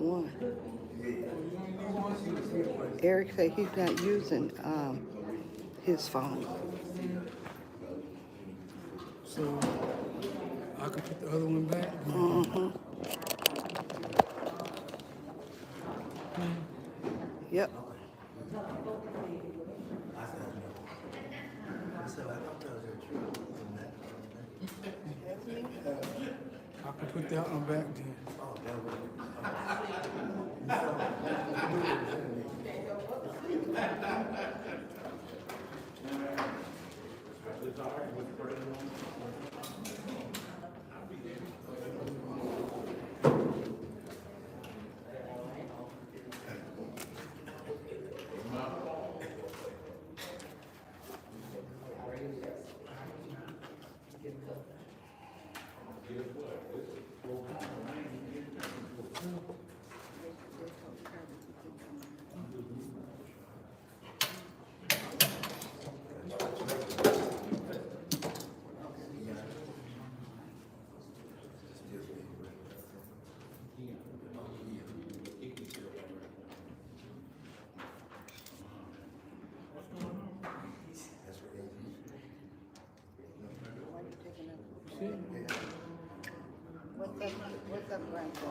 one. Eric said he's not using his phone. So I can put the other one back. Mm-hmm. Yep. I can put that one back then. What's up, grandpa?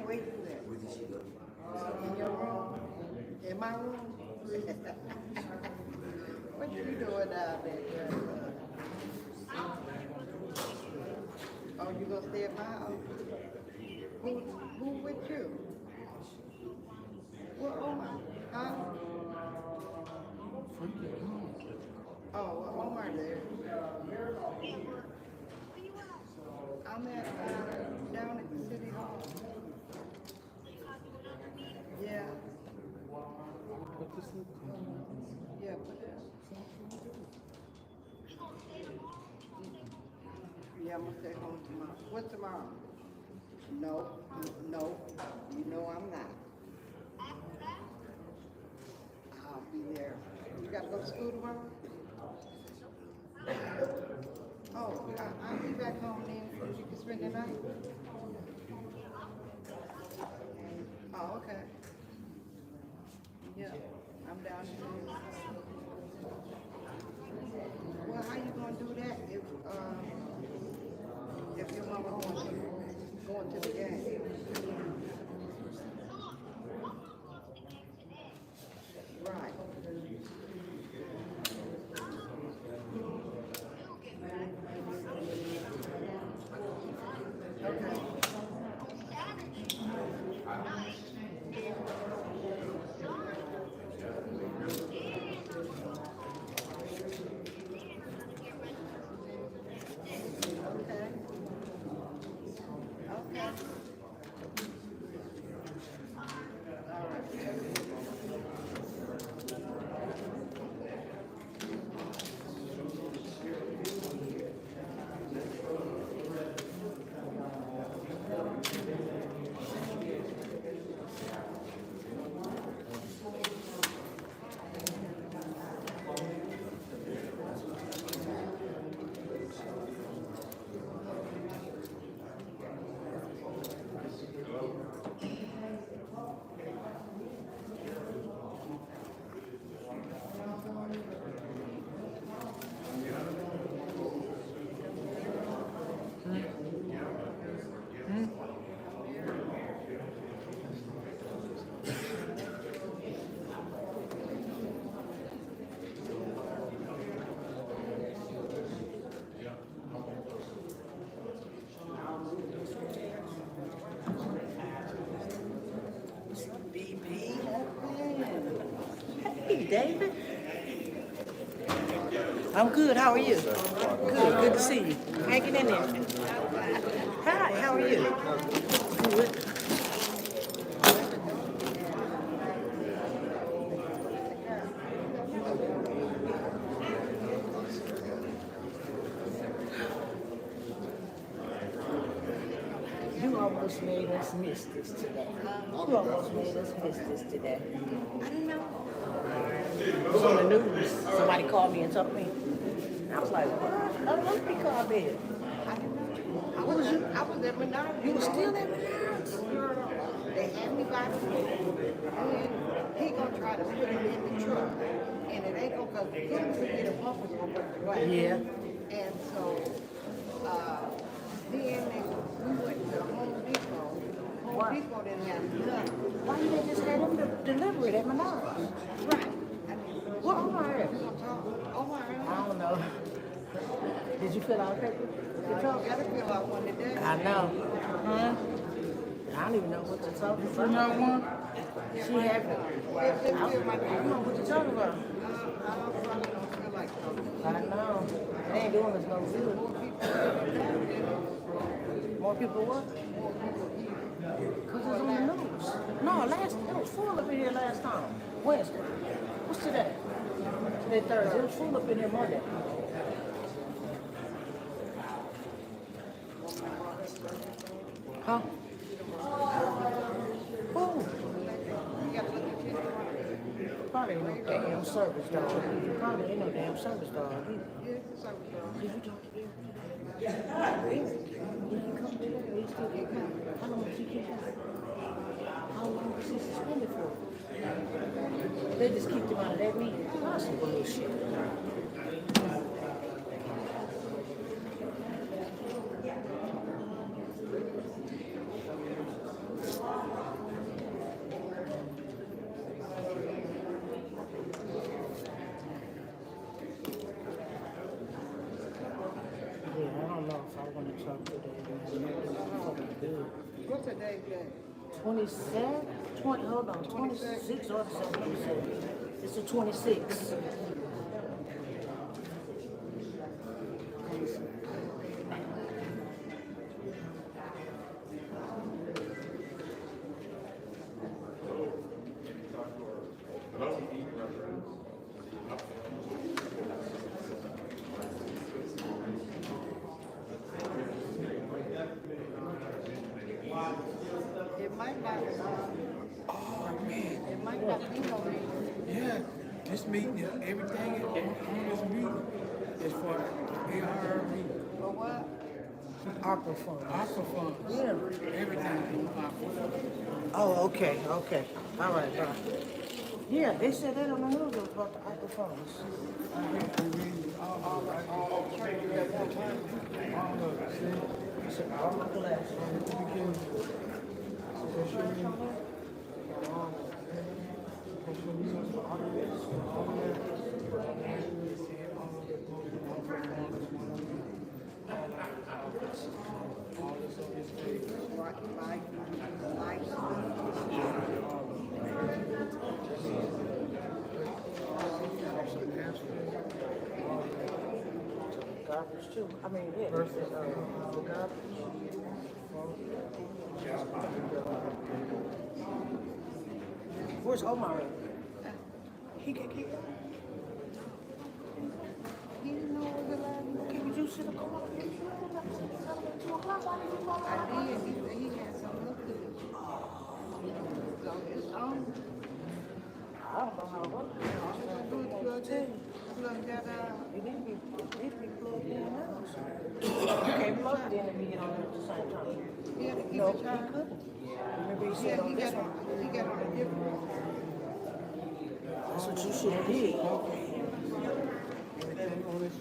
Where you at? In your room? In my room? What you doing down there, grandpa? Oh, you gonna stay at my house? Who with you? Well, Omar, huh? Oh, well, Omar there. I'm at, down at the city hall. Yeah. Yeah, put that. Yeah, I'm gonna stay home tomorrow. What tomorrow? No, no, you know I'm not. I'll be there. You gotta go to school tomorrow? Oh, I'll be back home then. You can spend the night? Oh, okay. Yeah, I'm down here. Well, how you gonna do that if your mama going to the game? Right. Okay. Hey, David. I'm good. How are you? Good. Good to see you. Hanging in there. Hi. How are you? Good. You almost made us miss this today. You almost made us miss this today. I didn't know. It was on the news. Somebody called me and told me. And I was like, what? Oh, let me call Bill. I didn't know. What was you? I was at Menards. You were still at Menards? They had me by the foot. And he gonna try to put him in the truck. And it ain't gonna, cause the foot will get a bumper gonna break the glass. Yeah. And so, then we went to Home Depot. Home Depot didn't have nothing. Why you didn't just let him deliver it at Menards? Right. What Omar at? Oh, my I God. don't know. Did you fill out a paper? You gotta fill out one today. I know. Huh? I don't even know what you're talking about. You know one? She had it. I don't know what you're talking about. I don't feel like talking. I know. They ain't doing us no good. More people what? Because it's on the news. No, it was full up in here last time. Wednesday. What's today? Today Thursday. It was full up in here Monday. Huh? Who? Probably ain't no damn service dog. Probably ain't no damn service dog either. Did you talk to them? Yeah. He can come there. He still can come. How long does he keep out? How long was he suspended for? They just kicked him out of that meeting. That's some bullshit. Yeah, I don't know if I want to talk to them. What's the day, Jay? 27? 20, hold on, 26 or 27. It's the 26. It might not, Oh, man. it might not be no reason. Yeah. This meeting, everything on this meeting is for ARV. For what? Aqua funds. Aqua funds. Yeah. Everything is on aqua funds. Oh, okay. All right, bye. Yeah, they said that on the news about the aqua funds. All of it. See? I said, all my glasses. Garbage too. I mean, yeah, they said, the garbage. Where's Omar? He get kicked out. He didn't know it was allowed. Okay, but you should have come up here. At 2 o'clock. Why didn't you come I out? did, he said he had something to do. So it's on. I don't know how it works. Plug that out. It need to be plugged in now. You can't plug it in and be on at the same time. He had to keep No, it he charged. couldn't. Remember he Yeah, said on this one. he got on a different one. That's what you should have did. Everything on this.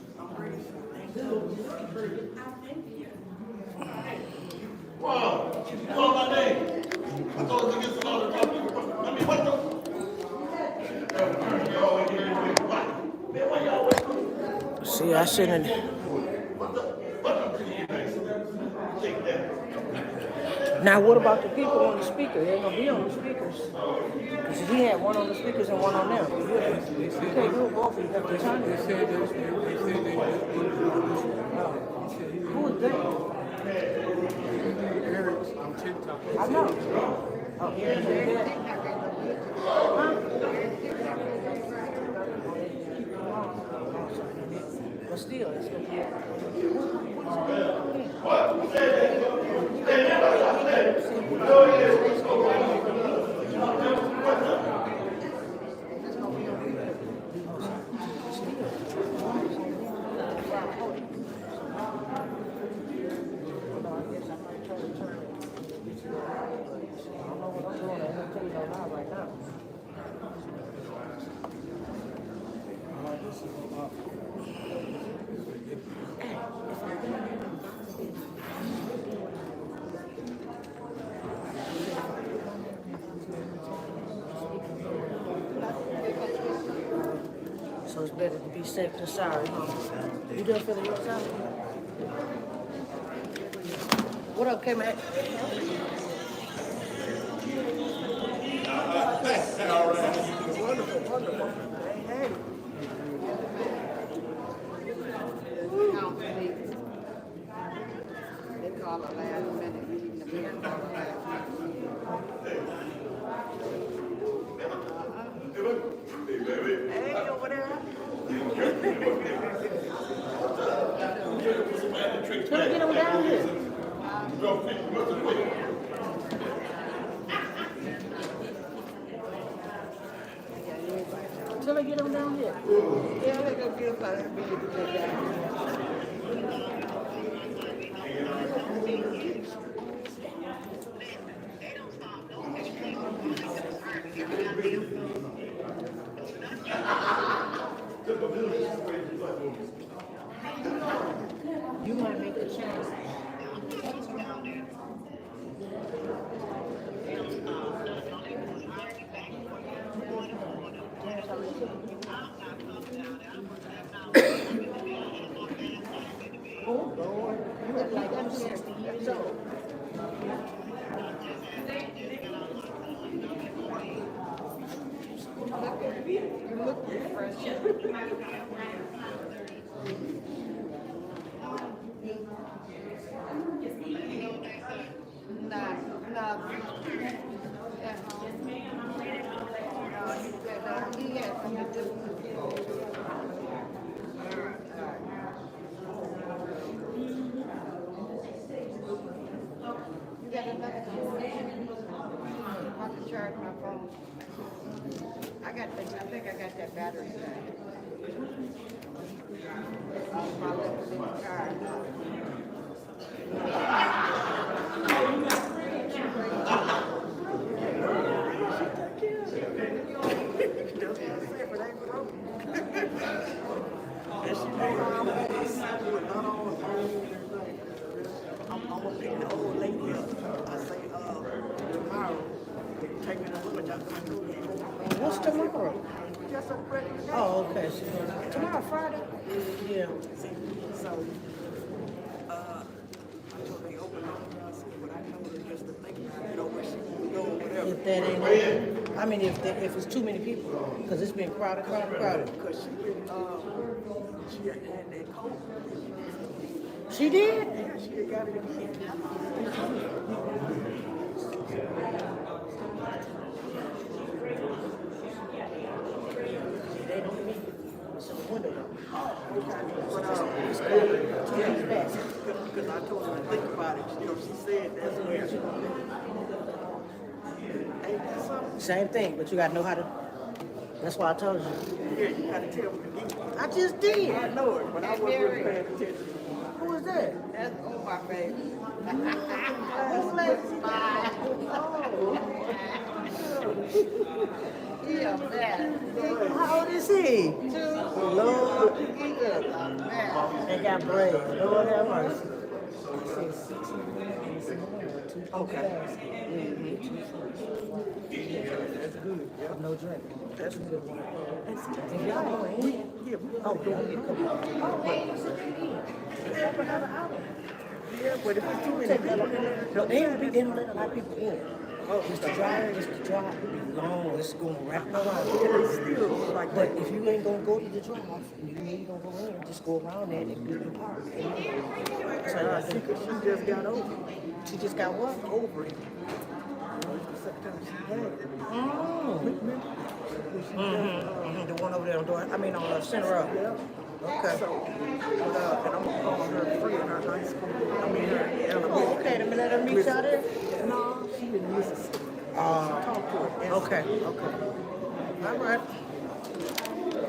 Wow, you called my name. I thought it was against the law to talk to you. I mean, what the? You always get away with what? Man, why y'all always See, I shouldn't have. what the take that? Now, what about the people on the speaker? They ain't gonna be on the speakers. Because he had one on the speakers and one on them. You can't do it both. You have to turn They it. said they Who is that? Eric's on TikTok. I know. Oh, here's that. Huh? But still, it's gonna be. So it's better to be safe than sorry, huh? You done feeling yours out? What up, K-Man? Wonderful, wonderful. Hey, hey. They call it last minute meeting, the mayor call it last minute. Hey, over there. Tell her get on down here. Tell her get on down here. Yeah, they go get about that meeting to go down. You might make a change. Oh, Lord. You look like I'm 60 years old. You look refreshed. Nah, nah. At home. No, he said, he had something to do with it. You got another phone? I can charge my phone. I think I got that battery back. My left in the car. I'm gonna pick the old lady up. I say, tomorrow, take me to women doctor. What's tomorrow? Just a regular day. Oh, okay. So tomorrow, Friday? Yeah. So, I told her they open up, but I told her just to think about it, where she can go, whatever. If that ain't open. I mean, if it's too many people, because it's been crowded. Because she had that cold. She did? Yeah, she had got it again. They don't meet. It's a window though. Because I told her to think about it, she said that's where. Ain't that something? Same thing, but you gotta know how to. That's why I told you. Yeah, you gotta tell me again. I just did. I know it, but I wasn't really paying attention. Who is that? That's oh my baby. Who's that? Yeah, man. How old is he? Lord. He is a man. They got braids. Lord have mercy. Okay. That's good. Yeah. No drink. That's a good one. If y'all know, ain't it? Yeah, Oh, yeah, but if it's too many people, no, they don't let a lot of people in. Oh, it's the drive. It's be long. It's going wrap around. it's still like But that. if you ain't gonna go to the drive, and you ain't gonna go in, just go around there and be in the park. I see, 'cause she just got over. She just got what? Over it. It's the second time she had it. The one over there on Center Road. Okay. So, and I'm gonna call her friend, her high school. I mean, her elementary. Oh, okay. Let me let her meet y'all there. No, she in Mississippi. Talk to her. Okay. All right.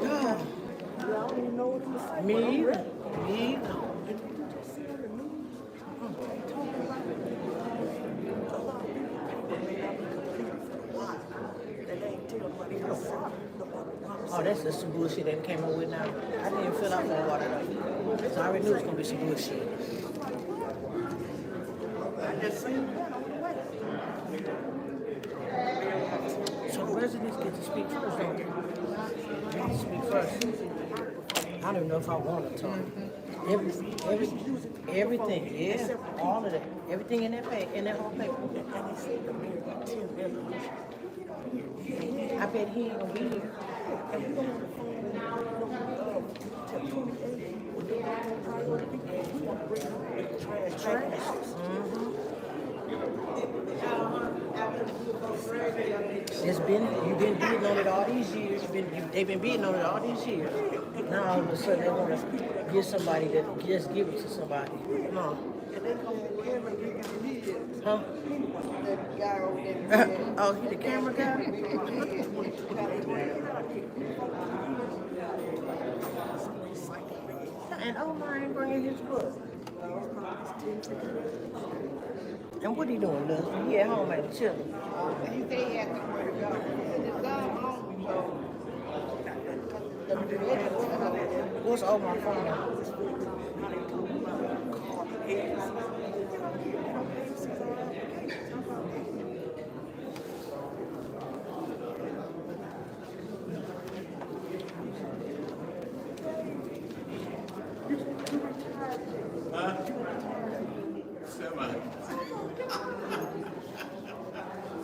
Yeah, I don't even know what to say. Me but I'm either. ready. Me either. Did you just see on the news? They talking about a lot of people may not be completed for a while. They ain't tell nobody how to Oh, that's just some bullshit they came up with now. I didn't even fill out for the water though. So I already knew it was gonna be some bullshit. I just seen that on the way. So residents get to speak first, don't they? They get to speak first. I don't even know if I want to talk. Everything, yeah, all of that. Everything in that paper, in that whole paper. And they said the mayor got 10 resolutions. I bet he ain't gonna be here. And we don't want to till 28 with the priority. We want to bring up the trash. You've been beating on it all these years. They've been beating on it all these years. Now all of a sudden they want to give somebody that just give it to somebody. No. And they come with camera and get it. Huh? That guy over there. Oh, he the camera guy? And Omar ain't bringing his book. And what he doing, Leslie? He at home at chilling. He said he had somewhere to go. It's gone home, so. What's Omar phone?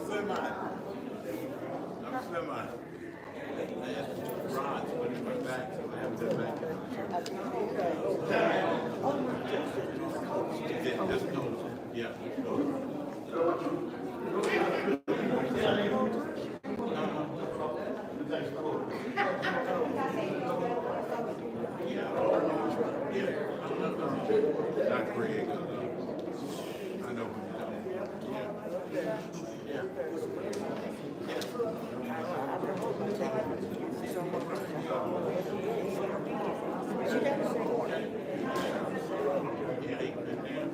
Semi. I'm semi. I asked Ron when he went back, so I haven't been back. This coach, yeah. Not Greg. I know who you're talking about. Yeah. Yeah, he been there.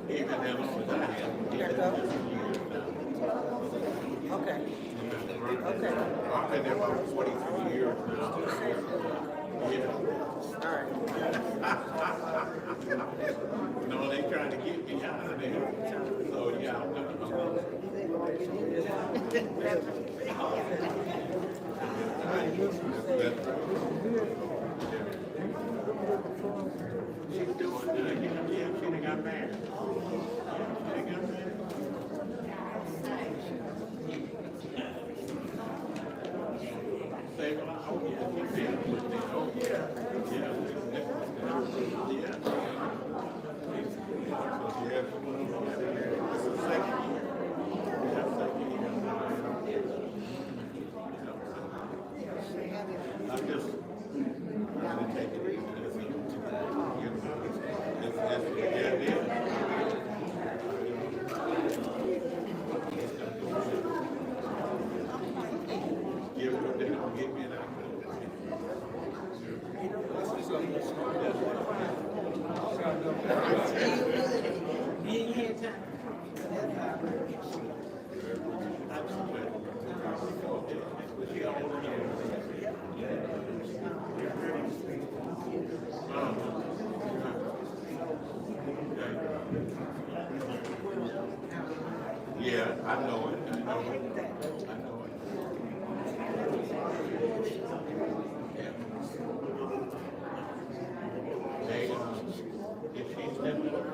He been there long as I have. He been there for years now. Okay. Okay. I've been there about 43 years. Yeah. All right. No, they trying to get me out of there. So yeah, I'm gonna She's doing good. Yeah, she done got married. She done got married. Say, well, oh yeah, she did. Oh yeah. Yeah. Yeah. So she had this is second year. Yeah, second year. I'm just gonna take it easy. That's the idea. Give it a day, get me an You ain't had time. Yeah, I know it. I know it. I know it. Yeah. Hey, if she's stepping up.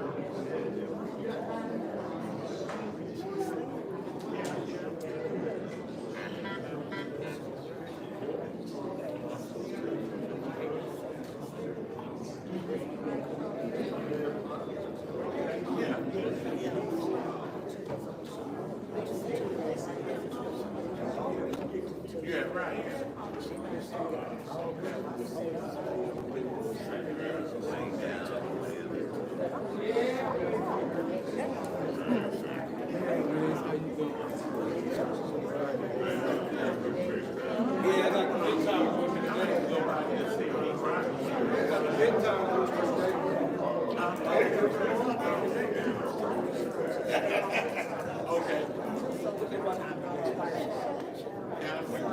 Yeah, right.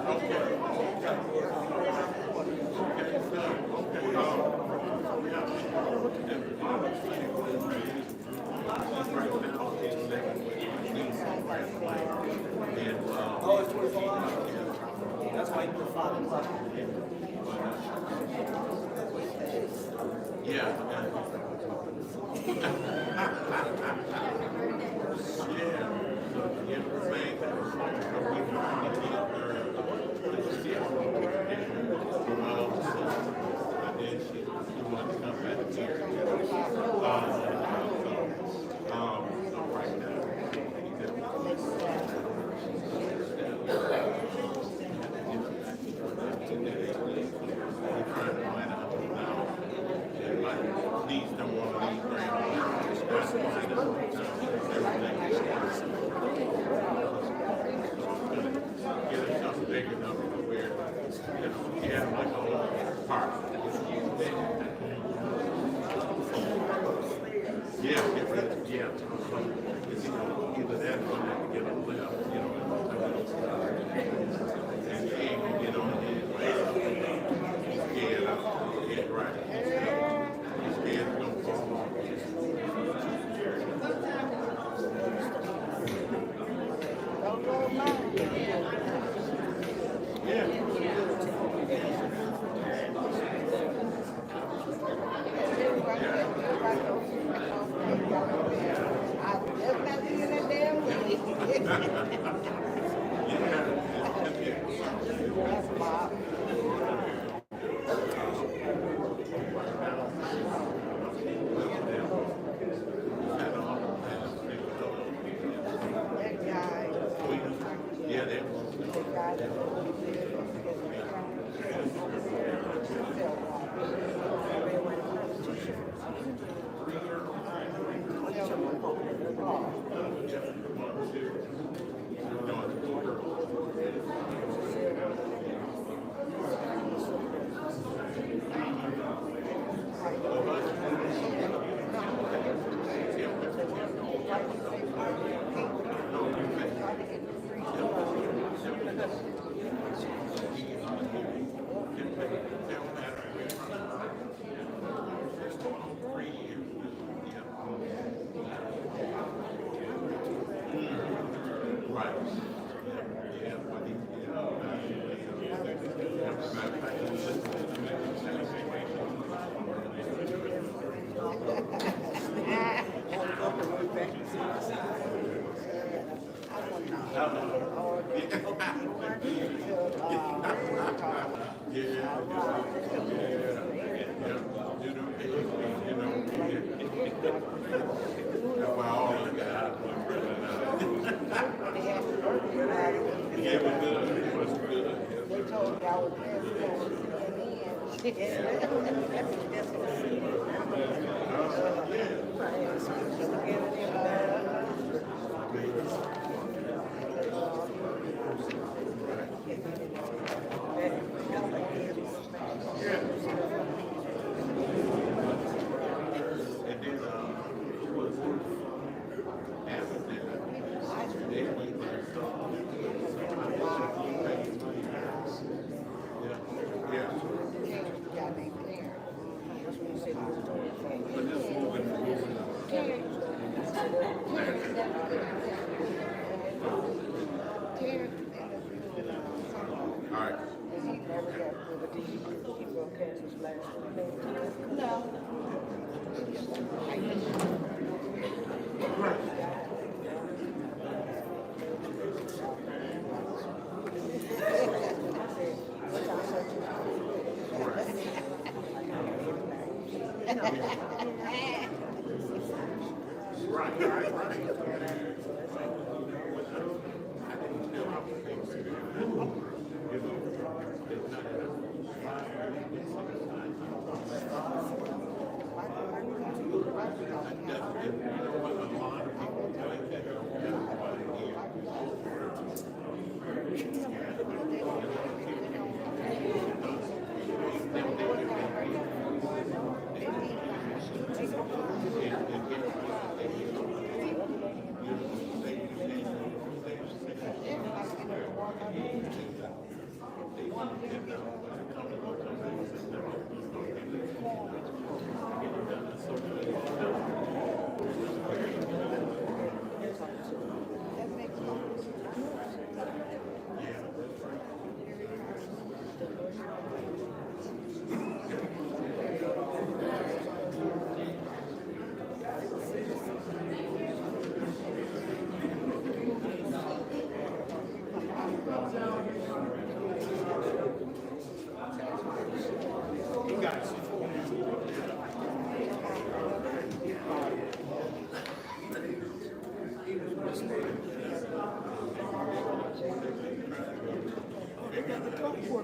Okay. Oh, it's 24 hours. That's why you put 5 o'clock.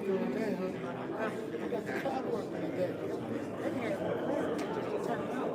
doing that, huh? I got the child working with that. They had just to turn out.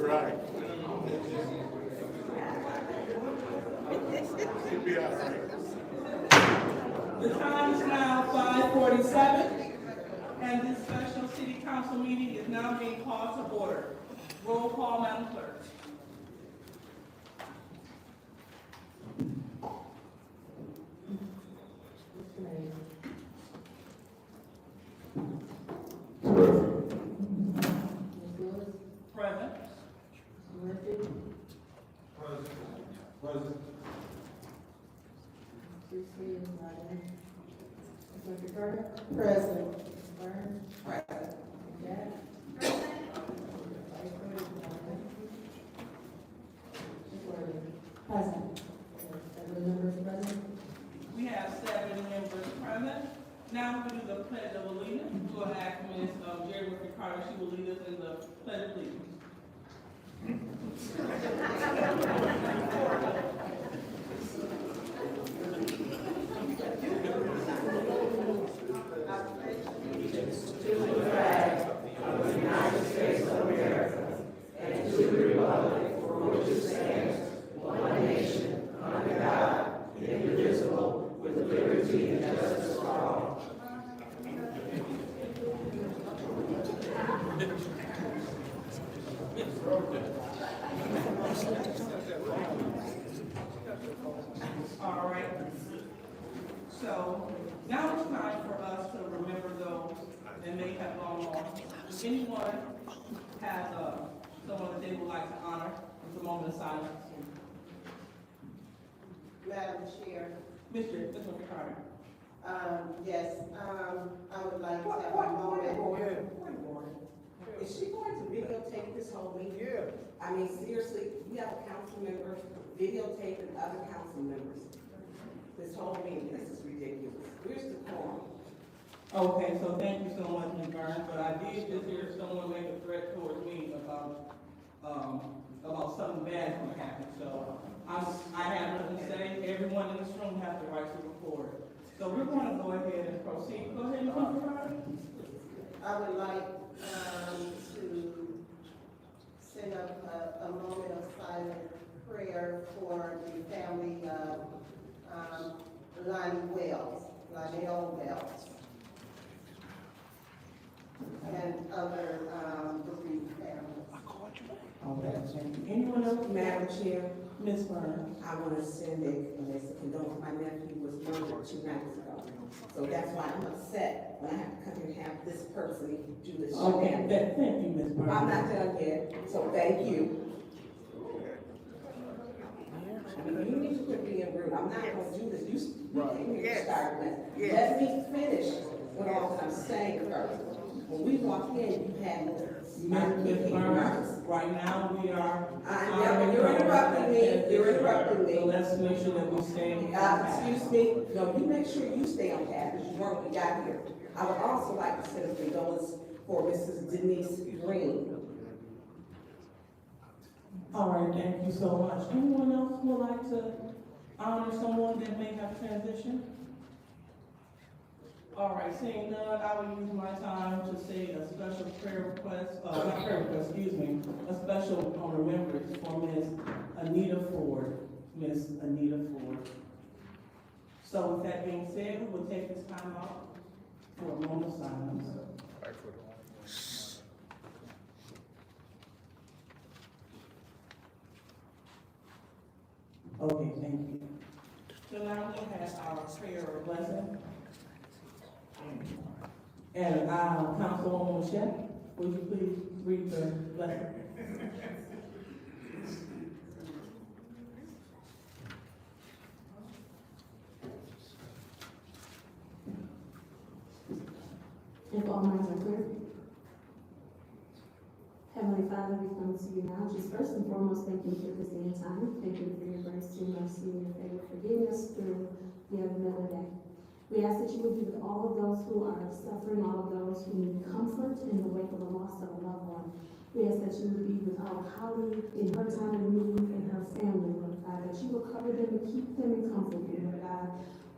Right. You'll be all right. The time is now 5:47, and this special city council meeting is now being called to order. Roll call, Madam Clerk. Present. Present. Present. We have 7 members present. Now we do the pledge of allegiance. We're going to ask Ms. Jerry Ricardo, she will lead us in the pledge of allegiance. With liberty All right. So now it's time for us to remember those that may have gone on. If anyone has someone that they would like to honor, it's a moment of silence. Madam Chair, Mr. Ricardo. yes, I would like to have a moment. Is she going to videotape this whole meeting? Yeah. I mean, seriously, we have a council member videotaping other council members. This whole meeting, this is ridiculous. Where's the quorum? Okay, so thank you so much, Ms. Burns, but I did just hear someone make a threat towards me about something bad going to happen, so I have nothing to say. Everyone in this room has the right to record. So we're going to go ahead and proceed. Go ahead, Mr. Ricardo. I would like, to send up a moment of silent prayer for the family of, Lionel Wells, and other, bereaved families. Okay, thank you. Anyone else? Madam Chair, Ms. Burns. I want to send a condolence. My nephew was murdered 2 nights ago. So that's why I'm upset when I have to come here and have this person do this. Okay, shenanigans. thank you, Ms. Burns. I'm not done yet, so thank you. You need to quit being rude. I'm not gonna do this. You came here to start with. Let me finish what all that I'm saying first. When we walked in, you had Ms. Burns, right now we are. yeah, but you're interrupting me. You're interrupting me. So let's make sure that we stay. Excuse me, no, you make sure you stay on path, because you weren't when we got here. I would also like to send a condolence for Mrs. Denise Green. All right, thank you so much. Anyone else who would like to honor someone that may have transitioned? All right, seeing none, I will use my time to say a special prayer request, not prayer request, excuse me, a special remembrance for Ms. Anita Ford. Ms. Anita Ford. So with that being said, we will take this time out for a moment of silence. Okay, thank you. So now we have our prayer of blessing. And Councilwoman Michelle, would you please read the blessing? If all minds are clear. Heavenly Father, we come to you now. Just first and foremost, thank you for this day and time. Thank you for your grace, your mercy, and your favor, forgiving us through yet another day. We ask that you would be with all of those who are suffering, all of those who need comfort in the wake of the loss of a loved one. We ask that you would be with our colleague in her time of need and her family, Lord God, that you will cover them and keep them and comfort them, Lord God.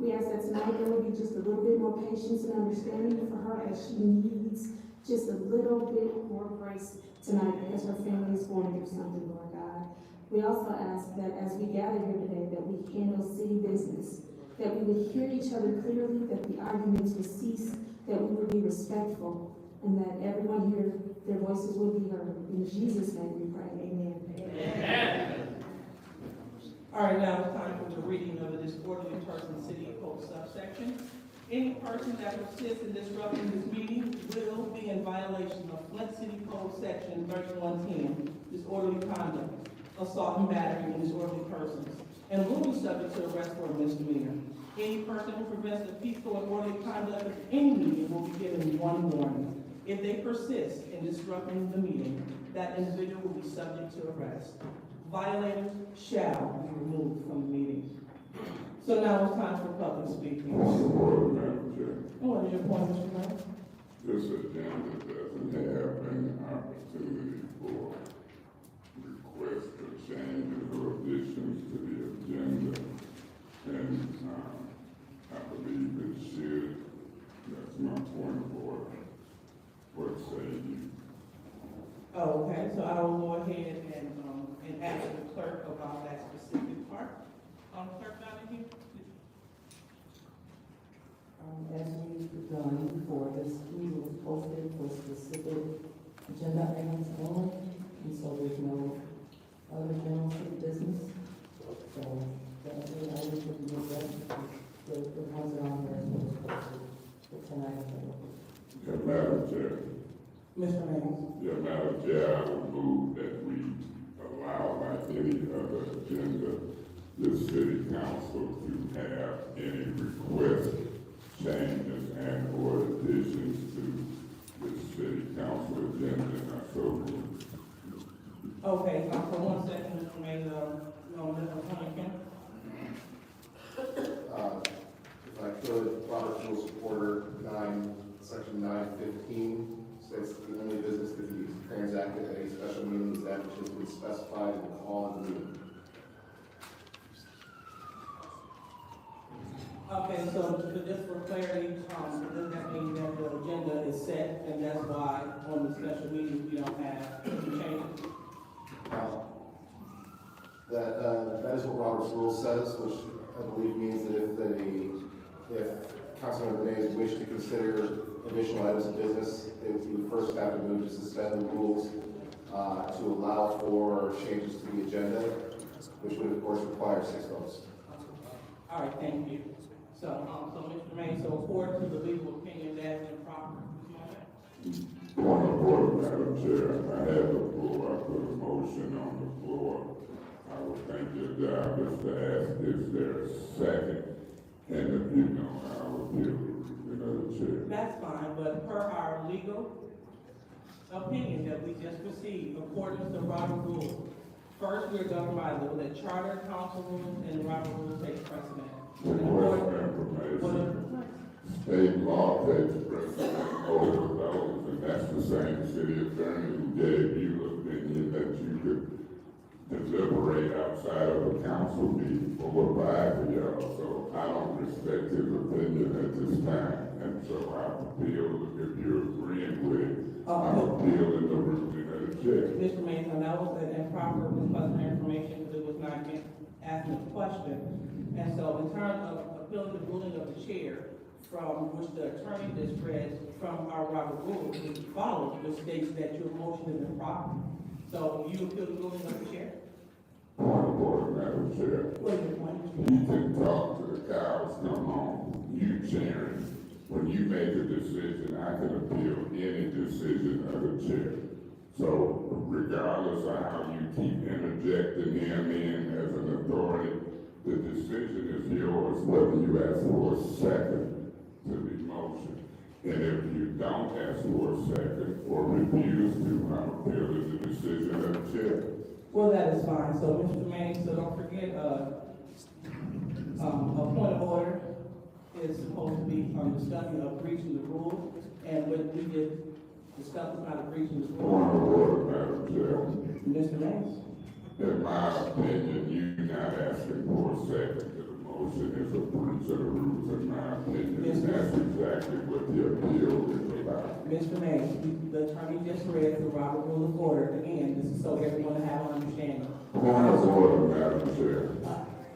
We ask that tonight there will be just a little bit more patience and understanding for her as she needs just a little bit more grace tonight because her family is going through something, Lord God. We also ask that as we gather here today, that we handle city business, that we would hear each other clearly, that the arguments would cease, that we would be respectful, and that everyone here, their voices would be heard. In Jesus' name we pray, amen. Amen. All right, now it's time for the reading of the disorderly person city code subsection. Any person that persists in disrupting this meeting will be in violation of Flint City Code section 3110, disorderly conduct, assault and battery and disorderly persons, and will be subject to arrest for a misdemeanor. Any person who prevents the peaceful and orderly conduct of any meeting will be given one warning. If they persist in disrupting the meeting, that individual will be subject to arrest. Violators shall be removed from the meeting. So now it's time for public speaking. Madam Chair, What is your point, Mr. Mayor? this agenda doesn't have any opportunity for requests or changes or additions to the agenda. And, I believe it should. That's my point of order. What say you? Oh, okay, so I will go ahead and ask the clerk about that specific part. Clerk Donahue? As we've done before, this meeting was posted for specific agenda items only. And so there's no other general city business. So that's the items that we addressed, the ones that are on there for tonight. Yeah, Madam Chair. Mr. Mays? Yeah, Madam Chair, I would move that we allow, like any other agenda, the city council to have any request, changes, and or additions to the city council agenda, and I so move. Okay, for 1 second, Mr. Mays, no, Mr. Huntington? If I could, Robert Rules of Order 9, Section 915 states that the only business that can be transacted at a special meeting is that which has been specified in the call of the meeting. Okay, so just for clarity, does that mean that the agenda is set, and that's why on the special meetings we don't have any changes? That is what Robert's rule says, which I believe means that if Councilmember Mays wish to consider additional items of business, they would first have to move to suspend the rules to allow for changes to the agenda, which would of course require 6 votes. All right, thank you. So, Mr. Mays, so according to the legal opinion, that's improper. Point of order, Madam Chair. I have the floor. I put a motion on the floor. I would think your job is to ask, is there a second? And if you don't, I will deal with the chair. That's fine, but per our legal opinion that we just received, according to the Robert Rules, first we're governed by the charter, council rules, and the Robert Rules take precedent. Request information. State law takes precedent over those, and that's the same city attorney who gave you an opinion that you could deliberate outside of a council meeting for what 5 of y'all. So I don't respect his opinion at this time, and so I appeal, if you're agreeing with it, I'm appealing the ruling of the chair. Mr. Mason, that was an improper request for information because it was not asking a question. And so in terms of appealing the ruling of the chair, from which the attorney just read from our Robert Rules, which follows, which states that your motion is improper. So you appeal the ruling of the chair? Point of order, Madam Chair. What is your point? You can talk to the cows come home. You chairing. When you make a decision, I can appeal any decision of the chair. So regardless of how you keep interjecting him in as an authority, the decision is yours whether you ask for a second to the motion. And if you don't ask for a second or refuse to, I'm appealing the decision of the chair. Well, that is fine. So, Mr. Manning, so don't forget, a point of order is supposed to be discussing of breaching the rules, and what we did discuss about breaching the Point rules. of order, Madam Chair. Mr. Manning? In my opinion, you not asking for a second to the motion is a breach of the rules, in my opinion. Yes, And that's exactly what the appeal is about. Mr. Manning, the attorney just read the Robert Rule of Order. Again, this is so everyone have an understanding. Point of order, Madam Chair.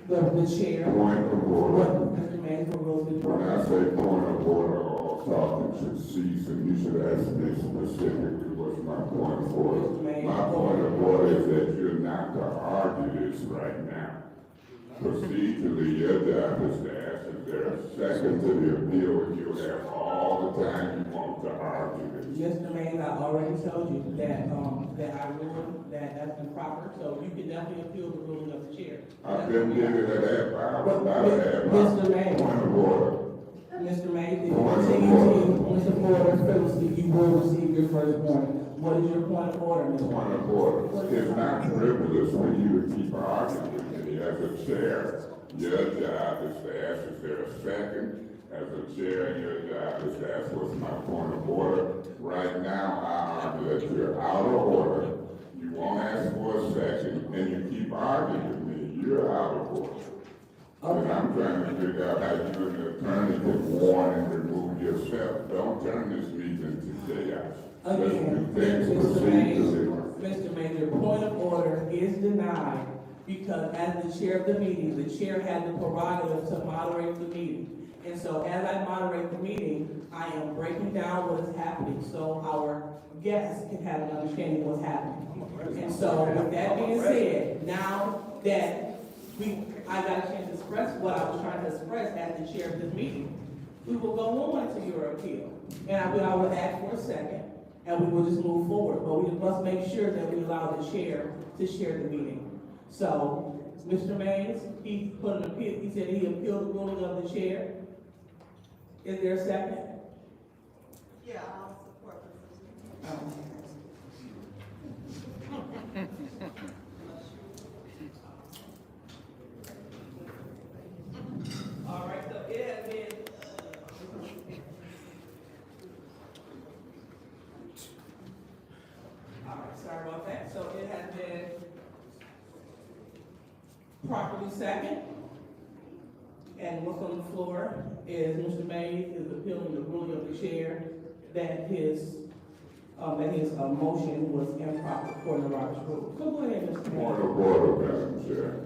The chair. Point of order. Mr. Manning, for rules of When I order. say point of order, all talking should cease, and you should ask me specifically what's my point of order. My point of order is that you're not to argue this right now. Procedurally, your job is to ask if there's a second to the appeal, and you'll have all the time you want to argue this. Mr. Manning, I already told you that, that I ruled that that's improper, so you can definitely appeal the ruling of the chair. I've been giving it that power, not that Mr. Manning. Point of order. Mr. Manning, if you continue to point of order frivolously, you will receive your first warning. What is your point of order, Mr. Point Manning? of order. It's not frivolous for you to keep arguing with me as a chair. Your job is to ask if there's a second. As a chair, your job is to ask what's my point of order. Right now, I argue that you're out of order. You won't ask for a second, and you keep arguing with me. You're out of order. And I'm trying to figure out how you and the attorney can warn and remove yourself. Don't turn this meeting into chaos. Let's Again, do things Mr. Manning, procedurally. Mr. Manning, your point of order is denied because as the chair of the meeting, the chair had the prerogative to moderate the meeting. And so as I moderate the meeting, I am breaking down what is happening. So our guests can have an understanding of what's happening. And so with that being said, now that I got a chance to express what I was trying to express as the chair of this meeting, we will go on to your appeal. And I will ask for a second, and we will just move forward. But we must make sure that we allow the chair to share the meeting. So, Mr. Mays, he put an appeal, he said he appealed the ruling of the chair. Is there a second? Yeah, I'll support this. All right, so it has been, all right, sorry about that. So it has been properly second. And what's on the floor is Mr. Mays is appealing the ruling of the chair that his motion was improper according to Robert's rule. So go ahead, Mr. Mays. Point of order, Madam Chair.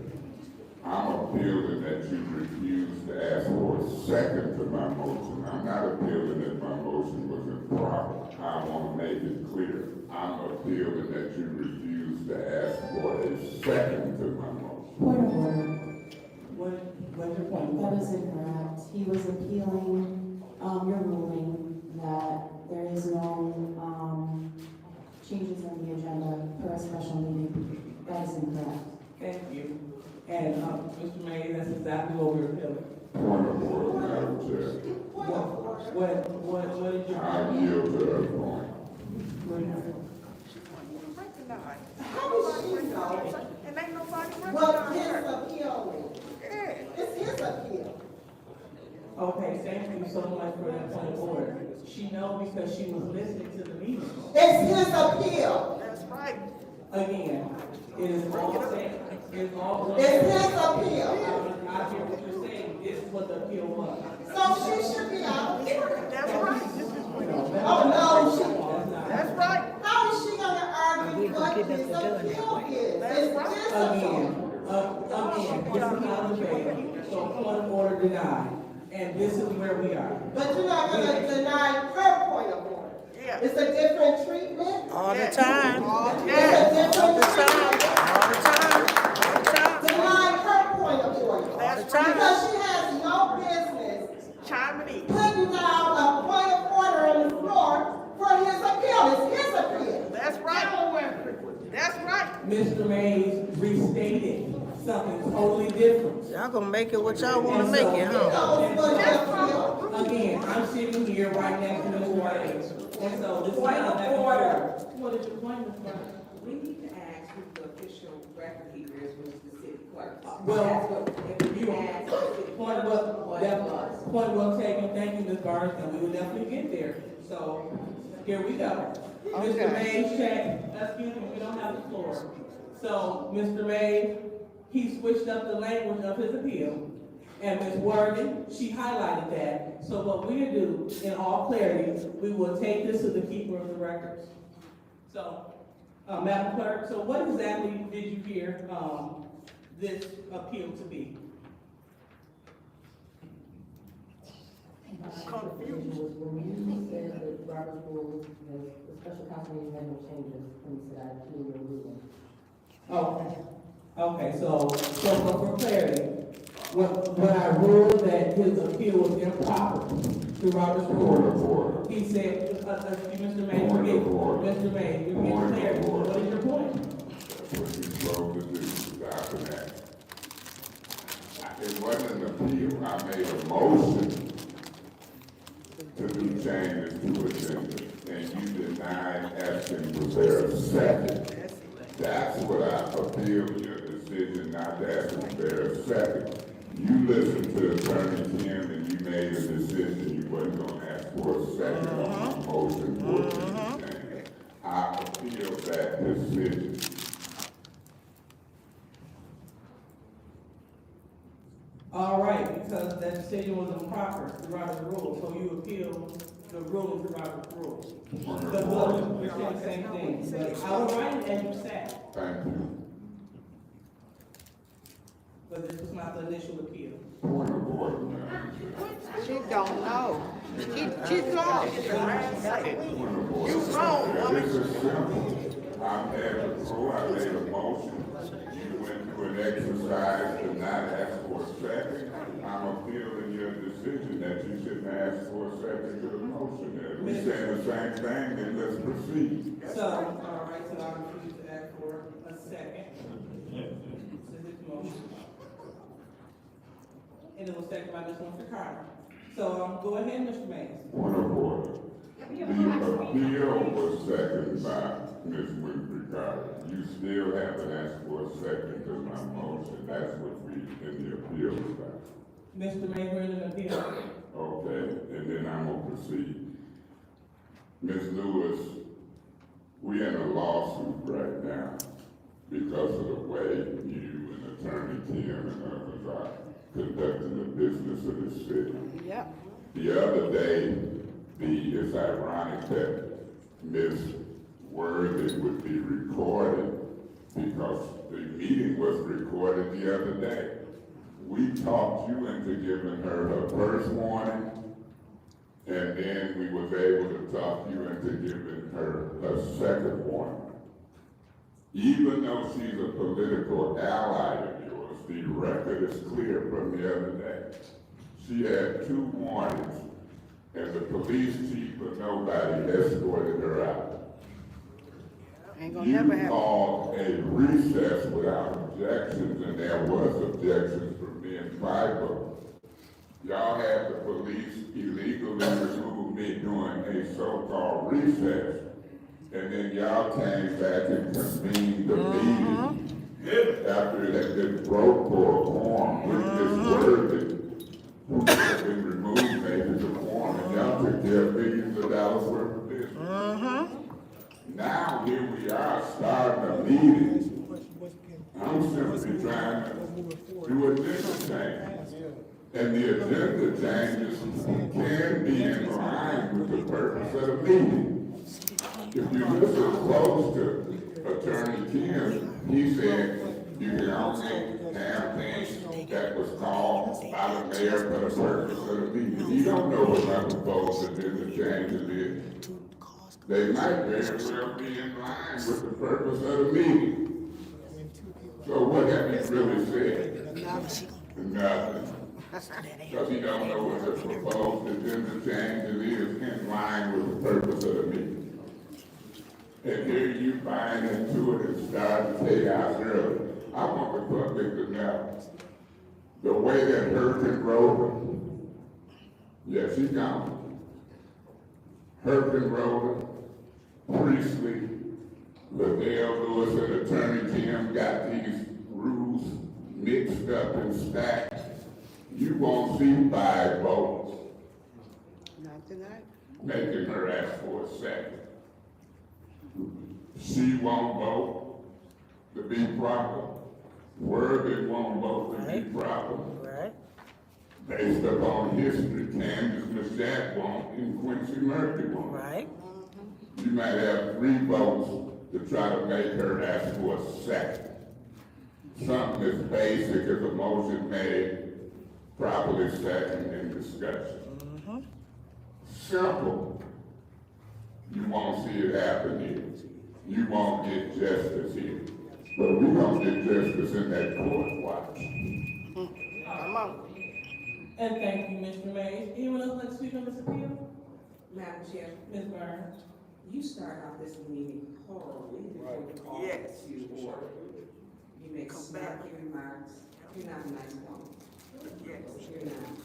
I'm appealing that you refused to ask for a second to my motion. I'm not appealing that my motion was improper. I want to make it clear. I'm appealing that you refused to ask for a second to my motion. Point of order. What's your point? That is incorrect. He was appealing, your ruling that there is no, changes in the agenda for a special meeting. That is incorrect. Thank you. And, Mr. Mays, that's exactly what we're appealing. Point of order, Madam Chair. What did you? I yield to that point. How does she know? And ain't nobody what his appeal is. It's his appeal. Okay, thank you so much for that point of order. She knows because she was listening to the meeting. It's his appeal. That's right. Again, it is all said, it's all. It's his appeal. I hear what you're saying, this is what the appeal was. So she should be out here. That's right. Oh, no, that's right. How is she gonna argue what his appeal is? It's his appeal. Again, this is not a debate, so point of order denied, and this is where we are. But you're not gonna deny her point of order. Yeah. It's a different treatment. All the time. It's a different treatment. All the time. Deny her point of order. That's right. Because she has no business putting down a point of order on the floor for his appeal. It's his appeal. That's right. That's right. Mr. Mays restated something totally different. Y'all gonna make it what y'all wanna make it, huh? Again, I'm sitting here right next to Ms. White, and so this is not that order. What is your point, Ms. White? We need to ask who the official record keeper is, which is the city clerk. Well, That's what, if you ask the city Point well taken, thank you, Ms. Barnes, and we will definitely get there. So, here we go. Mr. Mays, check, excuse me, we don't have the floor. So, Mr. Mays, he switched up the language of his appeal. And Ms. Worthing, she highlighted that. So what we do, in all clarity, we will take this to the keeper of the records. So, Madam Clerk, so what exactly did you hear, this appeal to be? When you said that Robert's rules, the special counsel meeting had no changes, when you said I appeal your ruling. Okay, so for clarity, when I ruled that his appeal was improper to Robert's rules, he said, Mr. May, Mr. May, you're getting clarity. What is your point? What you told to do, stop that. It wasn't an appeal, I made a motion to do changes to agenda, and you denied asking was there a second. That's what I appealed your decision not to ask was there a second. You listened to Attorney Kim and you made a decision you wasn't gonna ask for a second on the motion for the change. I appeal that decision. All right, because that decision was improper to Robert's rules, so you appeal the ruling to Robert's rules. The ruling, we're saying the same thing, but I was right as you said, Thank you. but this was not the initial appeal. Point of order, Madam Chair. She don't know. She's lost. Point of order. You wrong, woman. this is simple. I've had the floor, I made a motion. You went through an exercise to not ask for a second. I'm appealing your decision that you shouldn't ask for a second to the motion. If we saying the same thing, then let's proceed. So, all right, so I refuse to ask for a second. So this motion. And it was seconded by Mr. Carter. So, go ahead, Mr. Mays. Point of order. The appeal was seconded by Ms. Winfrey Carter. You still haven't asked for a second to my motion. That's what we in the appeal about. Mr. Mays, we're in an appeal. Okay, and then I'm gonna proceed. Ms. Lewis, we in a lawsuit right now because of the way you and Attorney Kim and others are conducting the business of the city. Yep. The other day, it's ironic that Ms. Worthy would be recorded because the meeting was recorded the other day. We talked you into giving her her first warning, and then we was able to talk you into giving her her second warning. Even though she's a political ally of yours, the record is clear from the other day. She had 2 warnings, and the police chief or nobody escorted her out. Ain't gonna never You happen. called a recess without objections, and there was objections from me and Fiber. Y'all had the police illegally remove me during a so-called recess, and then y'all came back and convened the meeting after it had been broke for a quorum with Ms. Worthy, who had been removed, made it a quorum, and y'all took care of millions of dollars worth of business. Now here we are starting a meeting. I'm simply trying to do agenda change. And the agenda changes can be in line with the purpose of the meeting. If you listen close to Attorney Kim, he said you can only have things that was called by the mayor for the purpose of the meeting. You don't know what my proposed agenda changes is. They might very well be in line with the purpose of the meeting. So what have you really said? Nothing. Because you don't know what the proposed agenda changes is in line with the purpose of the meeting. And here you buying into it and starting chaos early. I want the public to know the way that Hurricane Rover, yes, she's gone. Hurricane Rover, Priestley, Liddell Lewis, and Attorney Kim got these rules mixed up and stacked. You won't see 5 votes. Not tonight. Making her ask for a second. She won't vote to be proper. Worthy won't vote to be proper. Right. Based upon history, Candace Mashat won't, and Quincy Murphy won't. Right. You might have 3 votes to try to make her ask for a second. Something as basic as a motion made, properly second in discussion. Simple. You won't see it happen here. You won't get justice here. But we don't get justice in that court watch. Come on. And thank you, Mr. Mays. Anyone else like to speak on this appeal? Madam Chair, Ms. Burns? you started off this meeting horribly before you called Yes. to order. You make snarky remarks. You're not a nice woman. Yes. You're not.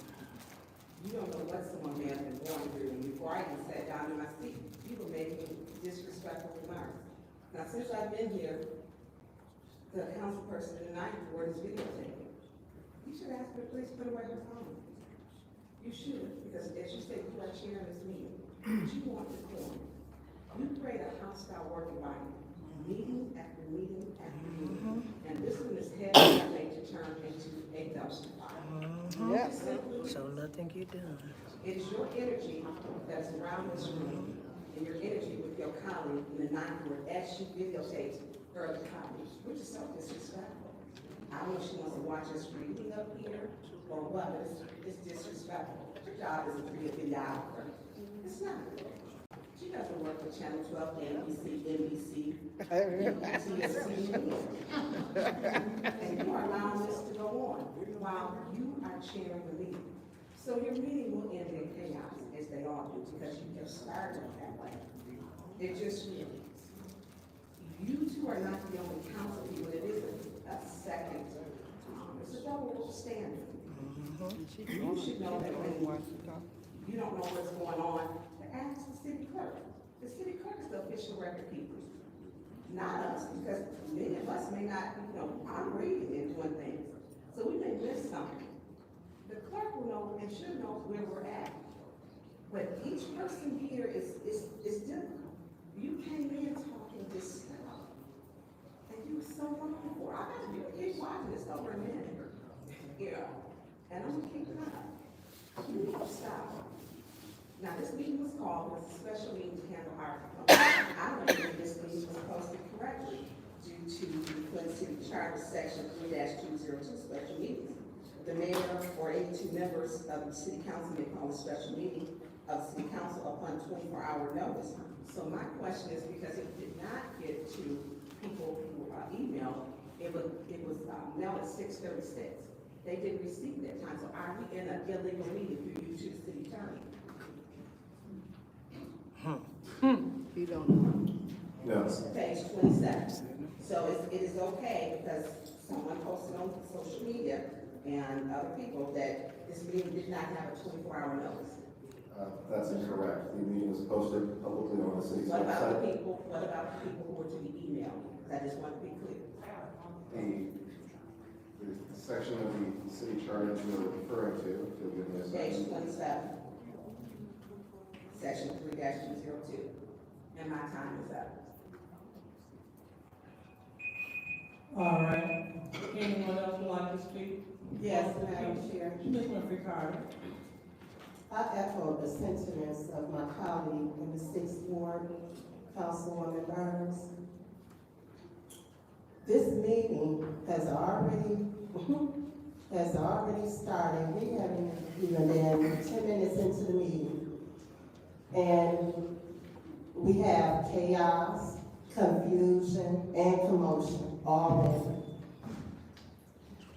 You don't know what someone may have been going through. And before I even sat down in my seat, you were making disrespectful remarks. Now, since I've been here, the council person tonight board is videotaping. You should ask her to please put away her phone. You should, because as you say, you are chairing this meeting. You want this going. You create a hostile work environment, meeting after meeting after meeting. And this one is headed that way to turn into a dumpster fire. Yep. So nothing get done. It is your energy that's around this room, and your energy with your colleague in the ninth ward as she videotapes her other colleagues, which is so disrespectful. I don't know if she wants to watch us reading up here or what, but it's disrespectful. Her job isn't to be a videographer. It's not. She doesn't work for Channel 12, ABC, And you are allowing this to go on while you are chairing the meeting. So your meeting will end in chaos, as they all do, because you have started it that way. It just really is. You two are not the only council people, it is a second, it's a double standard. You should know that when you don't know what's going on, to ask the city clerk. The city clerk is the official record keeper, not us, because many of us may not, I'm reading and doing things, so we may miss something. The clerk will know and should know where we're at. But each person here is different. You came in talking this stuff, and you were so wrong for. I got to keep watching this over a minute. Yeah, and I'm gonna keep it up. You need to stop. Now, this meeting was called as a special meeting to handle our complaints. I don't think this meeting was posted correctly due to the Clinton City Charter Section 3-202 special meetings. The mayor or any two members of the city council may call a special meeting of city council upon 24-hour notice. So my question is, because it did not get to people who emailed, it was mailed at 6:36. They didn't receive that time. So are we in an illegal meeting through you to the city attorney? You don't know. No. Page 27. So it is okay because someone posted on social media and other people that this meeting did not have a 24-hour notice. That's incorrect. The meeting was posted publicly on the city's What about the website. people who were to be emailed? I just want to be clear. The section of the city charter that you're referring to, if you'll give me a Page second. 27. Section 3-202. And my time is up. All right. Anyone else would like to speak? Yes, Madam Chair. Ms. Ricardo. I echo the sentiments of my colleague in the 6th Ward, Councilwoman Burns. This meeting has already started. We haven't even been 10 minutes into the meeting. And we have chaos, confusion, and commotion already.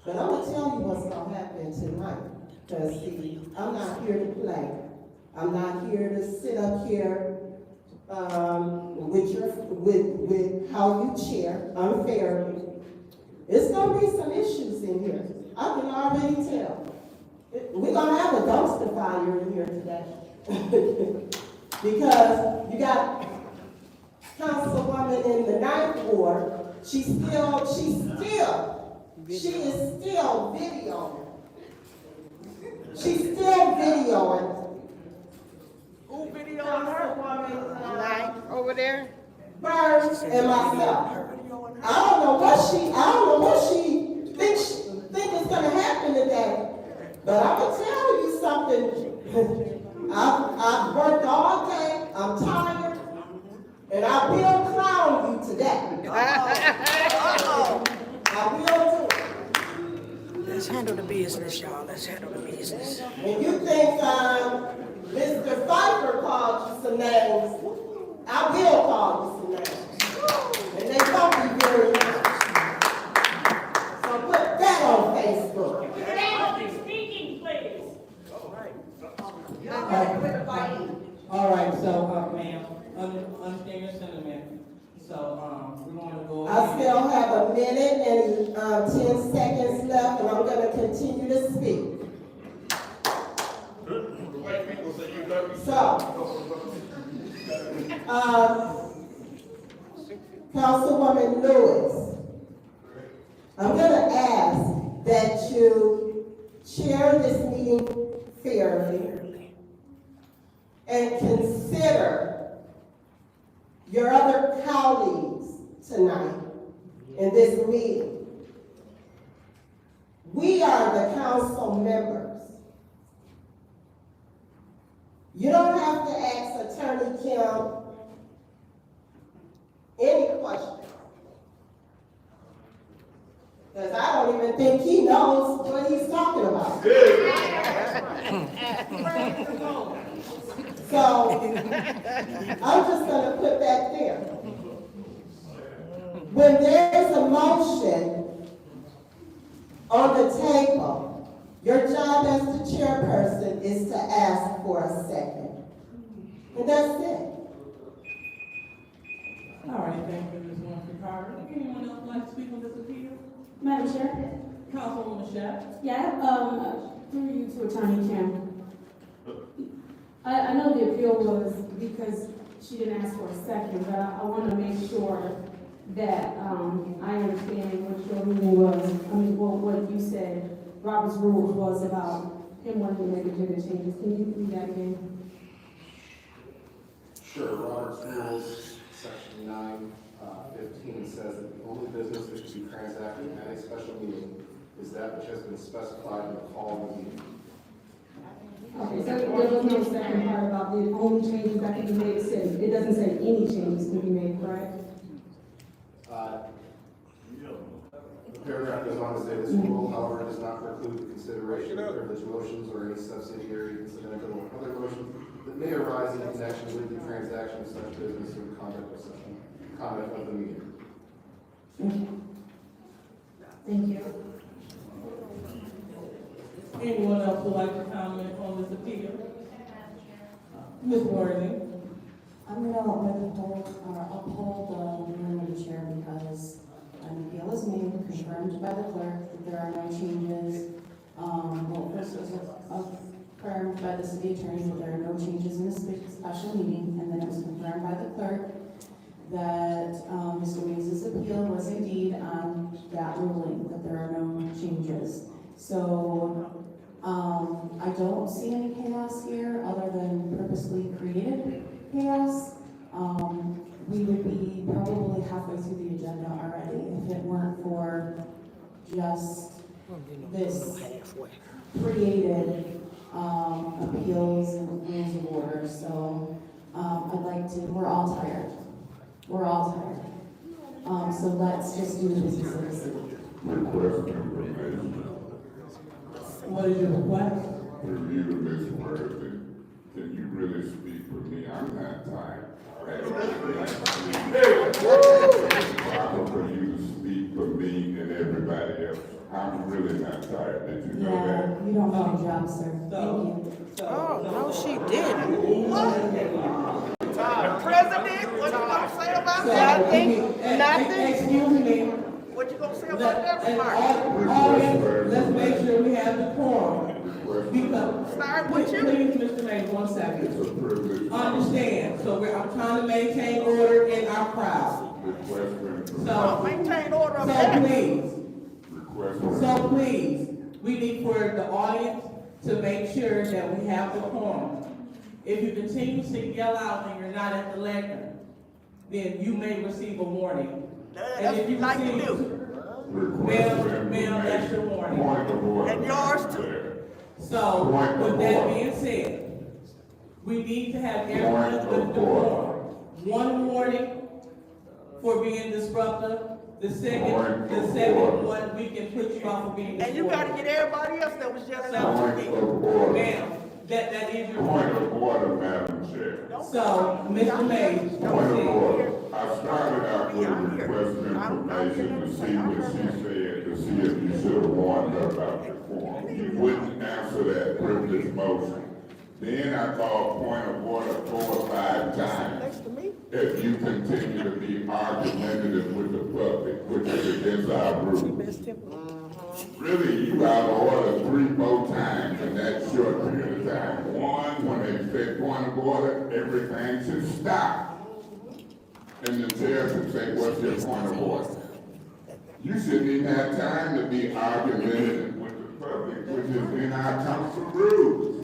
But I'm gonna tell you what's gonna happen tonight. Because see, I'm not here to play. I'm not here to sit up here with how you chair unfairly. It's gonna be some issues in here. I can already tell. We're gonna have a dumpster fire in here today. Because you got Councilwoman in the 9th Ward, she is still videoing. She's still videoing. Who videoing her? Nine over there? Burns and myself. I don't know what she thinks is gonna happen today. But I'm gonna tell you something. I've worked all day, I'm tired, and I will clown you today. I will do it. Let's handle the business, y'all. Let's handle the business. And you think Mr. Pfeiffer called you some names, I will call you some names. And they won't be very nice. So put that on Facebook. Speaking, please. All right, so, ma'am, understand your sentiment. So, we're going to go. I still have a minute and 10 seconds left, and I'm going to continue to speak. So, Councilwoman Lewis, I'm going to ask that you chair this meeting fairly and consider your other colleagues tonight in this meeting. We are the council members. You don't have to ask Attorney Kim any question. Because I don't even think he knows what he's talking about. So, I'm just going to put that there. When there's a motion on the table, your job as the chairperson is to ask for a second. And that's it. All right, thank you, Ms. Winfrey Carter. Anyone else like to speak on this appeal? Madam Chair? Councilwoman Shep? Yeah, through you to Attorney Kim. I know the appeal was because she didn't ask for a second, but I want to make sure that, I understand what your ruling was, what you said, Robert's rules was about him wanting to make agenda changes. Can you read that again? Sure, Robert's Rules, section 9:15 says that the only business that should be transacted at a special meeting is that which has been specified in the call of the meeting. Okay, so there was no second part about the only changes that can be made, it doesn't say any changes can be made, correct? The paragraph goes on to say this rule, however, does not preclude the consideration of privilege motions or any subsidiary, incidental, or other motions that may arise in connection with the transaction of such business or the conduct of the meeting. Okay. Thank you. Anyone else would like to comment on this appeal? Ms. Worthing? I'm gonna uphold the ruling of the chair because an appeal is made, confirmed by the clerk that there are no changes. Well, first it was affirmed by the city attorney that there are no changes in the special meeting, and then it was confirmed by the clerk that Mr. Mays' appeal was indeed on that ruling, that there are no changes. So I don't see any chaos here other than purposely created chaos. We would be probably halfway through the agenda already if it weren't for just this created appeals and rules of order. So I'd like to, we're all tired. We're all tired. So let's just do the business of the city. Request information. What is your request? Review to Ms. Worthy. Can you really speak for me? I'm not tired. Proper for you to speak for me and everybody else. I'm really not tired. Did you know Yeah, that? you don't do a job, sir. Thank you. Oh, no, she didn't. President, what you gonna say about So, that? Nothing. Excuse me. What you gonna say about that remark? Audience, let's make sure we have the quorum. Because, Start with you. please, Mr. Mays, 1 second. It's a privilege. Understand, so I'm trying to maintain order in our crowd. Request for information. So, Maintain order of so that. please, Request for so please, we need for the audience to make sure that we have the quorum. If you continue to yell out and you're not at the lectern, then you may receive a warning. And if you Like you receive, do. Request for ma'am, that's your warning. Point of order. And yours too. There. So, with that being said, we need to have everyone with the quorum. One warning for being disruptive. The second one, we can put you off of being disruptive. And you gotta get everybody else that was just out Point to of order. Ma'am, that is your Point warning. of order, Madam Chair. So, Mr. Mays, Point of order. I started out with a request for information to see what she said, to see if you should have warned her about the form. You wouldn't answer that privilege motion. Then I called point of order 4 or 5 times. If you continue to be argumentative with the public, which is against our rules. Really, you out of order 3 more times in that short period of time. One, when they say point of order, everything should stop. And the chair should say, what's your point of order? You shouldn't even have time to be argumentative with the public, which is in our council rules.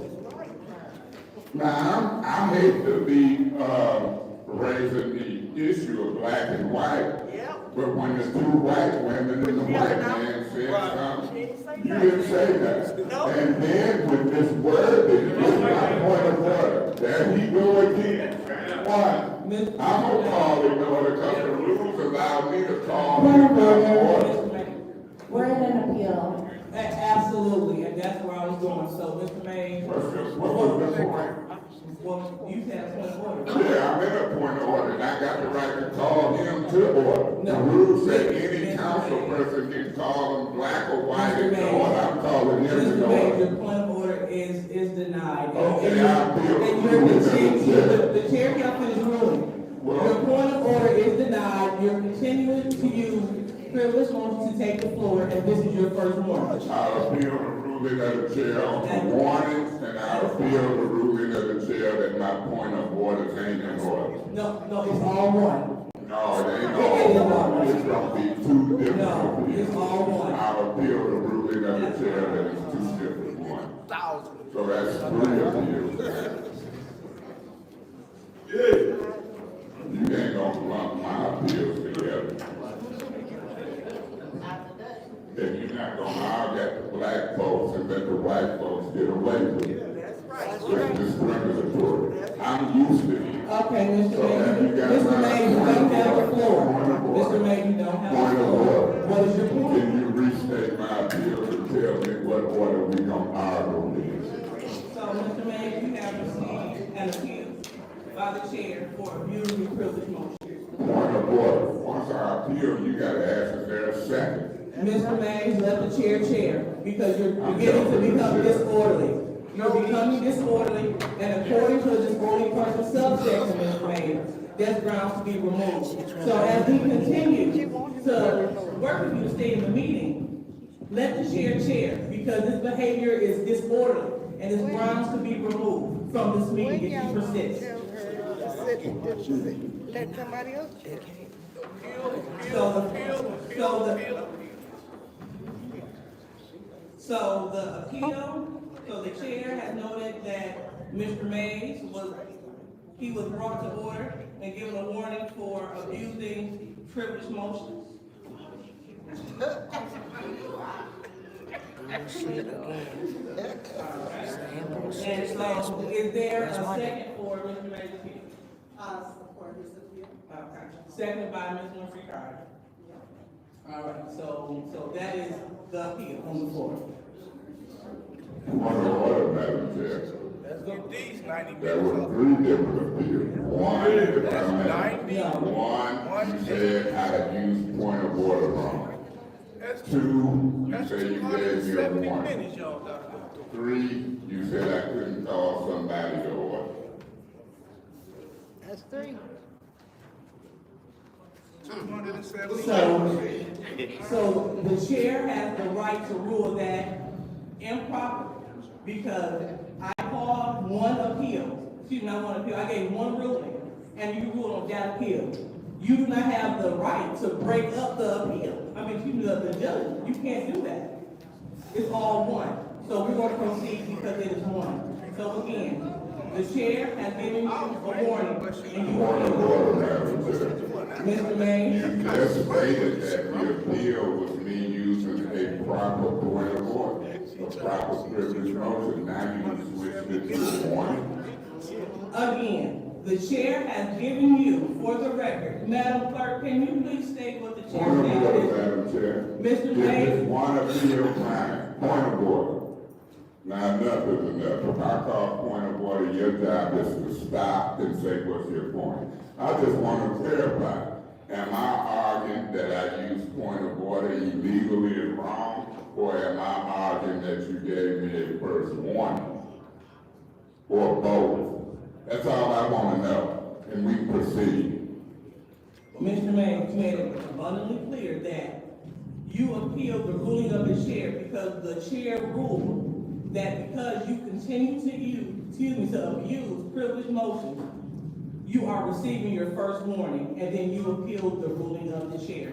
Now, I hate to be, raising the issue of black and white. But when the 2 white women and the white man said something, you didn't say that. And then with this word, it's my point of order. There he go again. One, I'm gonna call it order because the rules allow me to call it order. We're in an appeal. Absolutely, and that's where I was going. So, Mr. Mays, What was the point? well, you said a point of order. Yeah, I'm in a point of order, and I got the right to call him to order. The No. rules say any council person can call them black or white in the order. I'm calling him in Mr. the Mayor, order. your point of order is denied. Okay, I appeal And the you're ruling of the chair. continuing, the chair can't finish ruling. Well- Your point of order is denied, you're continuing to use privilege motion to take the floor, and this is your first warning. I appeal the ruling of the chair on the warnings, and I appeal the ruling of the chair that my point of order ain't in order. No, it's all one. No, it ain't all. It's gonna be two different No, appeals. it's all one. I appeal the ruling of the chair that is two different ones. So that's three appeals. You ain't gonna lump my appeals together. If you're not gonna argue at the black folks and let the white folks get away with it. That's discriminatory. I'm used to it. Okay, Mr. So have you Mayor, got Mr. my Mayor, you point don't of have the order? floor. Point of order. Mr. Mayor, you don't have Point the of floor. order. What is your point? Can you restate my appeal to tell me what order we gonna argue with? So, Mr. Mayor, you have received an appeal by the chair for abusing your privilege motion. Point of order. Once I appeal, you gotta ask if there's a second. Mr. Mays, let the chair, because you're beginning to become disorderly. You're becoming disorderly, and according to the disorderly person subsection, Mr. Mays, that's grounds to be removed. So as we continue to work with you to stay in the meeting, let the chair, because this behavior is disorderly, and it's grounds to be removed from this meeting if you persist. Let somebody else check. So the chair has noted that Mr. Mays was brought to order and given a warning for abusing privilege motions. And so, is there a second for Mr. Mays' appeal? Support his appeal. Okay, second by Ms. Winfrey Carter. All right, so that is the appeal on the floor. Point of order, Madam Chair. Let's get these 90 There minutes were up. three different appeals. One, if That's I may. 90. One, you said I had used point of order wrong. That's Two, you That's said you gave me a 270 warning. minutes, y'all done. Three, you said I couldn't call somebody to order. That's three. 270. So the chair has the right to rule that improper, because I called one appeal, I gave one ruling, and you ruled on that appeal. You do not have the right to break up the appeal. The judge, you can't do that. It's all one. So we're gonna proceed because it is one. So again, the chair has given you a warning, and you Point of order, Madam Chair. Mr. Mays, You just stated that the appeal was me using a proper point of order, a proper privilege motion. Now you switched it to warning. again, the chair has given you, for the record, Madam Clerk, can you please state what the chair Point of order, said? Madam Chair. Mr. If Mays. it's one appeal, fine. Point of order. Now, enough is enough. If I call point of order, your job is to stop and say, what's your point? I just want to clarify. Am I arguing that I use point of order illegally and wrong? Or am I arguing that you gave me a first warning? Or both? That's all I want to know. And we proceed. Mr. Mays, you made it abundantly clear that you appealed the ruling of the chair because the chair ruled that because you continue to abuse privilege motions, you are receiving your first warning, and then you appealed the ruling of the chair.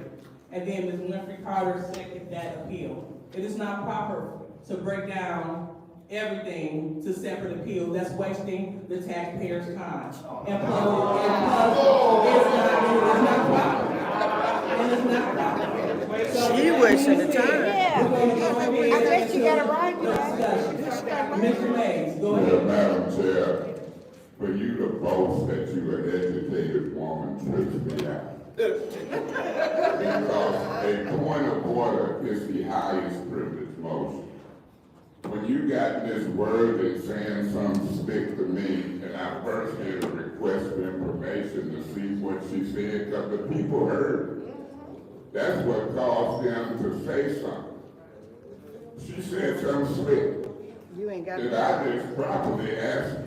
And then Ms. Winfrey Carter seconded that appeal. It is not proper to break down everything to separate appeals. That's wasting the taxpayers' time. And plus, it's not proper. And it's not proper. So She wasting the time. Yeah, we're going to go ahead I guess you got it right, into the discussion. Mr. Mays, go Well, ahead. Madam Chair, for you to boast that you are an educated woman trips me out. Because a point of order is the highest privilege motion. when you got Ms. Worthing saying something slick to me, and I first did a request for information to see what she said, because the people heard it. That's what caused them to say something. She said something slick. You ain't got Did I just properly ask,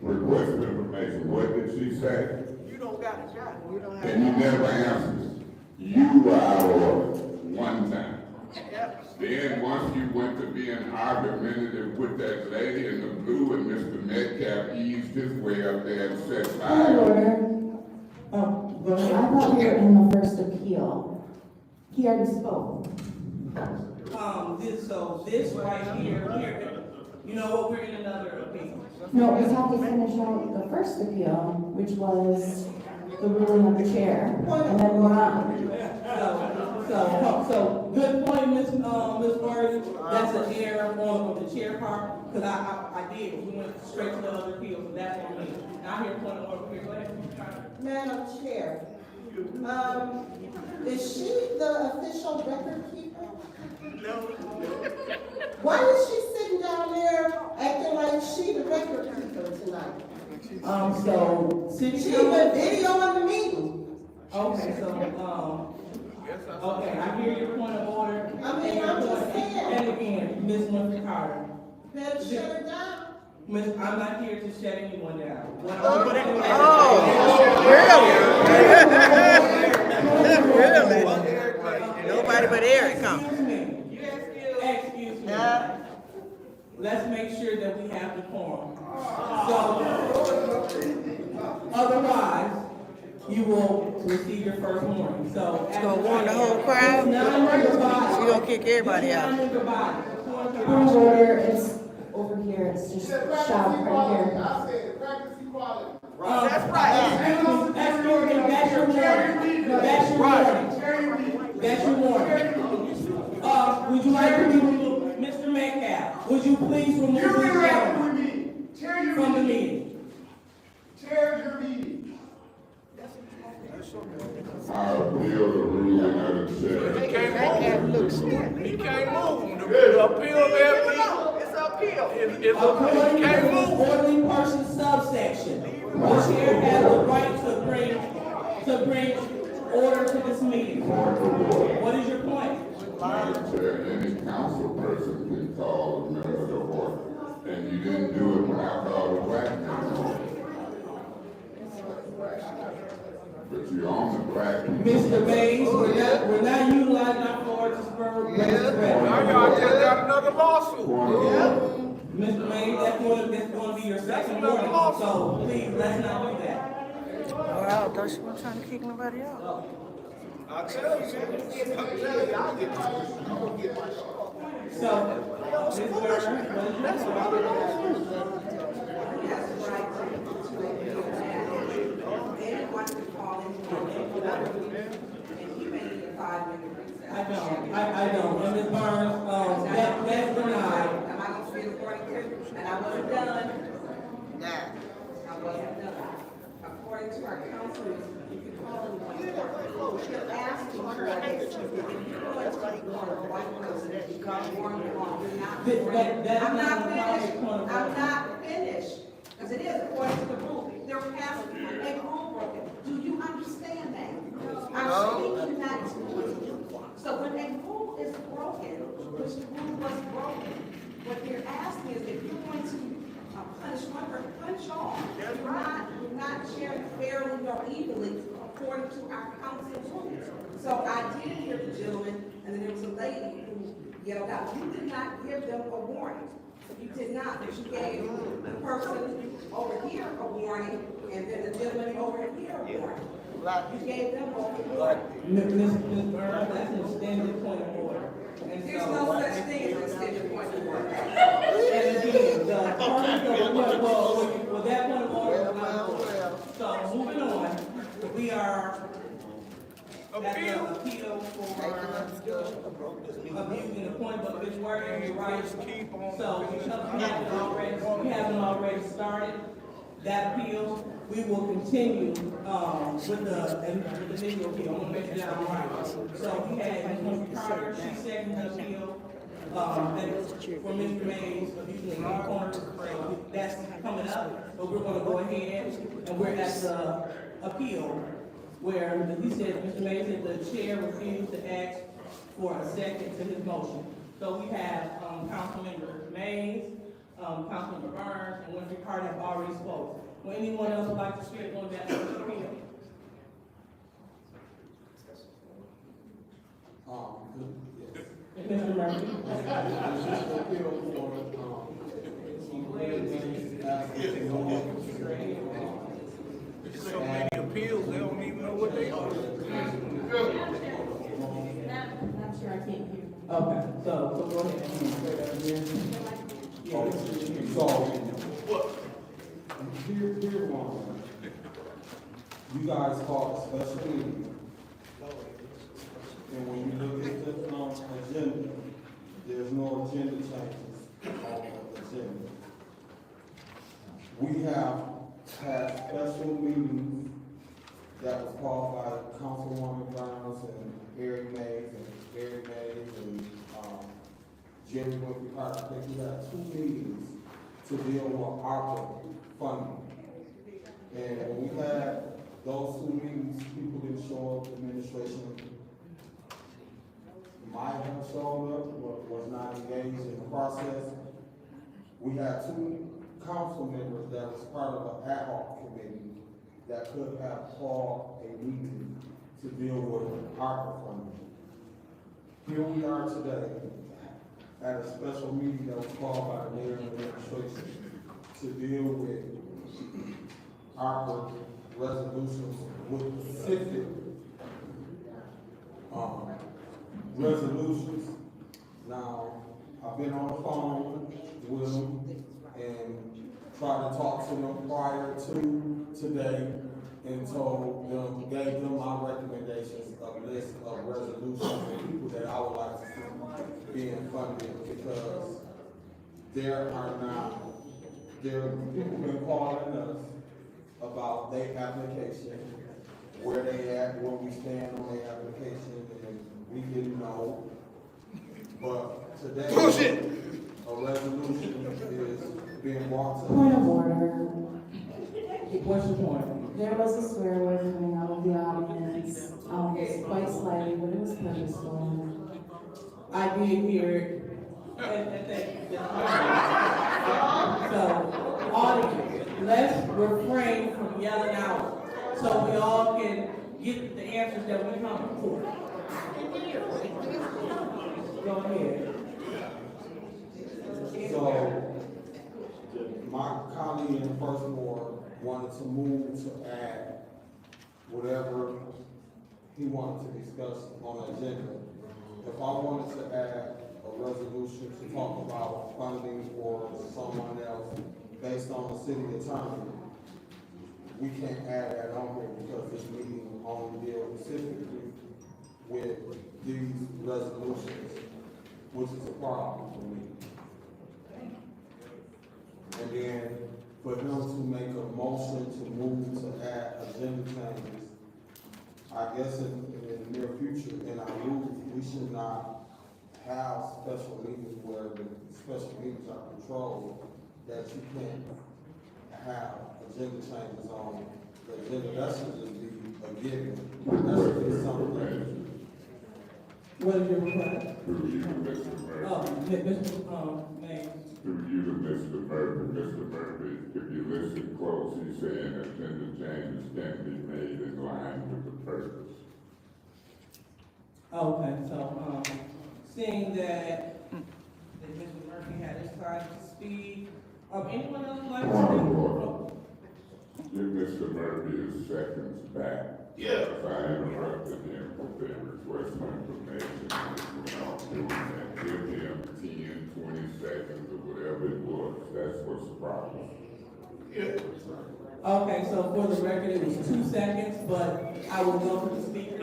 request for information? What did she say? You don't have And you never answered. You were out of order one time. Then once you went to being argumentative with that lady in the blue and Mr. Metcalf eased his way up there and said, Point of order. Go I ahead. thought we were in the first appeal. He already spoke. This right here, you know what, we're in another appeal. No, we have to finish out the first appeal, which was the ruling of the chair, and then we're on. So, good point, Ms. Bird, that's an error on the chair part, because I did, we went straight to the other appeal, so that's on me. Now, here, point of order, here, go ahead. Madam Chair, is she the official record keeper? No. Why is she sitting down there acting like she the record keeper tonight? She been videoing the meeting. Okay, okay, I hear your point of order. I mean, I'm just saying. And again, Ms. Winfrey Carter. Better shut her down. Miss, I'm not here to shut anyone down. Really? Nobody but Eric come. Excuse me. Let's make sure that we have the quorum. So, otherwise, you will receive your first warning. So. It's gonna warn the whole crowd? She gonna kick everybody out. Point of order, it's over here, it's just shout right here. I said, practice equality. That's right. That's your warning. That's your warning. That's your warning. Would you like to remove Mr. Metcalf? Would you please remove this gentleman from the meeting? Chair your meeting. I appeal the ruling of the chair. He can't move. He can't move. The appeal there, it's appeal. According He to can't the move. disorderly person subsection, the chair has the right to bring order to this meeting. What is your point? Madam Chair, any council person can call a member to order, and you didn't do it when I called a black man to order. But you're on the black. Mr. Mays, we're not utilizing our floor to spur. Now y'all just got another lawsuit. Mr. Mays, that's going to be your second warning, so please, let's not do that. Well, I thought she wasn't trying to kick nobody out. I tell you, I'll get my So, Ms. Burner, Anyone can call in, and you may need a 5-minute recess. I don't, and Ms. Burns, that's denied. Am I gonna say the word again? And I wasn't done. Nah. I wasn't done. According to our counselors, you can call anyone. You're asking for this. If you're going to warn a white person, you can't warn them all. You're not warning. I'm not finished. I'm not finished. Because it is according to the rule. They're asking for a rule broken. Do you understand that? I'm speaking that to you. So when a rule is broken, which the rule was broken, what they're asking is if you're going to punish one person, punch all. You're not sharing fairly nor evenly according to our council rules. So I did hear the gentleman, and then there was a lady who yelled out. You did not give them a warning. You did not, but you gave the person over here a warning, and then the gentleman over here a warning. You gave them both a warning. Ms. Burns, that's an extended point of order. And There's so- no such thing as an extended point of order. And again, the purpose of well, that point of order is not order. So moving on, we are at the appeal for abusing the point, but Ms. Word, you're right. So because we haven't already started that appeal, we will continue with the initial appeal. I want to make sure that I'm right. So we had Ms. Carter, she seconded the appeal. for Mr. Mays, using the corner, so that's coming up, but we're gonna go ahead, and we're at the appeal, where he said, Mr. Mays said the chair refused to ask for a second to his motion. So we have, Councilmember Mays, Councilmember Burns, and Winfrey Carter have already spoken. Would anyone else like to speak on that appeal? Mr. Murphy? So many appeals, they don't even know what they are. I'm sure I can't hear. Okay, so go ahead. So, here one, you guys called a special meeting. And when you look at the, agenda, there's no agenda changes on the agenda. We have had special meetings that was called by Councilwoman Burns and Eric Mays and Jerry Winfrey Carter. I think we had 2 meetings to deal with ARPA funding. And when we had those 2 meetings, people didn't show up, administration might have showed up, but was not engaged in the process. We had 2 council members that was part of an ad hoc committee that could have called a meeting to deal with ARPA funding. Here we are today at a special meeting that was called by the mayor and the administration to deal with ARPA resolutions with specific resolutions. Now, I've been on the phone with them and tried to talk to them prior to today and told them, gave them my recommendations, a list of resolutions and people that I would like to see being funded, because there people been calling us about their application, where they at, where we stand on their application, and we didn't know. But today, a resolution is being brought to. Point of order. What's your point? There was a swear word coming out of the audience, quite slightly, but it was purposeful. I did hear it, and thank you. So, audience, let's refrain from yelling out, so we all can get the answers that we come for. Go ahead. So, my colleague in the first ward wanted to move to add whatever he wanted to discuss on the agenda. If I wanted to add a resolution to talk about funding for someone else based on the city attorney, we can't add that on here because this meeting only deals specifically with these resolutions, which is a problem for me. And then for him to make a motion to move to add agenda changes, I guess in the near future, in our rules, we should not have special meetings where the special meetings are controlled, that you can't have agenda changes on the agenda. That should just be a given. That should be something. What is your request? Through you, Mr. Murphy. Mr. Mays. Through you to Mr. Murphy. Mr. Murphy, if you listen close, he's saying agenda changes can be made in line with the purpose. Okay, so, seeing that Mr. Murphy had his time to speak, anyone else like to speak? Give Mr. Murphy his seconds back. Yeah. If I interrupted him with their request for information, we're not doing that. Give him 10, 20 seconds or whatever it was. That's what's the problem. Yeah. Okay, so for the record, it was 2 seconds, but I will go to the speaker.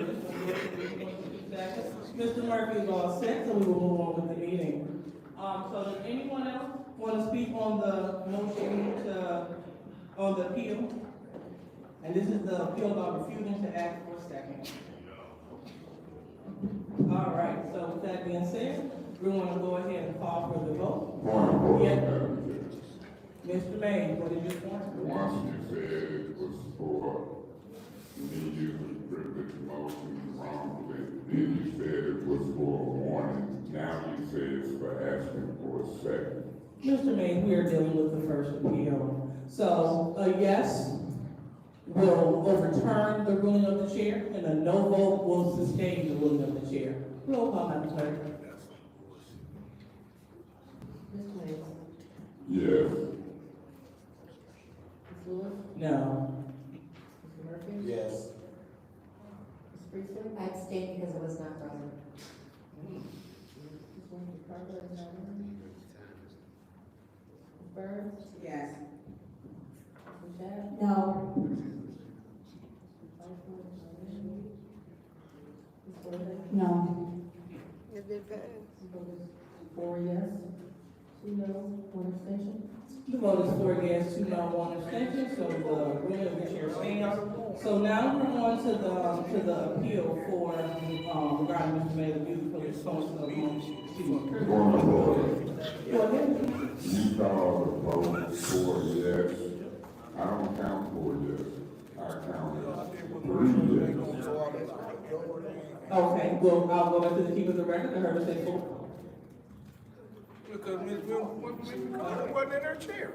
Mr. Murphy is all set, so we will move on with the meeting. So does anyone else want to speak on the motion on the appeal? And this is the appeal about refusing to ask for a second. All right, so with that being said, We want to go ahead and call for the vote. Point of order, Yeah. Madam Chair. Mr. Mays, what did you want? Once you said it was for me using privilege motion wrongfully, then you said it was for a warning, now you say it's for asking for a second. Mr. Mays, we are dealing with the first appeal. So a yes will overturn the ruling of the chair, and a no vote will sustain the ruling of the chair. Roll call, Madam Clerk. Mr. Mays. Yes. Ms. Lewis. No. Mr. Murphy. Yes. Ms. Priestley. I abstained because it was not present. Ms. Winfrey Carter is not in. Ms. Burns. Yes. Ms. Shad. No. Ms. Worthing. No. It did pass. The vote is 4 yes, 2 no, 1 abstention. The vote is 4 yes, 2 no, 1 abstention, so the ruling of the chair stands. So now we're on to the appeal for, regarding Mr. Mayor, the beauty for the response of, Point of order. Go ahead. You called the vote for yes. I don't count for yes. I count 3 yes. Okay, well, I'll go back to the keeper of the record, I heard her say 4. Because Ms. Carter wasn't in her chair.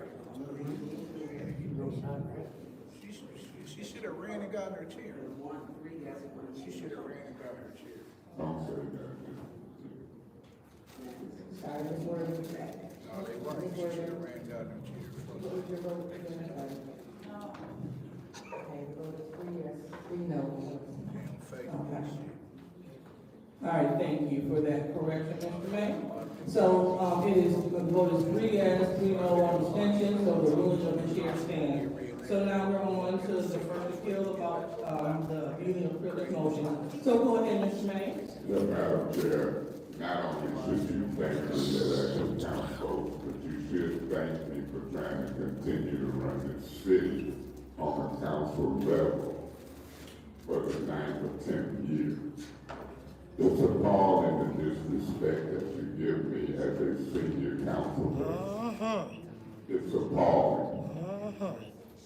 She should have ran and got in her chair. She should have ran and got in her chair. Don't say that. Sorry, Ms. Worthing. No, they weren't. She should have ran and got in her chair. What was your vote again? Okay, the vote is 3 yes, 3 no. All right, thank you for that correction, Mr. May. So, the vote is 3 yes, 3 no, 1 abstention, so the ruling of the chair stands. So now we're on to the first appeal about, the beauty of privilege motion. So go ahead, Mr. May. The Madam Chair, not only should you thank me that I can count votes, but you should thank me for trying to continue to run this city on a council level for the 9th or 10th year. It's appalling the disrespect that you give me as a senior council member. It's appalling.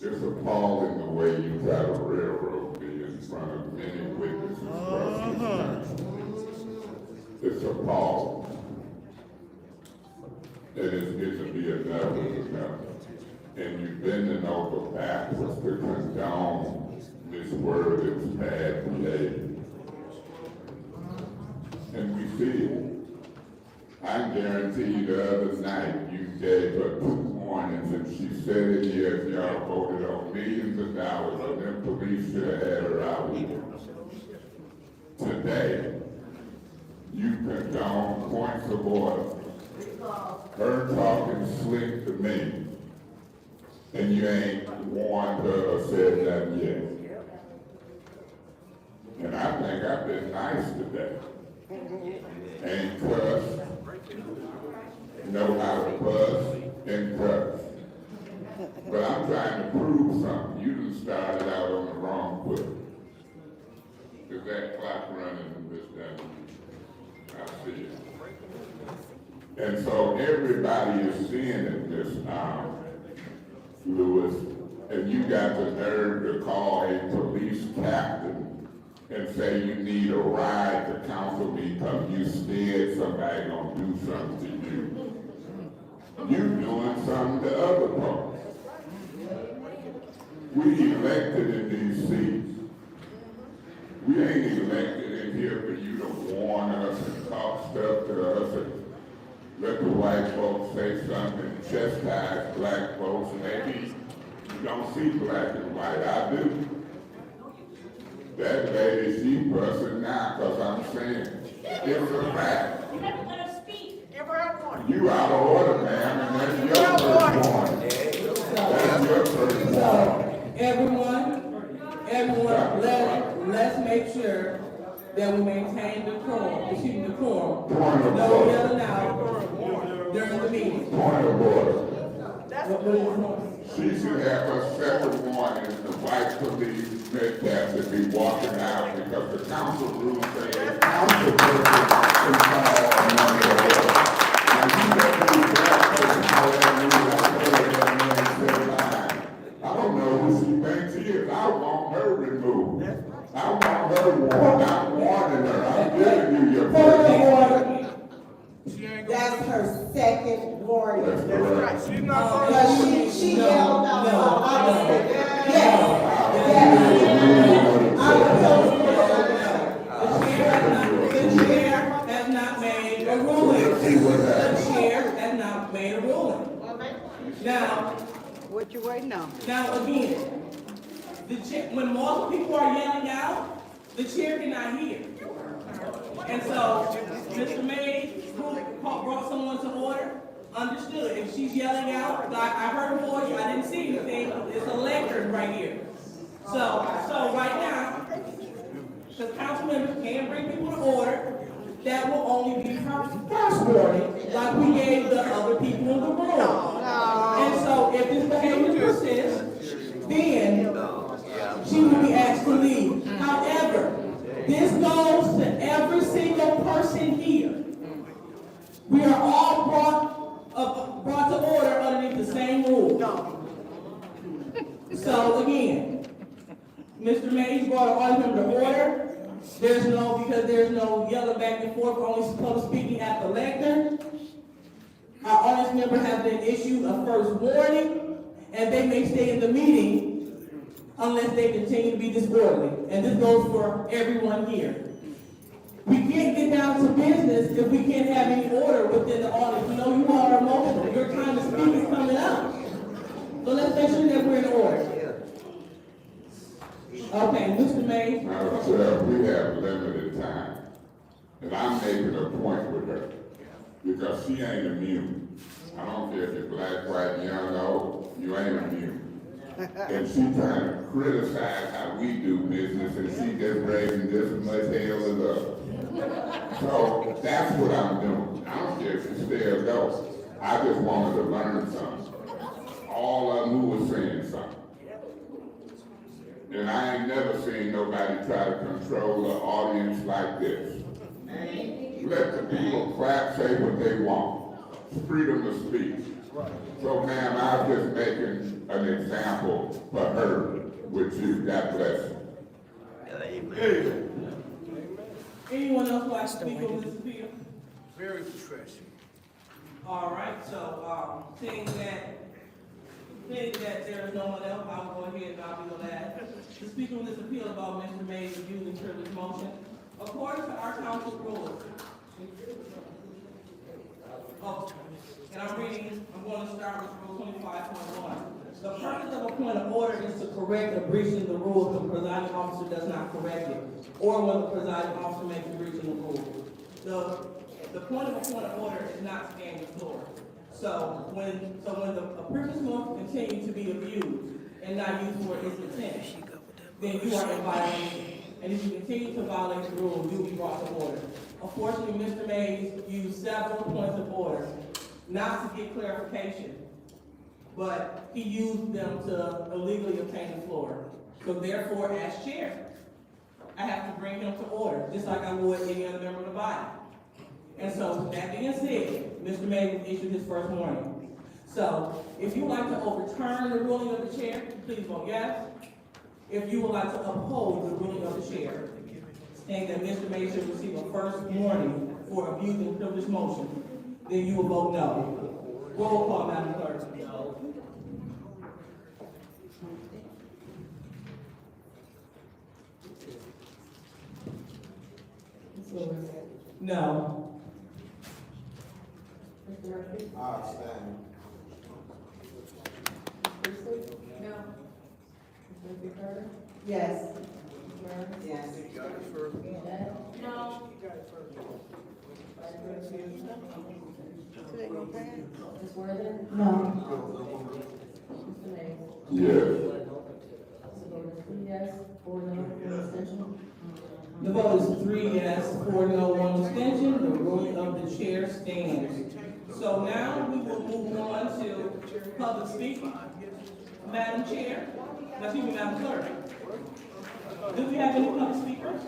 It's appalling the way you try to railroad me in front of many witnesses across this country. It's appalling. And it's getting to be enough is enough. And you've been over backwards to condone this word that's bad behavior. And we see it. I guarantee you the other night you gave her 2 warnings and she said it here, y'all voted on millions of dollars and then police should have had her out here. Today, you condone points of order. Her talking slick to me, and you ain't warned her or said nothing yet. And I think I've been nice today. Ain't cuss, know how to fuss and cuss. But I'm trying to prove something. You done started out on the wrong foot. Is that clock running, Miss Dunn? I see it. And so everybody is seeing it this time, Lewis, and you got the nerve to call a police captain and say you need a ride to counsel me because you scared somebody gonna do something to you. You doing something to other folks. We elected in these seats. We ain't elected in here for you to warn us and talk stuff to us and let the white folks say something, chastise black folks. Maybe you don't see black and white. I do. That lady, she fussing now because I'm saying it's a fact. You haven't let us speak. Give her a warning. You out of order, ma'am, and that's your first warning. That's your first warning. Everyone, let's make sure that we maintain decorum, decorum. Point of No order. yelling out during the meeting. Point of order. What is your point? She should have a second warning. The white police midcap should be walking out because the council rules say a council person can call another order. her second warning. That's correct. She's not But going she yelled out, I was, yes, The chair has not made a ruling. The chair has not made a ruling. Now, What you waiting on? now again, the chair, when multiple people are yelling out, the chair cannot hear. And so, Mr. Mays, who brought someone to order, understood. If she's yelling out, like I heard her voice, I didn't see anything, it's a lectern right here. So right now, because council members can bring people to order, that will only be her first warning, like we gave the other people in the room. And so if this behavior persists, then she will be asked to leave. However, this goes to every single person here. We are all brought to order underneath the same rule. So again, Mr. Mays brought an argument to order. Because there's no yelling back and forth, we're only supposed to speaking at the lectern. Our audience member has been issued a first warning, and they may stay in the meeting unless they continue to be disorderly. And this goes for everyone here. We can't get down to business if we can't have any order within the audience. You know, you all are emotional. Your time to speak is coming up. So let's make sure that we're in order. Okay, Mr. Mays. Now, sir, we have limited time, and I'm making a point with her, because she ain't immune. I don't care if you're black, white, young, old, you ain't immune. And she trying to criticize how we do business, and she just raising just as much hell as us. So that's what I'm doing. I don't care if she stay or go. I just wanted to learn something. All of them who was saying something. And I ain't never seen nobody try to control the audience like this. Let the people clap, say what they want. It's freedom of speech. So ma'am, I'm just making an example for her with you. God bless you. Anyone else like to speak on this appeal? very refreshing. All right, so, seeing that there is no one else, I'll go ahead and I'll be the last to speak on this appeal about Mr. Mays abusing privilege motion. According to our council rules, and I'm going to start with Rule 25.1. The purpose of a point of order is to correct a breach in the rule if the presiding officer does not correct it, or when the presiding officer makes a breach in the rule. The point of a point of order is not to gain the floor. So when a privilege motion continues to be abused and not used for its intent, then you are in violation. And if you continue to violate the rule, you'll be brought to order. Unfortunately, Mr. Mays used several points of order, not to get clarification, but he used them to illegally obtain the floor. So therefore, as chair, I have to bring him to order, just like I would any other member of the body. And so, with that being said, Mr. Mays issued his first warning. So, if you would like to overturn the ruling of the chair, please vote yes. If you would like to uphold the ruling of the chair, saying that Mr. Mays should receive a first warning for abusing privilege motion, then you will vote no. Roll call, Madam Clerk. No. Mr. Murphy? I abstain. Priestley? No. Mr. Murphy Carter? Yes. Mr. Burns? Yes. You got it first. Shedd? No. Vice President? So they gonna pass? Ms. Worthing? No. Mr. Mays? Yes. So vote is 3 yes, 4 no, 1 abstention. The vote is 3 yes, 4 no, 1 abstention. The ruling of the chair stands. So now we will move on to public speaking. Madam Chair, excuse me, Madam Clerk. Do we have any public speakers?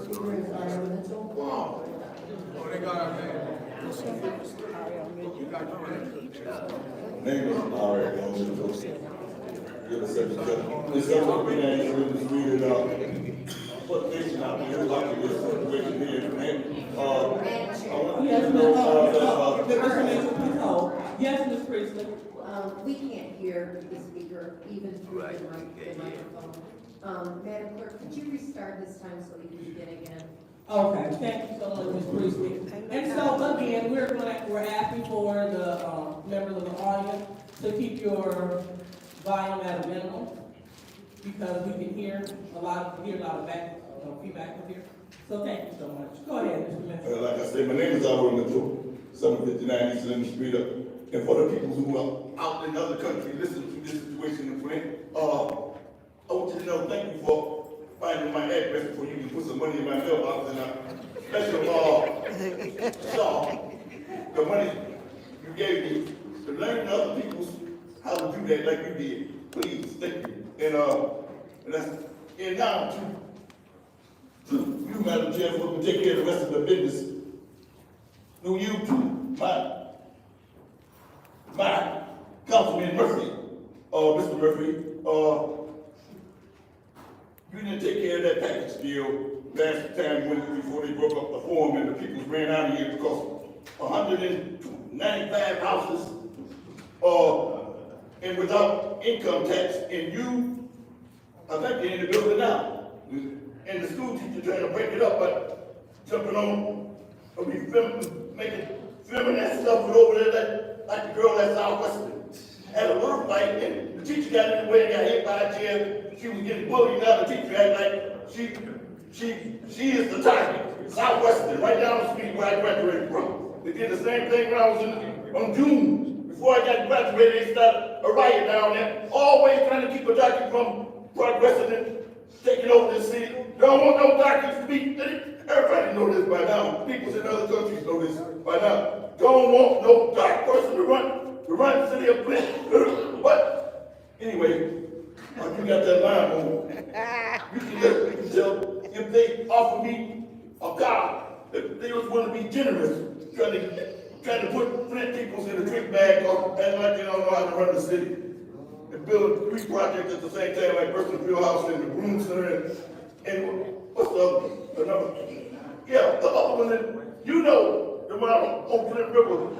Speaker is Ariel Mitchell. Oh, they got our name. You got your name. Name is Ari Mitchell. Good It's something we ain't in the street and, put this out there, like this situation here, man. I want you Yes, to Ms. know, Mr. Mitchell, please hold. Yes, Ms. Priestley. We can't hear the speaker even through the microphone. Madam Clerk, could you restart this time so we can begin again? Okay, thank you so much, Ms. Priestley. And so again, we're asking for the, members of the audience to keep your volume at a minimum, because we can hear a lot of feedback up here. So thank you so much. Go ahead, Mr. Mitchell. like I said, my name is Albert Mitchell, 759 East Lemon Street up. And for the people who are out in other countries listening to this situation in Flint, I want you to know, thank you for finding my address before you can put some money in my mailbox. And I special saw the money you gave me to learn other people how to do that like you did. Please, thank you. And now to you, Madam Chair, for to take care of the rest of the business. Through you to my Councilman Murphy, Mr. Murphy, you didn't take care of that package deal last time before they broke up the forum and the people ran out of here because 195 houses, and without income tax, and you, I think you're in the building now, and the school teacher trying to break it up, but jumping on, making feminine stuff over there like the girl at Southwestern. Had a little fight, and the teacher got in the way and got hit by a chair. She was getting bullied. Now the teacher act like she is the target. Southwestern, right down the street where I graduated from. They did the same thing when I was on June. Before I got graduated, they started a riot down there, always trying to keep a darkie from progressing and taking over the city. Don't want no darkies to be. Everybody know this by now. People in other countries know this by now. Don't want no dark person to run the city of Flint. But anyway, you got that line on. You can tell if they offer me a car, if they was going to be generous, trying to put Flint peoples in a trick bag or act like they don't know how to run the city. And build 3 projects at the same time, like Bristol Field House and the Broom Center and what's the other one? The number? Yeah, the other one that you know, the one on Flint River,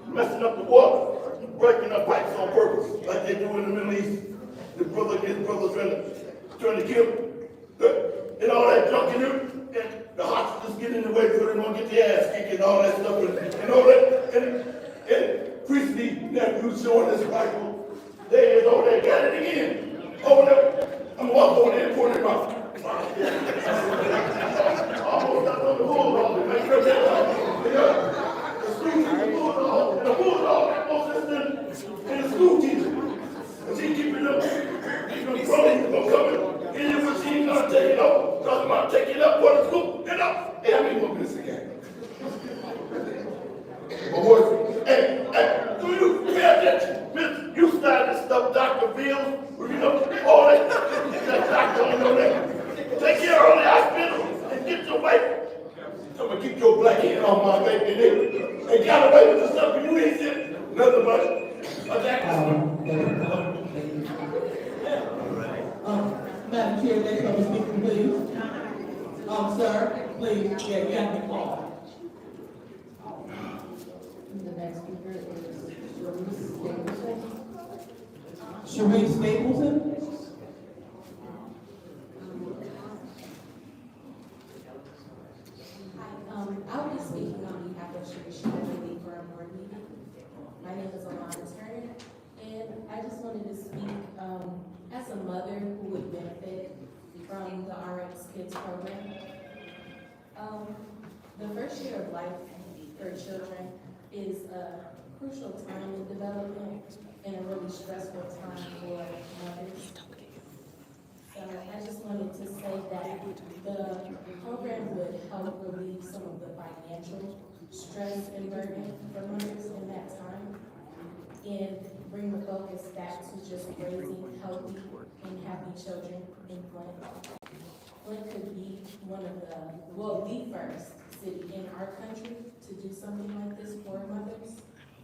messing up the water, breaking up pipes on purpose, like they do in the Middle East. The brother and his brother trying to kill and all that junk in there, and the hostages get in the way so they won't get their ass kicked and all that stuff and all that. And Priestley nephew showing this rifle. There is over there, got it again. Over there. I'm walking over there and pouring it out. Almost got on the bulldog and make sure that the school teacher bulldog and the bulldog that goes in the school teacher. And she keeping them cronies from coming in here when she ain't gonna take it up. Talking about taking it up for the school. Get up. Hey, I mean, what this again? Hey, do you pay attention? You started this stuff, Dr. Fields, you know, all that doctor on your name. Take care of all the hospitals and get your wife. I'm gonna keep your black hand off my baby nigga. And got away with the stuff you ain't said nothing about it. Madam Chair, next up is speaker, please. Sir, please, yeah, you have to be called. The next speaker is Sharice Stapleton. I'll be speaking on behalf of Sharice Stapleton for our board meeting. My name is Alana Turner, and I just wanted to speak as a mother who would benefit from the RX Kids program. The first year of life for children is a crucial time in development and a really stressful time for mothers. So I just wanted to say that the program would help relieve some of the financial stress and burden for mothers in that time and bring the focus back to just raising healthy and happy children in Flint. Flint could be one of the first city in our country to do something like this for mothers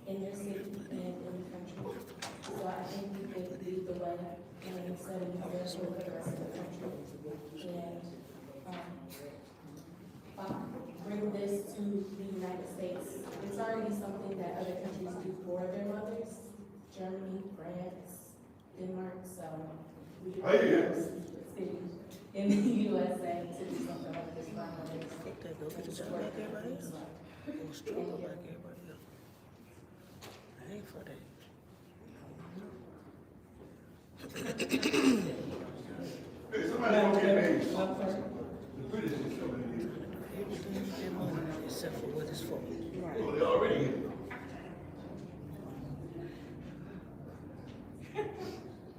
in their city and in the country. So I thank you for way and setting example for the rest of the country. And bring this to the United States. It's already something that other countries do for their mothers. Germany, France, Denmark, so we do in the USA to do something like this for our mothers. Go get the job like everybody else. Go struggle like everybody else. I ain't for that. Hey, somebody go get names. I'm sorry. The British is coming in here. Everything is their money except for what it's for. Oh, they already here.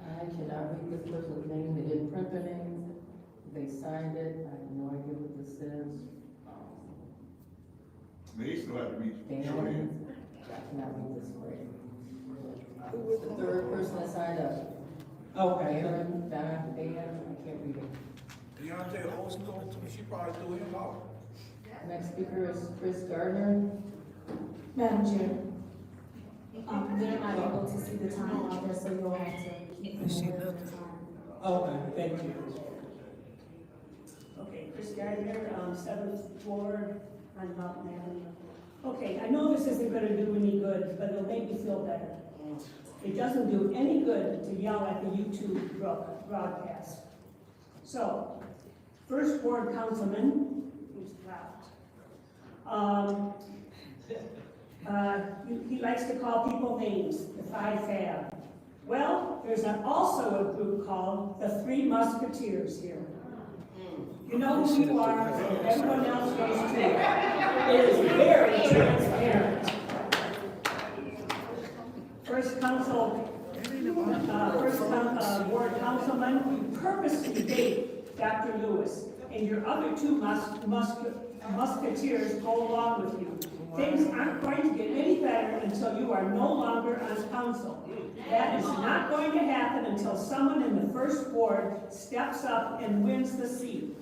I cannot read this person's name, they didn't print their name, they signed it, I have no idea what this says. They still have to be Dan, sure in. I cannot read this word. The third person that signed up. Okay. Aaron, Dan, I can't read it. Deontay Oscar, she probably threw him out. Next speaker is Chris Gardner. Madam Chair, they're not able to see the time out there, so you'll have to keep them aware of the time. Okay, thank you. Okay, Chris Gardner, 7th floor on Mountain Avenue. Okay, I know this isn't gonna do any good, but it'll make me feel better. It doesn't do any good to yell at the YouTube broadcast. So, first ward councilman, who's loud. He likes to call people names, the 5 Fab. Well, there's also a group called the 3 Musketeers here. You know who you are, and everyone else knows too. It is very transparent. Ward councilman, you purposely bait Dr. Lewis, and your other 2 musketeers go along with you. Things aren't going to get any better until you are no longer on council. That is not going to happen until someone in the 1st ward steps up and wins the seat.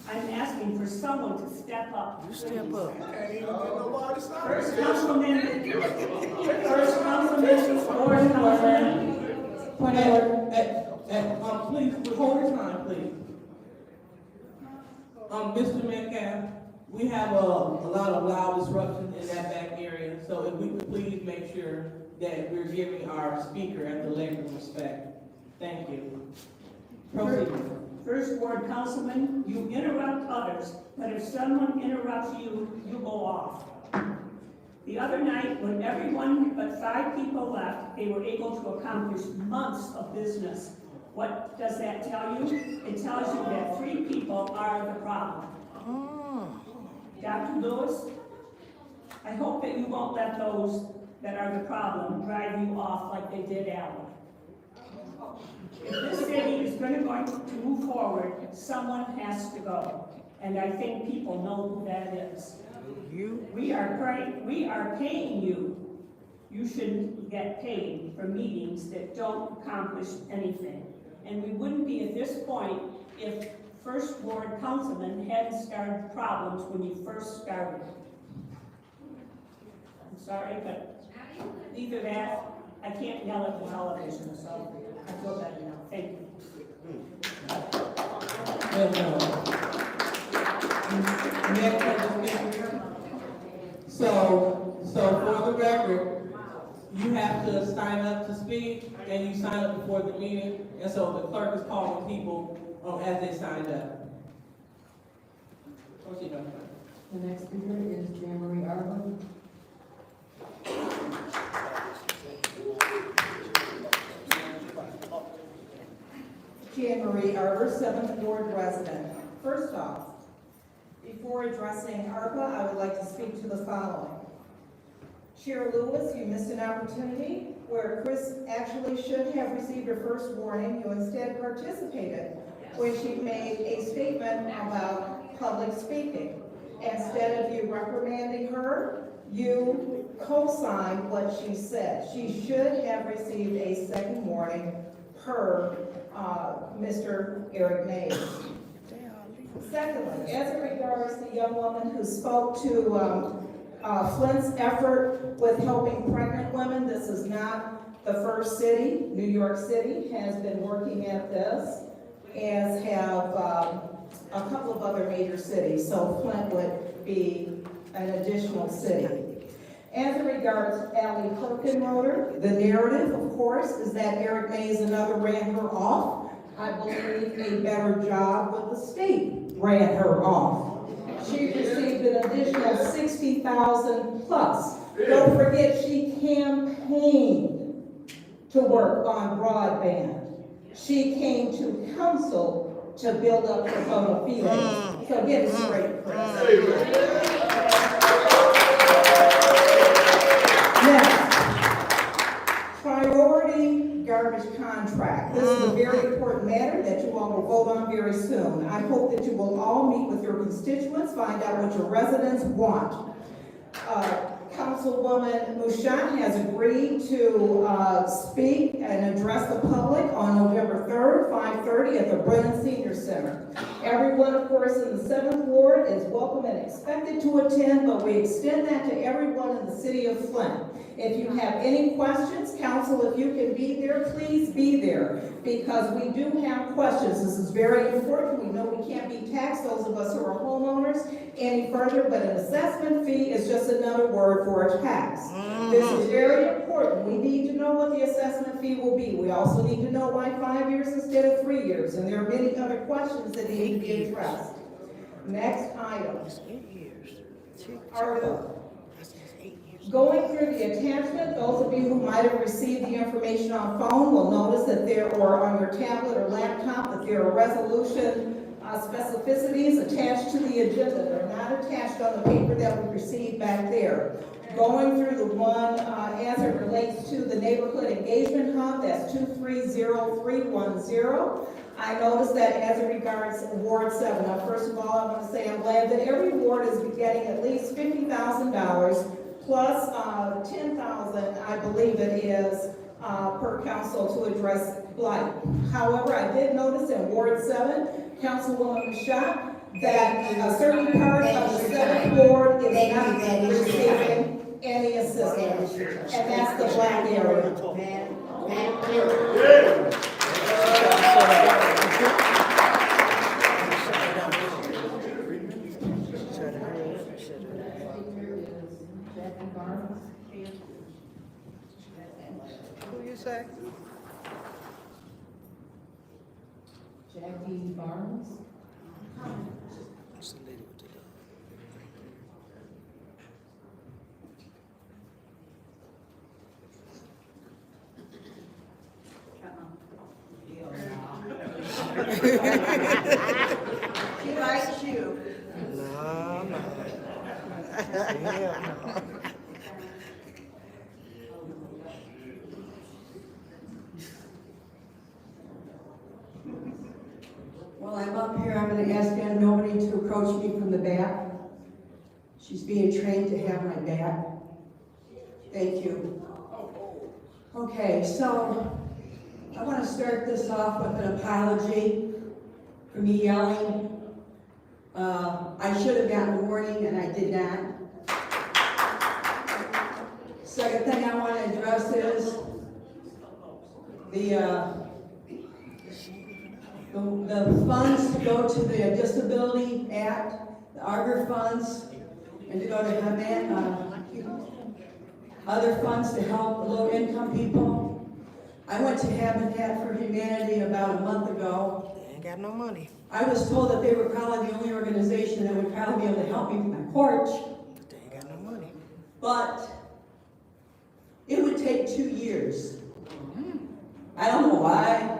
I'm asking for someone to step up. You step up. First councilman, ward councilman. Point of order. Please, hold your time, please. Mr. Metcalf, we have a lot of loud disruption in that back area, so if we could please make sure that we're giving our speaker at the level of respect. Thank you. Proceed. First ward councilman, you interrupt others, but if someone interrupts you, you go off. The other night, when everyone but 5 people left, they were able to accomplish months of business. What does that tell you? It tells you that 3 people are the problem. Dr. Lewis, I hope that you won't let those that are the problem drive you off like they did Alan. If this city is going to move forward, someone has to go. And I think people know who that is. We are paying you. You shouldn't get paid for meetings that don't accomplish anything. And we wouldn't be at this point if first ward councilman hadn't started problems when you first started. I'm sorry, but either that, I can't yell at the television, so I feel better now. Thank you. So for the record, you have to sign up to speak, and you sign up before the meeting, and so the clerk is calling people as they signed up. Proceed, Dr. The next speaker is Jan Marie Arba. Jan Marie Arbor, 7th Ward resident. First off, before addressing ARPA, I would like to speak to the following. Chair Lewis, you missed an opportunity where Chris actually should have received her first warning. You instead participated when she made a statement about public speaking. Instead of you reprimanding her, you co-signed what she said. She should have received a second warning per Mr. Eric Mays. Secondly, as it regards the young woman who spoke to Flint's effort with helping pregnant women, this is not The first city, New York City, has been working at this, as have a couple of other major cities, so Flint would be an additional city. As regards Ally Perkinroder, the narrative, of course, is that Eric Mays another ran her off. I believe a better job with the state ran her off. She received an additional $60,000 plus. Don't forget, she campaigned to work on broadband. She came to council to build up her bona fides. So get it straight, Chris. Next, priority garbage contract. This is a very important matter that you all will vote on very soon. I hope that you will all meet with your constituents, find out what your residents want. Councilwoman Mushat has agreed to speak and address the public on November 3rd, 5:30 at the Brennan Senior Center. Everyone, of course, in the 7th Ward is welcome and expected to attend, but we extend that to everyone in the city of Flint. If you have any questions, council, if you can be there, please be there, because we do have questions. This is very important. We know we can't be taxed, those of us who are homeowners, any further, but an assessment fee is just another word for a tax. This is very important. We need to know what the assessment fee will be. We also need to know why 5 years instead of 3 years, and there are many other questions that need to be addressed. Next item. ARPA. Going through the attachment, those of you who might have received the information on phone will notice that there, or on your tablet or laptop, that there are resolution specificities attached to the agenda. They're not attached on the paper that we received back there. Going through the one as it relates to the neighborhood engagement hub, that's 230310. I noticed that as it regards Ward 7. Now, first of all, I want to say I'm glad that every ward is getting at least $50,000 plus $10,000, I believe it is, per council to address blight. However, I did notice in Ward 7, Councilwoman Mushat, that a certain part of the 7th Ward is not receiving any assistance, and that's the black area. Who you say? Jackie Barnes. She likes you. No. Yeah. While I'm up here, I'm going to ask nobody to approach me from the back. She's being trained to have my back. Thank you. Okay, so I want to start this off with an apology for me yelling. I should have gotten a warning and I did not. Second thing I want to address is the funds to go to the Disability Act, the Arbor funds, and to go to other funds to help low-income people. I went to Habitat for Humanity about a month ago. They ain't got no money. I was told that they were probably the only organization that would probably be able to help me with my porch. They ain't got no money. But it would take 2 years. I don't know why.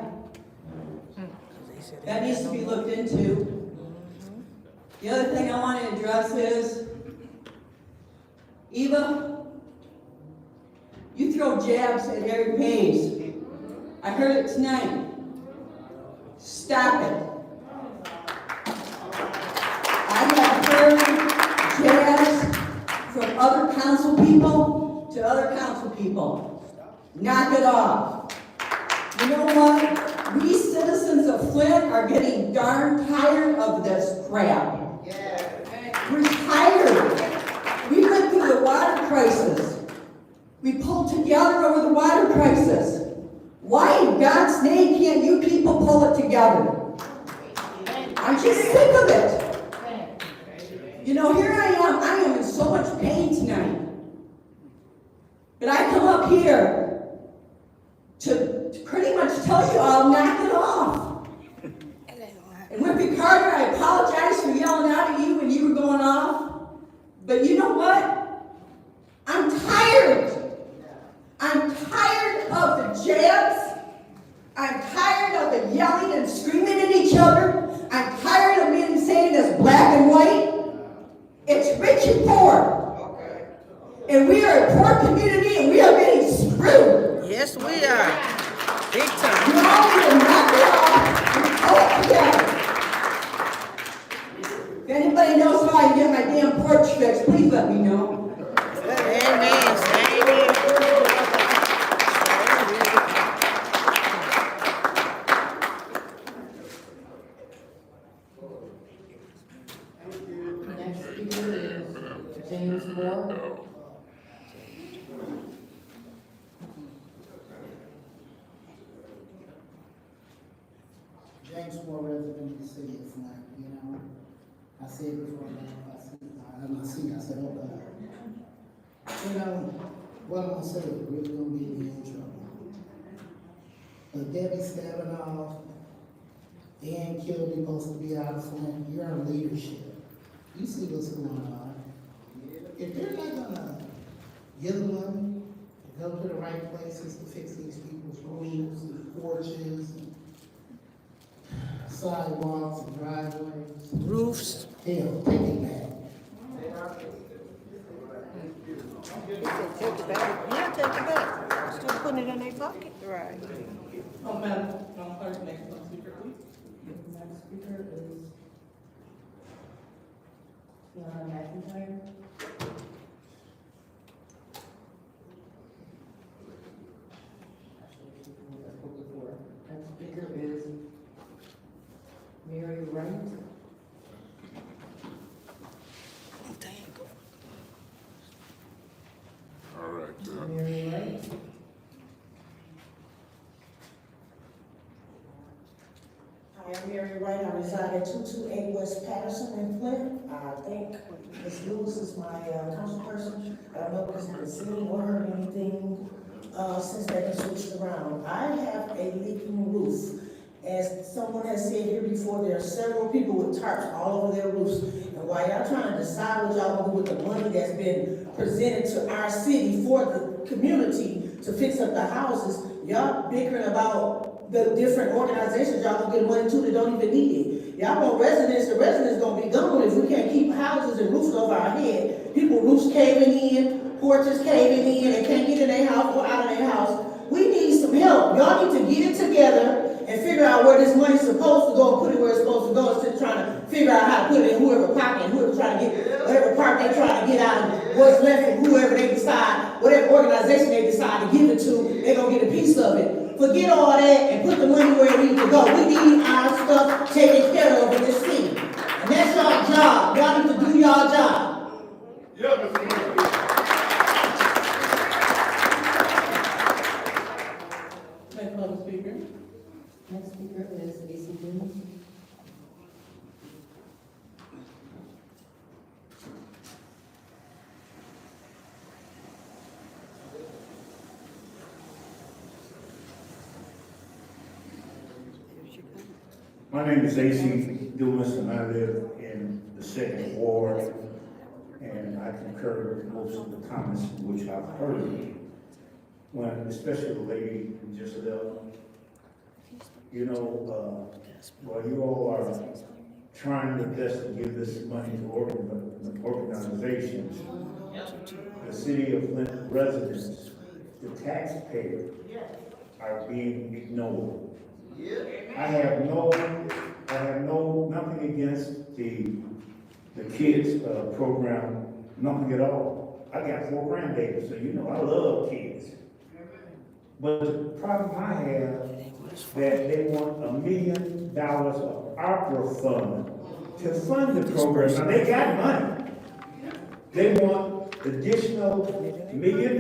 That needs to be looked into. The other thing I want to address is, Eva, you throw jabs at Eric Mays. I heard it tonight. Stop it. I have heard jabs from other council people to other council people. Knock it off. You know what? We citizens of Flint are getting darn tired of this crap. We're tired. We went through the water crisis. We We pulled together over the water crisis. Why in God's name can't you people pull it together? I'm just sick of it. You know, here I am in so much pain tonight. But I come up here to pretty much tell you all, knock it off. And Whippy Carter, I apologize for yelling out at you when you were going off. But you know what? I'm tired. I'm tired of the jabs. I'm tired of the yelling and screaming at each other. I'm tired of men saying it's black and white. It's rich and poor. And we are a poor community and we are getting screwed. Yes, we are. Big time. You all need to knock it off and pull it together. If anybody knows how I can get my damn porch fixed, please let me know. Amen. Same here. Next speaker is James Moore. James Moore, resident of the city of Flint, you know. I said before, I'm not seeing, I said, oh God. You know, what I'm gonna say is really gonna get me in trouble. But Debbie Stabenow, Dan Kilby supposed to be out of Flint, you're in leadership. You see what's going on. If they're not gonna give them money, to go to the right places to fix these people's roofs and porches and sidewalks and driveways. Roofs. Hell, take it back. Take it back. Yeah, take it back. Still putting it in their pocket. Right. Madam Clerk, next speaker, please. Next speaker is Tiana McIntyre. Next speaker is Mary Wright. All right, Mary Wright. Hi, I'm Mary Wright. I reside at 228 West Patterson in Flint. I think Ms. Lewis is my council person. I don't know if it's been seen or heard anything since they've been switched around. I have a leaking roof. As someone has said here before, there are several people with tarps all over their roofs. And while y'all trying to decide what y'all gonna do with the money that's been presented to our city for the community to fix up the houses, y'all bickering about the different organizations y'all gonna get money to that don't even need it. Y'all want residents, the residents gonna be gone if we can't keep houses and roofs over our head. People roofs caving in, porches caving in, and can't get in their house or out of their house. We need some help. Y'all need to get it together and figure out where this money's supposed to go and put it where it's supposed to go instead of trying to figure out how to put it in whoever pocket and whoever trying to get, whatever part they trying to get out of what's left from whoever they decide, whatever organization they decide to give it to, they're gonna get a piece of it. Forget all that and put the money where it needs to go. We need our stuff taken care of in this city. And that's y'all job. Y'all need to do y'all job. Yeah, Mr. Mayor. Next public speaker. Next speaker is AC Jones. My name is A.C. Dumas, and I live in the second ward, and I concur with most of the comments which I've heard. When, especially the lady who just left, you know, while you all are trying your best to give this money to organizations, the city of Flint residents, the taxpayers, are being ignored. I have nothing against the kids program, nothing at all. I got 4 grandbabies, so you know I love kids. But the problem I have is that they want $1 million of ARPA fund to fund the program. Now they got money. They want additional $1 million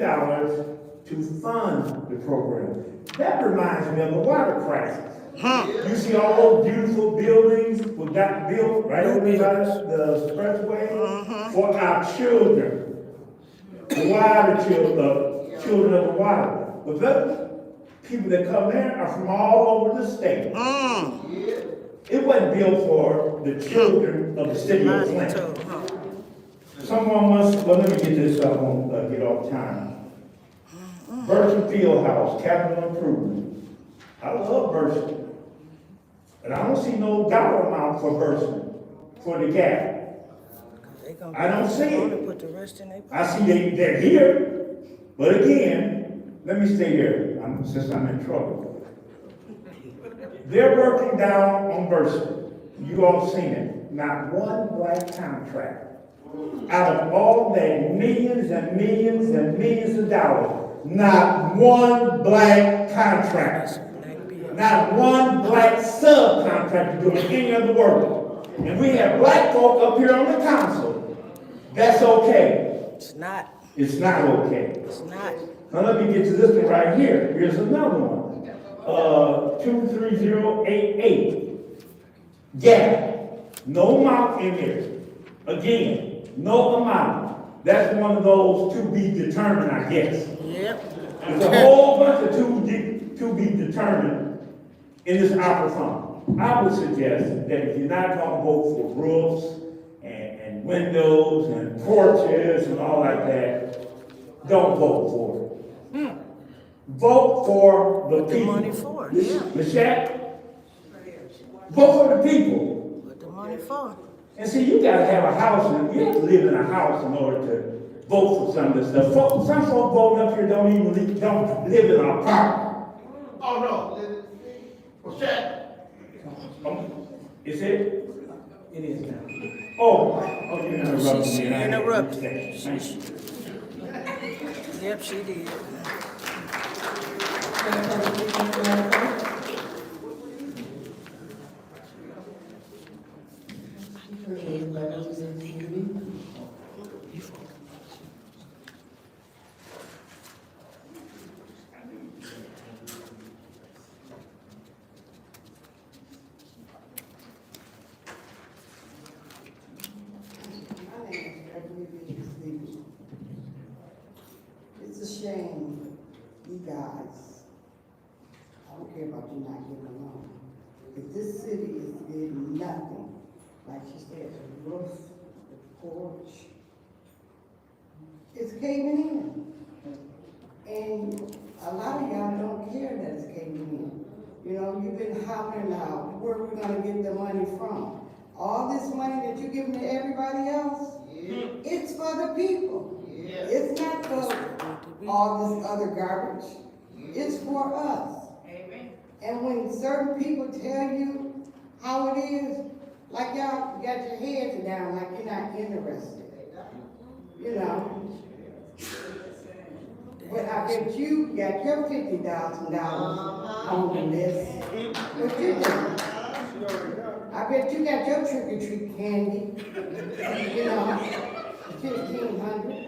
to fund the program. That reminds me of the water crisis. You see all those beautiful buildings we got built right over the expressway for our children. The water children of the water. But the people that come there are from all over the state. It wasn't built for the children of the city of Flint. Someone must, well, let me get this, I won't get off time. Burton Field House, capital improvement. I love Burton. But I don't see no dollar amount for Burton, for the gap. I don't see it. I see they're here, but again, let me stay here, since I'm in trouble. They're working down on Burton. You all seen it. Not one black contract. Out of all that millions and millions and millions of dollars, not one black contract. Not one black subcontractor doing any of the work. And we have black folk up here on the council. That's okay. It's not. It's not okay. It's not. Now let me get to this one right here. Here's another one. 23088. Gap. No amount in there. Again, no amount. That's one of those to be determined, I guess. Yep. There's a whole bunch of to be determined in this opera fund. I would suggest that if you're not going to vote for roofs and windows and porches and all like that, don't vote for it. Vote for the people. Money for it, yeah. Michelle, vote for the people. What the money for? And see, you gotta have a house, and you have to live in a house in order to vote for some of this stuff. Some folks voting up here don't live in an apartment. Oh, no. What's that? Is it? It is now. Oh, you interrupted me. She and I didn't interrupted. understand. Thank you. Yep, she did. It's a shame, you guys, I don't care about you not getting along, but this city is getting nothing. Like she said, the roof, the porch, it's caving in. And a lot of y'all don't care that it's caving in. You know, you've been hollering out, where are we gonna get the money from? All this money that you're giving to everybody else, it's for the people. It's not for all this other garbage. It's for us. Amen. And when certain people tell you how it is, like y'all got your heads down, like you're not interested. You know. But I bet you got your $50,000 on the list. What you doing? I bet you got your trick-or-treat candy. You know, $1,500.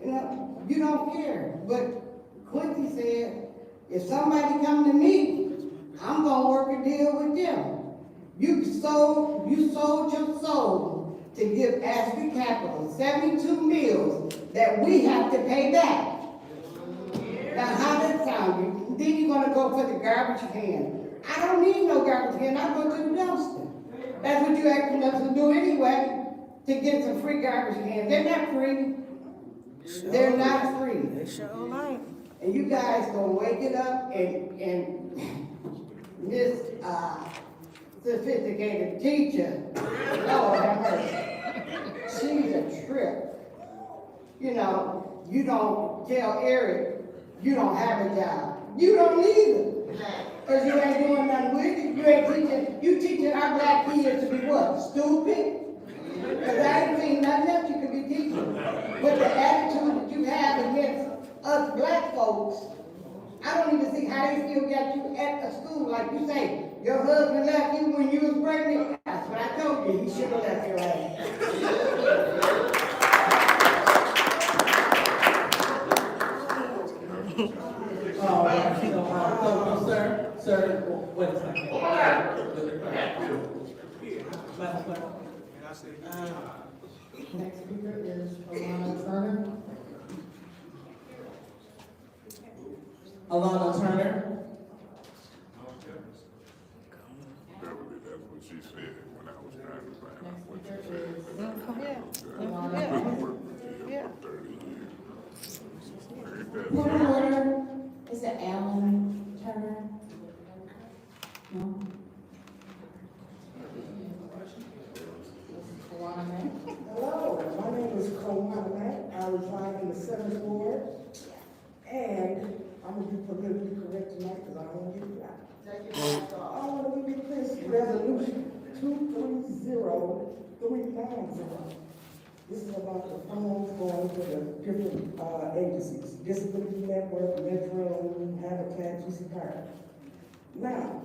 You know, you don't care. But Quincy said, if somebody come to me, I'm gonna work a deal with them. You sold your soul to give Ashley Capital 72 meals that we have to pay back. Now, how that sound? Then you're gonna go for the garbage can. I don't need no garbage can. I go to the dumpster. That's what you asking us to do anyway, to get some free garbage cans. They're not free. They're not free. They sure ain't. And you guys gonna wake it up and Miss sophisticated teacher, Lord have mercy, she's a trip. You know, you don't tell Eric you don't have a job. You don't either. Because you ain't doing nothing with it. You ain't teaching our black kids to be what? Stupid? Because I ain't seen nothing else you could be teaching. But the attitude that you have against us black folks, I don't even see how they still got you at a school. Like you say, your husband left you when you was pregnant. That's what I told you. He should have left your ass. Sir, wait a second. Madam Clerk. Next speaker is Alana Turner. Alana Turner. That's what she said when I was trying to find out what she Yeah. Point of order, is it Alan Turner? No? Hello, my name is Kawana Mack. I reside in the 7th Ward. And I'm gonna be politically correct tonight because I don't want to get black. I want to get this resolution 230390. This is about the funds going to the different agencies, Disability Network, Metro, Habitat, GC Park. Now,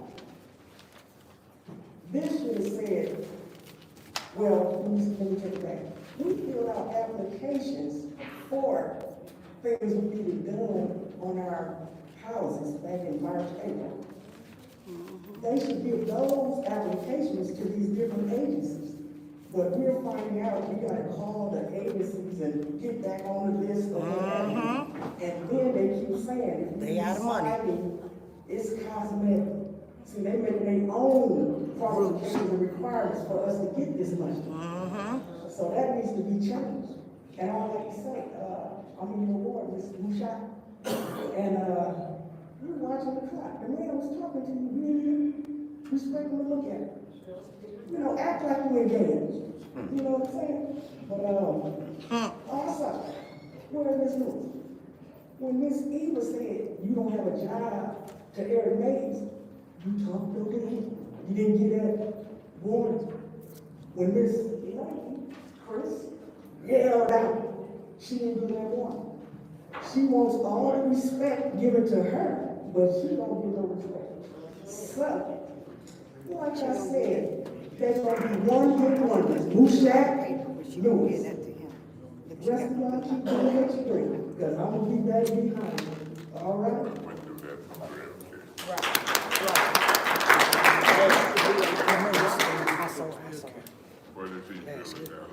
this should have said, well, let me take it back. We filled out applications for things we needed done on our houses back in March, April. They should give those applications to these different agencies. But we're finding out we gotta call the agencies and get back on the list of that. And then they keep saying, if They out of money. deciding it's cosmetic. See, they make their own qualifications and requirements for us to get this money. So that needs to be changed. And I like to say, I'm in your ward, Mr. Bouchard. And, you're watching the clock. The man was talking to you, really respectful to look at it. You know, act like you're engaged. You know what I'm saying? But, also, where is Miss Lewis? When Miss Eva said you don't have a job to Eric Mays, you talked to him. You didn't get that warning. When Miss Chris yelled out, she didn't do that warning. She wants all the respect given to her, but she don't give no respect. So, like I said, there's gonna be one good one, Bouchard, Lewis. The rest of y'all keep doing what you're doing, because I'm gonna be back behind you, all right?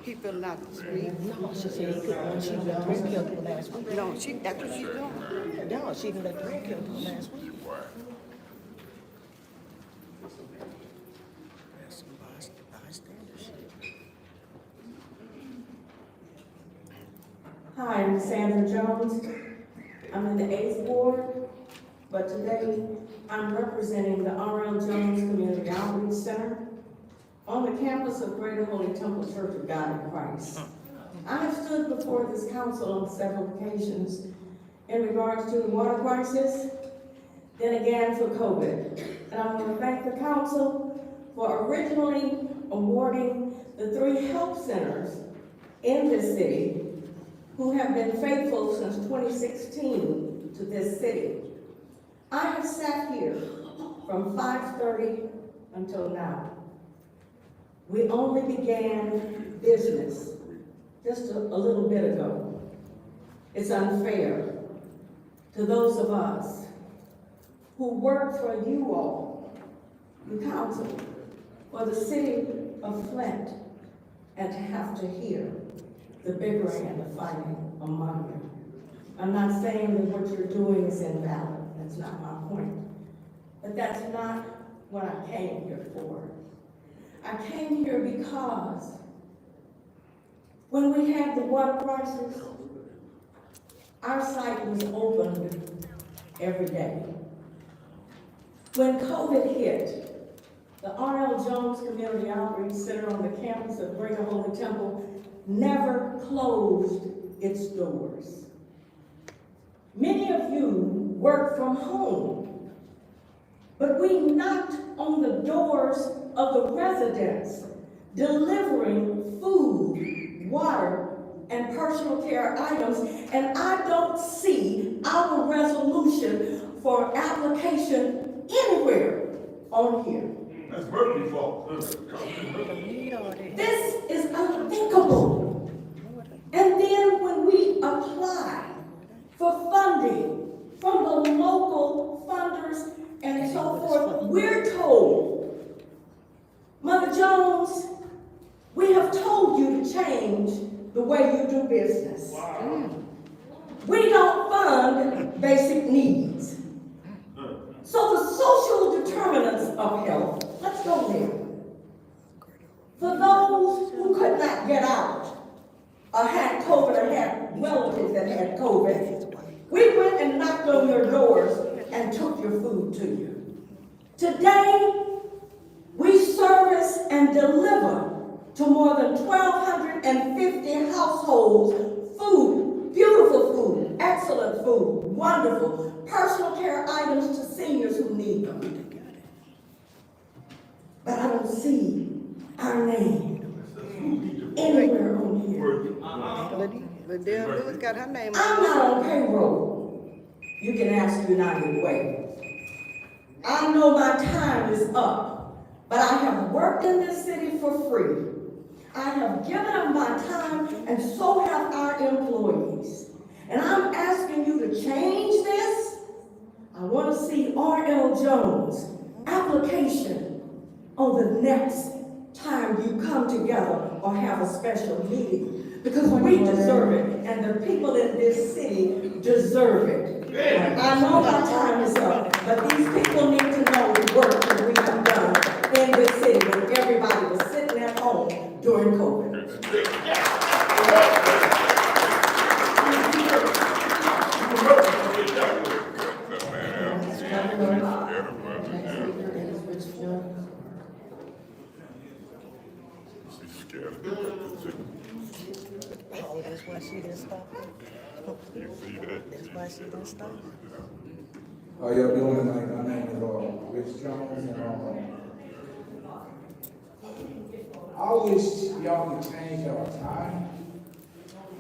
He filling out the screen. No, she said he couldn't, she let 3 kill people last week. No, that's what she's doing. No, she even let 3 kill people last week. That's some bystander shit. Hi, I'm Sandra Jones. I'm in the 8th Ward, but today I'm representing the R.L. Jones Community Outreach Center on the campus of Greater Holy Temple Church of God in Christ. I have stood before this council on several occasions in regards to the water crisis, then again for COVID. And I want to thank the council for originally awarding the 3 health centers in this city who have been faithful since 2016 to this city. I have sat here from 5:30 until now. We only began business just a little bit ago. It's unfair to those of us who work for you all, the council, for the city of Flint, and to have to hear the bickering and the fighting among you. I'm not saying that what you're doing is invalid. That's not my point. But that's not what I came here for. I came here because when we had the water crisis, our site was opened every day. When COVID hit, the R.L. Jones Community Outreach Center on the campus of Greater Holy Temple never closed its doors. Many of you work from home, but we knocked on the doors of the residents, delivering food, water, and personal care items, and I don't see our resolution for application anywhere on here. That's Berkeley's fault. This is unthinkable. And then when we apply for funding from the local funders and so forth. We're told, Mother Jones, we have told you to change the way you do business. We don't fund basic needs. So the social determinants of health, let's go there. For those who could not get out, or had COVID, or had relatives that had COVID, we went and knocked on your doors and took your food to you. Today, we service and deliver to more than 1,250 households food, beautiful food, excellent food, wonderful, personal care items to seniors who need them. But I don't see our name anywhere on here. Liddell Lewis got her name on I'm not on payroll. You can ask United Way. I know my time is up, but I have worked in this city for free. I have given up my time, and so have our employees. And I'm asking you to change this. I want to see R.L. Jones' application on the next time you come together or have a special meeting. Because we deserve it, and the people in this city deserve it. I know my time is up, but these people need to know the work that we have done in this city when everybody was sitting at home during COVID. Oh, that's why she didn't stop. That's why she didn't stop. How y'all doing tonight? My name is Rich Jones, and I wish y'all could change your time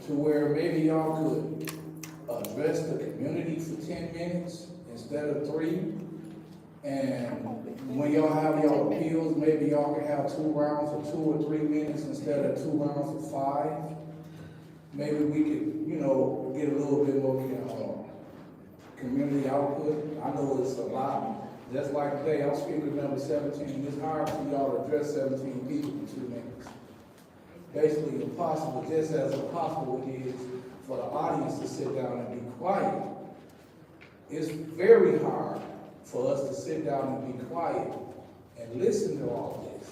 to where maybe y'all could address the community for 10 minutes instead of 3. And when y'all have y'all appeals, maybe y'all can have 2 rounds of 2 or 3 minutes instead of 2 rounds of 5. Maybe we could, you know, get a little bit more community output. I know it's a lot. Just like today, I'm speaker number 17. It's hard for y'all to address 17 people in 2 minutes. Basically impossible, just as impossible it is for the audience to sit down and be quiet. It's very hard for us to sit down and be quiet and listen to all this.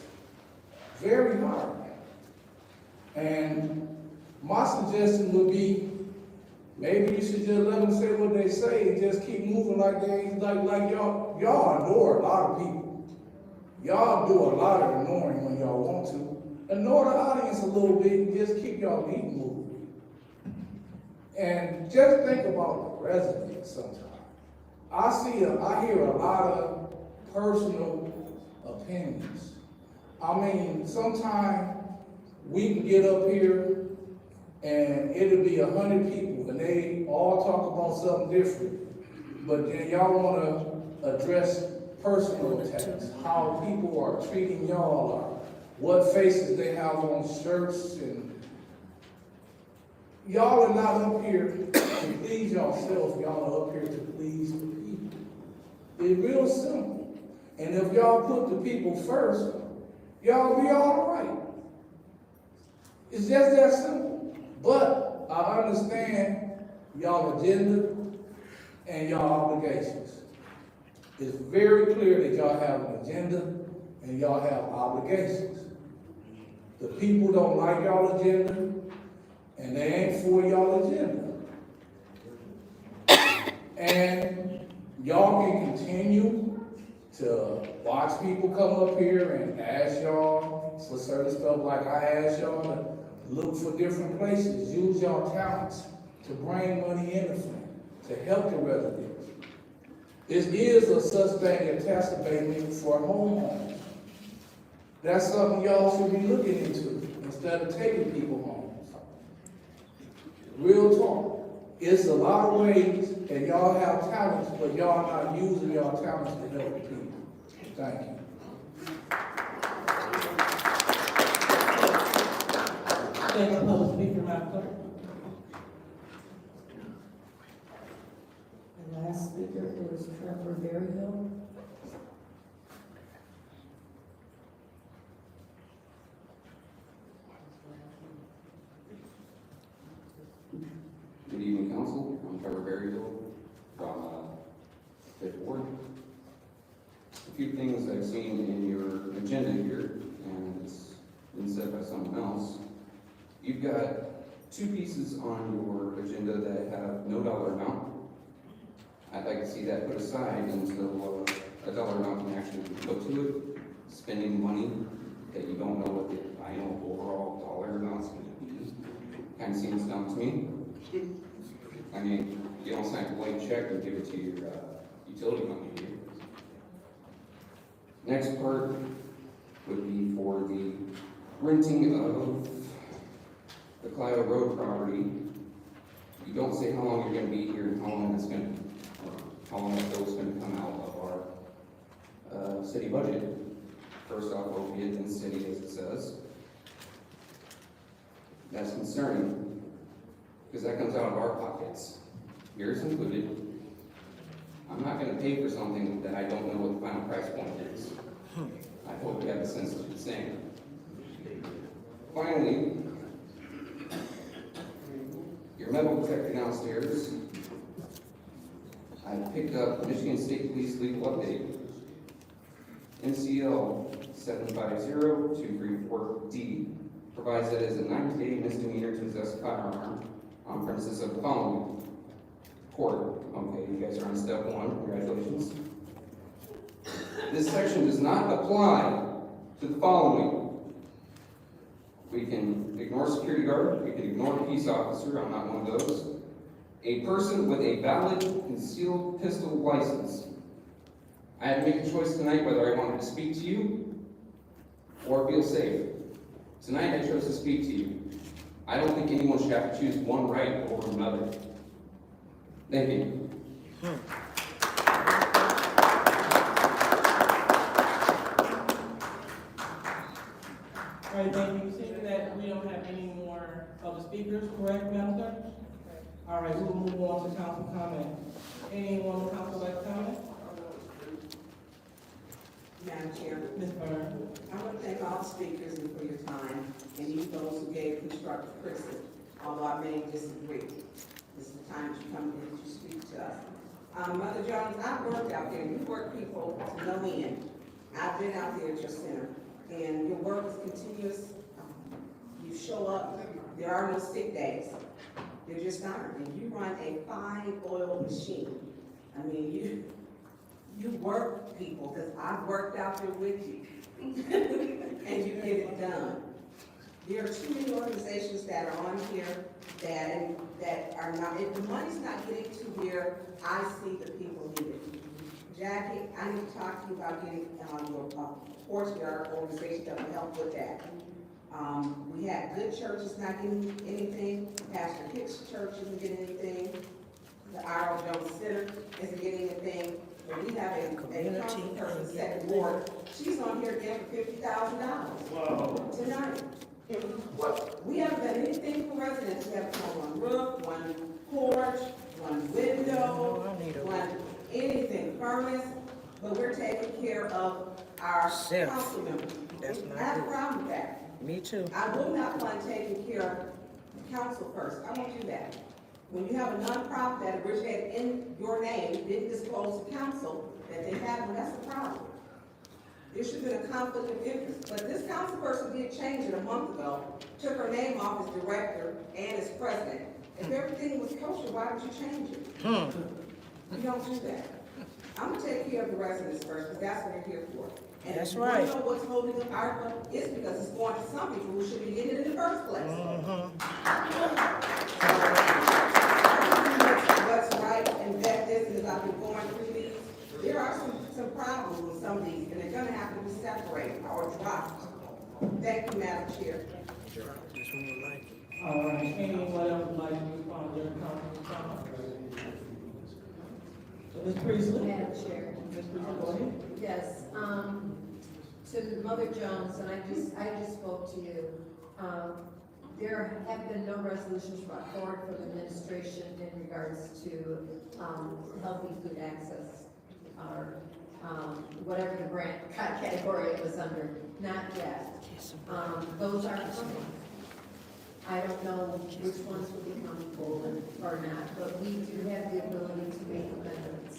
Very hard. And my suggestion would be, maybe you should just let them say what they say and just keep moving like they like y'all ignore a lot of people. Y'all do a lot of ignoring when y'all want to. Ignore the audience a little bit and just keep y'all meeting moving. And just think about the residents sometimes. I hear a lot of personal opinions. I mean, sometimes we can get up here and it'll be 100 people and they all talk about something different. But then y'all want to address personal attacks, how people are treating y'all, or what faces they have on shirts, and y'all are not up here to please yourself, y'all are up here to please the people. It's real simple. And if y'all put the people first, y'all be all right. It's just that simple. But I understand y'all agenda and y'all obligations. It's very clear that y'all have an agenda and y'all have obligations. The people don't like y'all agenda and they ain't for y'all agenda. And y'all can continue to watch people come up here and ask y'all for certain stuff like I asked y'all to look for different places, use y'all talents to bring money in the fund, to help the residents. This is a such thing as tax abatement for homeowners. That's something y'all should be looking into instead of taking people homes. Real talk. It's a lot of ways, and y'all have talents, but y'all not using y'all talents to help the people. Thank you. Thank you, Public Speaker, Madam Clerk. And last for Berryhill? Good evening, council. I'm Trevor Berryhill from Fifth Ward. A few things I've seen in your agenda here, and it's been said by someone else. You've got two pieces on your agenda that have no dollar amount. I'd like to see that put aside until a dollar amount can actually be put to it. Spending money that you don't know what the final overall dollar amount's going to be kind of seems dumb to me. I mean, you don't sign a blank check and give it to your utility company, do you? Next part would be for the renting of the Clio Road property. You don't say how long you're going to be here and how long it's going to, or how long that bill's going to come out of our city budget. First off, opiate in the city, as it says. That's concerning, because that comes out of our pockets, yours included. I'm not going to pay for something that I don't know what the final price point is. I hope you have a sense of the same. Finally, your metal detector downstairs. I picked up Michigan State Police legal update. NCL 750-234D provides that it is a 90-day misdemeanor to possess a firearm on premises of the following. Court. Okay, you guys are on step one. Congratulations. This section does not apply to the following. We can ignore security guard. We can ignore peace officer. I'm not one of those. A person with a valid concealed pistol license. I had to make a choice tonight whether I wanted to speak to you or feel safe. Tonight I chose to speak to you. I don't think anyone should have to choose one right over another. Thank you. All right, thank you. Seeing that we don't have any more other speakers, correct, Madam Clerk? All right, we'll move on to council comment. Anyone on council like to comment? Madam Chair. Ms. Byrne. I want to thank all the speakers and for your time, and even those who gave constructive criticism, although I may disagree. This is the time to come in to speak to us. Mother Jones, I've worked out there. You work people to no end. I've been out there at your center, and your work is continuous. You show up. There are no sick days. There just aren't. And you run a fine oil machine. I mean, you work people, because I've worked out there with you, and you get it done. There are too many organizations that are on here that are not, if the money's not getting to where I see the people need it. Jackie, I need to talk to you about getting your porch yard organization that will help with that. We had good churches not getting anything. Pastor Hicks' church isn't getting anything. The R.O. Jones Center isn't getting anything. But we have a council person, second ward. She's on here again for $50,000 tonight. What? We haven't done anything for residents. We have one roof, one porch, one window, one anything, furnace, but we're taking care of our council members. I have a problem with that. Me too. I will not mind taking care of the council first. I won't do that. When you have a nonprofit that originated in your name, didn't disclose to council that they had one, that's the problem. There should have been a conflict of interest. But this council person did change it a month ago, took her name off as director and as president. If everything was kosher, why would you change it? You don't do that. I'm gonna take care of the residents first, because that's what we're here for. And That's if you right. know what's holding up ARPA, it's because it's going to some people who should be getting it in the first place. What's right and vet this, and as I've been going through these, there are some problems with some of these, and they're gonna have to be separated or dropped. Thank you, Madam Chair. All right, anyone else would like to respond to their comment? Ms. Priestley? Madam Chair. Ms. Priestley, go ahead. Yes, to Mother Jones, and I just spoke to you. There have been no resolutions brought forward from the administration in regards to healthy food access or, whatever the grant category it was under, not yet. Those are coming. I don't know which ones will become golden or not, but we do have the ability to make amendments.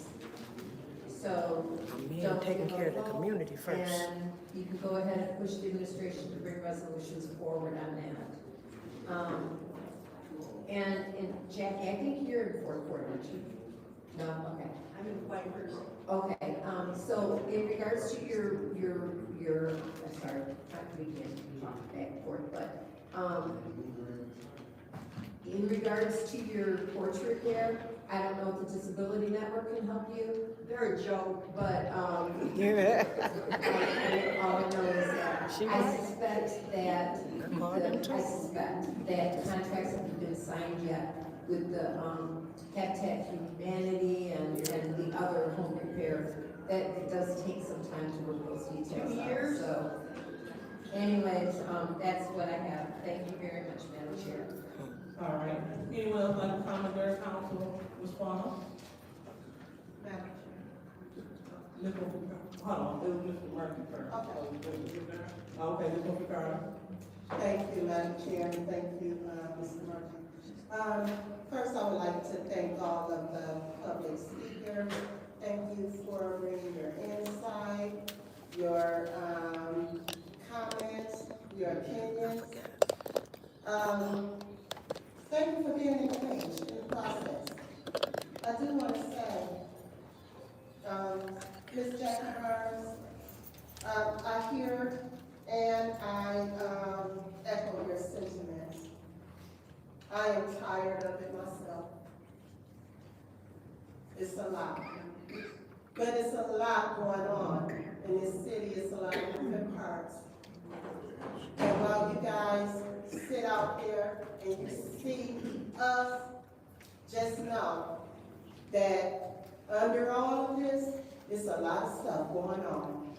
So, Being taking care of the community first. and you can go ahead and push the administration to bring resolutions forward on that. And Jackie, I think you're in fourth quarter, aren't you? No, okay. I'm in Whitehurst. Okay, so in regards to your, I'm sorry, we can't talk back and forth, but, in regards to your porch repair, I don't know if the Disability Network can help you. They're a joke, but, Yeah. all I know is that I suspect that contracts haven't been signed yet with the, Habitat for Humanity and the other home repair. That it does take some time to work those details out, so. Anyways, that's what I have. Thank you very much, Madam Chair. All right. Anyone else like to comment there, Council response? Hold on, it was Mr. Murphy first. Okay, Mr. Picard. Thank you, Madam Chair, and thank you, Mr. Murphy. First, I would like to thank all of the public speakers. Thank you for bringing your insight, your comments, your opinions. Thank you for being engaged in the process. I do want to say, Ms. Jackie Burns, I hear and I echo your sentiments. I am tired of it myself. It's a lot. But it's a lot going on in this city. It's a lot of moving parts. And while you guys sit out there and you see us, just know that under all of this, it's a lot of stuff going on.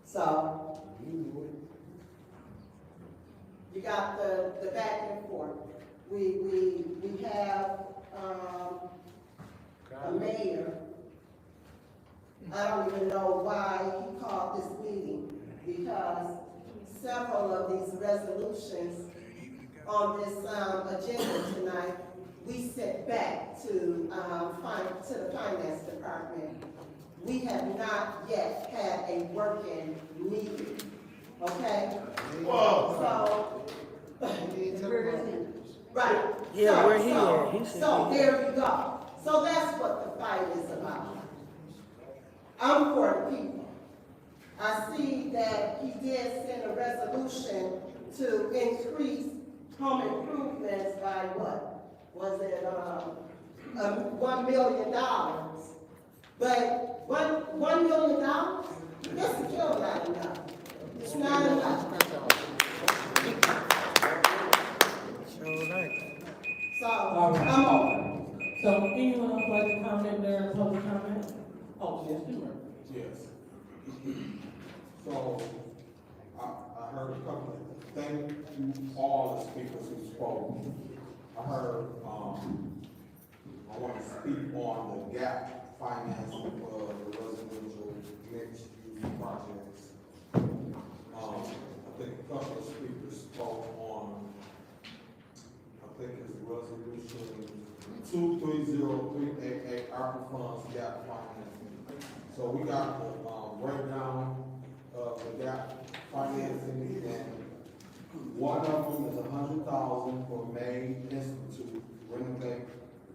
So, you got the back and forth. We have a mayor. I don't even know why he called this meeting, because several of these resolutions on this agenda tonight, we sent back to the finance department. We have not yet had a working meeting, okay? Whoa. So, right. Yeah, so, where he so, at? He should So be there you go. So that's what the fight is about. I'm for the people. I see that he did send a resolution to increase home improvements by what? Was it $1 million? But $1 million, that's still not enough. It's not enough. So, I'm over. So anyone else like to comment there, public comment? Oh, yes, Mr. Murphy. Yes. So, I heard a couple of, thank you all the speakers who spoke. I heard, I want to speak on the gap financing for the residential mixed-use projects. I think a couple of speakers spoke on, I think it's resolution 230388, ARPA funds gap financing. So we got the breakdown of the gap financing, and one of them is $100,000 for May Institute, renovate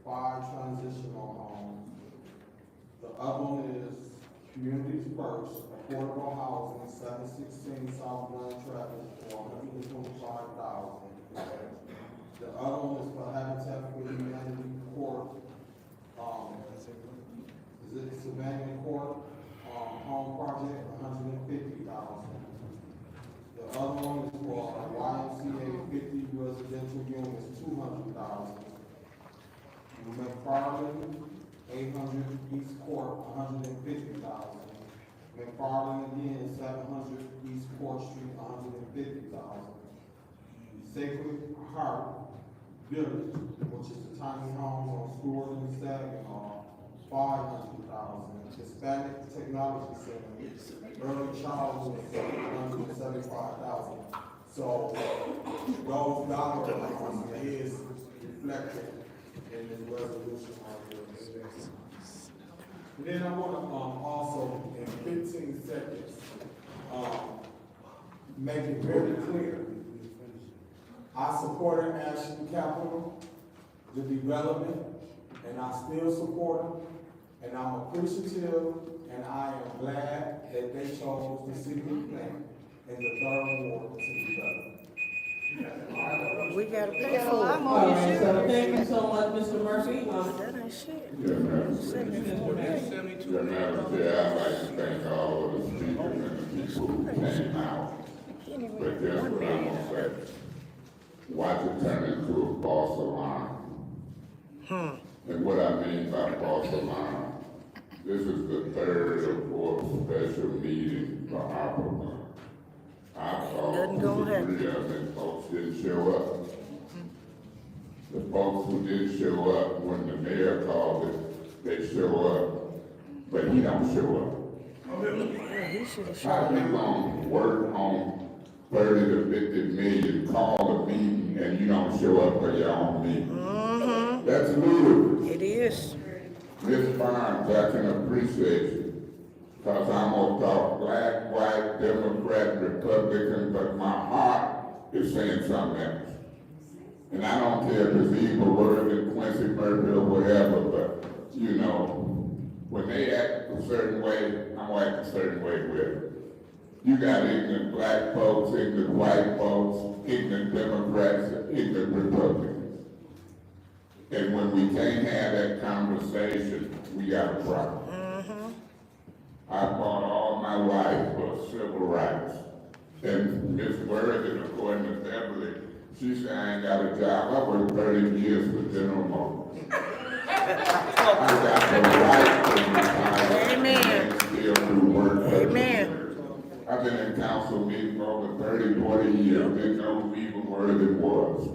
5 transitional homes. The other one is Communities First, affordable housing, 716 South Grand Travis for $125,000. The other one is for Habitat for Humanity Court, is it Savannah Court, home project, $150,000. The other one is for YMCA 50 residential units, $200,000. McFarland, 800 East Court, $150,000. McFarland again, 700 East Court Street, $150,000. Sacred Heart Village, which is the tiny homes on Stewart and Saginaw, $500,000. Hispanic Technology Center, early childhood, $175,000. So those dollar amounts is reflected in this resolution right here. And then I want to also, in 15 seconds, make it very clear. I supported Ashland Capital, the development, and I still support them. And I'm appreciative, and I am glad that they chose the city plan in the 3rd ward to develop. We gotta pay for All right, so thank you so much, Mr. Murphy. That ain't shit. Yeah, Madam Chair, I'd like to thank all of the speakers and the people who came out. But guess what I'm gonna say? Watch it turn into a false alarm. And what I mean by false alarm, this is the 3rd or 4th special meeting for ARPA money. I called 2 or 3 of them and folks didn't show up. The folks who did show up, when the mayor called it, they show up, but he don't show up. Yeah, he should have How showed you gonna work on 30 to 50 million, call a meeting, and you don't show up for your own meeting? That's ludicrous. It is. Ms. Barnes, I can appreciate you, because I'm gonna talk black, white, Democrat, Republican, but my heart is saying something else. And I don't care if it's Eva Worthy, Quincy Murphy, or whatever, but, you know, when they act a certain way, I'm gonna act a certain way with it. You got ignorant black folks, ignorant white folks, ignorant Democrats, ignorant Republicans. And when we can't have that conversation, we got a problem. I fought all my life for civil rights. And Ms. Worthy, according to Beverly, she said I ain't got a job. I worked 30 years for General Motors. I got the right to retire. Amen. And still do work. Amen. I've been in council meetings for over 30, 40 years. Didn't know who even Worthy was.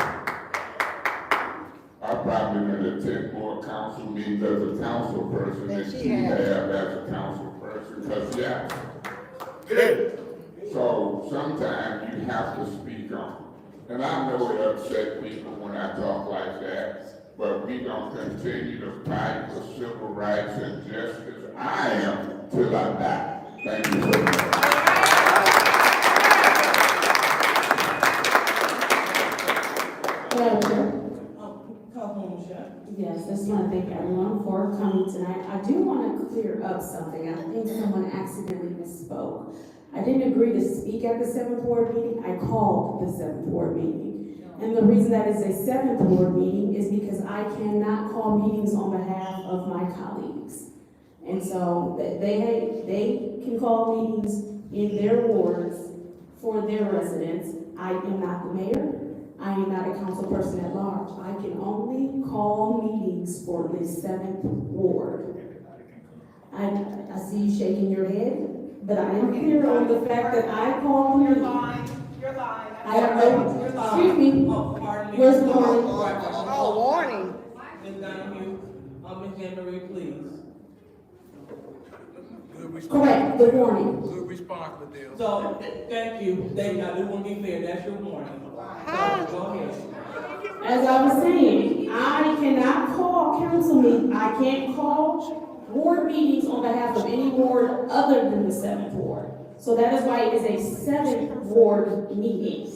I probably gonna attend more council meetings as a council person than she have as a council person, because yeah. So sometimes you have to speak on. And I know it upset people when I talk like that, but we gonna continue to fight for civil rights and justice. I am till I die. Thank you so much. Madam Chair. Councilwoman Shea. Yes, I just want to thank everyone for coming tonight. I do want to clear up something. I think someone accidentally misspoke. I didn't agree to speak at the 7th Ward meeting. I called the 7th Ward meeting. And the reason that it's a 7th Ward meeting is because I cannot call meetings on behalf of my colleagues. And so they can call meetings in their wards for their residents. I am not the mayor. I am not a council person at large. I can only call meetings for the 7th Ward. I see you shaking your head, but I am clear on the fact that I call meetings. You're lying. You're lying. I don't know. Excuse me. Oh, pardon me. Where's the warning? Oh, warning. Ms. Donahue, Ms. Jean Marie, please. Good response. Correct, the warning. Good response, Liddell. So, thank you. Thank you. I just want to be fair. That's your warning. Go ahead. As I was saying, I cannot call council meetings. I can't call ward meetings on behalf of any ward other than the 7th Ward. So that is why it is a 7th Ward meeting.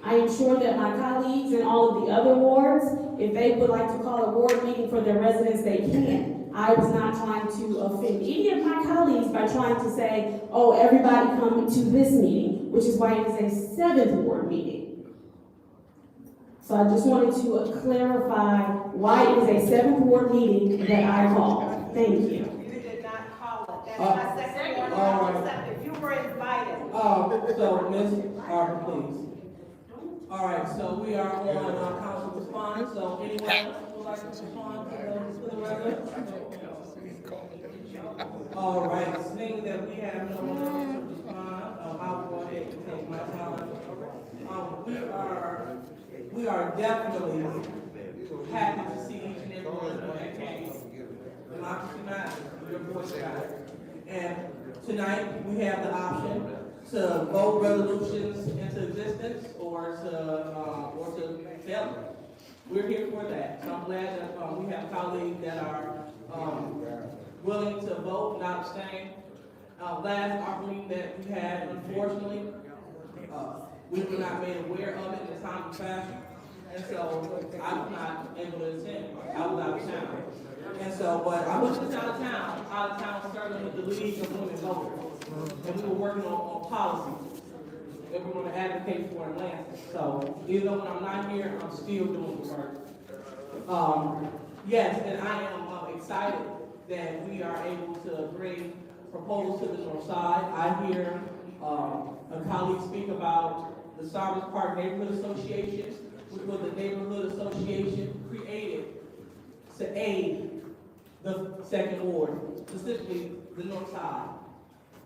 I am sure that my colleagues in all of the other wards, if they would like to call a ward meeting for their residents, they can. I was not trying to offend any of my colleagues by trying to say, oh, everybody come to this meeting, which is why it is a 7th Ward meeting. So I just wanted to clarify why it is a 7th Ward meeting that I called. Thank you. You did not call it. That's my second one. All right. If you were invited. So, Ms. Arbor, please. All right, so we are on council response, so anyone else would like to respond to the resident? All right, seeing that we have no one else to respond, I'll go ahead and take my time. We are definitely happy to see each and every one of you that came. democracy matters, your voice matters. And tonight, we have the option to vote resolutions into existence or to fail them. We're here for that. So I'm glad that we have colleagues that are willing to vote, not abstain. Last opportunity that we had, unfortunately, we were not made aware of it in a timely fashion. And so I was not able to attend. I was out of town. And so, but I was just out of town starting with the League of Women Voters. And we were working on policies that we're going to advocate for in Lansing. So even though when I'm not here, I'm still doing the work. Yes, and I am excited that we are able to bring proposals to the north side. I hear a colleague speak about the Cyrus Park Neighborhood Association, which was a neighborhood association created to aid the second ward, specifically the north side,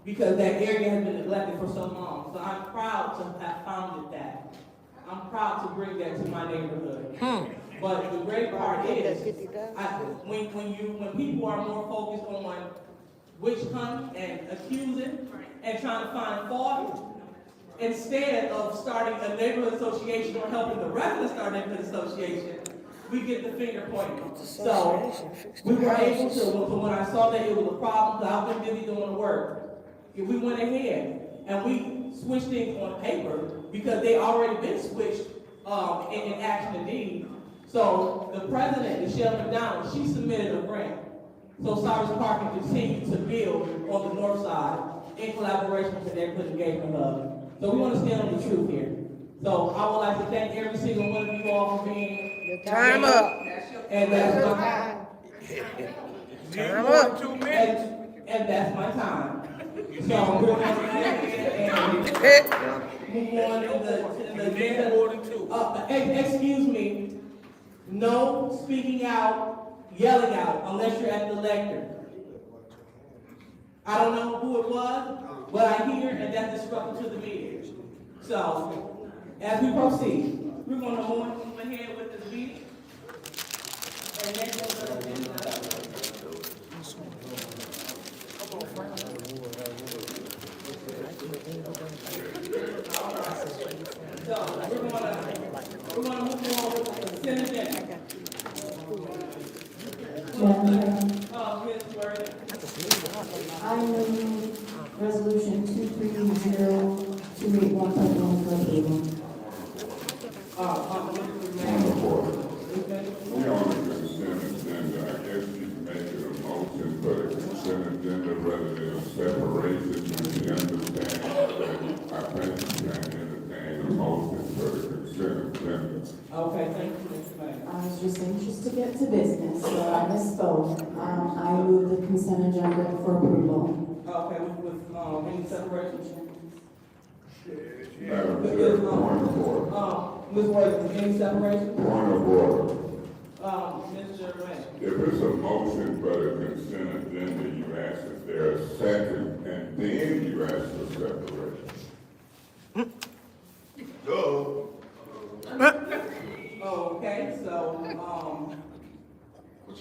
because that area has been neglected for so long. So I'm proud to have founded that. I'm proud to bring that to my neighborhood. But the great part is, when people are more focused on witch hunt and accusing and trying to find fault, instead of starting a neighborhood association or helping the residents start a neighborhood association, we get the finger pointing. So we were able to, when I saw that it was a problem, because I've been busy doing the work, we went ahead and we switched things on paper because they already been switched in action and deed. So the president, Michelle McDonald, she submitted a grant. So Cyrus Park can continue to build on the north side in collaboration with the Neighborhood Engagement Hub. So we want to stand on the truth here. So I would like to thank every single one of you all for being Your time up. And that's my time. Time up. And that's my time. So we're going to move on to the agenda. Excuse me. No speaking out, yelling out, unless you're at the lectern. I don't know who it was, but I hear, and that's disruptive to the meeting. So, as we proceed, we're going to move ahead with this meeting. And then we're going to we're going to move on with the consent agenda. I move resolution 230-281.1 for approval. We on the consent agenda, I guess you can make it a motion for the consent agenda rather than a separation. We understand that I think you can entertain a motion for the consent agenda. Okay, thank you, Mr. Mayor. I was just anxious to get to business, so I misspoke. I move the consent agenda for approval. Okay, with any separation? Madam Chair, point of order. Ms. Williams, any separation? Point of order. Mr. Ray. If it's a motion for the consent agenda, you ask if there's a second, and then you ask for separation. Go. Okay, so,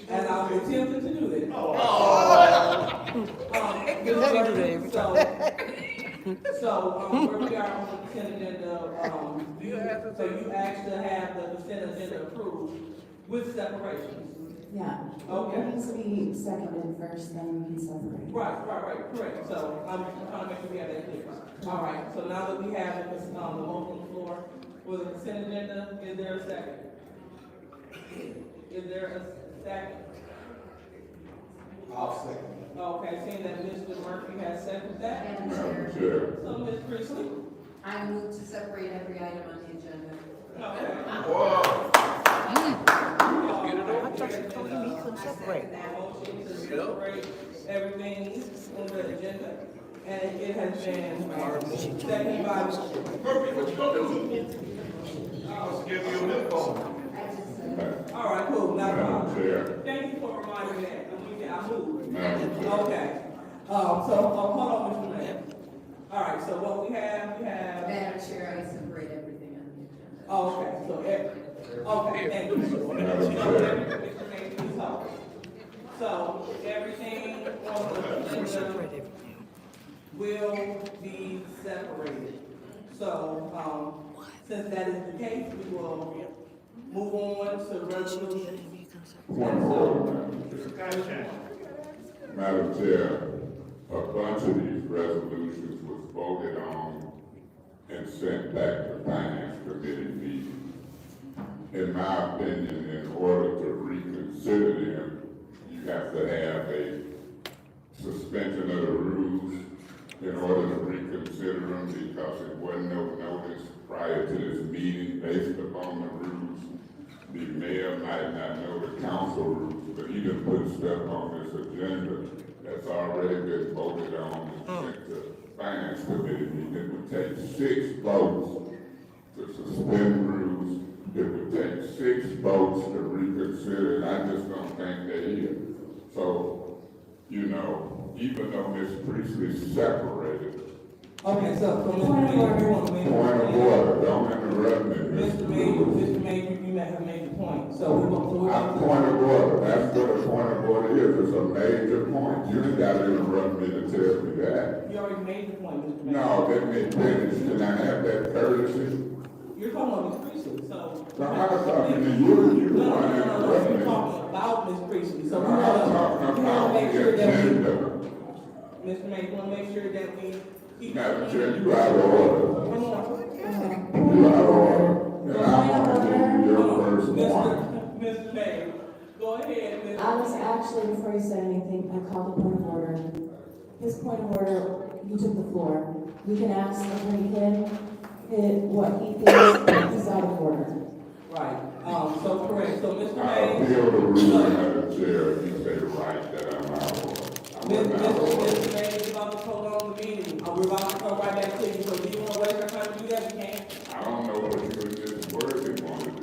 as I was attempting to do this. Where we are on the consent agenda, so you asked to have the consent agenda approved with separations. Yeah. Okay. It needs to be seconded first, then we can separate. Right, correct. So I'm trying to make sure we have that clear. All right, so now that we have the motion on the floor for the consent agenda, is there a second? Is there a second? I'll second. Okay, seeing that Mr. Murphy has seconded that. Madam Chair. So Ms. Priestley? I move to separate every item on the agenda. Okay. Whoa. I thought you told him he couldn't separate. Motion to separate everything on the agenda, and it has been seconded by. Murphy, what you gonna do? I'll give you a new phone. All right, cool, not a Madam problem. Chair. Thank you for reminding me that. I moved. Madam Chair. Okay. Hold on, Mr. Mayor. All right, so what we have. Madam Chair, I separate everything on the agenda. Oh, okay, so, okay, thank you. Madam Chair. Mr. Mayor, please hold. So, will be separated. So, since that is the case, we will move on to resolution. Point of order, Madam Chair, a bunch of these resolutions was voted on and sent back to Finance Committee meeting. In my opinion, in order to reconsider them, you have to have a suspension of the rules in order to reconsider them because it wasn't no notice prior to this meeting based upon the rules. The mayor might not know the council rules, but he done put stuff on this agenda that's already been voted on and sent to Finance Committee meeting. It would take 6 votes to suspend rules. It would take 6 votes to reconsider, and I just don't think they're here. So, you know, even though Ms. Priestley separated. Okay, so Mr. Mayor, you want to make a Point of order, don't interrupt me, Mr. Mayor, you may have made the point. So we want to. Point of order, that's what a point of order is. It's a major point. You ain't got to interrupt me to tell me that. You already made the point, Mr. Mayor. No, let me finish. Can I have that courtesy? You're talking about Ms. Priestley, so. No, I'm not talking to you. You No, want to interrupt you're me. talking about Ms. Priestley, so we I'm want talking about to make the sure that we, agenda. Mr. Mayor, you want to make sure that we keep. Madam Chair, you out of order. Come on. You out of order. And I want to give you your first one. Mr. Mayor, go ahead, Ms. I was actually, before you said anything, I called a point of order. His point of order, you took the floor. You can ask Attorney what he thinks is out of order. Right, so correct, so Mr. I Mayor. appeal the rules, Madam Chair. You say right that I'm out of order. Mr. Mayor is about to prolong the meeting. We're about to come right back to you, so do you want to waste our time to do that? We can't. I don't know what you in this word want to do.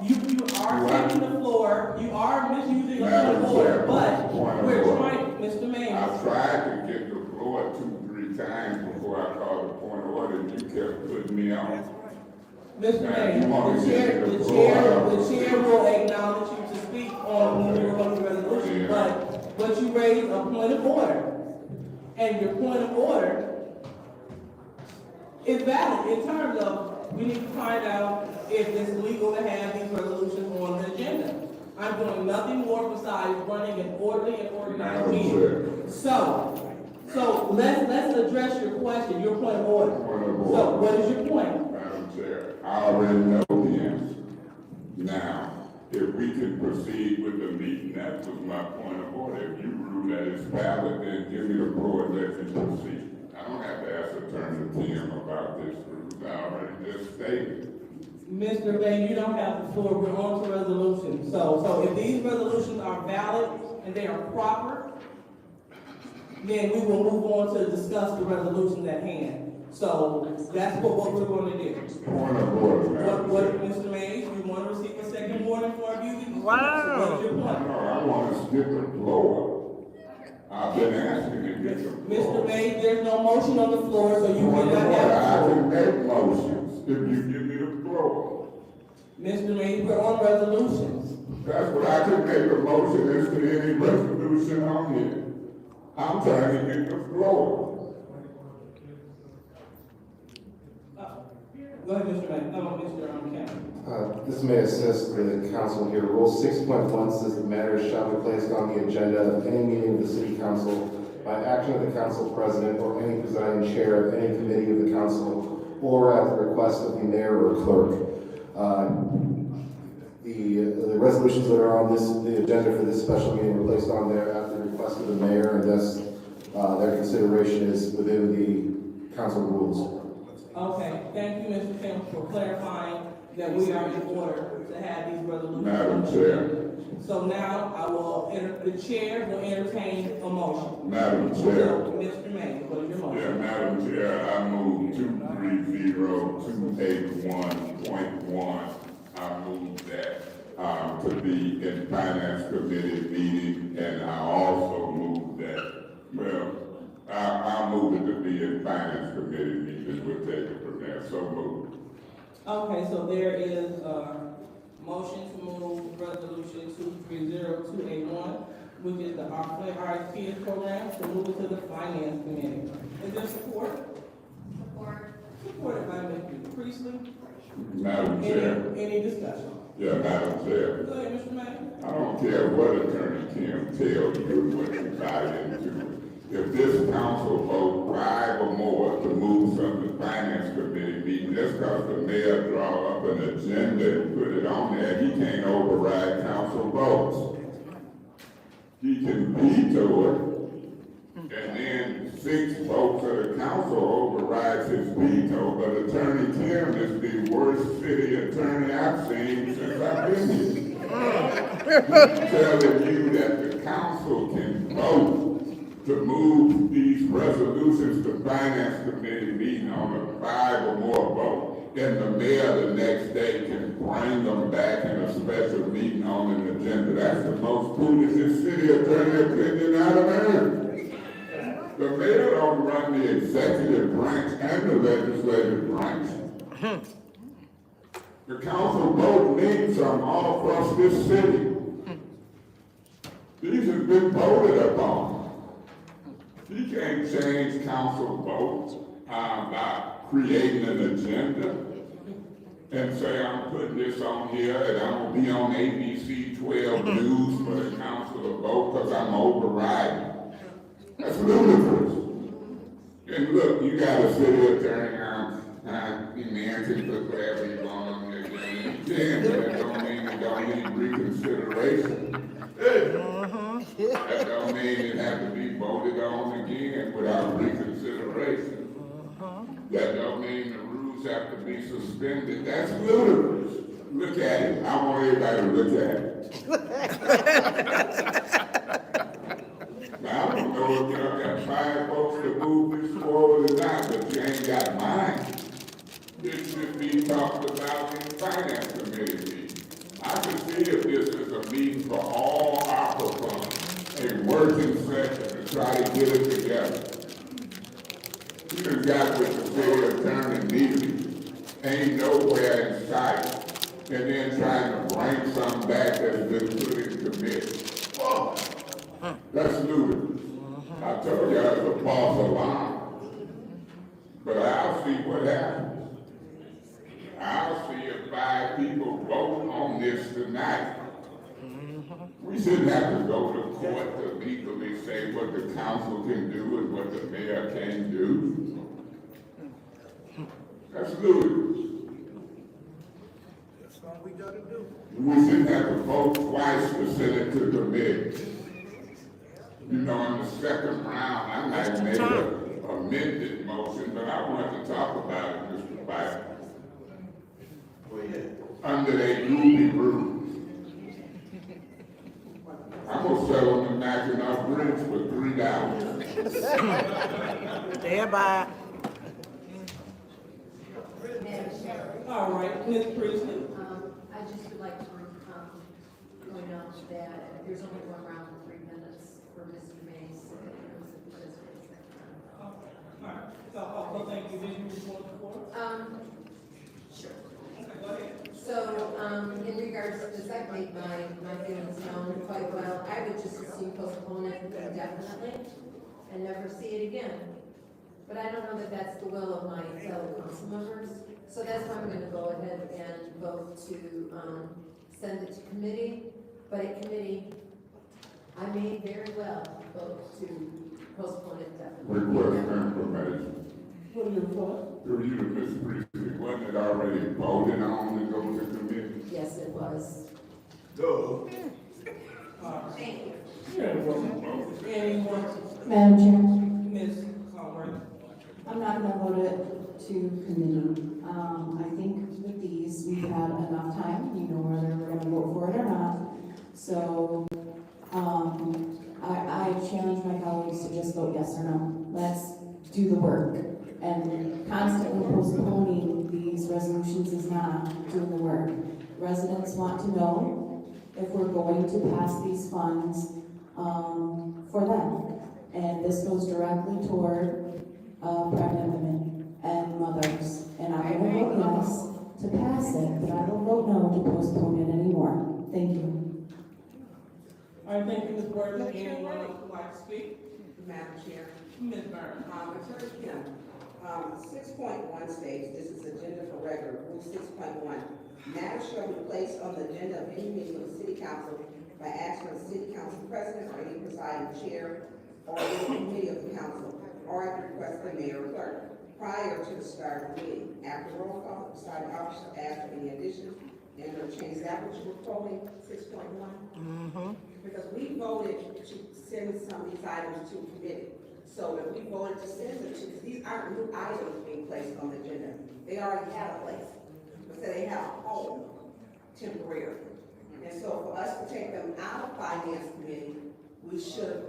You are taking the floor, you are misusing the Madam floor, Chair, but point of we're order. trying, Mr. Mayor. I tried to get the floor 2-3 times before I called the point of order, and you kept putting me on. Mr. Now, Mayor, you want to get the the chair will acknowledge you to speak on the resolution, but you raised a point of order. And your point of order is valid in terms of, we need to find out if it's legal to have these resolutions on the agenda. I'm doing nothing more besides running an orderly and organized meeting. So let's address your question, your point of order. So what is your point? Madam Chair, I already know the answer. Now, if we can proceed with the meeting, that was my point of order. If you rule that it's valid, then give me the floor and let me proceed. I don't have to ask Attorney Tim about this rule. I already just stated. Mr. Bay, you don't have the floor, we're on to resolutions. So if these resolutions are valid and they are proper, then we will move on to discuss the resolutions at hand. So that's what we're going to do. Point of order, What, Mr. Mays, you want to receive a second warning for abusing these Wow. What is your point? No, I want to skip the floor. I've been asking to get the floor. Mr. Mays, there's no motion on the floor, so you Point of cannot order, I have the can floor. make motions if you give me the floor. Mr. Mays, we're on resolutions. That's what I can make a motion as to any resolution on here. I'm trying to get the floor. Go ahead, Mr. Mays. Mr. Campbell. This may assist the council here. Rule 6.1 says the matter shall be placed on the agenda of any meeting of the city council by action of the council president or any presiding chair of any committee of the council or at the request of the mayor or clerk. The resolutions that are on the agenda for this special meeting were placed on there at the request of the mayor, and thus their consideration is within the council rules. Okay, thank you, Mr. Campbell, for clarifying that we are in order to have these resolutions. Madam Chair. So now the chair will entertain a motion. Madam Chair. Mr. May, what is your motion? Yeah, Madam Chair, I move 230-281.1. I move that to be in Finance Committee meeting, and I also move that, I move it to be in Finance Committee meeting. We'll take it from there. So moved. Okay, so there is a motion to move resolution 230-281 which is the Our Kids program, to move it to the finance committee. Is there support? Supported by Mr. Priestley. Madam Chair. Any discussion? Yeah, Madam Chair. Go ahead, Mr. Mayor. I don't care what Attorney Kim tells you what you buy into. If this council vote 5 or more to move something to finance committee meeting, that's because the mayor draw up an agenda and put it on there. He can't override council votes. He can veto it, and then 6 votes of the council overrides his veto. But Attorney Kim is the worst city attorney I've seen since I've been here. He's telling you that the council can vote to move these resolutions to finance committee meeting on a 5 or more vote. And the mayor the next day can bring them back in a special meeting on an agenda. That's the most foolish city attorney opinion I've heard. The mayor don't run the executive branch and the legislative branch. The council vote means something all across this city. These have been voted upon. You can't change council votes by creating an agenda and say, I'm putting this on here and I'm gonna be on ABC 12 News for the council to vote because I'm overriding. That's ludicrous. And look, you got a city attorney, you man can put whatever you want on the agenda. You can, but that don't mean it don't need reconsideration. That don't mean it have to be voted on again without reconsideration. That don't mean the rules have to be suspended. That's ludicrous. Look at it. I want everybody to look at it. Now, I don't know if y'all got 5 folks to move this forward or not, but you ain't got mine. This should be talked about in finance committee meeting. I can see if this is a meeting for all opera funds, a working session to try to get it together. You done got with the city attorney meeting, ain't nowhere in sight, and then trying to bring something back that's been put in committee. Oh, that's ludicrous. I told you it's a false alarm. But I'll see what happens. I'll see if 5 people vote on this tonight. We shouldn't have to go to court to legally say what the council can do and what the mayor can't do. That's ludicrous. That's all we gotta do. We shouldn't have to vote twice to send it to committee. You know, in the second round, I might make an amended motion, but I want to talk about it, Mr. Biden. Under their groovy rules. I'm gonna sell them the Mackinac Bridge for $3. Stand by. All right, Ms. Priestley. I just would like to point out that there's only 1 round of 3 minutes for Mr. Mays. So thank you. Did you report the board? Sure. Go ahead. So, in regards to this, I've made my feelings known quite well. I would just assume postpone it indefinitely and never see it again. But I don't know that that's the will of my fellow council members. So that's why I'm gonna go ahead and vote to, send it to committee. But at committee, I may very well vote to postpone it indefinitely. Request information. What are your thoughts? Through you to Ms. Priestley, wasn't it already voted on to go to committee? Yes, it was. Duh. Thank you. Anyone? Madam Chair, Ms. Conway. I'm not gonna vote it to committee. I think with these, we've had enough time, you know whether we're gonna vote for it or not. So, I challenge my colleagues to just vote yes or no. Let's do the work. And constantly postponing these resolutions is not doing the work. Residents want to know if we're going to pass these funds for them. And this goes directly toward pregnant women and mothers. And I will vote yes to pass it, but I will vote no to postpone it anymore. Thank you. All right, thank you, Ms. Burton. Anyone else would like to speak? Madam Chair. Ms. Burton. Attorney Kim, 6.1 states, this is agenda for regular, rule 6.1. Matters shall be placed on the agenda of any meeting of the city council by action of the city council president or any presiding chair or any committee of the council, or at the request of the mayor or clerk, prior to the start of the meeting. After roll call, the presiding officer asks for any additions and or change that which you were quoting, 6.1. Because we voted to send some of these items to committee. So if we voted to send them to, these aren't new items being placed on the agenda. They already have a place. But they have a home temporarily. And so for us to take them out of finance committee, we should,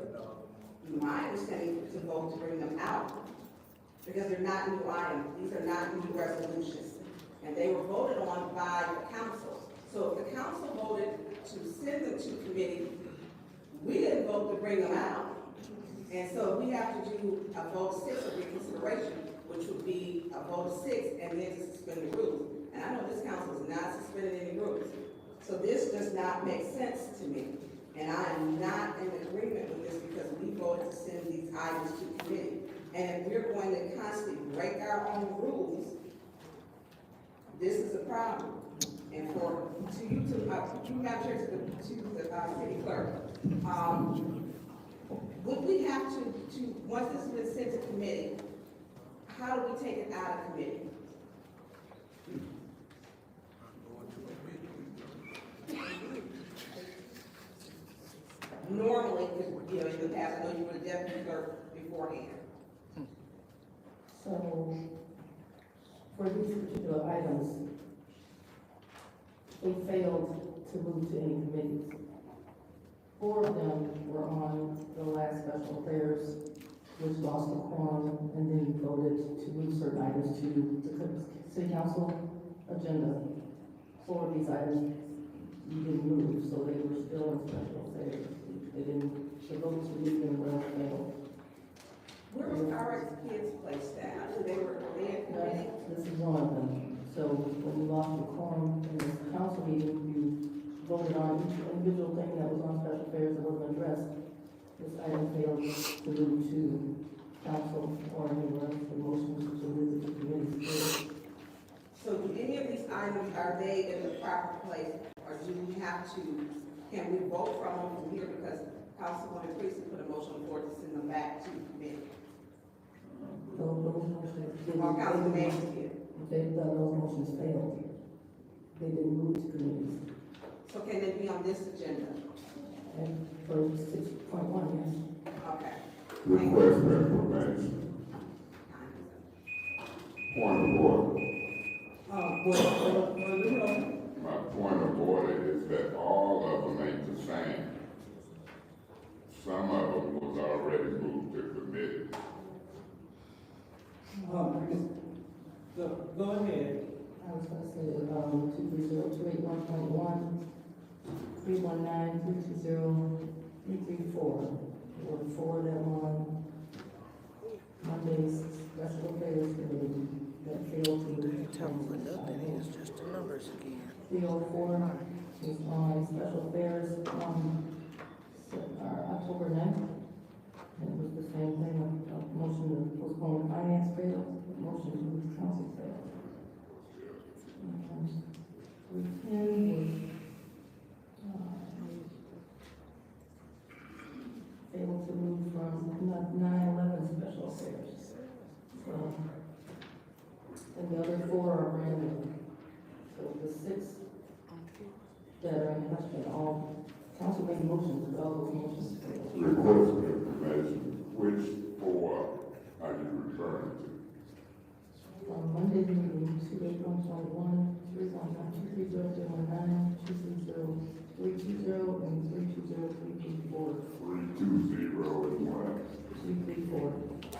my understanding, to vote to bring them out. Because they're not new items. These are not new resolutions. And they were voted on by the council. So if the council voted to send them to committee, we didn't vote to bring them out. And so we have to do a vote 6 of reconsideration, which would be a vote of 6 and then to suspend the rules. And I know this council is not suspending any rules. So this does not make sense to me. And I am not in agreement with this because we voted to send these items to committee. And if we're going to constantly break our own rules, this is a problem. And for, to you, Madam Chair, to the city clerk, would we have to, once this has been sent to committee, how do we take it out of committee? Normally, you know, in the past, I know you were the deputy clerk beforehand. So, for these particular items, they failed to move to any committees. 4 of them were on the last special affairs, which lost a quorum, and then you voted to move certain items to the city council agenda. 4 of these items you didn't move, so they were still in special affairs. They didn't, the votes to leave them were failed. Where was our kids placed at? They were in committee? This is one of them. So when you lost your quorum in the council meeting, you voted on each individual thing that was on special affairs that wasn't addressed. This item failed to move to council or anywhere else. The motion to move it to committee. So do any of these items, are they in the proper place? Or do we have to, can we vote from them from here because Councilwoman Priestley put a motion forward to send them back to committee? Those motions didn't. Or Councilman Mays did? Those motions failed. They didn't move to committees. So can they be on this agenda? And for 6.1, yes. Okay. Request for information. Point of order. My point of order is that all of them ain't the same. Some of them was already moved to committee. Go ahead. I was gonna say, 230-281.1, 319, 320, 334. There were 4 that were on Monday's special affairs committee that failed to. Tell me what that is, just the numbers again. 304 is on special affairs on October 9th. And it was the same thing, a motion to postpone finance failed, a motion to move to council failed. And 310 was, able to move from 9/11 special affairs. So, and the other 4 are brand new. So the 6 that are in question, all council made motions, but all those motions failed. Request for information, which 4 are you referring to? On Monday, meeting 281.1, 319, 230, 320, and 320, 334. 320 and what? 334.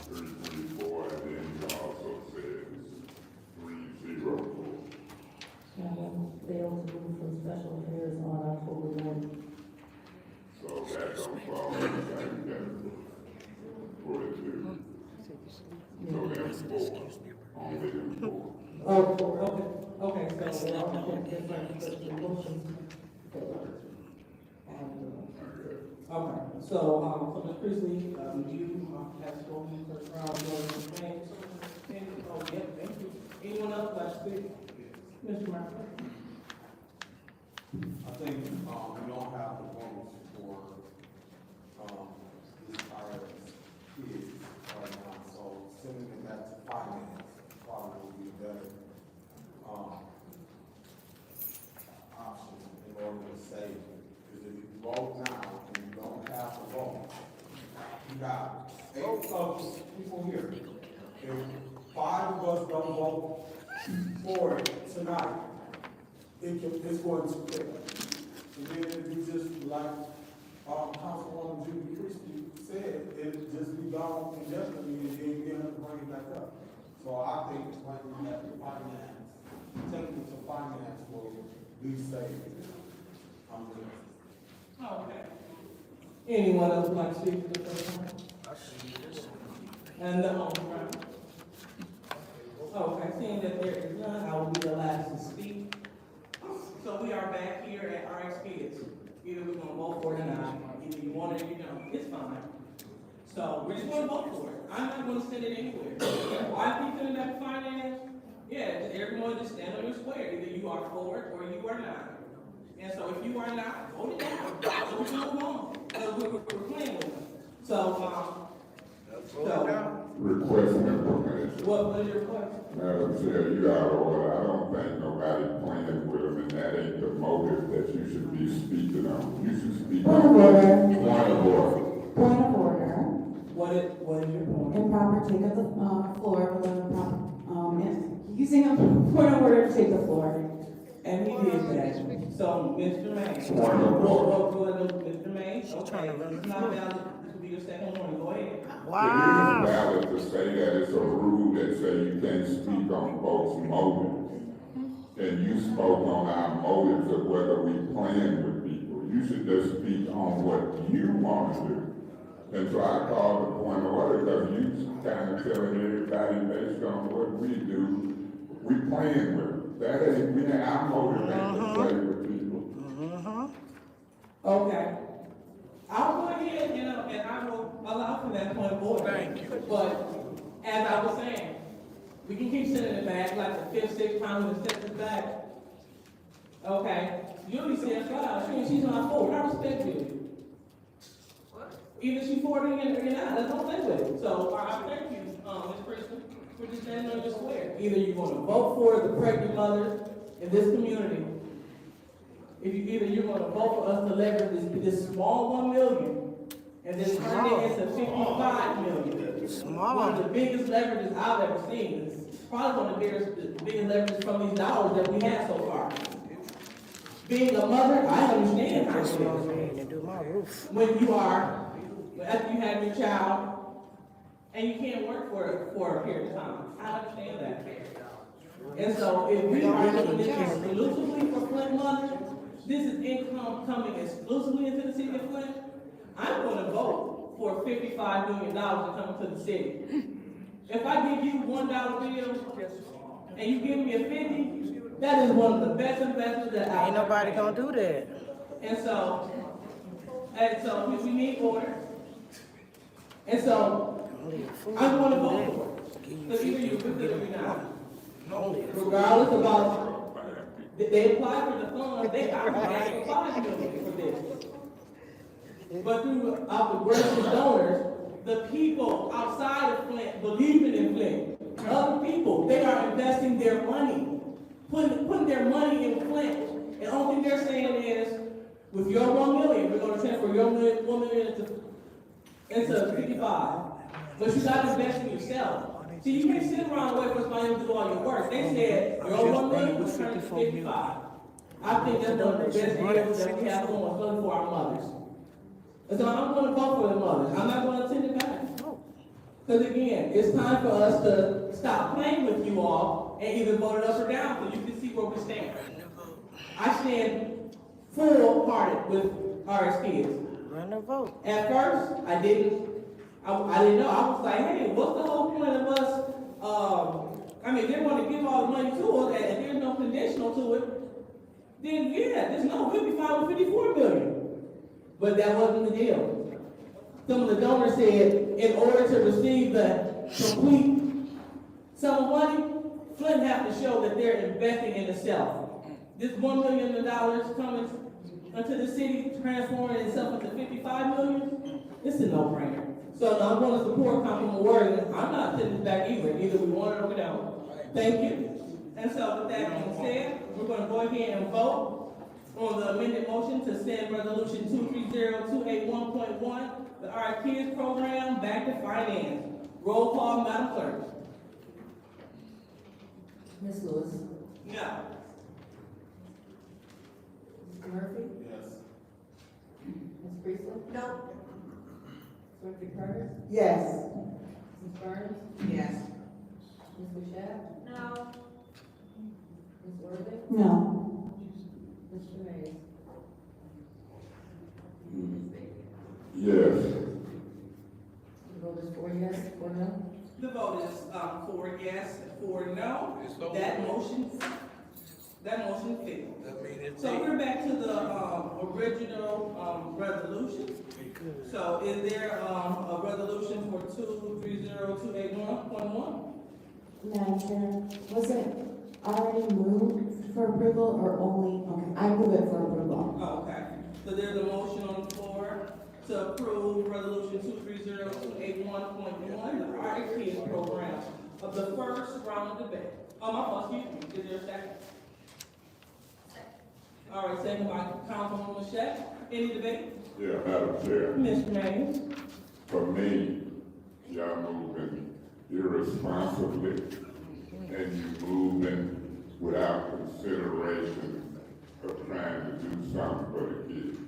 334, and then you also said 304. Failed to move from special affairs on October 9th. So that don't fall in the same category. For it to, so there's 4, only them 4. Okay, so, They're all different, but the motions failed. Okay. So, Ms. Priestley, you have spoken for thank you. Anyone else like to speak? Mr. Martin? I think, we don't have the votes for, these IRS kids right now, so sending it back to finance probably would be a better, option in order to save it. Because if you vote now and you don't have the vote, you got 8 of people here. If 5 of us don't vote for it tonight, it's going to fail. And then if you just like, Councilwoman Judy Christie said, it just be gone indefinitely and then you have to bring it back up. So I think when we have to finance, taking it to finance will be safe. I'm good. Okay. Anyone else would like to speak to the first one? And the home front? Okay, seeing that there is none, I will be the last to speak. So we are back here at RX Kids. Either we're gonna vote for it or not, either you want it or you don't, it's fine. So we're just gonna vote for it. I'm not gonna send it anywhere. Why people sending that to finance? Yeah, everyone just stand on your square. Either you are for it or you are not. And so if you are not, vote it down. So we're gonna move on. We're playing with them. So, Requesting information. what is your request? Madam Chair, you out of order. I don't think nobody playing with them, and that ain't the motive that you should be speaking on. You should speak on point of order. Point of order. What is your point? Improper take of the floor with a proper, using a point of order to take the floor. And he did that. So, Mr. May. Point of order. Mr. May, okay, it's not valid. This will be your second one. Go ahead. It is valid to say that it's a rule that say you can't speak on folks' motives. And you spoke on our motives of whether we plan with people. You should just speak on what you want to do. And so I called the point of order because you kind of telling everybody based on what we do, we plan with them. That ain't, we ain't our motive ain't to play with people. Okay. I'll go ahead, and I will allow for that point of order. Thank you. But, as I was saying, we can keep sending it back, like the 5th, 6th time we send it back. Okay, Julie said, she's not for it, I respect you. Either she's for it or not, let's don't play with it. So, I thank you, Ms. Priestley, for just standing on your square. Either you're gonna vote for the pregnant mothers in this community, either you're gonna vote for us to leverage this small 1 million and then turn it into 55 million. One of the biggest leverages I've ever seen. It's probably one of the biggest leverages from these dollars that we had so far. Being a mother, I understand how it is. When you are, after you have your child, and you can't work for a period of time. I understand that. And so if we are looking at this exclusively for Flint mothers, this is income coming exclusively into the city of Flint, I'm going to vote for $55 million to come to the city. If I give you $1 bill and you give me a 50, that is one of the best investments that I Ain't nobody gonna do that. And so we need order. And so I'm going to vote for it. Because either you're with it or you're not. Regardless about, they apply for the funds, they are asking for $5 million for this. But through our gracious donors, the people outside of Flint believing in Flint, other people, they are investing their money, putting their money in Flint. And the only thing they're saying is, with your 1 million, we're going to transfer your 1 million into 55. But you got to invest in yourself. See, you can't sit around and wait for somebody to do all your work. They said your 1 million was turned to 55. I think that's one of the best deals that we have going for our mothers. And so I'm going to vote for the mothers. I'm not going to send it back. Because again, it's time for us to stop playing with you all and either vote it up or down so you can see where we stand. I stand full-hearted with RX Kids. Run the vote. At first, I didn't know. I was like, hey, what's the whole point of us? If they want to give all the money to us and there's no conditional to it, then yeah, we'll be fine with $54 million. But that wasn't the deal. Some of the donors said, in order to receive the complete sum of money, Flint have to show that they're investing in itself. This $1 million coming into the city, transforming itself into 55 million, it's a no-brainer. So now I'm going to support Councilman Ward, and I'm not sitting this back either. Either we want it or we don't. Thank you. And so with that being said, we're going to go ahead and vote on the amended motion to send resolution 230-281.1, the Our Kids program, back to finance. Roll call, Madam Clerk. Ms. Lewis? No. Mr. Murphy? Yes. Ms. Priestley? No. Dr. Carter? Yes. Ms. Burns? Yes. Ms. Bouchette? No. Ms. Worthing? No. Mr. Mays? Yes. The vote is 4 yes, 4 no. The vote is 4 yes, 4 no. That motion failed. So we're back to the original resolution. So is there a resolution for 230-281.1? Madam Chair, was it already moved for approval or only, okay, I move it for approval. Oh, okay. So there's a motion on the floor to approve resolution 230-281.1, the Our Kids program of the first round of debate. Oh, my fault, excuse me. Is there a second? All right, second by Councilwoman Shep. Any debate? Yeah, Madam Chair. Mr. Mays? For me, y'all moving irresponsibly and you moving without consideration of trying to do something for the kids.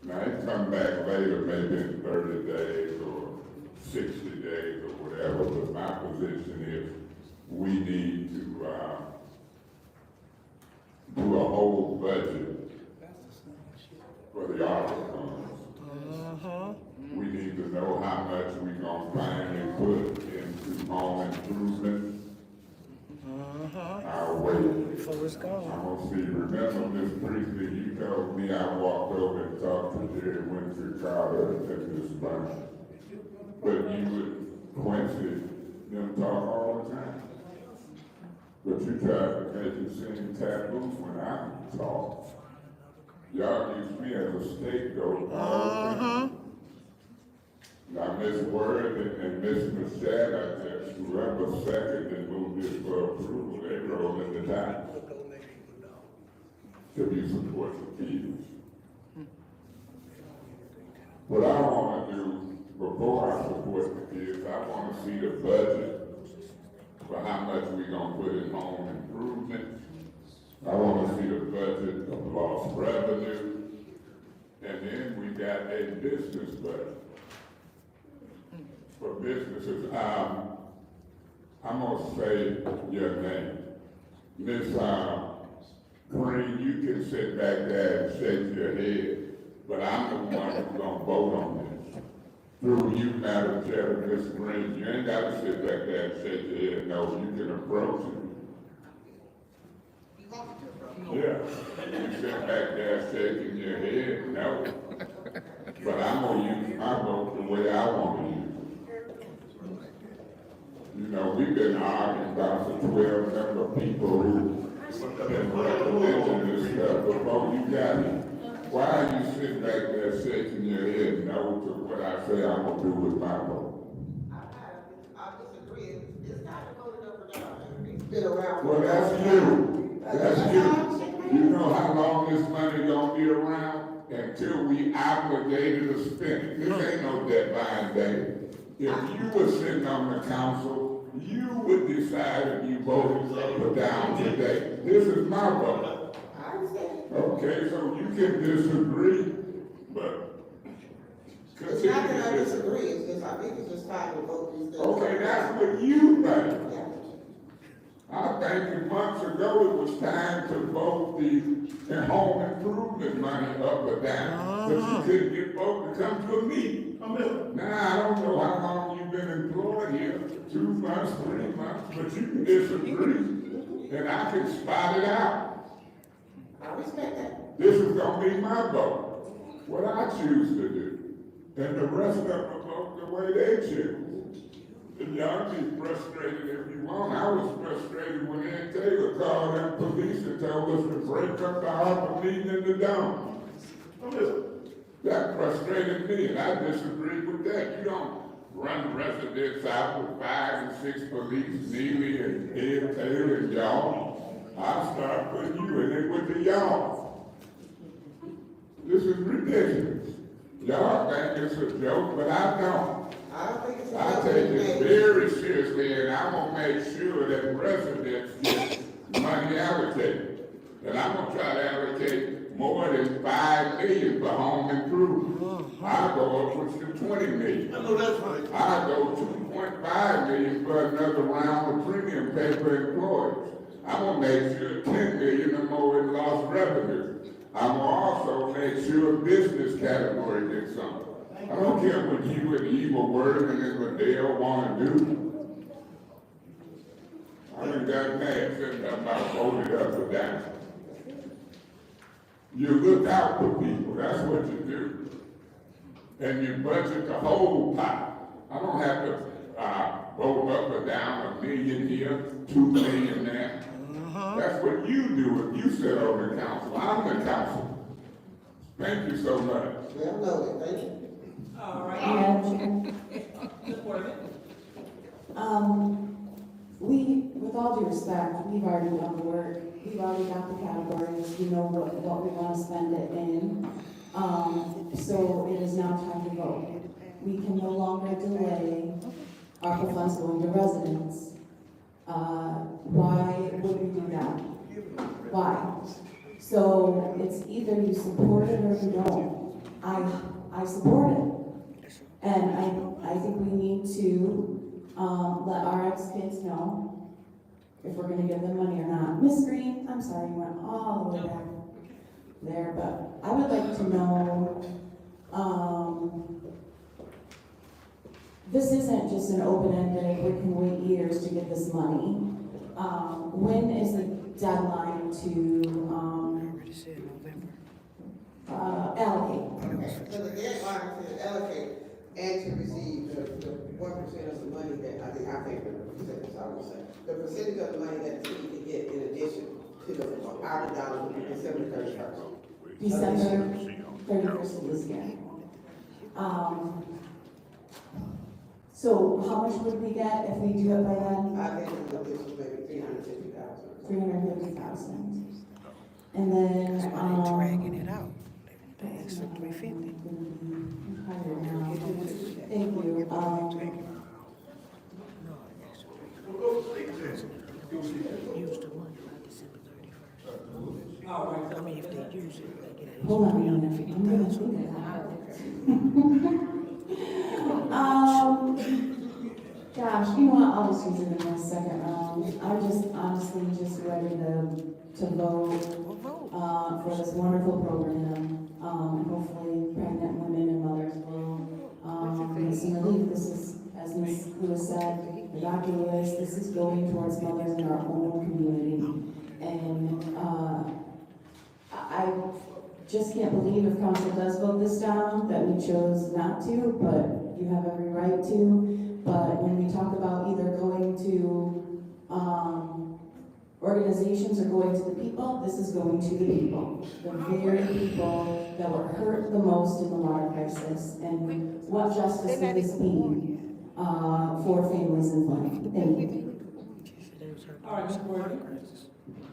Now, it come back later, maybe in 30 days or 60 days or whatever, but my position is we need to do a whole budget for the ARPA funds. We need to know how much we gonna finally put into home improvement. I'll wait. Before it's gone. I'm gonna see, remember, Ms. Priestley, you told me I walked over and talked to Jerry Winfrey Carter at this bunch. But you would Quincy, them talk all the time. But you tried to make it seem taboo when I talk. Y'all use me as a scapegoat all the time. Now, Ms. Word and Ms. Michelle, I guess, whoever seconded moved this for approval, they rolled in the dice to be support the kids. What I want to do before I support the kids, I want to see the budget for how much we gonna put in home improvement. I want to see the budget of lost revenue, and then we got a business budget. For businesses, I'm gonna say your name. Ms. Green, you can sit back there and shake your head, but I'm the one who's gonna vote on this. Through you, Madam Chair, Ms. Green, you ain't gotta sit back there and shake your head, no, you can approach it. Yeah, you sit back there shaking your head, no. But I'm gonna use my vote the way I wanna use it. You know, we've been arguing about the 12-member people who have been representing this stuff before you got it. Why are you sitting back there shaking your head no to what I say I'm gonna do with my vote? I disagree. It's not voted up or down. It's been around. Well, that's you. That's you. You know how long this money gonna be around? Until we obligated to spend it. This ain't no deadline day. If you were sitting on the council, you would decide if you voted up or down today. This is my vote. I understand. Okay, so you can disagree, but It's not that I disagree, it's just, I think it's just time to vote these things. okay, that's what you think. Yeah. I think months ago it was time to vote the home improvement money up or down, but you couldn't get folks to come to a meeting. Now, I don't know how long you've been employed here, 2 months, 3 months, but you can disagree, and I can spot it out. I respect that. This is gonna be my vote, what I choose to do. and the rest of them vote the way they choose. And y'all be frustrated if you want. I was frustrated when Ed Taylor called them police and told us to break up the Harper meeting in the dome. That frustrated me, and I disagreed with that. You don't run residents out with 5 and 6 police, Neely and Ed Taylor and y'all. I'll start putting you in it with the y'all. This is ridiculous. Y'all think it's a joke, but I don't. I take it very seriously, and I'm gonna make sure that residents get money allocated. And I'm gonna try to allocate more than $5 million for home improvement. I'll go upwards to $20 million. I know that's right. I'll go $2.5 million for another round of premium pay for employees. I'm gonna make sure $10 million or more in lost revenue. I'm gonna also make sure business category gets something. I don't care what you and evil Wordman and Liddell want to do. I done got mad sitting about voted up or down. You look out for people, that's what you do. And you budget the whole pot. I don't have to vote up or down, $1 million here, $2 million there. That's what you do if you sit on the council. I'm the council. Thank you so much. Well noted, thank you. All right. Ms. Worthing. With all due respect, we've already done the work. We've already got the categories. We know what we want to spend it in. So it is now time to vote. We can no longer delay ARPA funds going to residents. Why would we do that? Why? So it's either you support it or you don't. I support it. And I think we need to let our ex-kids know if we're gonna give them money or not. Miss Green, I'm sorry, you went all the way back there, but I would like to know, this isn't just an open-ended, we can wait years to get this money. When is the deadline to, allocate? Okay, so the deadline to allocate and to receive the 1% of the money that, I can't remember the percentage, I would say. The percentage of the money that the city can get in addition to the out of dollars will be December 31st. December 31st of this year. So how much would we get if we do it by then? I think this was maybe 350,000. 350,000. And then, dragging it out. They asked for 350. Thank you. Use the money by December 31st. I mean, if they use it, they get it. Hold on a minute. I'm gonna think gosh, you know what, I'll just use it in my second round. I'm just honestly just ready to vote, for this wonderful program. Hopefully pregnant women and mothers will, listen to leave. This is, as Ms. Lewis said, Dr. Lewis, this is going towards mothers in our own community. And, I just can't believe if council does vote this down, that we chose not to, but you have every right to. But when we talk about either going to, organizations or going to the people, this is going to the people. The very people that were hurt the most in the water crisis. And what justice would this be, for families in Flint? Thank you. All right, Ms. Worthing.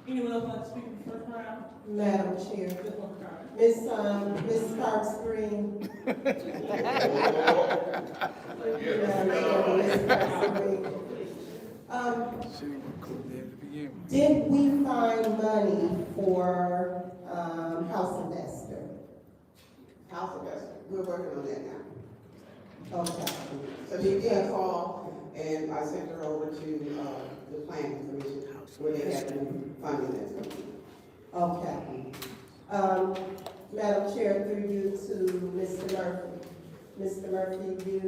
Anyone else like to speak in the first round? Madam Chair, Ms. Sparks Green. Did we find money for, House Investor? House investor, we're working on that now. Okay. So she did call, and I sent her over to, the planning commission, where they have been funding that. Okay. Madam Chair, through you to Mr. Murphy. Mr. Murphy, you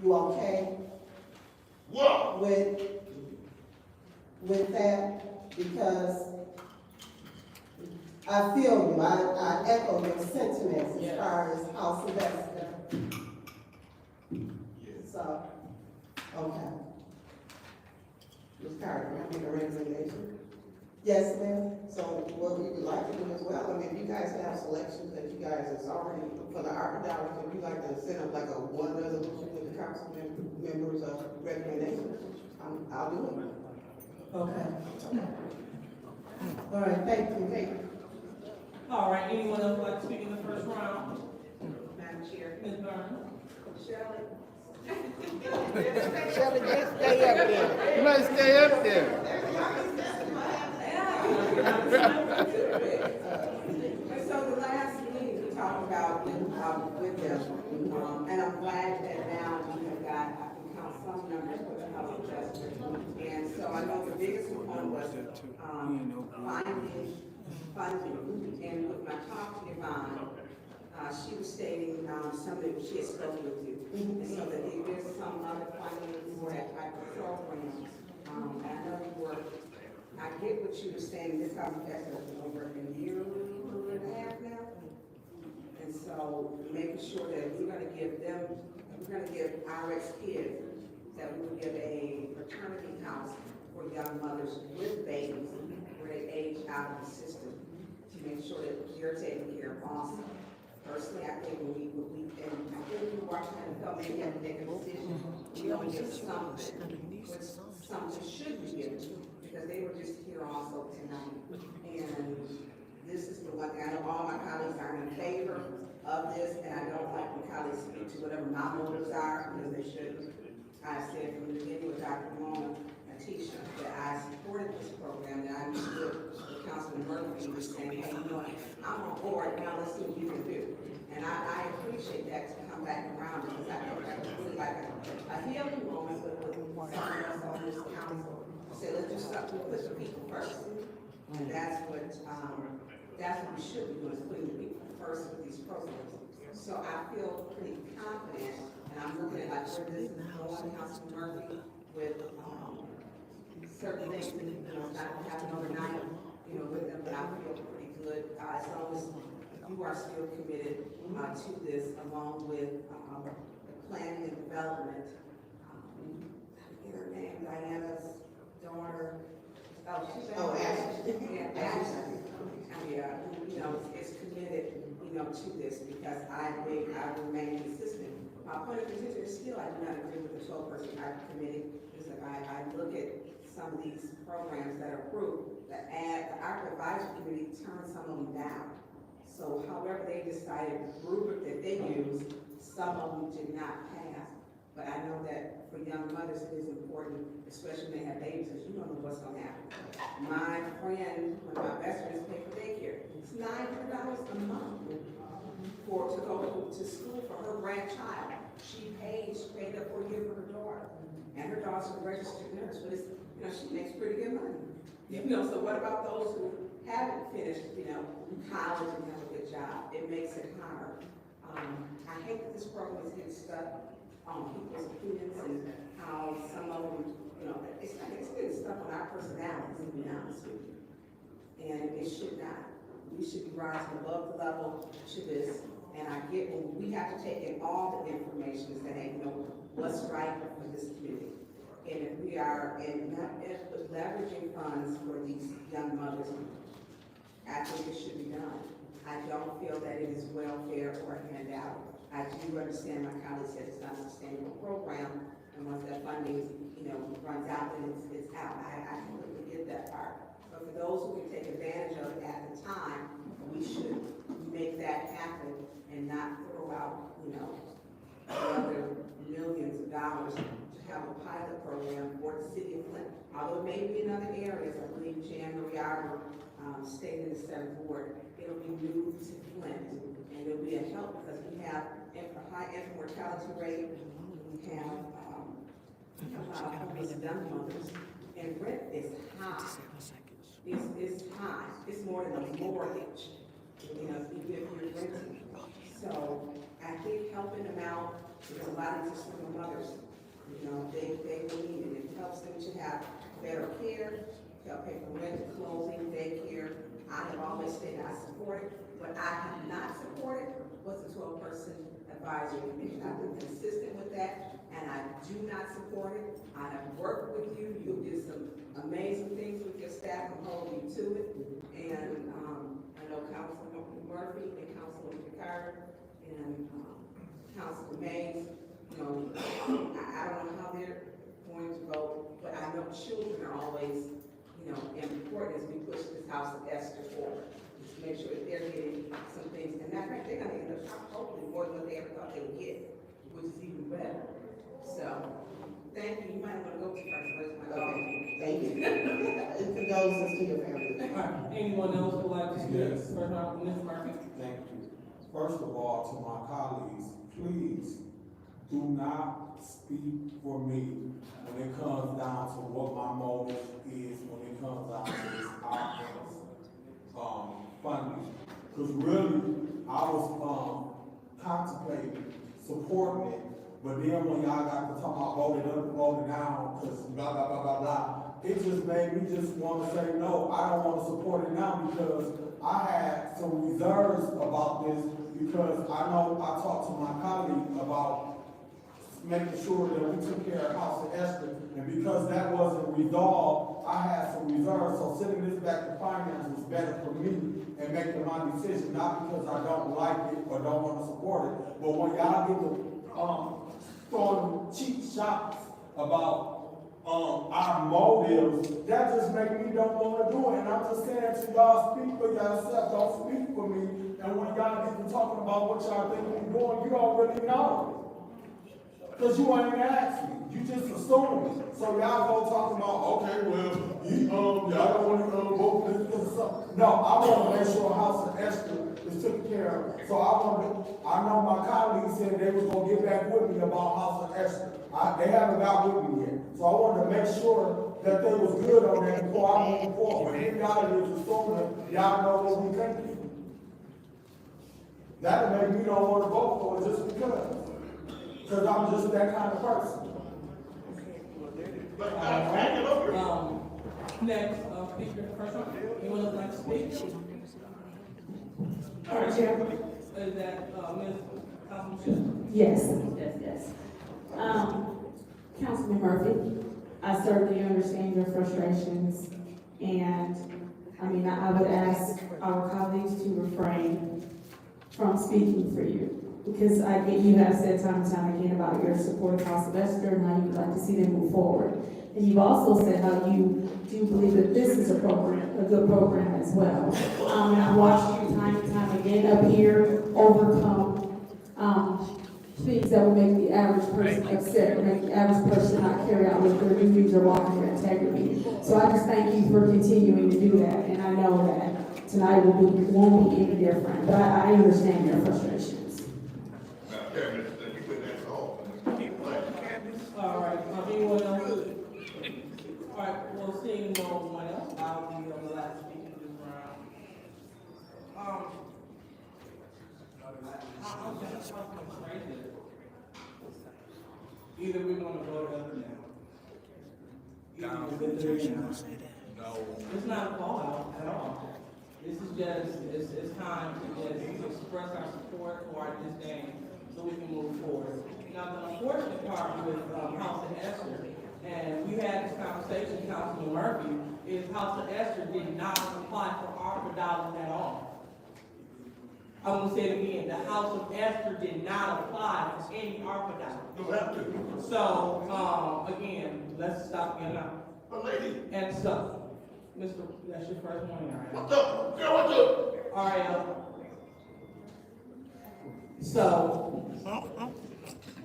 okay? What? With that? Because I feel you, I echo your sentiments as far as House Investor. Okay. Ms. Carter, can I make a recommendation? Yes, ma'am. So what we would like to do as well, I mean, if you guys have selections that you guys is already, for the ARPA dollars, if you like to send up like a one resolution with the council members of recommendation, I'll do it. Okay. All right, thank you. All right, anyone else like to speak in the first round? Madam Chair. Ms. Burns? Shirley. Shelley, just stay up there. You must stay up there. So the last meeting we talked about with them, and I'm glad that now we have got, I can count some numbers for the house adjustment. And so I know the biggest one was, finding funding. And with my talk to Yvonne, she was stating, something she had spoken with you. And so that there's some other funding for that type of program. And I know you were, I get what you were saying, this conversation is over a year and a half now. And so making sure that we're gonna give RX kids, that we will give a maternity house for young mothers with babies where they age out of the system, to make sure that you're taken care of also. Personally, I think when we and I think we watch and felt maybe have to make a decision, we don't give something, which something should be given, because they were just here also tonight. And this is the one thing, I know all my colleagues are in favor of this, and I don't like when colleagues speak to whatever my motives are, because they shouldn't. I said from the beginning with Dr. Mona and Tisha that I supported this program, that I understood what Councilman Murphy was saying, hey, you know, I'm on board, now let's see what you can do. And I appreciate that to come back around, because I think that was really like a healing moment with someone else on this council. Say, let's do something, put the people first. And that's what we should be doing, is putting the people first with these programs. So I feel pretty confident, and I'm looking at like where this is going, Councilman Murphy, with certain things that, you know, not gonna happen overnight, you know, with them, but I feel pretty good, as long as you are still committed to this, along with the planning and development. I forget her name, Diana's daughter. Ashley. Yeah, Ashley. Yeah, you know, is committed, you know, to this, because I think I remain consistent. My point of contention is still, I do not agree with the 12-person committee, because if I look at some of these programs that are approved, the ARC advisory committee turned some of them down. So however they decided the rubric that they used, some of them did not pass. But I know that for young mothers, it is important, especially when they have babies, because you don't know what's going to happen. My friend, one of my best friends, paid for daycare. It's $900 a month to go to school for her grandchild. She paid up for a year for her daughter. And her daughter's a registered nurse, but it's, you know, she makes pretty good money. You know, so what about those who haven't finished, you know, college and have a good job? It makes it hard. I hate that this program is getting stuck on people's opinions and how some of them, you know, it's getting stuck on our personalities, to be honest with you. And it should not. We should be rising above the level to this. And I get when we have to take in all the information that ain't, you know, what's right for this community. And if we are leveraging funds for these young mothers, I think it should be done. I don't feel that it is welfare or a handout. I do understand my colleague said it's not a sustainable program, and once that funding, you know, runs out, then it's out. I completely get that part. But for those who can take advantage of it at the time, we should make that happen and not throw out, you know, another millions of dollars to have a pilot program for the city of Flint. Although it may be in other areas, I believe Jan Marie Arbor stated in the 7th Ward, it'll be moved to Flint. And it'll be a help because we have a high infant mortality rate. We have a lot of homeless young mothers, and rent is high. It's high. It's more than a mortgage, you know, even if you're renting. So I think helping them out, because a lot of these single mothers, you know, they will need it. It helps them to have better care, help pay for rent, clothing, daycare. I have always said I support it. What I have not supported was the 12-person advisory committee. I've been consistent with that, and I do not support it. I have worked with you, you did some amazing things with your staff, I'm holding you to it. And, I know Councilman Murphy and Councilman Carter and, Councilman Mays, you know, I don't know how they're going to vote, but I know children are always, you know, important as we push this House of Esther forward. Just make sure that they're getting some things, and matter of fact, they're gonna end up hopefully more than what they ever thought they would get, which is even better. So, thank you, you might want to go to first, my dog. Thank you. Condolences to your family. All right, anyone else would like to speak? Yes. First, Ms. Murphy. Thank you. First of all, to my colleagues, please do not speak for me when it comes down to what my motive is, when it comes down to this offense, funding. Because really, I was, contemplating supporting it, but then when y'all got to talk about voting up, voting down, because blah, blah, blah, blah, blah, it just made me just want to say, no, I don't want to support it now because I had some reserves about this because I know I talked to my colleague about making sure that we took care of House of Esther, and because that wasn't resolved, I had some reserves, so sending this back to finance was better for me and making my decision, not because I don't like it or don't want to support it, but when y'all get to, throwing cheap shots about our motives, that just make me don't want to do it. And I'm just saying to y'all, speak for yourself, don't speak for me. And when y'all get to talking about what y'all think we're doing, you don't really know. Because you ain't asked me. You just assumed. So y'all go talking about, okay, well, y'all don't want to vote for this or something. No, I want to make sure House of Esther is taken care of. So I know my colleagues said they was going to get back with me about House of Esther. They haven't got with me yet. So I wanted to make sure that they was good on that before I move forward. But if y'all is assuming, y'all know what we thinking. That'll make me don't want to vote for it just because. Because I'm just that kind of person. Next, speaker, first one, anyone else like to speak? All right, Chair. Is that, Ms. Councilman? Yes. Councilman Murphy, I certainly understand your frustrations, and I would ask our colleagues to refrain from speaking for you. Because you have said time and time again about your support of House of Esther and how you would like to see them move forward. And you've also said how you do believe that this is a good program as well. And I've watched you time and time again up here overcome things that will make the average person upset, or make the average person not carry out what their duties or walk in their integrity. So I just thank you for continuing to do that, and I know that tonight won't be any different, but I understand your frustrations. All right, anyone else? All right, well, seeing no one else, I'll be on the last speaker this round. I'm just right there. Either we're gonna vote up or down. No. It's not a fallout at all. This is just, it's time to just express our support for our disdain so we can move forward. Now, the unfortunate part with House of Esther, and we had this conversation, Councilman Murphy, is House of Esther did not apply for ARPA dollars at all. I'm gonna say it again, the House of Esther did not apply for any ARPA dollars. You have to. So, again, let's stop getting out. But lady. And so, Mr., that's your first one, all right? What the? Girl, what the? All right, so,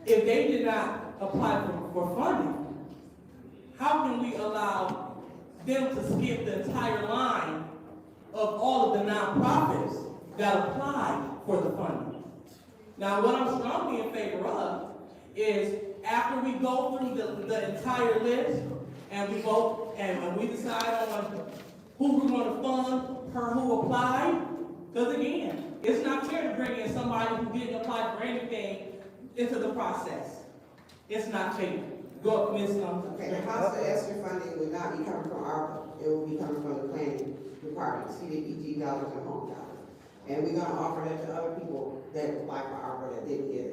if they did not apply for funding, how can we allow them to skip the entire line of all of the nonprofits that applied for the funding? Now, what I'm strongly in favor of is after we go through the entire list and we vote and we decide on who we're going to fund per who applied, because again, it's not fair to bring in somebody who didn't apply for anything into the process. It's not fair. Go, Ms. Okay, the House of Esther funding would not be coming from ARPA. It will be coming from the planning department, CDBG dollars and home dollars. And we're gonna offer that to other people that applied for ARPA that didn't get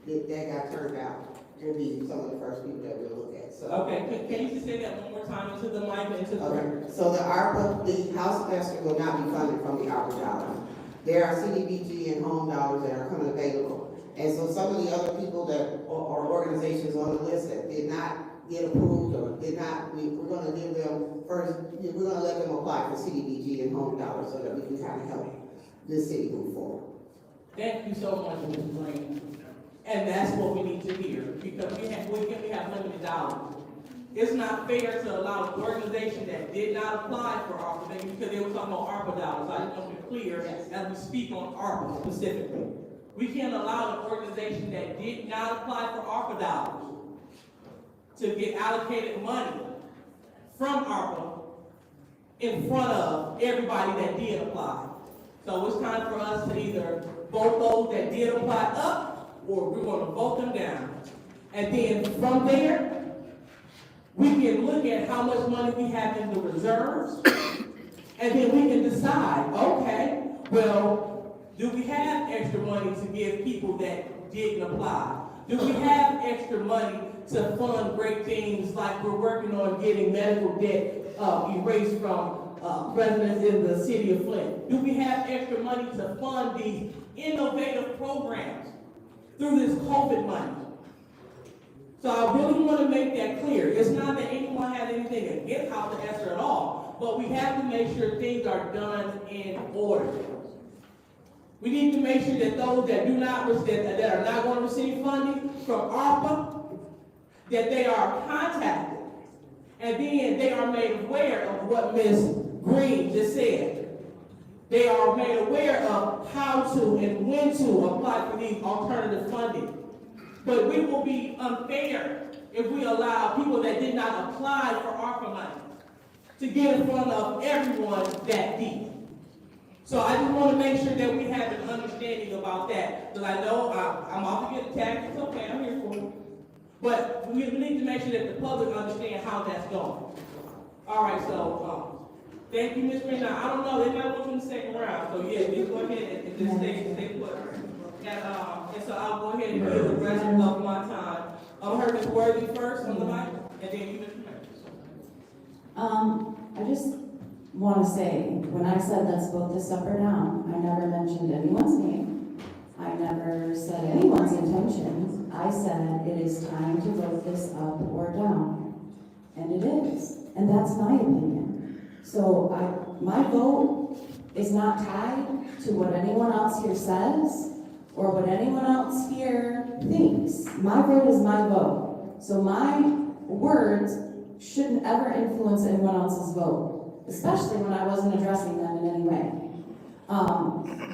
it, that got turned out. will be some of the first people that we'll look at, so. Okay, can you just say that one more time into the mic and into the record? Okay, so the ARPA, the house master will not be funded from the ARPA dollars. There are CDBG and home dollars that are coming available. And so some of the other people that, or organizations on the list that did not get approved or did not, we're gonna give them first, we're gonna let them apply for CDBG and home dollars so that we can kind of help this city move forward. Thank you so much, Ms. Green. And that's what we need to hear, because we have limited dollars. It's not fair to allow an organization that did not apply for ARPA, maybe because they were talking about ARPA dollars. I just want to be clear as we speak on ARPA specifically. We can't allow an organization that did not apply for ARPA dollars to get allocated money from ARPA in front of everybody that did apply. So it's time for us to either vote those that did apply up, or we're going to vote them down. And then from there, we can look at how much money we have in the reserves, and then we can decide, okay, well, do we have extra money to give people that didn't apply? Do we have extra money to fund great things like we're working on getting medical debt erased from residents in the city of Flint? Do we have extra money to fund these innovative programs through this COVID money? So I really want to make that clear. It's not that anyone has anything against House of Esther at all, but we have to make sure things are done in order. We need to make sure that those that do not that are not going to receive funding from ARPA, that they are contacted, and then they are made aware of what Ms. Green just said. They are made aware of how to and when to apply for these alternative funding. But we will be unfair if we allow people that did not apply for ARPA money to get in front of everyone that did. So I just want to make sure that we have an understanding about that. Because I know I'm off to get attacked. It's okay, I'm here for it. But we need to make sure that the public understand how that's going. All right, so thank you, Ms. Green. Now, I don't know, they might want you in the second round. So yeah, just go ahead and just stay put. And so I'll go ahead and give the rest of my time. I'll hear Ms. Worthy first on the mic, and then you, Mr. Mayor. I just want to say, when I said let's vote this up or down, I never mentioned anyone's name. I never said anyone's intentions. I said it is time to vote this up or down. And it is. And that's my opinion. So my vote is not tied to what anyone else here says or what anyone else here thinks. My vote is my vote. So my words shouldn't ever influence anyone else's vote, especially when I wasn't addressing them in any way.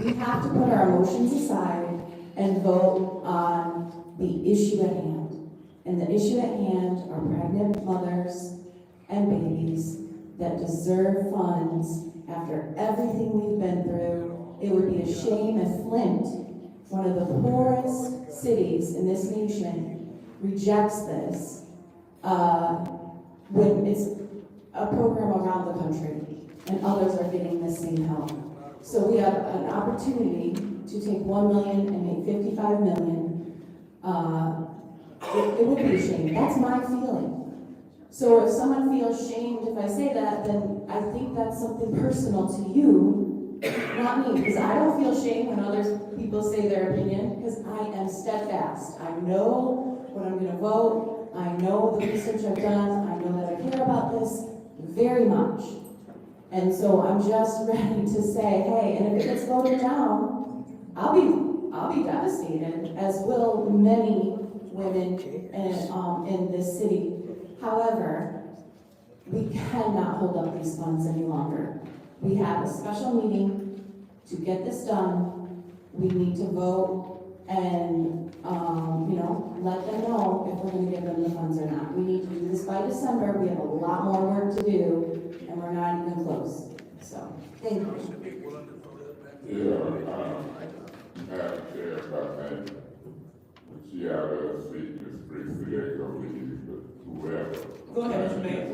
We have to put our emotions aside and vote on the issue at hand. And the issue at hand are pregnant mothers and babies that deserve funds after everything we've been through. It would be a shame if Flint, one of the poorest cities in this nation, rejects this when it's a program around the country and others are getting the same help. So we have an opportunity to take 1 million and make 55 million. It would be a shame. That's my feeling. So if someone feels shamed if I say that, then I think that's something personal to you, not me. Because I don't feel shame when other people say their opinion, because I am steadfast. I know what I'm going to vote. I know the research I've done. I know that I care about this very much. And so I'm just ready to say, hey, and if it gets voted down, I'll be devastated, as will many women in this city. However, we cannot hold up these funds any longer. We have a special meeting to get this done. We need to vote and let them know if we're going to give them the funds or not. We need to do this by December. We have a lot more work to do, and we're not even close. So, thank you. Madam Chair, if I may, she out of the seat, Ms. Priestley, ain't gonna leave, but whoever. Go ahead, Mr. Mayor.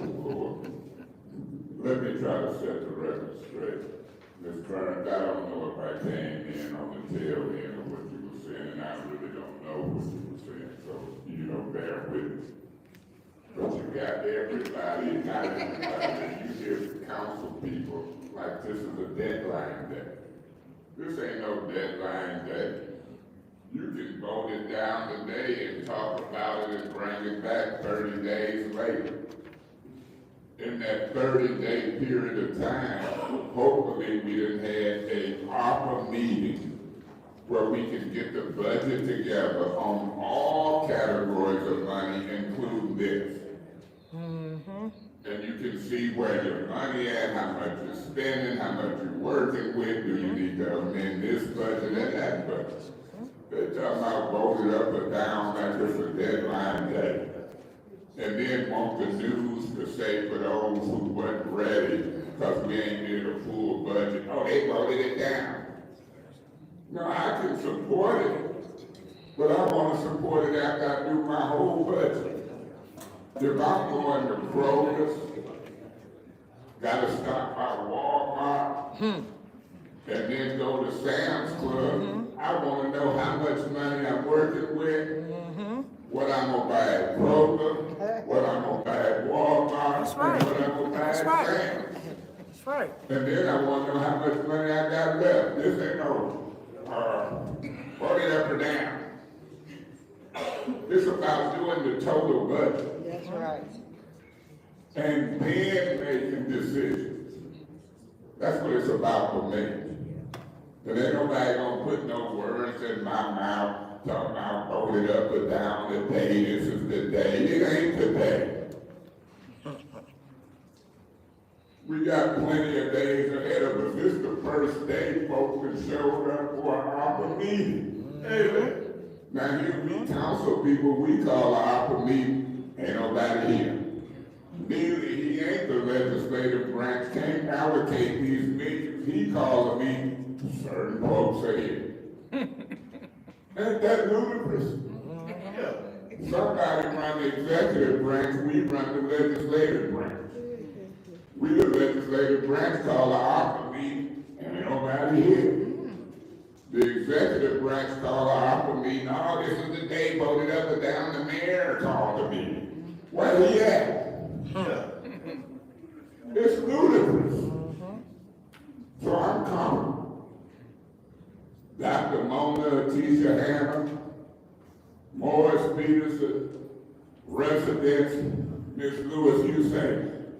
Let me try to set the record straight. Ms. Burns, I don't know if I came in on the tail end of what you were saying, and I really don't know. know what you were saying, so, bear with me. But you got everybody, not everybody, you hear the council people, like this is a deadline day. This ain't no deadline day. You can vote it down today and talk about it and bring it back 30 days later. In that 30-day period of time, hopefully we done had a ARPA meeting where we can get the budget together on all categories of money, including this. And you can see where your money at, how much you're spending, how much you're working with, do you need to amend this budget and that budget. They talking about voted up or down like it's a deadline day. And then want the news to say for those who wasn't ready, because we ain't did a full budget, oh, they voted it down. No, I can support it, but I want to support it after I do my whole budget. If I'm going to Kroger's, gotta stop by Walmart, and then go to Sam's Club, I want to know how much money I'm working with, what I'm gonna buy at Kroger, what I'm gonna buy at Walmart, That's right. and what I'm gonna buy at That's right. Sam's. That's right. And then I want to know how much money I got left. This ain't no, vote it up or down. It's about doing the total budget. That's right. And then making decisions. That's what it's about for me. And ain't nobody gonna put no words in my mouth, talking about vote it up or down today, this is the day. It ain't today. We got plenty of days ahead of us. This is the first day folks have showed up for an ARPA meeting. Amen. Now here we council people, we call an ARPA meeting, ain't nobody here. Neither he ain't the legislative branch, can't allocate these meetings. He called a meeting, certain folks are here. Ain't that ludicrous? Somebody run the executive branch, we run the legislative branch. We the legislative branch call an ARPA meeting, and ain't nobody here. The executive branch call an ARPA meeting, oh, this is the day voted up or down, the mayor called the meeting. Where he at? It's ludicrous. So I'm coming. Dr. Mona Tisha Hannah, Morris Peterson, residents, Ms. Lewis, you say,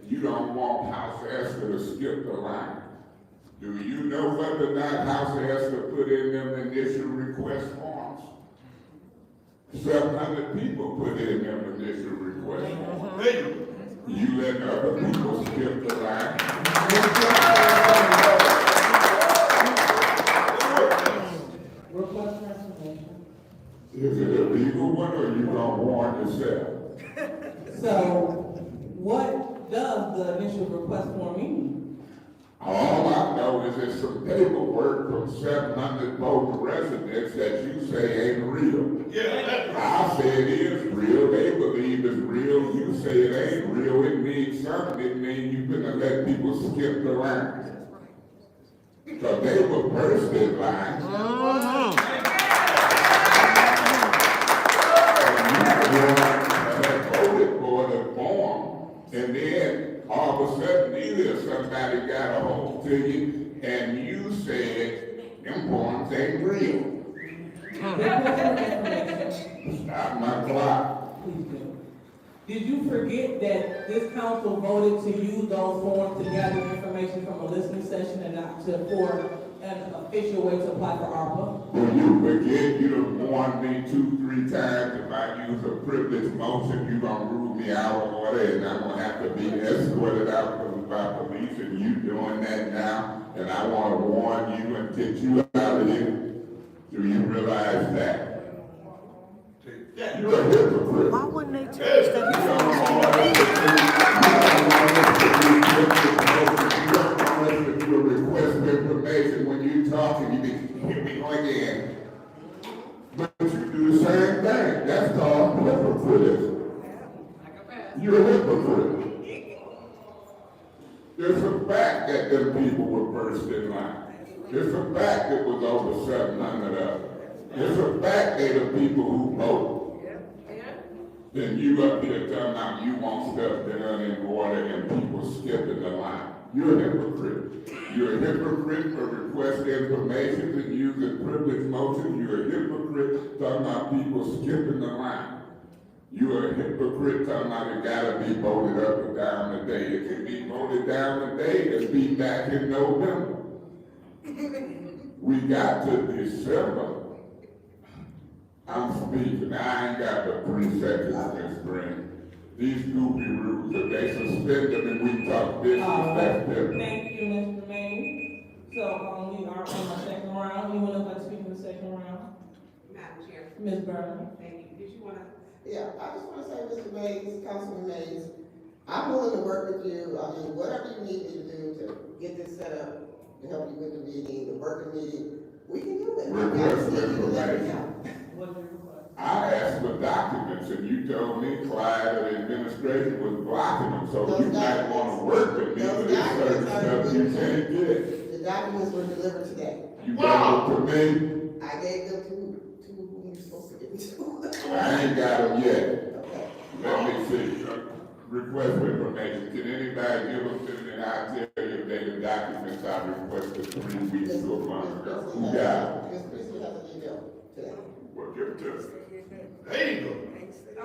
you don't want House Esther to skip the line. Do you know whether or not House Esther put in them initial request forms? 700 people put in them initial request forms. You let other people skip the line. Request transformation. Is it a legal one or you gonna warn yourself? So, what does the initial request form mean? All I know is there's some paperwork from 700 voting residents that you say ain't real. Yeah. I say it is real, they believe it's real, you say it ain't real, it means something, it means you gonna let people skip the line. Because they were first in line. And voted for the form, and then all of a sudden either somebody got a hold to you and you said them forms ain't real. Stop my clock. Please do. Did you forget that this council voted to use those forms to gather information from a listening session and not for an official way to apply for ARPA? When you forget, you done warned me 2-3 times if I use a privilege motion, you gonna rule me out of order and I'm gonna have to be escorted out by police, and you doing that now, and I wanna warn you and get you out of here. Do you realize that? You're a hypocrite. Why wouldn't they tell us that You request information when you talk and you be hear me going in. But you do the same thing. That's called hypocrisy. You're a hypocrite. It's a fact that them people were first in line. It's a fact it was over 700 of them. It's a fact they the people who vote. Then you up here telling them you want stuff done in order and people skipping the line. You're a hypocrite. You're a hypocrite for requesting information and using privilege motion. You're a hypocrite talking about people skipping the line. You're a hypocrite talking about it gotta be voted up or down today. It can be voted down today and be back in November. We got to December. I'm speaking. I ain't got the 3 seconds, Ms. Green. These goofy rules, if they suspend them and we talk business, that's different. Thank you, Mr. Maine. So, we are on the second round. You want to speak in the second round? Madam Chair. Ms. Burner. Thank you. Did you want to? Yeah, I just want to say, Mr. Mays, Councilman Mays, I'm willing to work with you. I mean, whatever you need me to do to get this set up, to help you with the meeting, the working meeting, we can do it. Request information. What do you request? I asked for documents and you told me Clyde or the administration was blocking them, so you might want to work with me, but there's certain stuff you can't get. The documents were delivered today. You gave them to me? I gave them to whom you're supposed to give them to. I ain't got them yet. Okay. Let me see. Request for information. Can anybody give them to me and I'll tell you if they the documents I requested 3 weeks to a month ago? Who got them? Ms. Christie has an email today. Well, give it to us. There you go.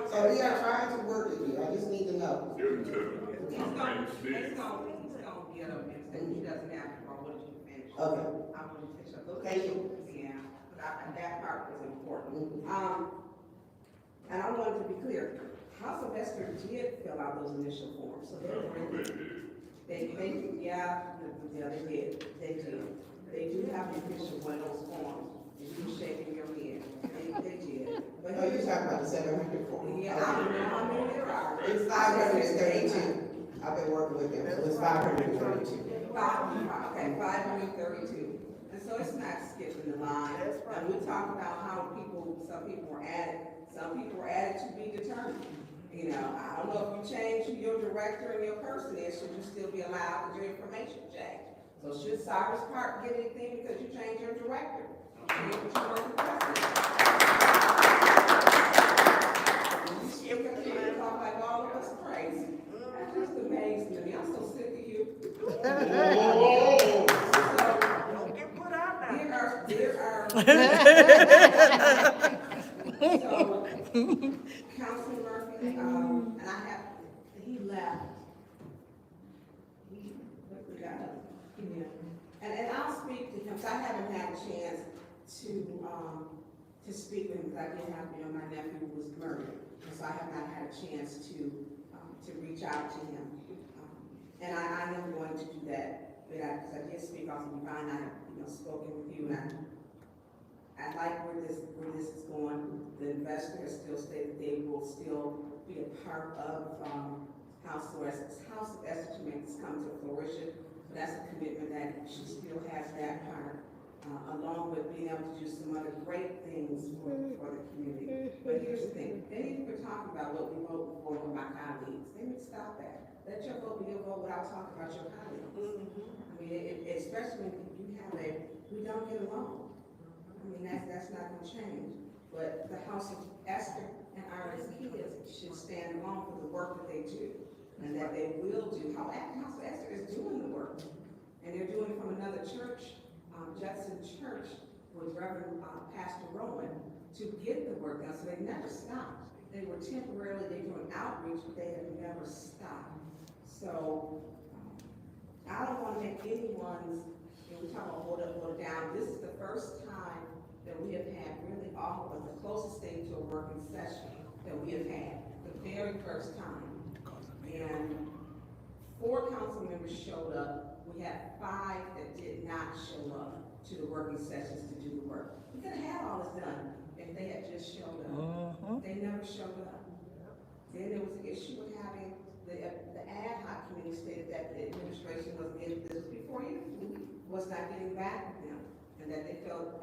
So we are trying to work with you. I just need to know. Give it to me. He's gonna get them, and he doesn't have to, or what did you finish? Okay. I'm gonna finish up. Thank you. Yeah, but that part was important. And I wanted to be clear, House of Esther did fill out those initial forms, so they did. They did. They do have the official one of those forms. You shaking your head. They did. But Oh, you're talking about the 700 form? yeah, I don't know how many there are. It's 532. I've been working with them, so it's 532. Okay, 532. And so it's not skipping the line. And we talked about how some people were added to be determined. You know, I don't know if you change who your director and your person is, should you still be allowed with your information change? So should Cyrus Park get anything because you change your director? Change what you want the president? You talk like all of us crazy. That's just amazing to me. I'm so sick of you. Don't get put out now. So, Councilman Murphy, and he left. And I'll speak to him, because I haven't had a chance to speak with him, because I did have, my nephew was murdered. And so I have not had a chance to reach out to him. And I am going to do that, because I did speak also with Brian, I have, spoken with you, and I like where this is going. The investor has still stated they will still be a part of House of Esther to make this come to fruition. That's a commitment that she still has that part, along with being able to do some other great things for the community. But here's the thing, they need to be talking about what we vote for with my colleagues. They need to stop that. Let your vote be your vote without talking about your colleagues. I mean, especially when you have we don't get along. I mean, that's not gonna change. But the House of Esther and our kids should stand alone for the work that they do, and that they will do. House of Esther is doing the work, and they're doing it from another church, Judson Church, with Reverend Pastor Rowan, to get the work done. So they never stopped. They were temporarily doing outreach, but they have never stopped. So I don't want to make anyone's. We talk about hold up, hold down. This is the first time that we have had really all of the closest thing to a working session that we have had. The very first time. And 4 council members showed up. We had 5 that did not show up to the working sessions to do the work. We could have had all this done if they had just showed up. They never showed up. Then there was an issue with having the ad hoc committee stated that the administration was getting this before you was not getting back with them, and that they felt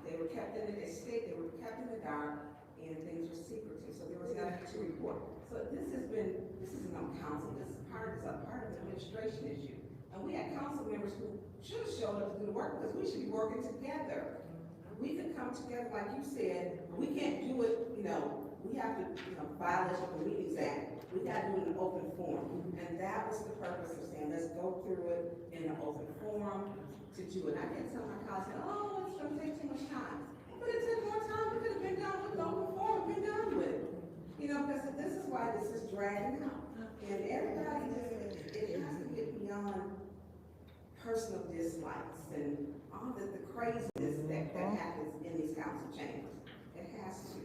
they were kept in the dark, and things were secretive. So there was nothing to report. So this isn't on council. This is part of an administration issue. And we had council members who should have showed up to do the work because we should be working together. we could come together, like you said, we can't do it, we have to, violation of the Meetings Act. We got to do it in an open forum. And that was the purpose of saying, let's go through it in an open forum to do it. I didn't tell my colleagues, oh, it's gonna take too much time. But it took more time, we could have been done with the open forum, been done with it. Because this is why this is dragging out. And everybody it has to get beyond personal dislikes and all the craziness that happens in these council chambers. It has to.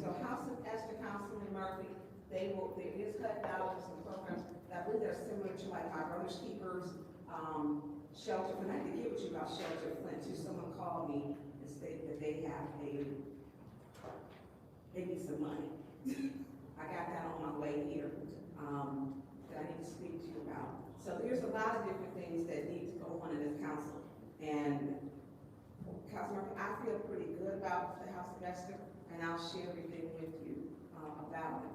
So Councilman Murphy, there is $100 for some programs that I believe they're similar to like my brother's keepers, shelter. And I can get with you about shelter Flint too. Someone called me and stated that they need some money. I got that on my way here that I need to speak to you about. So there's a lot of different things that need to go on in this council. And Councilman, I feel pretty good about the House of Esther, and I'll share everything with you about it.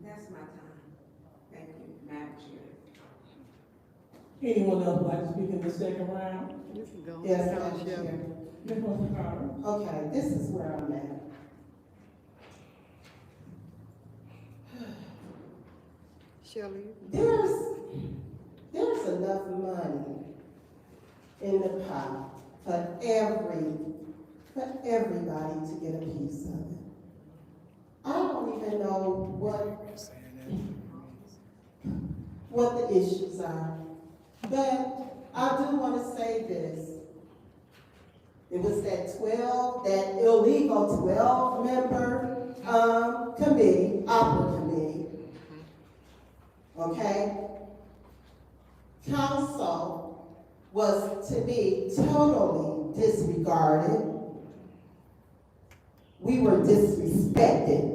That's my time. Thank you, Madam Chair. Anyone else like to speak in the second round? You can go. Yes, Madam Chair. Ms. Carter. Okay, this is where I'm at. Shirley. There's enough money in the pot for everybody to get a piece of it. I don't even know what the issues are, but I do want to say this. It was that illegal 12-member committee, opera committee. Okay? Council was to be totally disregarded. We were disrespected.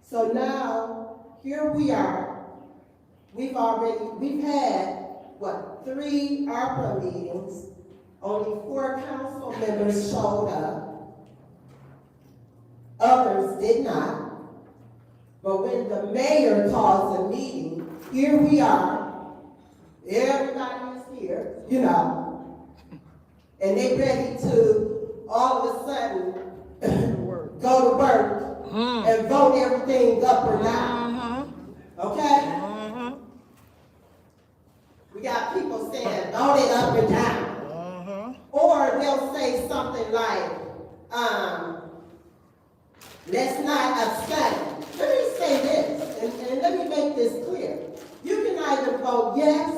So now, here we are. We've had, 3 ARPA meetings. Only 4 council members showed up. Others did not. But when the mayor calls a meeting, here we are. Everybody is here, and they ready to all of a sudden go to work and vote everything up or down. Okay? We got people saying vote it up and down. Or they'll say something like, let's not abstain. Let me say this, and let me make this clear. You can either vote yes,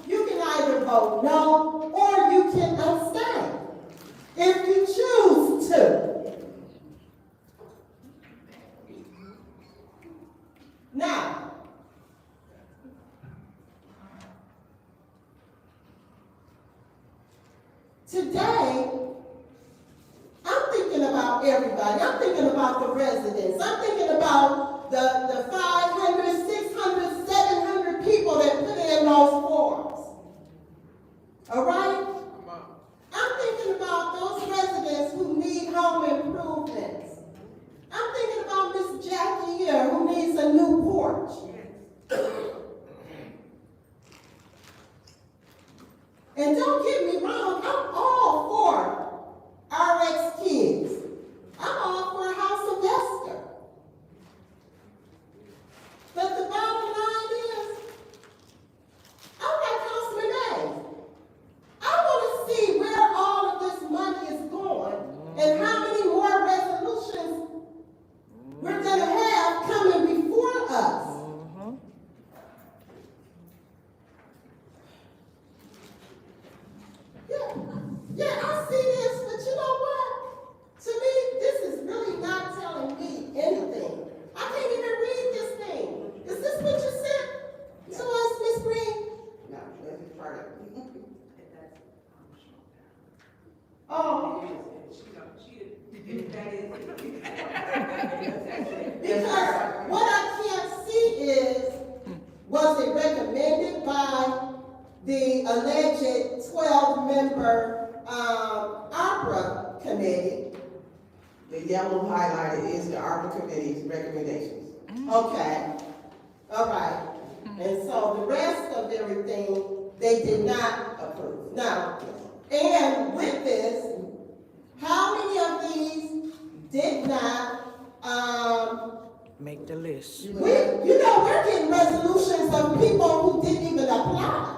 you can either vote no, or you can abstain if you choose to. Now, today, I'm thinking about everybody. I'm thinking about the residents. I'm thinking about the 500, 600, 700 people that put in those forms. All right? I'm thinking about those residents who need home improvements. I'm thinking about Miss Jackie here who needs a new porch. And don't get me wrong, I'm all for RX kids. I'm all for a House of Esther. But the bottom line is, I'm like Councilman A. I want to see where all of this money is going and how many more resolutions we're going to have coming before us. Yeah, I see this, but you know what? To me, this is really not telling me anything. I can't even read this thing. Is this what you sent to us, Ms. Green? No, that's part of it. Oh. Because what I can't see is, was it recommended by the alleged 12-member opera committee? The yellow highlighted is the ARPA committee's recommendations. Okay, all right. And so the rest of everything, they did not approve. Now, and with this, How many of these did not, Make the list. you know, we're getting resolutions of people who didn't even apply.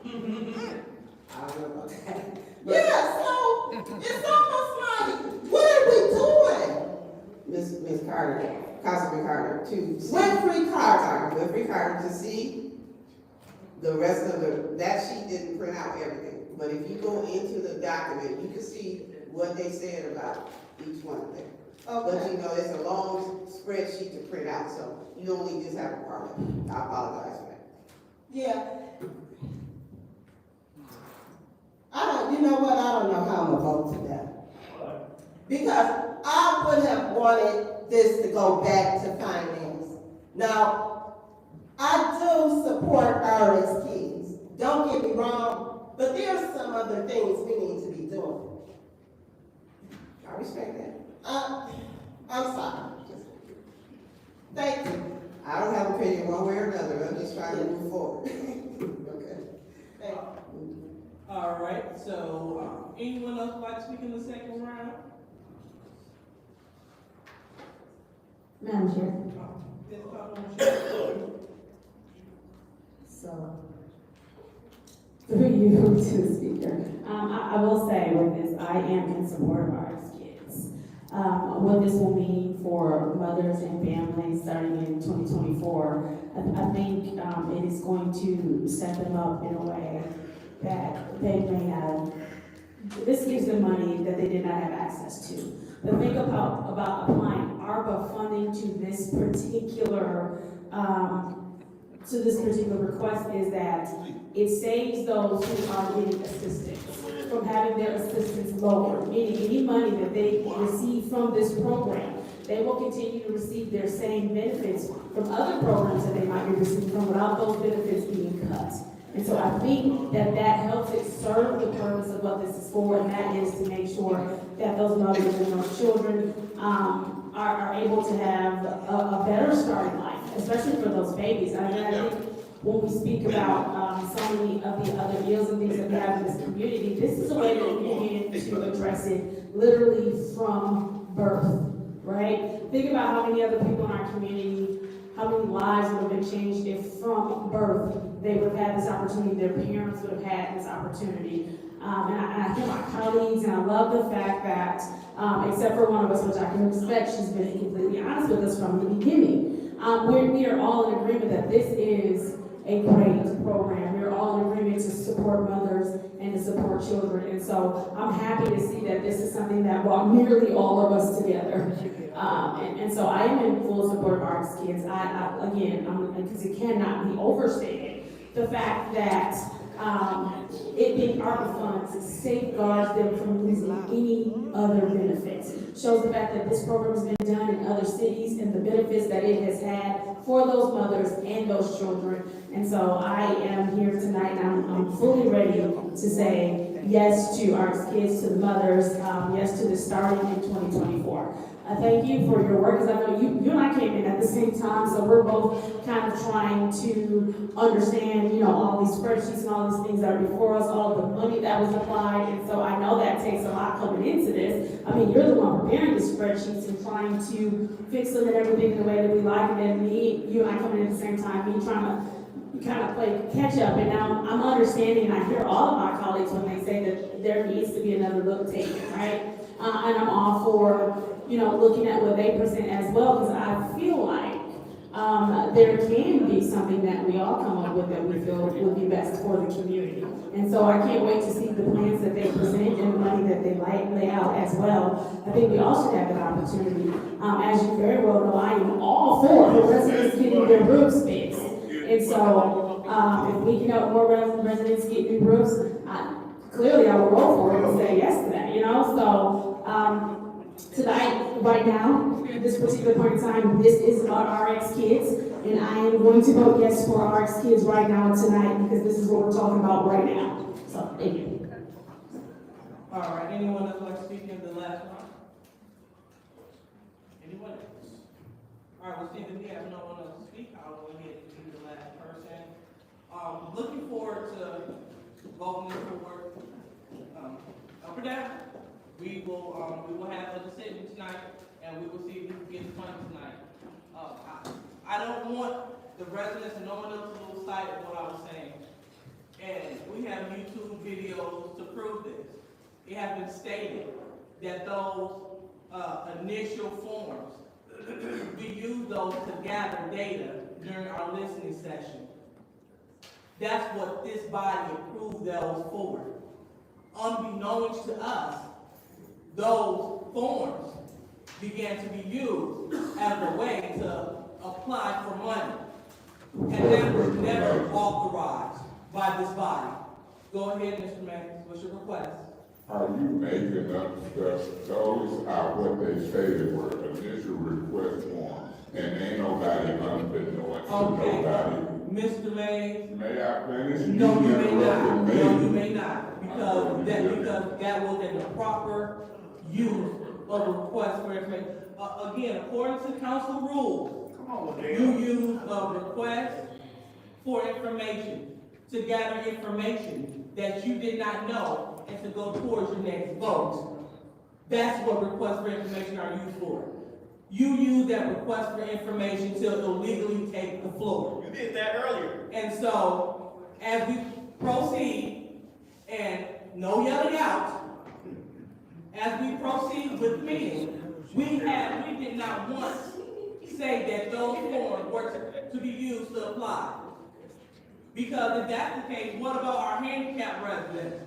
I don't know about that. Yeah, so it's almost like, what are we doing? Ms. Carter, Councilman Carter, to see. Winfrey Carter, to see the rest of that sheet didn't print out everything. But if you go into the document, you can see what they said about each one of them. Okay. But you know, it's a long spreadsheet to print out, so you only just have a part of it. I apologize for that. Yeah. You know what, I don't know how I'm gonna vote today. Because I would have wanted this to go back to finance. Now, I do support RS kids, don't get me wrong, but there's some other things we need to be doing. I respect that. I'm sorry. Thank you. I don't have an opinion one way or another, I'm just trying to move forward. Okay. Thank you. All right, so, anyone else would like to speak in the second round? Madam Chair. Yes, Councilwoman Sherry. So, through you to the speaker, I will say with this, I am in support of our kids. What this will mean for mothers and families starting in 2024, I think it is going to set them up in a way that they may have. This gives them money that they did not have access to. The thing about applying ARPA funding to this particular request is that it saves those who are getting assistance from having their assistance lowered, meaning any money that they receive from this program, they will continue to receive their same benefits from other programs that they might be receiving from without those benefits being cut. And so I think that helps it serve the purpose of what this is for, and that is to make sure that those mothers and those children are able to have a better starting life, especially for those babies. I think when we speak about so many of the other ills and things that we have in this community, this is a way that we begin to address it literally from birth, right? Think about how many other people in our community, how many lives would have been changed if from birth they would have had this opportunity, their parents would have had this opportunity. And I hear my colleagues, and I love the fact that, except for one of us, which I can respect, she's been completely honest with us from the beginning. We are all in agreement that this is a great program. We're all in agreement to support mothers and to support children. And so I'm happy to see that this is something that brought nearly all of us together. And so I am in full support of ARC's kids. Because it cannot be overstated, the fact that it being ARPA funds safeguards them from losing any other benefits. Shows the fact that this program has been done in other cities and the benefits that it has had for those mothers and those children. And so I am here tonight, and I'm fully ready to say yes to ARC's kids, to the mothers, yes to the starting in 2024. Thank you for your work, because I know you and I came in at the same time, so we're both kind of trying to understand, all these spreadsheets and all these things that are before us, all the money that was applied, and so I know that takes a lot coming into this. I mean, you're the one preparing the spreadsheets and trying to fix them and everything in the way that we like, and then you and I coming in at the same time, me trying to kind of play catch up, and now I'm understanding, and I hear all of my colleagues when they say that there needs to be another look taken, right? And I'm all for, looking at what they present as well, because I feel like there can be something that we all come up with that we feel would be best for the community. And so I can't wait to see the plans that they present and the money that they lay out as well. I think we all should have that opportunity. As you very well know, I am all for the residents getting their roofs fixed. And so if we can help more residents get new roofs, clearly I will roll for it and say yes to that, So tonight, right now, at this particular point in time, this is about RX Kids, and I am going to vote yes for RX Kids right now tonight, because this is what we're talking about right now. So, thank you. All right, anyone else like to speak in the last one? Anyone else? All right, well, seeing that we have no one else to speak, I'll go ahead and be the last person. Looking forward to voting for work. Up or down? we will have a decision tonight, and we will see if we can get the funding tonight. I don't want the residents and no one else to lose sight of what I was saying. And we have YouTube videos to prove this. It has been stated that those initial forms, we use those to gather data during our listening session. That's what this body approved those for. Unbeknownst to us, those forms began to be used as a way to apply for money. And that was never authorized by this body. Go ahead, Mr. Mayor, what's your request? Are you making up stuff? Those are what they stated were initial request forms, and ain't nobody unbeknownst to nobody. Mr. May. May I finish? No, you may not. No, you may not, because that was an improper use of request for information. Again, according to council rules, you use a request for information to gather information that you did not know and to go towards your next vote. That's what requests for information are used for. You use that request for information to illegally take the floor. You did that earlier. And so, as we proceed, and no yelling out, as we proceed with the meeting, we did not once say that those forms were to be used to apply. Because if that's the case, what about our handicapped residents?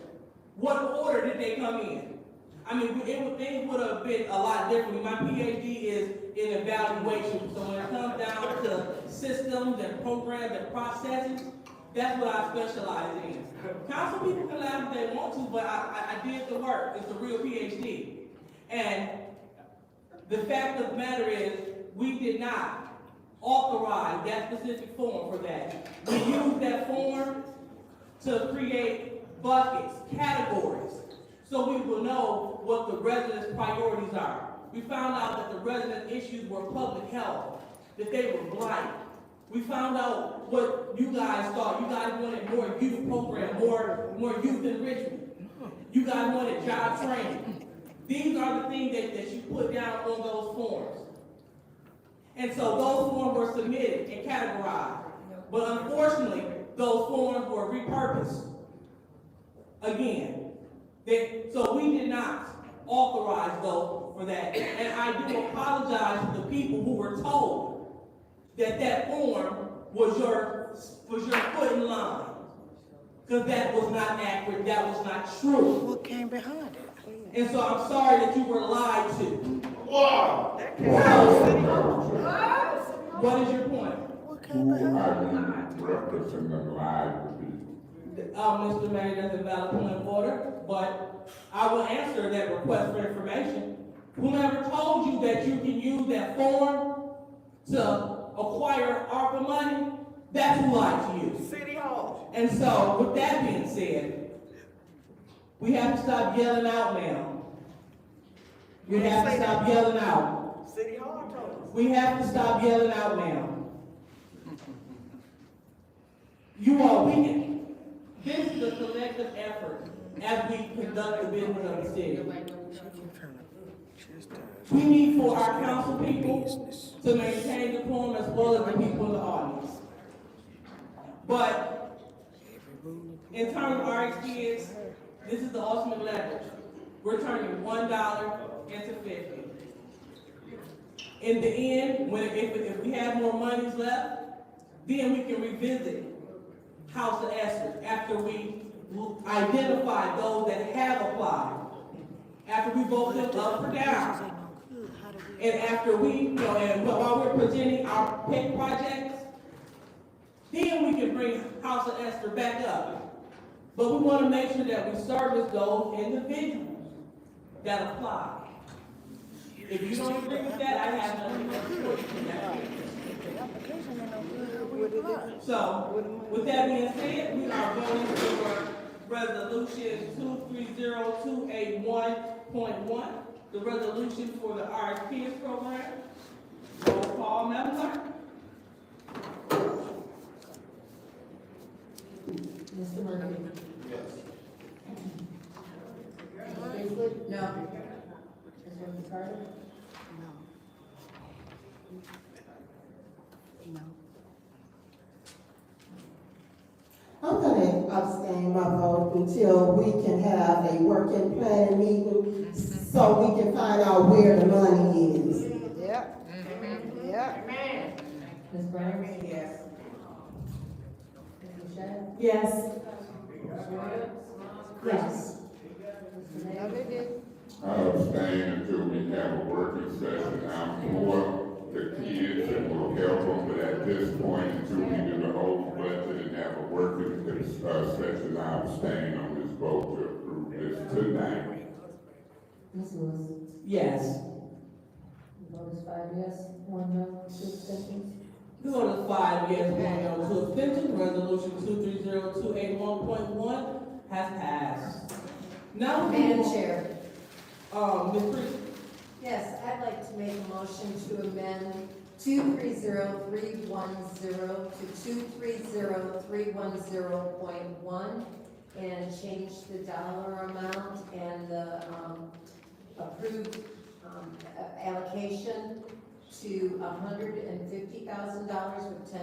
What order did they come in? I mean, things would have been a lot different. My PhD is in evaluation, so when it comes down to systems and programs and processes, that's what I specialize in. Council people can laugh if they want to, but I did the work. It's a real PhD. And the fact of the matter is, we did not authorize that specific form for that. We used that form to create buckets, categories, so we will know what the residents' priorities are. We found out that the resident issues were public health, that they were blight. We found out what you guys thought. You guys wanted more youth program, more youth enrichment. You guys wanted job training. These are the things that you put down on those forms. And so those forms were submitted and categorized. But unfortunately, those forms were repurposed. Again, so we did not authorize those for that. And I do apologize to the people who were told that that form was your foot in line. Because that was not accurate, that was not true. What came behind it? And so I'm sorry that you were lied to. Wow! What is your point? Who are you representing the live people? Mr. Mayor, that's a valid point of order, but I will answer that request for information. Whomever told you that you can use that form to acquire ARPA money, that's who lied to you. City Hall. And so, with that being said, we have to stop yelling out, ma'am. We have to stop yelling out. City Hall told us. We have to stop yelling out, ma'am. You all, this is a collective effort as we conduct the business of the city. We need for our council people to maintain decorum as well as the people in the audience. But in terms of our experience, this is the ultimate leverage. We're turning $1 into 50. In the end, if we have more monies left, then we can revisit House of Esther after we identify those that have applied, after we vote them up or down, and after and while we're presenting our pet projects, then we can bring House of Esther back up. But we want to make sure that we service those individuals that apply. If you don't agree with that, I have nothing to support you from that. So, with that being said, we are voting for Resolution 230281.1, the resolution for the RSPS program. Roll call, Madam Clerk. Mr. Murphy? Yes. Ms. Bigwood? No. Carter? No. No. I'm gonna abstain my vote until we can have a working plan meeting so we can find out where the money is. Yep. Yep. Ms. Burns? Yes. Ms. Shad? Yes. Ms. Williams? Yes. Mr. No, Davis? they did. I abstain until we have a working session. I'm for the kids and will help them, but at this point, until we do the whole budget and have a working session, I abstain on this vote to approve this tonight. Ms. Lewis? Yes. The vote is 5 yes, 1 no, 2 abstentions. The vote is 5 yes, 1 no, 2 abstentions. Resolution 230281.1 has passed. Now, Madam Chair. Ms. Priest. Yes, I'd like to make a motion to amend 230310 to 230310.1 and change the dollar amount and the approved allocation to $150,000 with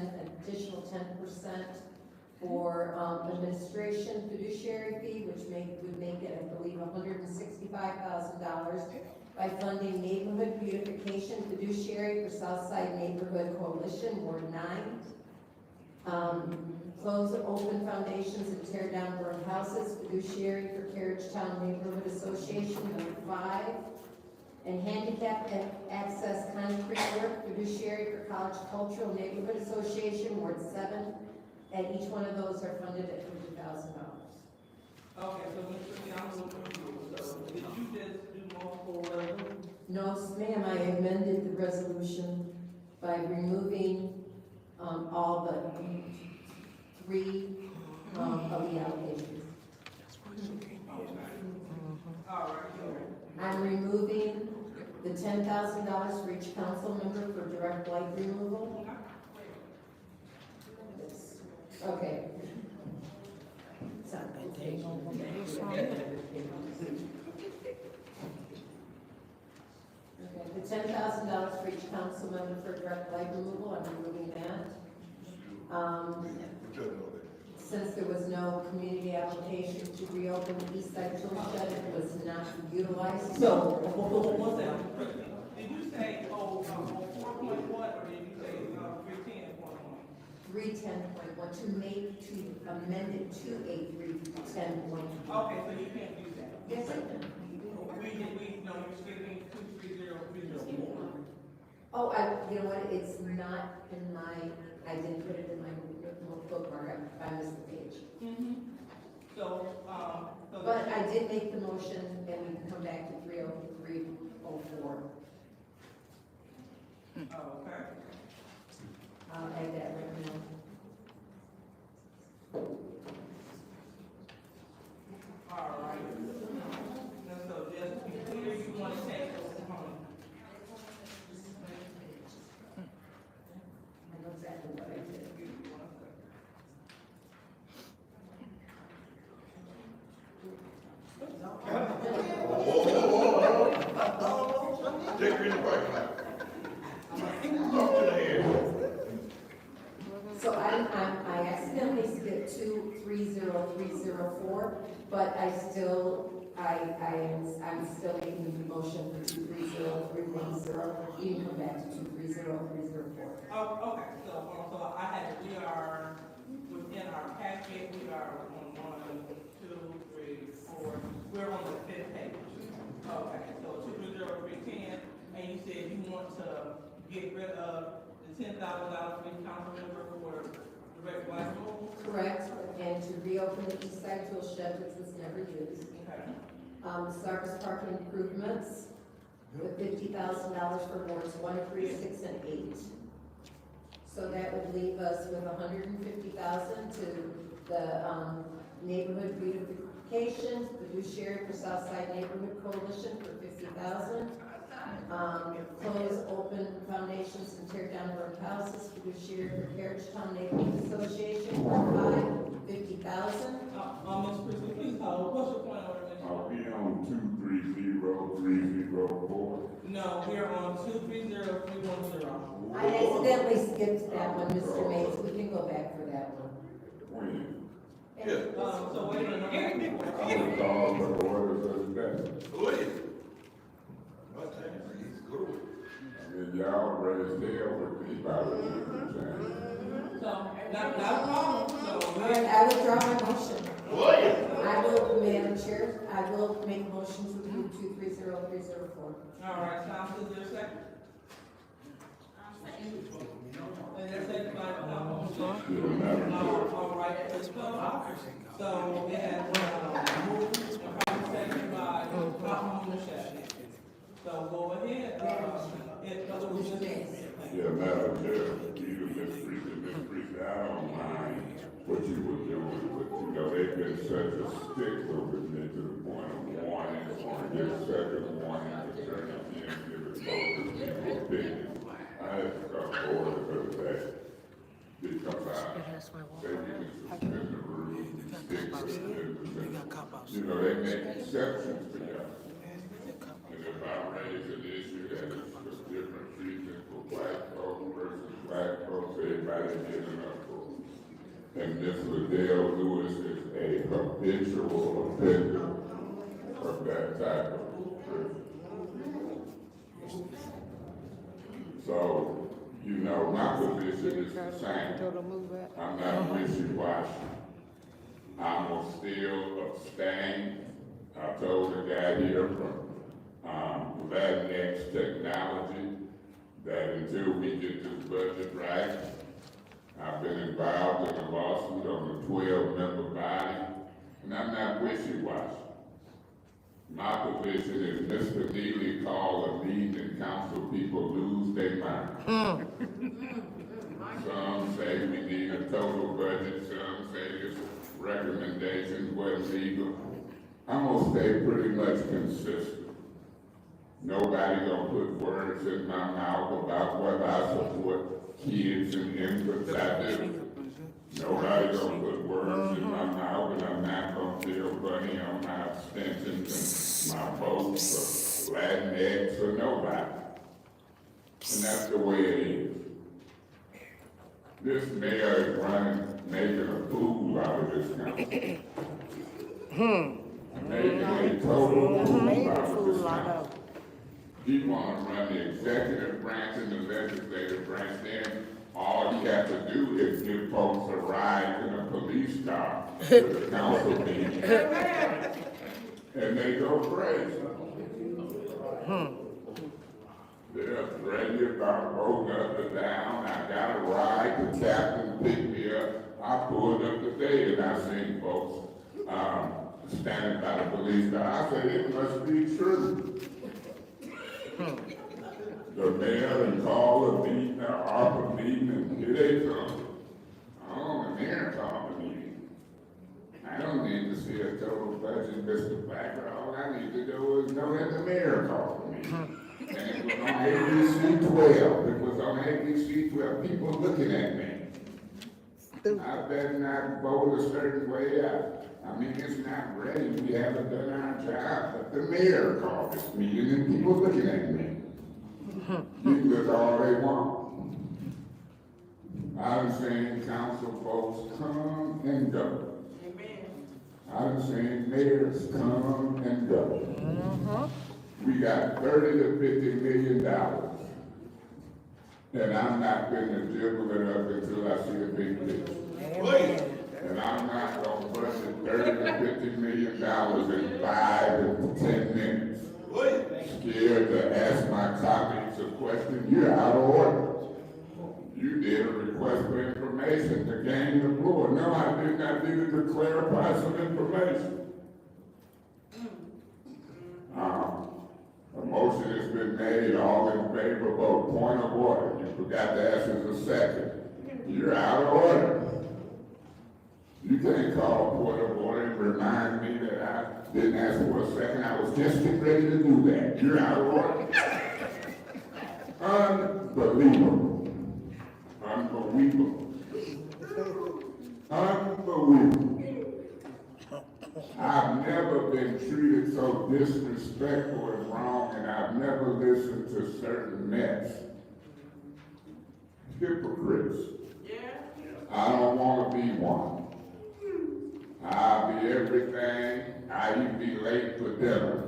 additional 10% for administration fiduciary fee, which would make it, I believe, $165,000 by funding neighborhood beautification fiduciary for Southside Neighborhood Coalition, Ward 9. Close open foundations and tear down burned houses, fiduciary for Carriagetown Neighborhood Association, Ward 5. And handicap and access concrete work, fiduciary for College Cultural Neighborhood Association, Ward 7. And each one of those are funded at $50,000. Okay, so Mr. Young, I'm a little confused. So did you just do multiple resolutions? No, ma'am, I amended the resolution by removing all the 3 of the allocations. All right. I'm removing the $10,000 for each council member for direct light removal. Okay. So, okay, the $10,000 for each council member for direct light removal, I'm removing that. Since there was no community application to reopen the east side tool shed, it was not utilized. So, one second. Did you say, 4.1, or did you say, 310.1? 310.1 to amend it to a 310.1. Okay, so you can't do that. Yes, I can. No, you're skipping 230304. Oh, you know what, it's not in my, I didn't put it in my bookmark, I missed the page. So, But I did make the motion, and we can come back to 30304. Okay. I'll add that right now. All right. And so just to be clear, you want to take those home. I know exactly what I did. Take me to the parking lot. Talk to the head. So I accidentally skipped 230304, but I'm still making the motion for 230310. You can come back to 230304. Oh, okay, so I had, we are, within our packet, we are on 1, 2, 3, 4, we're on the 5th page. Okay, so 230310, and you said you want to get rid of the $10,000 for each council member for direct light removal? Correct, and to reopen the east side tool shed, which was never used. Okay. Service park improvements, with $50,000 for wards 1, 3, 6, and 8. So that would leave us with $150,000 to the neighborhood beautification, fiduciary for Southside Neighborhood Coalition for $50,000. Close open foundations and tear down burned houses, fiduciary for Carriagetown Neighborhood Association for $50,000. Ms. Christie, please hold. What's your point of order, Ms. Are we on 230304? that one, Mr. Mays, we can go back for that one. So wait a minute. I would call for the orders of the day. Go ahead. He's good. I mean, y'all raised hell with me about it. So, not a problem, so. All right, I withdraw my motion. Go ahead. I will, Madam Chair, I will make a motion to approve 230304. All right, council, is there a second? And that's second by all right, let's go. So we have, moved, and second by, Councilwoman Shasta. So go ahead, resolution. Yeah, Madam Chair, you Miss Preacher, I don't mind what you were doing, but you know, they've been such a stickler with me to the point of warning, or get a second warning, to turn it in, give it focus, people's opinion. I had to come forward for the day, because I say you can suspend the rules, stick with it, you know, they make exceptions to that. And if I raise an issue that is for different treatment for black folks versus black folks, everybody giving up for it. And Ms. Liddell Lewis is a habitual offender of that type of treatment. So, you know, my position is the same. I'm not wishy-washy. I'm gonna still abstain. I told the guy here from Latinx Technology that until we get this budget right, I've been involved in a lawsuit on the 12-member body, and I'm not wishy-washy. My position is Mr. Neely called a meeting and council people lose their mind. Some say we need a total budget, some say this recommendation wasn't legal. I'm gonna stay pretty much consistent. Nobody gonna put words in my mouth about whether I support kids and infants. I do. Nobody gonna put words in my mouth, and I'm not gonna feel funny on my abstentions and my votes for Latinx or nobody. And that's the way it is. This mayor is running, making a fool out of this country. Making a total fool out of this country. You want to run the executive branch and the legislative branch, then all you have to do is give folks a ride in a police car to the council meeting. And they go crazy. They're ready about voting up and down. I got a ride, the captain picked me up. I pulled up today and I seen folks standing by the police car. I said, it must be true. The mayor and call a meeting, or ARPA meeting, and here they come. Oh, the mayor called the meeting. I don't need to see a total budget, Mr. Blacker. All I need to do is know that the mayor called the meeting. And it was on ABC 12. It was on ABC 12. People looking at me. I better not vote a certain way out. I mean, it's not ready. We haven't done our job. But the mayor called this meeting and people looking at me. You can look all they want. I've seen council folks come and go. I've seen mayors come and go. We got $30 to $50 million. And I'm not going to dribble it up until I see a big picture. And I'm not going to budget $30 to $50 million in 5 to 10 minutes. Scared to ask my colleagues a question, you're out of order. You did a request for information to gain the floor. No, I did not need it to clarify some information. A motion has been made, all in favor, vote. Point of order. You forgot to ask us a second. You're out of order. You can't call point of order and remind me that I didn't ask for a second. I was just getting ready to do that. You're out of order. Unbelievable. Unbelievable. Unbelievable. I've never been treated so disrespectful and wrong, and I've never listened to certain mess. hypocrites. I don't want to be one. I'll be everything. I even be late for dinner,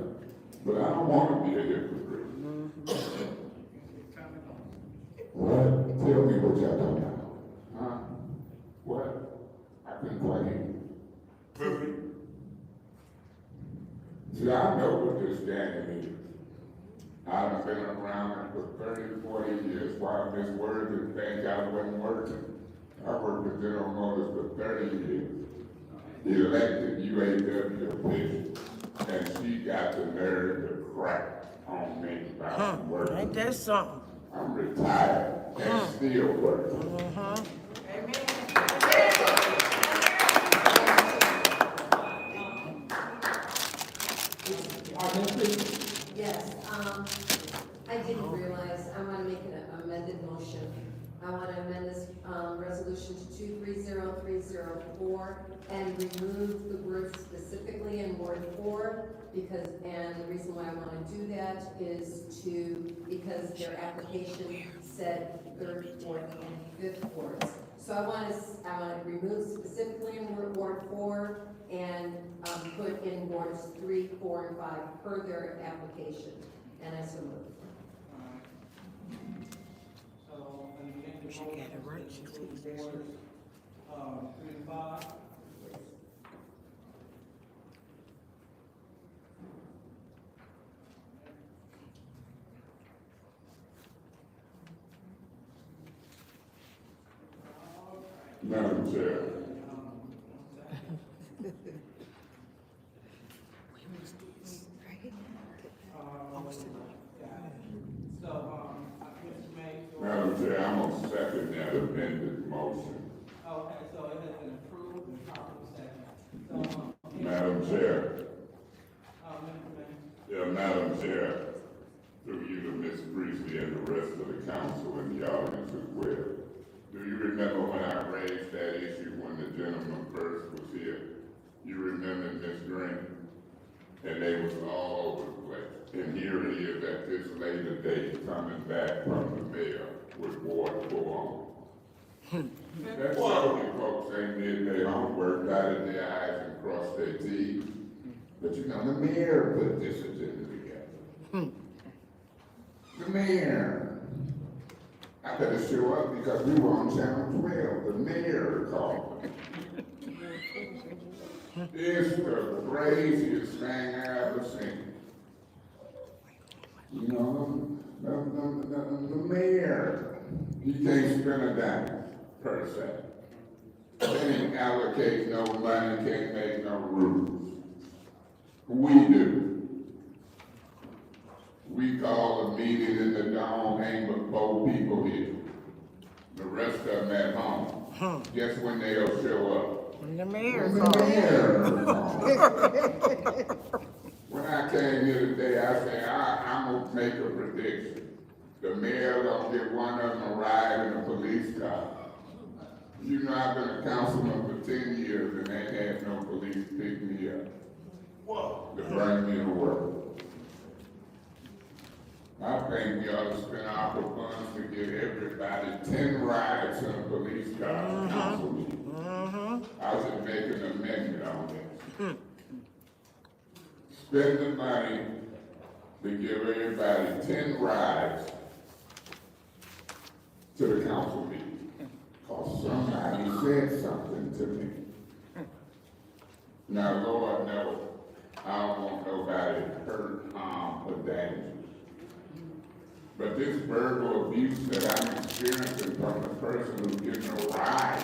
but I don't want to be a hypocrite. What? Tell me what y'all talking about. Huh? What? I couldn't quite hear you. See, I know what this game is. I've been around it for 30, 40 years. While Miss Worthing think I wasn't working. I worked at General Motors for 30 years. Elected UAW official, and she got the nerve to crack on me about working. Ain't that something? I'm retired and still working. Yes, I didn't realize, I want to make an amended motion. I want to amend this, resolution to 230304 and remove the word specifically in Ward 4 because, and the reason why I want to do that is because their application said 3rd, 4th, and 5th wards. So I want to remove specifically in Ward 4 and put in wards 3, 4, and 5 per their application. And I so move. She got it right. She fixed that shit. 3 and 5. Madam Chair. Madam Chair, I'm gonna second that amended motion. Okay, so it has been approved and properly seconded. So, Madam Chair. Mr. Yeah, Madam Chair, through you to Ms. Priestley and the rest of the council and the audience as well. Do you remember when I raised that issue when the gentleman first was here? You remember Ms. Green? And they was all over the place. And here it is at this later date coming back from the mayor with Ward 4 on. That's why the folks ain't did their homework, dotted their i's and crossed their t's. But you know, the mayor put this agenda together. The mayor. I better show up because we were on Channel 12. The mayor called me. It's the craziest thing I ever seen. You know, the mayor, he can't spend a dime per se. Can't allocate no money, can't make no rules. We do. We call a meeting in the dome, hang with 4 people here. The rest of them at home. Guess when they'll show up? When the mayor When I came here today, I said, I'm gonna make a prediction. The mayor gonna get one of them a ride in a police car. You know, I've been a councilman for 10 years and ain't had no police pick me up. What? To bring me to work. I think we ought to spend our funds to get everybody 10 rides in a police car to council meeting. I should make an amendment on this. Spend the money to give everybody 10 rides to the council meeting. Cause somebody said something to me. Now, Lord knows, I don't want nobody hurt, harm, or damaged. But this verbal abuse that I'm experiencing from the person who's getting a ride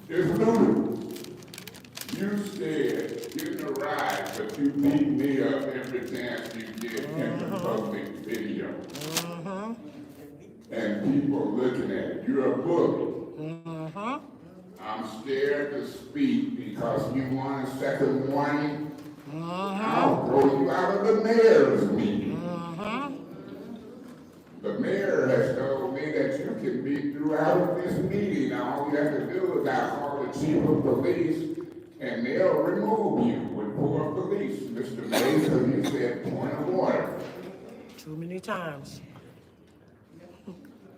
is ludicrous. You said getting a ride, but you beat me up every chance you get in the public video. And people looking at it. You're a bully. I'm scared to speak because you want a second warning. I'll throw you out of the mayor's meeting. The mayor has told me that you can be throughout this meeting. Now, all you have to do is I call the chief of police and they'll remove you with poor police. Mr. Mason, you said point of order. Too many times.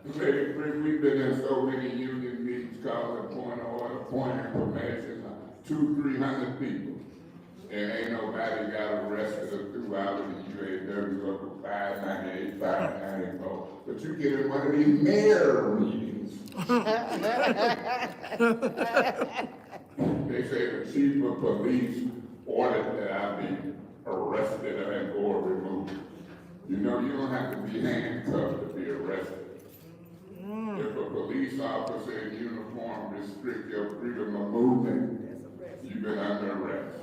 We've been in so many union meetings calling point of order, point information, 200-300 people. And ain't nobody got arrested or threw out of the UAW local 598, 594. But you get in one of these mayor meetings. They say the chief of police ordered that I be arrested and or removed. You know, you don't have to be handcuffed to be arrested. If a police officer in uniform restrict your freedom of movement, you've been under arrest.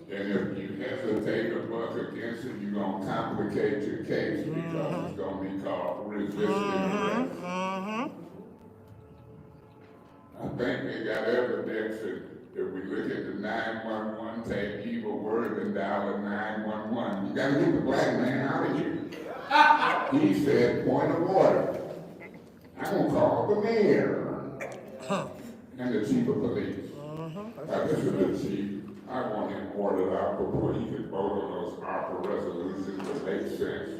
And if you hesitate or buck against it, you're going to complicate your case because it's going to be called resisting arrest. I think they got evidence that if we look at the 911 tape, evil word and dial 911. You got to get the black man out of here. He said, point of order. I'm going to call the mayor and the chief of police. This is the chief. I want him ordered out before he can vote on those ARPA resolutions that make sense.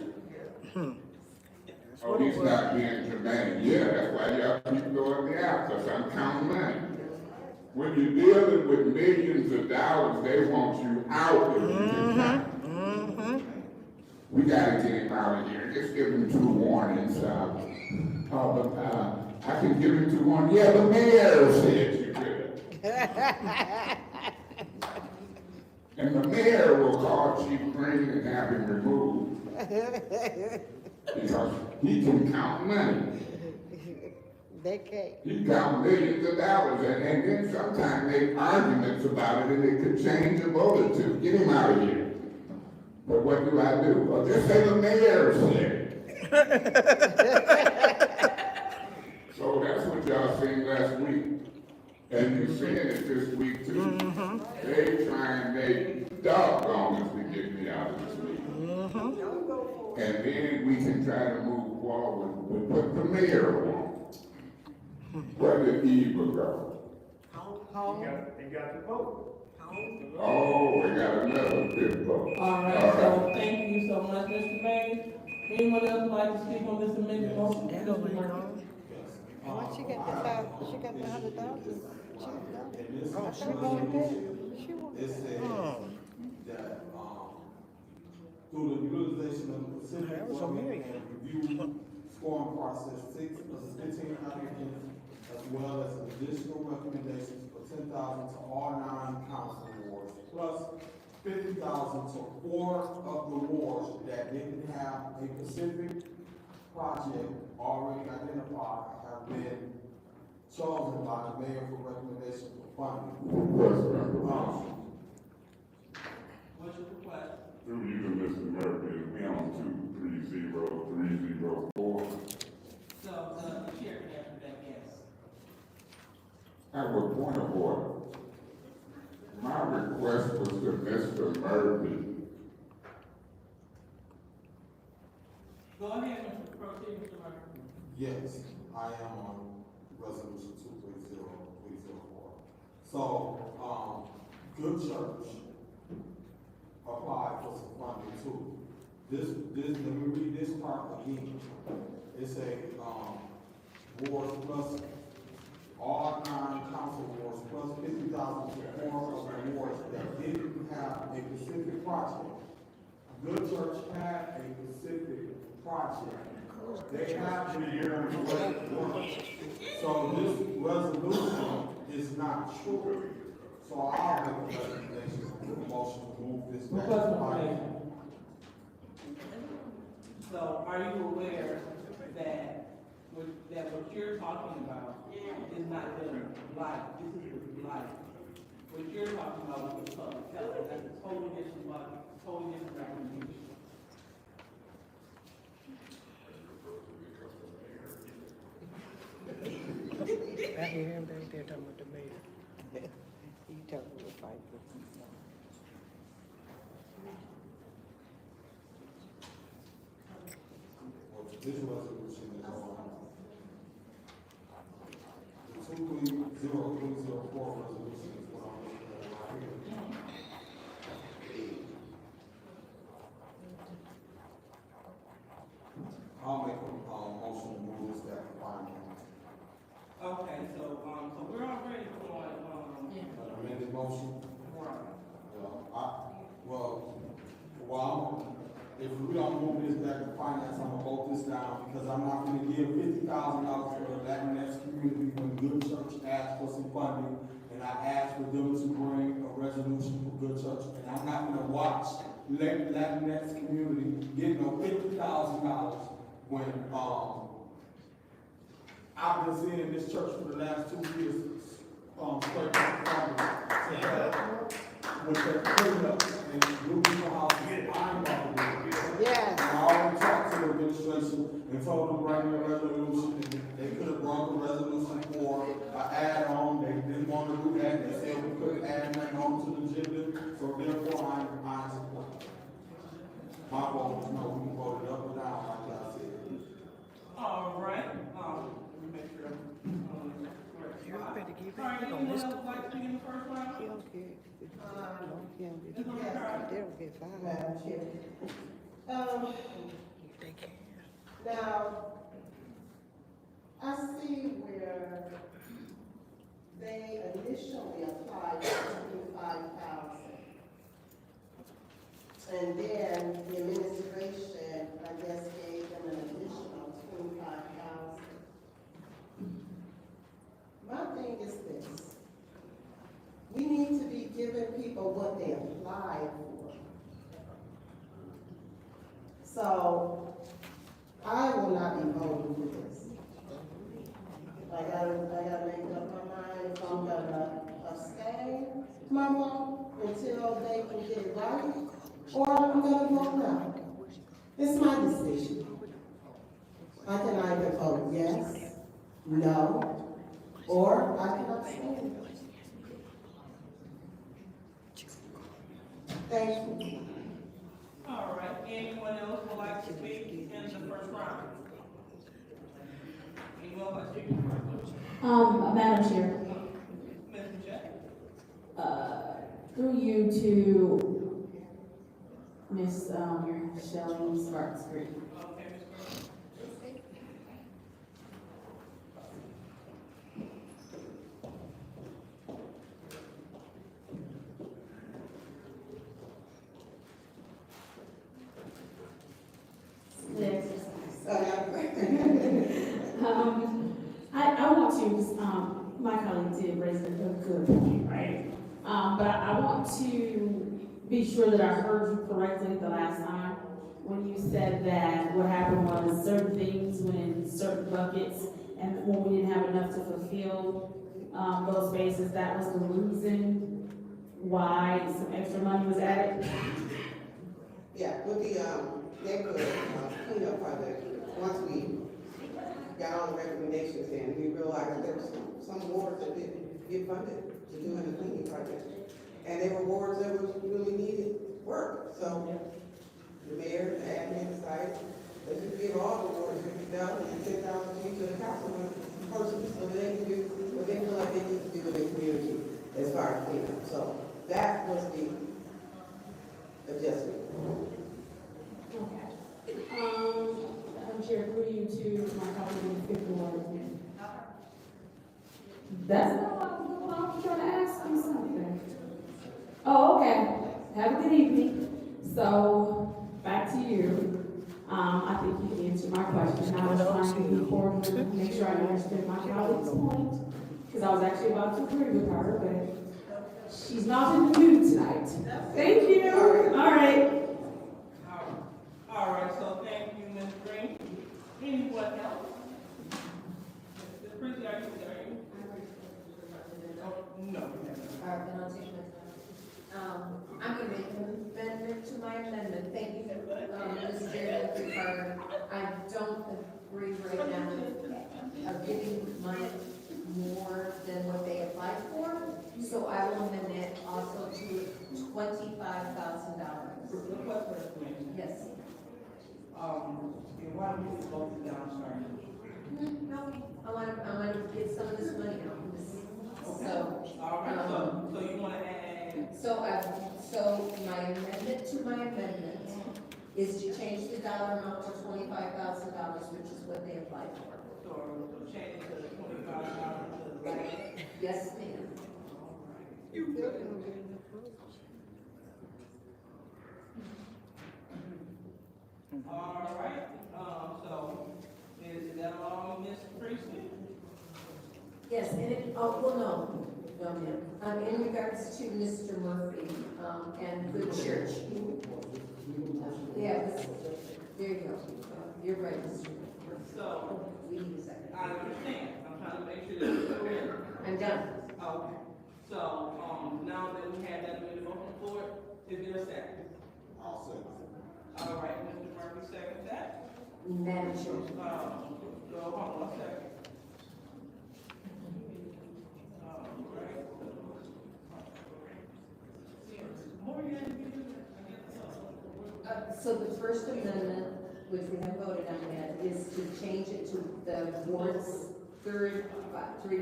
Oh, he's not being germane. Yeah, that's why y'all keep going me out, because I'm counting money. When you're dealing with millions of dollars, they want you out if you can count. We gotta get him out of here. Just give him 2 warnings. I can give him 2 warnings. Yeah, the mayor said you could. And the mayor will call Chief Green and have him removed. Because he can count money. They can't. He count millions of dollars, and then sometimes make arguments about it, and it could change a vote or 2. Get him out of here. But what do I do? Well, just say the mayor said. So that's what y'all seen last week. And you're seeing it this week too. They try and make doggoners to get me out of this meeting. And then we can try to move forward with what the mayor wants. Where did Eva go? They got the vote. Oh, we got another big vote. All right, so thank you so much, Mr. Mays. Anyone else like to speak on this amended motion? Once she got the $100,000, In this she resolution, she won. it says that, through the utilization of the Pacific Employment and Review Scoring Process 15 applicants, as well as additional recommendations for 10,000 to all 9 council wards, plus 50,000 to 4 of the wards that didn't have a specific project already identified, have been chosen by the mayor for recommendation for funding. What's your request? Through you to Mr. Murphy, we on 230304. So, the chair can answer that, yes. I have a point of order. My request was to Mr. Murphy. Go ahead, Mr. Proceed, Mr. Murphy. Yes, I am on resolution 230304. So, Good Church applied for some funding too. Let me read this part again. It's a, wards plus, all 9 council wards plus 50,000 to 4 of the wards that didn't have a specific project. Good Church had a specific project. They have to be here. So this resolution is not true. So I'll make a recommendation, a motion to move this back to the body. So, are you aware that what you're talking about is not the life, this is the life. What you're talking about is the public health, that's a totally different body, totally different recommendation. I hear him back there talking about the mayor. He talking to a fight. This resolution is on, the 230304 resolution is what I'm looking at right here. I'll make a motion So we're all ready for, Amended motion? Well, if we don't move this back to finance, I'm gonna vote this down, because I'm not gonna give $50,000 to the Latinx community when Good Church asked for some funding, and I asked for them to bring a resolution for Good Church, and I'm not gonna watch Latinx community get no $50,000 when, I've been seeing this church for the last 2 years, straight with their cleaning up and moving the house. I ain't about to do it. Yes. And I already talked to the administration and told them bring me a resolution, and they could have brought the resolution for an add-on. They didn't want to do that. They said we couldn't add nothing on to the agenda, so therefore I'm supporting. My vote is no, we can vote it up or down like y'all said. all right, let me make sure. You better give All right, it on anyone this. else like to be in the first round? He don't care. They don't get fired. Madam Chair. They can. Now, I see where they initially applied for $25,000. And then the administration, I guess, gave them an additional $25,000. My thing is this. We need to be giving people what they applied for. So, I will not be voting for this. I gotta make up my mind if I'm gonna abstain my vote until they can get it right, or I'm gonna vote no. It's my decision. I can either vote yes, no, or I can abstain. Thank you. All right, anyone else would like to speak in the first round? Anyone like to speak in the first round? Madam Chair, Mr. Jack? through you to Miss Shelley Sparks Green. Okay, Ms. Green. I want to, my colleague did raise a good point, right? But I want to be sure that I heard you correctly the last time when you said that what happened was certain things went in certain buckets, and when we didn't have enough to fulfill those spaces, that was the reason why some extra money was added. Yeah, with the neighborhood cleanup project, once we got all the recommendations in, we realized that there were some wards that didn't get funded to do in the cleaning project. And they were wards that really needed work. So the mayor, the admin decided, let's just give all the wards $50,000 and $10,000 to the council person so that they can do what they feel like they need to do in their community as far as cleanup. So that was the adjustment. I'm Chair, through you to my colleague, 51. That's not what I was trying to ask you something. Oh, okay. Have a good evening. So, back to you. I think you answered my question. I was trying to be forward to make sure I understood my colleague's point, because I was actually about to agree with her, but she's not in the mood tonight. Thank you. All right. All right, so thank you, Ms. Green. Anyone else? The president, are you? Oh, no. All right, then I'll take my time. I'm gonna make an amendment to my amendment. Thank you, Ms. Chairman, Carter. I don't agree right now of giving money more than what they applied for. So I will amend it also to $25,000. Yes. And why don't we vote it down, sorry? No, I wanna get some of this money out. So. All right, so you wanna add? So my amendment to my amendment is to change the dollar amount to $25,000, which is what they applied for. So change it to $25,000 to right? Yes, ma'am. All right, so, is that all, Ms. Priestley? Yes, and it, oh, well, no, ma'am. In regards to Mr. Murphy, and Good Church. Yeah, there you go. You're right, Mr. Murphy. So, We need a second. I understand, I'm trying to make sure that you're still in. I'm done. Okay, so, now that we have that amendment on the floor, is there a second? I'll second. All right, Mr. Murphy, second that. Madam Chair. Go on, one second. All right. So the First Amendment, which we have voted on that, is to change it to the ward's 3 to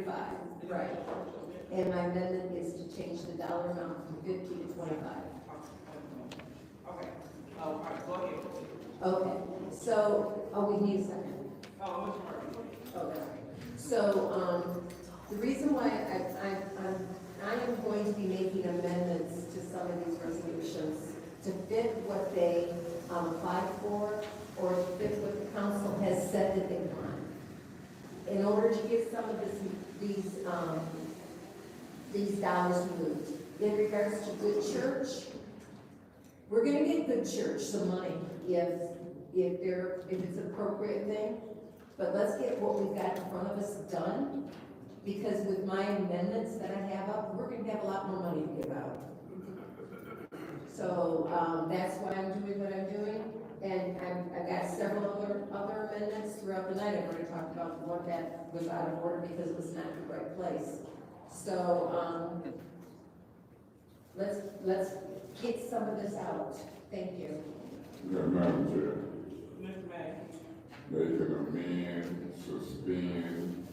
5, right? And my amendment is to change the dollar amount from 50 to 25. Okay, all right, go ahead. Okay, so, we need a second. Oh, Mr. Murphy. Okay. So, the reason why I am going to be making amendments to some of these resolutions to fit what they applied for or to fit what the council has said that they want. In order to get some of these dollars moved. In regards to Good Church, we're gonna get Good Church some money if it's an appropriate thing. But let's get what we've got in front of us done, because with my amendments that I have up, we're gonna have a lot more money to give out. So, that's why I'm doing what I'm doing, and I've got several other amendments throughout the night. I've already talked about the one that was out of order because it was not in the right place. So, let's get some of this out. Thank you. Yeah, Madam Chair, Mr. Mayor. they can amend, suspend,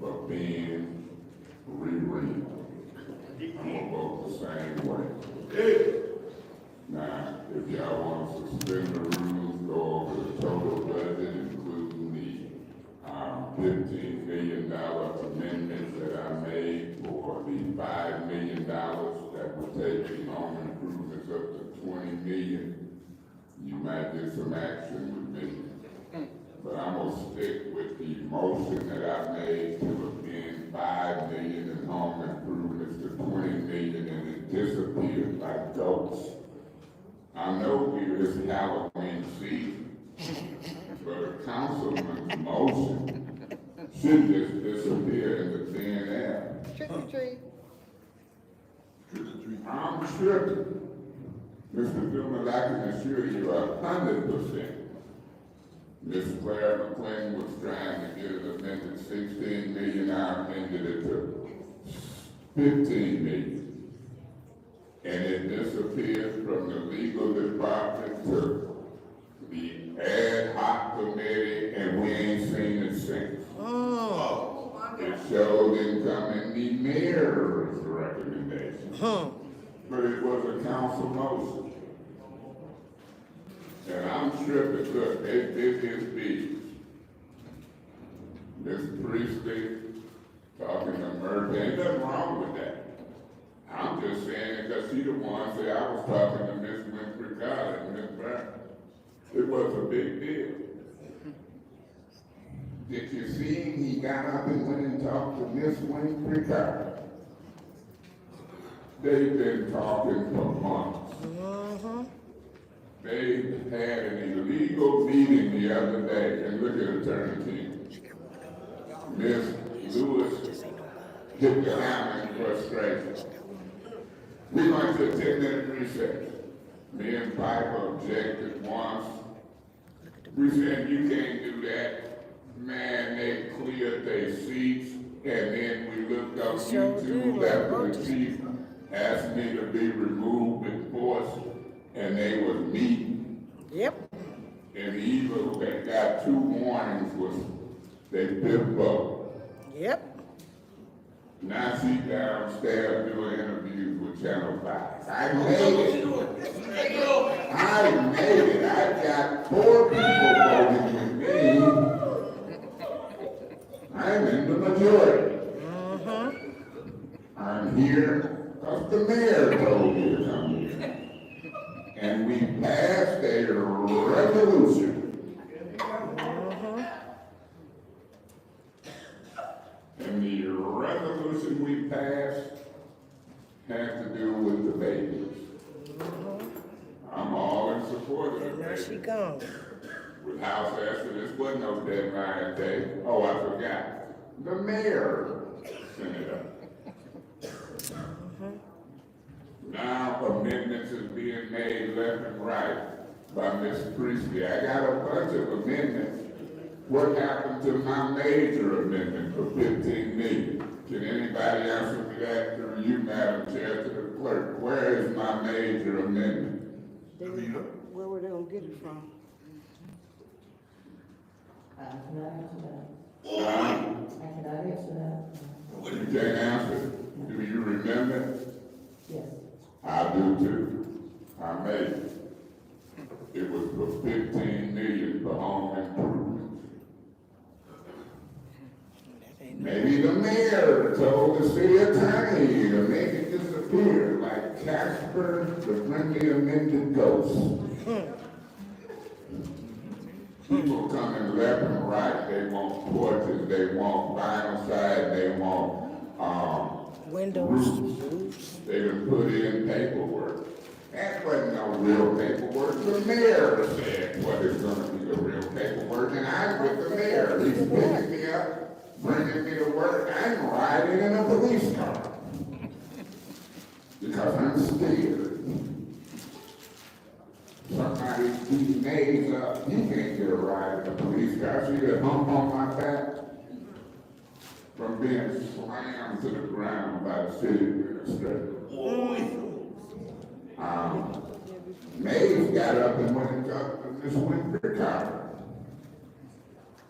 amend, reread. I'm gonna vote the same way. Now, if y'all want to suspend the rules, go over the total budget, including the $15 million amendment that I made for the $5 million that would take the home improvements up to $20 million, you might get some action with me. But I'm gonna stick with the motion that I made to amend $5 million in home improvements to $20 million, and it disappeared like ghosts. I know it's Halloween season, but a councilman's motion should just disappear in the thin air. Trick or treat. I'm sure, Mr. Dumas, I can assure you 100%. Ms. Claire McLean was trying to get it amended 16 million, I amended it to 15 million. And it disappeared from the legal department to the ad hoc committee, and we ain't seen it since. It showed in coming the mayor's recommendation. But it was a council motion. And I'm tripping, look, it is beef. Ms. Priestley talking to Murphy, ain't nothing wrong with that. I'm just saying it because she the one said I was talking to Miss Winfrey Collins and Miss Brown. It was a big deal. Did you see him? He got up and went and talked to Miss Winfrey Collins. They've been talking for months. They had an illegal meeting the other day, and look at Attorney King. Miss Lewis hit the hammer in frustration. We went to a 10-minute recess. Me and Piper objected once. We said, you can't do that. Man, they cleared their seats, and then we looked up YouTube after the chief asked me to be removed with force, and they was meeting. Yep. And the evil that got 2 warnings was they pip up. Yep. Now she downstairs doing interviews with Channel 5. I made it. I made it. I got 4 people voting with me. I'm in the majority. I'm here because the mayor told me to come here. And we passed a resolution. And the resolution we passed has to do with the babies. I'm all in support of the There babies. she gone. With house arrest, this wasn't no deadline day. Oh, I forgot. The mayor sent it up. Now amendments is being made left and right by Ms. Priestley. I got a bunch of amendments. What happened to my major amendment for 15 million? Can anybody answer me that through you, Madam Chair, to the clerk? Where is my major amendment? Where were they gonna get it from? I cannot answer that. Huh? I cannot answer that. Well, you can't answer. Do you remember? Yes. I do too. I made it. It was for 15 million for home improvements. Maybe the mayor told the city attorney to make it disappear like Casper, the friendly amended ghost. People coming left and right. They want porches, they want vinyl siding, they want Windows. roofs. They done put in paperwork. That wasn't no real paperwork. The mayor said what is gonna be the real paperwork, and I'm with the mayor. He's picking me up, bringing me to work. I'm riding in a police car. Because I'm scared. Somebody beat Mays up. He can't get a ride in a police car. See the hump on my back? From being slammed to the ground by the city administrator. Mays got up and went and talked to Miss Winfrey Carter.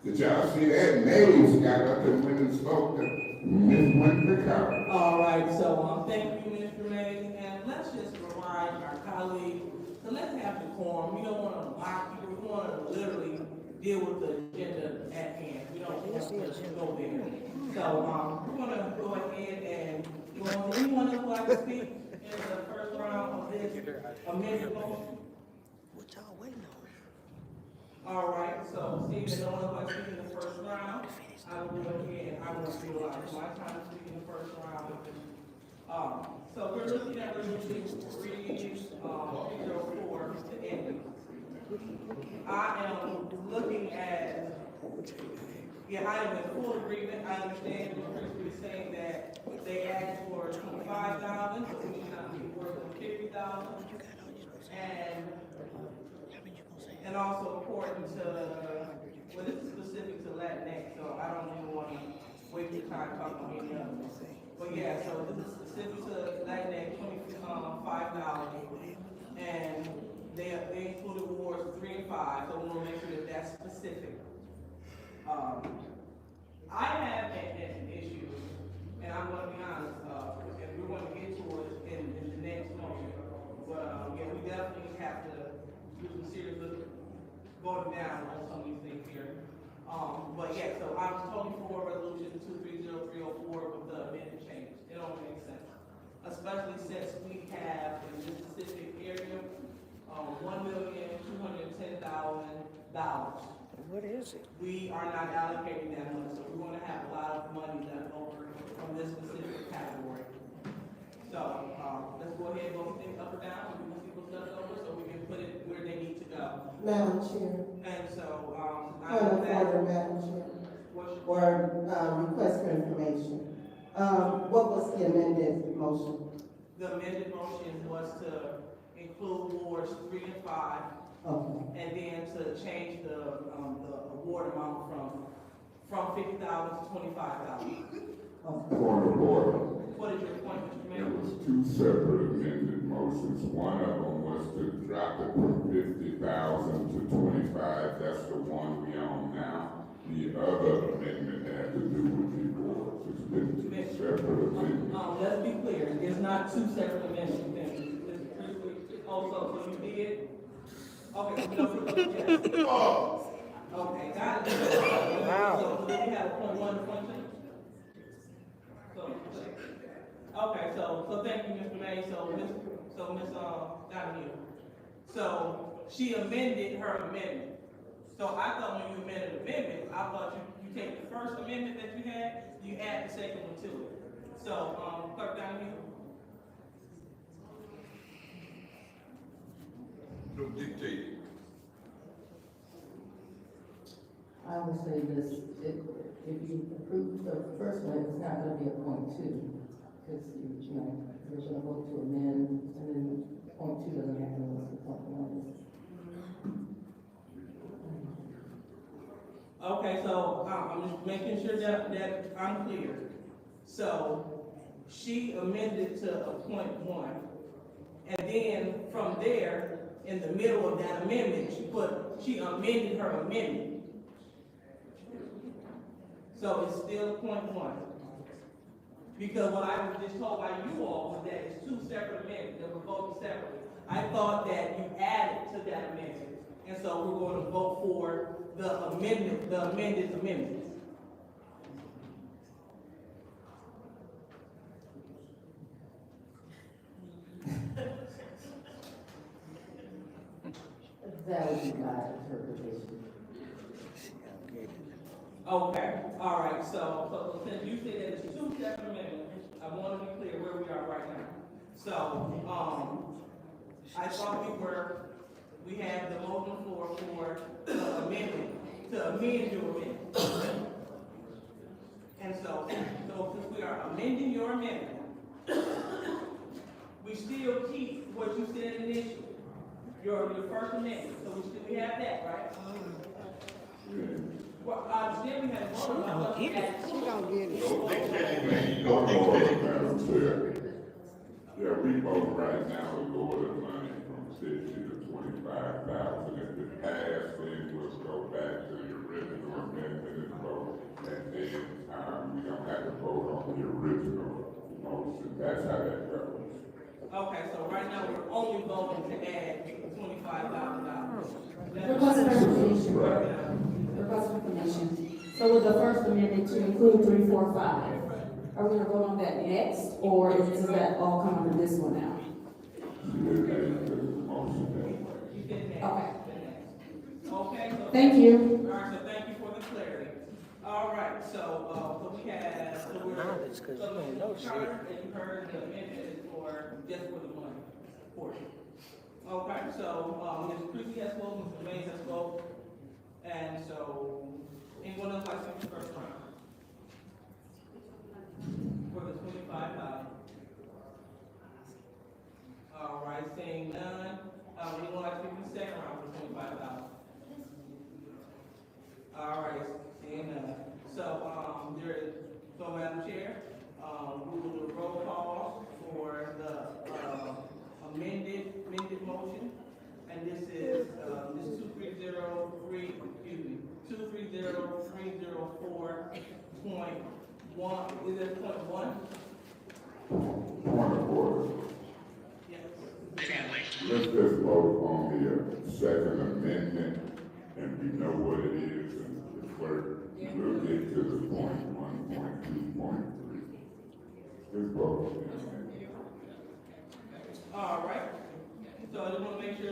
Did y'all see that? Mays got up and went and spoke to Miss Winfrey Carter. All right, so thank you, Mr. Mays, and let's just remind our colleagues to let's have decorum. We don't want to mock people. We want to literally deal with the agenda at hand. We don't want to go there. So we're going to go ahead and anyone else would like to speak in the first round of this amended motion? What y'all waiting on? All right, so seeing that no one else speak in the first round, I will go ahead and I will be allowed my time to speak in the first round. So we're looking at resolution 304 to end. I am looking at, I am in full agreement. I understand what Chris was saying that they asked for 25,000, so we should not be worth on 50,000. And also according to, well, this is specific to Latinx, so I don't even want to waste your time talking about any other. But yeah, so this is specific to Latinx, 5,000, and they included wards 3 and 5, so we want to make sure that that's specific. I have an issue, and I'm going to be honest, and we're going to get to it in the next motion, but yeah, we definitely have to do some serious voting down on some of these things here. But yeah, so I'm totally for resolution 230304 with the amended changes. It don't make sense, especially since we have in this specific area $1,210,000. What is it? We are not allocating that money, so we're going to have a lot of money left over from this specific category. So let's go ahead and go things up or down, and we can see what's left over, so we can put it where they need to go. Madam Chair. And so Point of order, Madam Chair. Or request for information. What was the amended motion? the amended motion was to include wards 3 and 5. Okay. And then to change the award amount from 50,000 to 25,000. Point of order. What is your point, Mr. Mayor? There was two separate amended motions. One of them was to drop it from 50,000 to 25. That's the one we on now. The other amendment had to do with the awards. It's been two separate amendments. Let's be clear. It's not two separate amendments. So you did? Okay, no, okay, got it. Wow. So do we have point 1 and point 2? So, Okay, so thank you, Mr. May, so Ms. Donahue. So she amended her amendment. So I thought when you amended amendment, I thought you take the first amendment that you had, you add the second one to it. So, Clerk Donahue? No dictating. I will say this, if you approve the first one, it's not gonna be a point two, because you know, you're gonna vote to amend, and then point two doesn't happen unless the point one is. Okay, so I'm just making sure that I'm clear. So she amended to a point one, and then from there, in the middle of that amendment, she amended her amendment. So it's still point one. Because what I was just told by you all was that it's two separate amendments that were voted separately. I thought that you added to that amendment, and so we're going to vote for the amendment, the amended amendment. That would be my interpretation. Okay, all right, so since you said that it's two separate amendments, I want to be clear where we are right now. So, I thought we had the motion for the amendment, to amend your amendment. And so since we are amending your amendment, we still keep what you said initially, your first amendment, so we have that, right? Well, I understand we had a vote, but I thought you had. She don't get it. No dictating, man. No dictating. Madam Chair. Yeah, we vote right now to lower the money from 60 to 25,000. If it passed, then we'll go back to the original amendment and vote. And then, we don't have to vote on the original motion. That's how that goes. Okay, so right now we're only voting to add $25,000. Request for information. Request for information. So with the first amendment to include 3, 4, 5, are we gonna vote on that next, or does that all come under this one now? Okay. Okay, so. Thank you. All right, so thank you for the clarity. All right, so we have, so we're. Knowledge, 'cause you don't know shit. And you heard the amendment is just for the money portion. Okay, so, Ms. Christie has spoken, Mr. Mays has spoken, and so, anyone else like to speak first round? For the $25,000. All right, seeing none, anyone like to speak in the second round for $25,000? All right, seeing none. So, Madam Chair, we will do a roll call for the, amended motion. And this is 230,304.1, is it point one? Point of order. Yes. Let's just vote on the second amendment, and we know what it is, and the clerk will get to the point 1, point 2, point 3. Just vote on the amendment. All right. So I just want to make sure,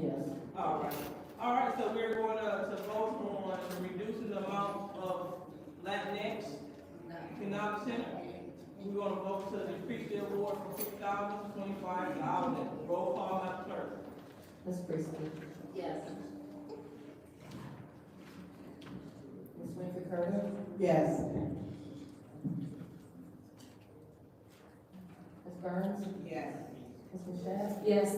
Yes. All right, so we're going to vote on reducing the amount of Latinx economic center. We're going to vote to decrease the award from $6,000 to $25,000. Roll call, Madam Clerk. Ms. Priestley. Yes. Ms. Winfrey Carter. Yes. Ms. Burns. Yes. Ms. Michelle. Yes.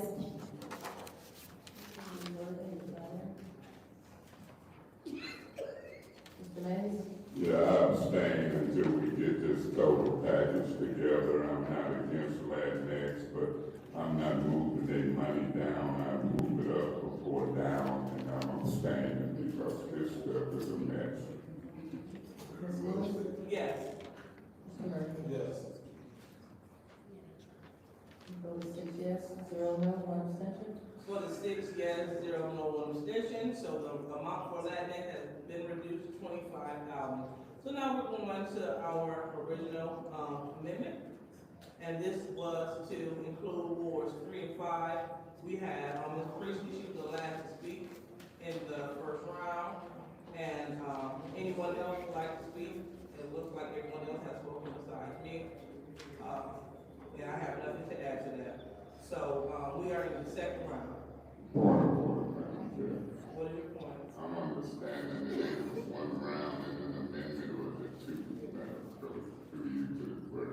Mr. Mays. Yeah, I abstain until we get this total package together. I'm not against Latinx, but I'm not moving their money down. I move it up or down, and I'm abstaining because this stuff is a mess. Ms. Lewis. Yes. Mr. Murphy. Yes. Vote 6 yes, 0 no, 1 abstention. For the 6 yes, 0 no, 1 abstention, so the amount for Latinx has been reduced to $25,000. So now we're going on to our original, amendment. And this was to include wards 3 and 5. We had, Ms. Priestley, she was the last to speak in the first round. And, anyone else would like to speak? It looks like everyone else has spoken besides me. And I have nothing to add to that. So, we are in the second round. Point of order, Madam Chair. What is your point? I'm understanding that it's one round and an amendment, or is it two? Madam Clerk, through you to the clerk.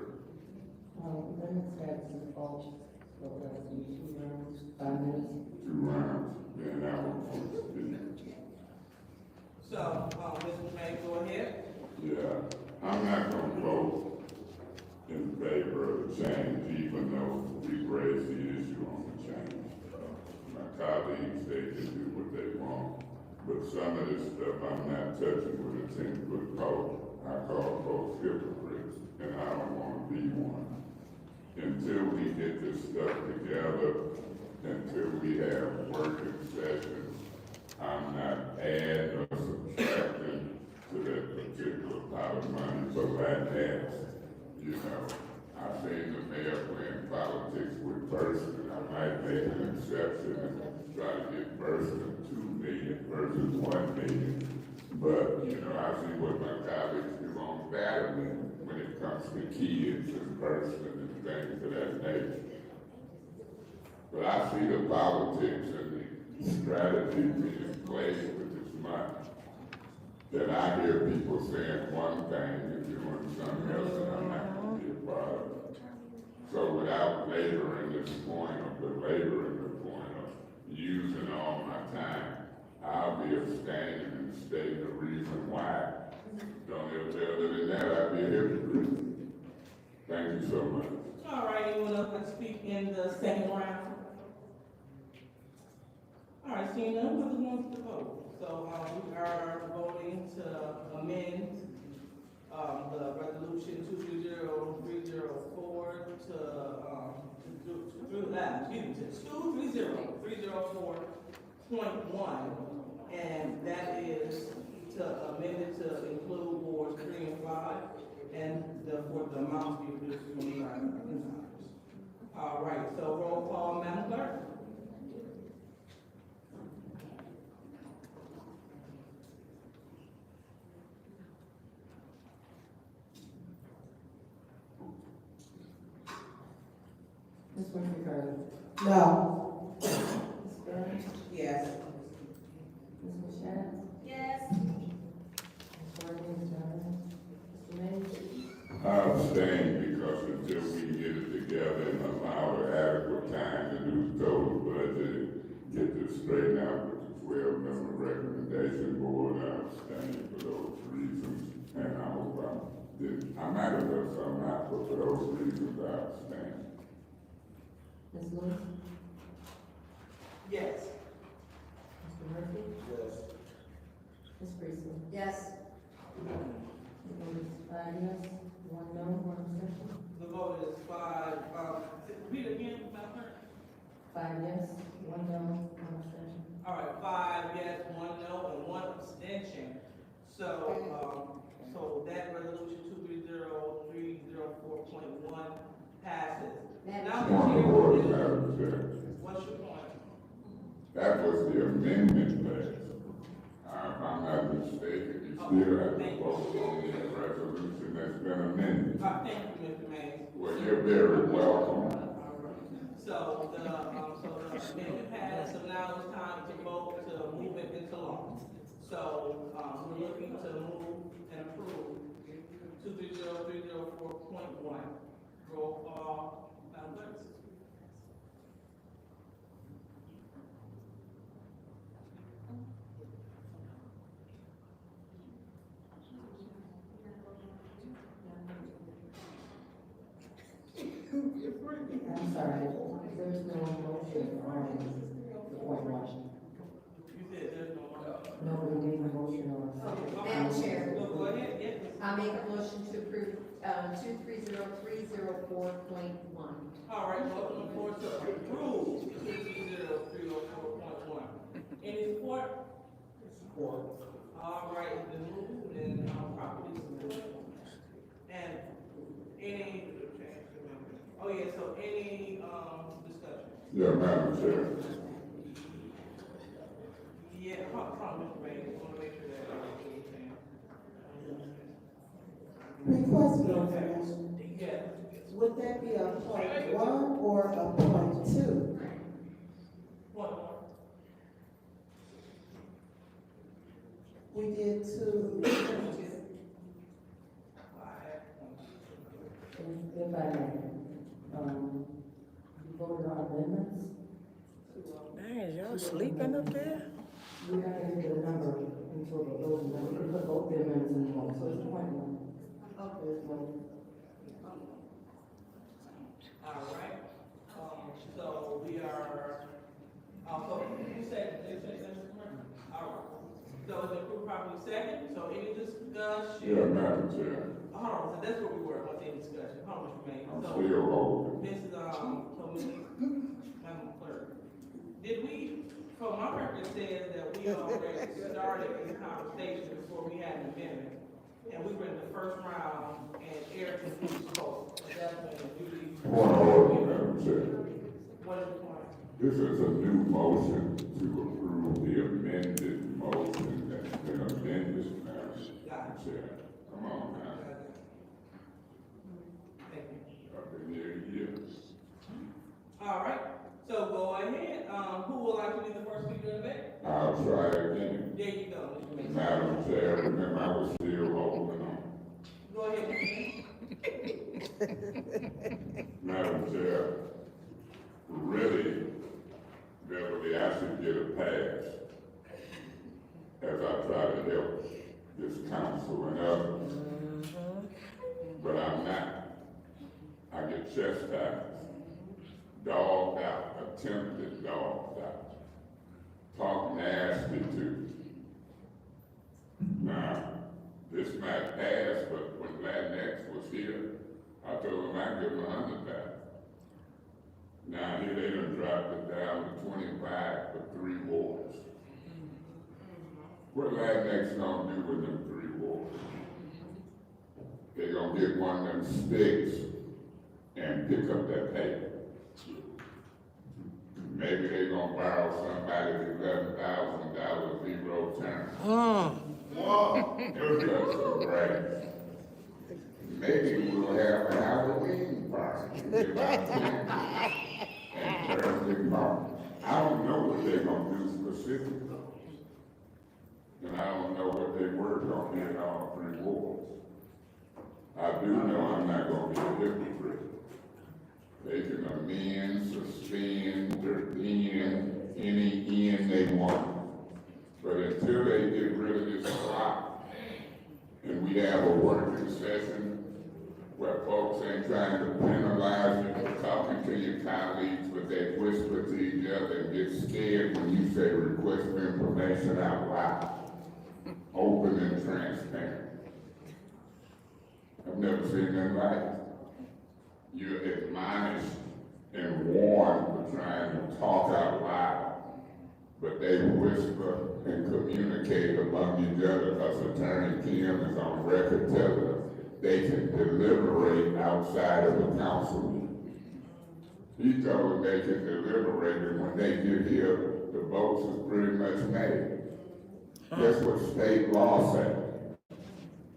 Limits that to the vote, so that's the 2 rounds, 5 minutes. 2 rounds, then I will proceed. So, Mr. May, go ahead. Yeah, I'm not gonna vote in favor of the change, even though we raised the issue on the change. My colleagues, they can do what they want, but some of this stuff I'm not touching with a 10-foot pole. I call folks hypocrites, and I don't wanna be one. Until we get this stuff together, until we have working sessions, I'm not adding or subtracting to that particular pot of money for Latinx. You know, I've seen the mayor playing politics with Person. I might make an exception and try to get Person 2 million versus 1 million. But, you know, I see what my colleagues do on battling when it comes to kids and Person and things of that nature. But I see the politics and the strategy being played with this money. Then I hear people saying one thing and doing something else, and I'm not going to be a part of it. So without laboring this point or belaboring the point of using all my time, I'll be abstaining and stating the reason why. Don't ever other than that, I'll be a hypocrite. Thank you so much. All right, anyone else like to speak in the second round? All right, seeing none, we're going to vote. So, we are voting to amend, the resolution 230304 to 230-304.1, and that is to amend it to include wards 3 and 5, and for the amount to be reduced to $25,000. All right, so roll call, Madam Clerk. Ms. Winfrey Carter. No. Ms. Burns. Yes. Ms. Mashat. Yes. Ms. Harden, Ms. Johnson. Mr. May. I abstain because until we get it together and allow the adequate time to do the total budget, get this straightened out with the 12-member recommendation board, I abstain for those reasons. And I hope I might have left something out, but for those reasons, I abstain. Ms. Lewis. Yes. Mr. Murphy. Yes. Ms. Priestley. Yes. The vote is 5 yes, 1 no, 1 abstention. The vote is 5, read again, Madam Clerk. 5 yes, 1 no, 1 abstention. All right, 5 yes, 1 no, and 1 abstention. So, so that resolution 230304.1 passes. Now, Point of order, Madam Chair. what's your point? That was the amendment last. If I'm not mistaken, you still have to vote on the resolution that's been amended. Thank you, Mr. Mays. Well, you're very welcome. So the amendment passed, so now it's time to vote to move it into law. So, we're looking to move and approve 230304.1. Roll call, Madam Clerk. I'm sorry, there's no motion on the point 1. You said there's no one. Nobody made a motion on it. Madam Chair, Go ahead, yes. I make a motion to approve, 230304.1. All right, motion on the floor to approve 230304.1. Any support? Support. All right, it's been moved and, properly submitted. And any, oh yeah, so any, discussion? Yeah, Madam Chair. Yeah, probably, Mr. Ray, just wanna make sure that, Request for information. yeah. Would that be a point one or a point two? One. We did two. If I may, you voted on amendments? Man, y'all sleeping up there? We're not gonna get a number until those, we can put both the amendments in the vote, so it's a point one. Okay. All right, so we are, so who said, did they say that? All right, so it's approved properly second, so any discussion? Yeah, Madam Chair. Hold on, so that's where we were, what's any discussion, hold on, Mr. May. I'm So, still holding. Mrs. Madam Clerk, did we, from my record says that we already started this conversation before we had an amendment. And we were in the first round and Eric spoke. So that's when we. Point of order, Madam Chair. What is the point? This is a new motion to approve the amended motion that's been amended, Madam Chair. Come on, now. Thank you. I've been here years. All right, so go ahead. Who would like to be the first speaker in the debate? I'll try again. There you go. Madam Chair, remember I was still holding on. Go ahead. Madam Chair, really, Beverly, I should get a pass as I try to help this council and others. But I'm not. I get chastised, dogged out, attempted dogged out, talk nasty to. Now, this might pass, but when Latinx was here, I told them I'd give them 100 back. Now here they done dropped it down to 25 for 3 wards. What Latinx gonna do with them 3 wards? They gonna get one of them sticks and pick up that paper. Maybe they gonna borrow somebody's $11,000 zero term. Just some grass. Maybe we'll have a Halloween party. And Thursday party. I don't know what they're gonna do specifically. And I don't know what they were gonna be in all 3 wards. I do know I'm not gonna be a hypocrite. They can amend, suspend, defend any end they want. But until they get rid of this clock, and we have a working session where folks ain't trying to penalize you for talking to your colleagues, but they whisper to each other and get scared when you say request for information out loud, open and transparent. I've never seen that like. You're admonished and warned for trying to talk out loud, but they whisper and communicate among each other because Attorney Kim is on record telling us they can deliberate outside of the council meeting. He told them they can deliberate, and when they get here, the votes is pretty much made. Guess what state law said?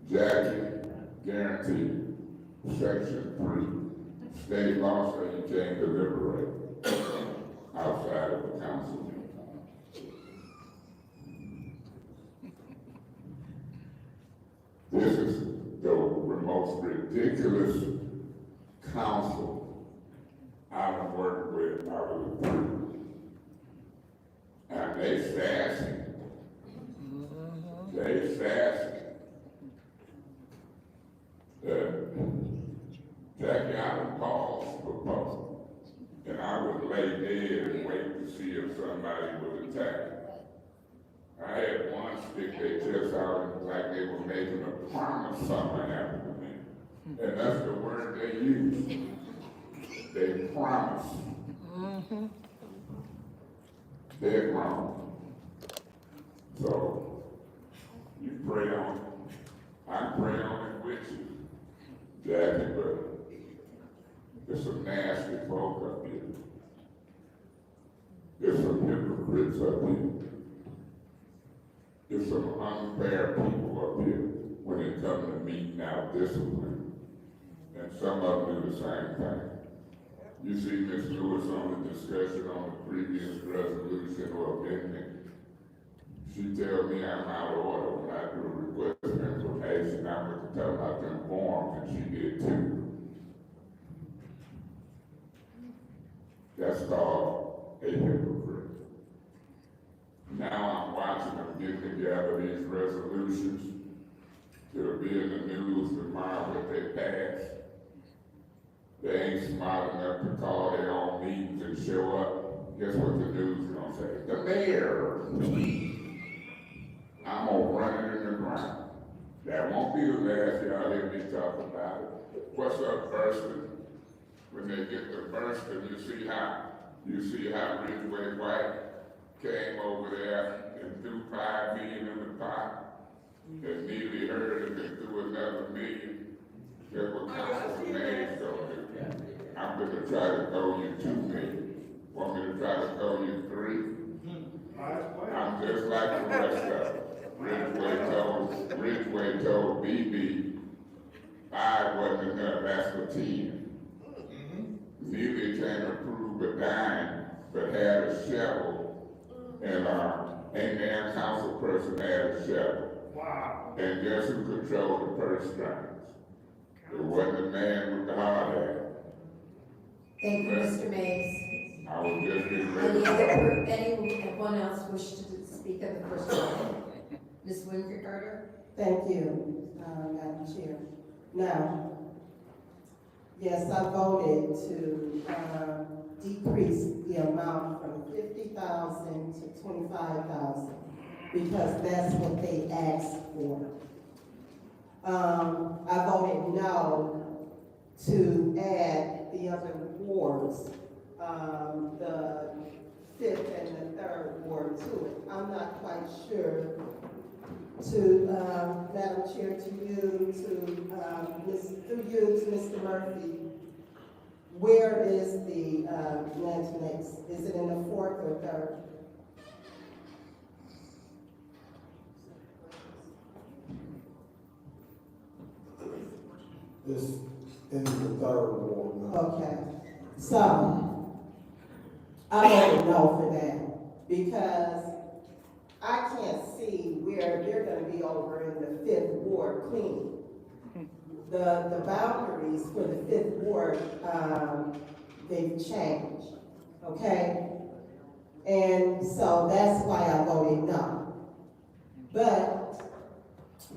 Jackie, guaranteed, section 3. State law says you can't deliberate outside of the council meeting. This is the most ridiculous council I've worked with out of the 3. And they sassy. They sassy. Jackie, I would pause for post, and I would lay dead and wait to see if somebody would attack. I had one stick they just out like they were making a promise something happened to me. And that's the word they use. They promise. They're wrong. So, pray on it. I can pray on it with you, Jackie, but there's some nasty folk up here. There's some hypocrites up here. There's some unfair people up here when it comes to meeting out discipline. And some of them do the same thing. You see Ms. Lewis on the discussion on the previous resolution or amendment. She tells me I'm out of order when I do a request for information. I'm going to tell her about them forms, and she did too. That's called a hypocrite. Now I'm watching them get together these resolutions. It'll be in the news tomorrow that they pass. They ain't smart enough to call their own meetings and show up. Guess what the news is gonna say? The mayor. I'm gonna run it in the ground. That won't be the last y'all hear me talk about it. What's up, Burston? When they get to Burston, you see how Ridgeway White came over there and threw $5 million in the pot, and Neely heard it and threw another $1 million. That's what Councilman Mays gonna do. I'm gonna try to throw you $2 million. Want me to try to throw you $3? I'm just like the rest of them. Ridgeway told BB 5 wasn't enough, that's for 10. Neely can't approve a dime, but had a shovel, and their council person had a shovel. Wow. And guess who controlled the purse strings? It wasn't the man with the hard hat. Thank you, Mr. Mays. I was just getting ready. Anyone else wish to speak at the first one? Ms. Winter-Carter? Thank you, Madam Chair. Now, yes, I voted to decrease the amount from 50,000 to 25,000 because that's what they asked for. I voted no to add the other wards, the 5th and the 3rd ward to it. I'm not quite sure to, Madam Chair, to you, through you, to Mr. Murphy, where is the Latinx? Is it in the 4th or 3rd? It's in the 3rd ward now. Okay, so I voted no for that because I can't see where they're gonna be over in the 5th ward clean. The boundaries for the 5th ward, they've changed, okay? And so that's why I voted no. But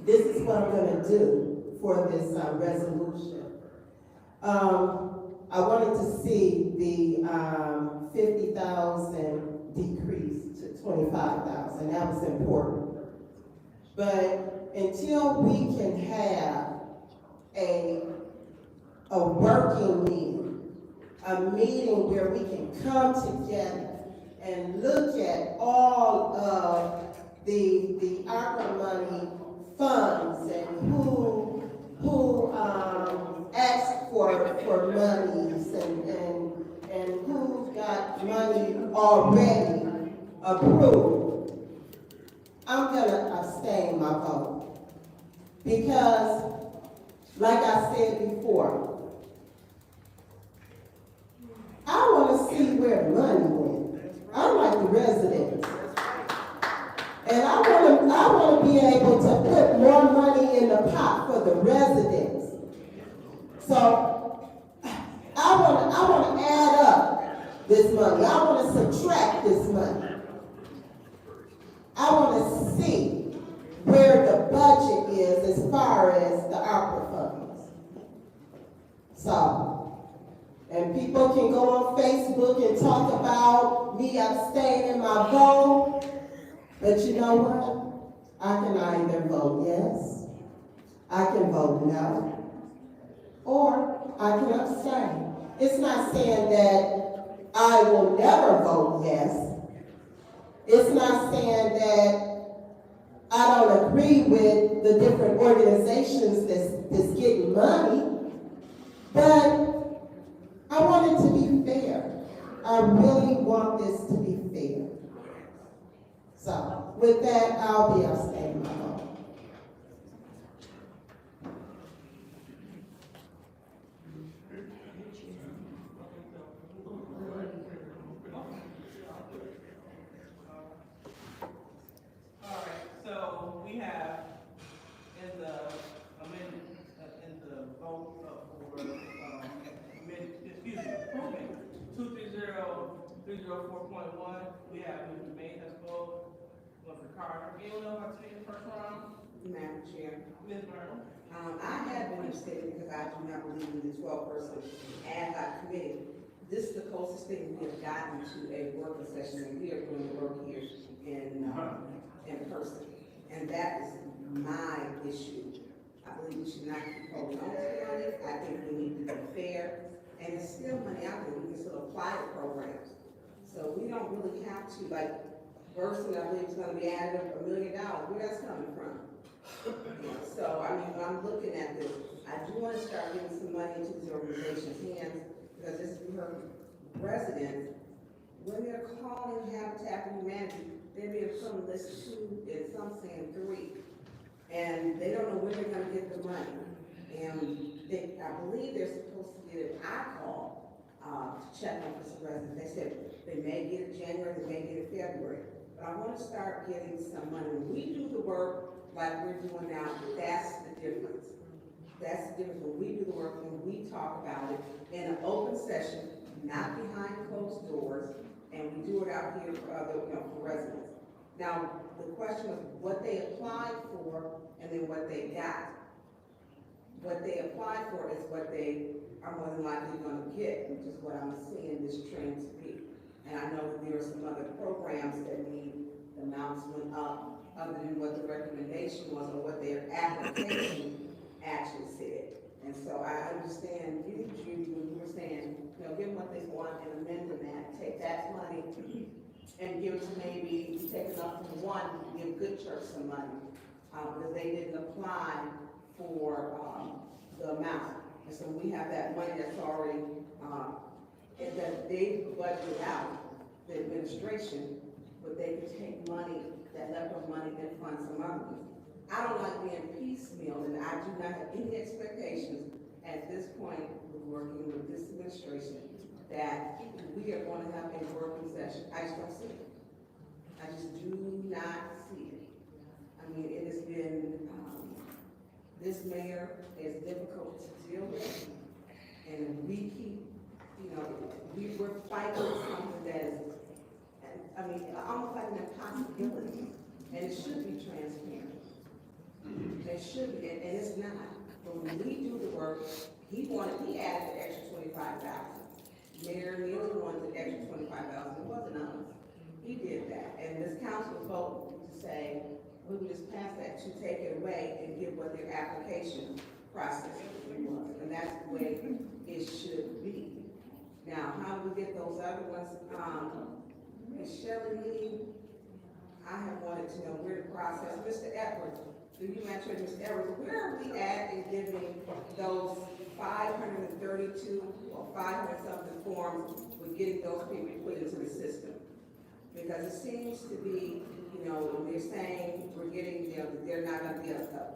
this is what I'm gonna do for this resolution. I wanted to see the 50,000 decrease to 25,000. That was important. But until we can have a working meeting, a meeting where we can come together and look at all of the ARPA money funds and who asked for monies and who's got money already approved, I'm gonna abstain my vote. Because, like I said before, I wanna see where the money went. I'm like the residents. And I wanna be able to put more money in the pot for the residents. So I wanna add up this money. I wanna subtract this money. I wanna see where the budget is as far as the ARPA funds. So, and people can go on Facebook and talk about me abstaining my vote, but you know what? I can either vote yes, I can vote no, or I can abstain. It's not saying that I will never vote yes. It's not saying that I don't agree with the different organizations that's getting money, but I want it to be fair. I really want this to be fair. So with that, I'll be abstaining my vote. All right, so we have in the amendment, in the vote for, approving 230-304.1, we have Mr. May has voted, Mr. Carter. Anyone know how to take the first round? Madam Chair. Ms. Burton? I have been abstaining because I do not believe in the 12-person ad hoc committee. This is the closest thing we have gotten to a working session, and we are doing the work here in person. And that is my issue. I believe we should not keep holding on to money. I think we need to be fair. And there's still money out there. We can still apply to programs. So we don't really have to, like, Burson, I believe, is going to be added $1 million. Where that's coming from? So, I mean, when I'm looking at this, I do want to start giving some money into these organizations' hands, because this is her residents. When they're calling Habitat for Humanity, they may have some list 2 and some saying 3. And they don't know where they're going to get the money. And I believe they're supposed to get an iCall to check on this resident. They said they may get it January, they may get it February. But I want to start getting some money. When we do the work like we're doing now, that's the difference. That's the difference when we do the work and we talk about it in an open session, not behind closed doors, and we do it out here for other, for residents. Now, the question was what they applied for and then what they got. What they applied for is what they are more than likely going to get, which is what I'm seeing this trend to be. And I know that there are some other programs that need the amounts went up other than what the recommendation was or what their application actually said. And so I understand you, Judy, when you were saying, give them what they want and amend that, take that money and give it to maybe, take enough from one, give Good Church some money, because they didn't apply for the amount. And so we have that money that's already, and that they budgeted out, the administration, but they could take money, that leftover money, and fund some other ones. I don't like being piecemeal, and I do not have any expectations at this point with working with this administration that we are going to have a working session. I just don't see it. I just do not see it. I mean, it has been, this mayor is difficult to deal with, and we keep, we're fighting something that is, I mean, almost like an impossibility, and it should be transparent. It should be, and it's not. But when we do the work, he added the extra 25,000. Mayor Neal wanted the extra 25,000. It wasn't us. He did that, and this council voted to say, we would just pass that to take it away and give what their application process was. And that's the way it should be. Now, how do we get those other ones? Ms. Shelley Lee, I have wanted to know where the process, Mr. Edwards, do you mention Mr. Edwards, where are we at in giving those 532 or 500 something forms with getting those people put into the system? Because it seems to be, they're saying we're getting, they're not going to be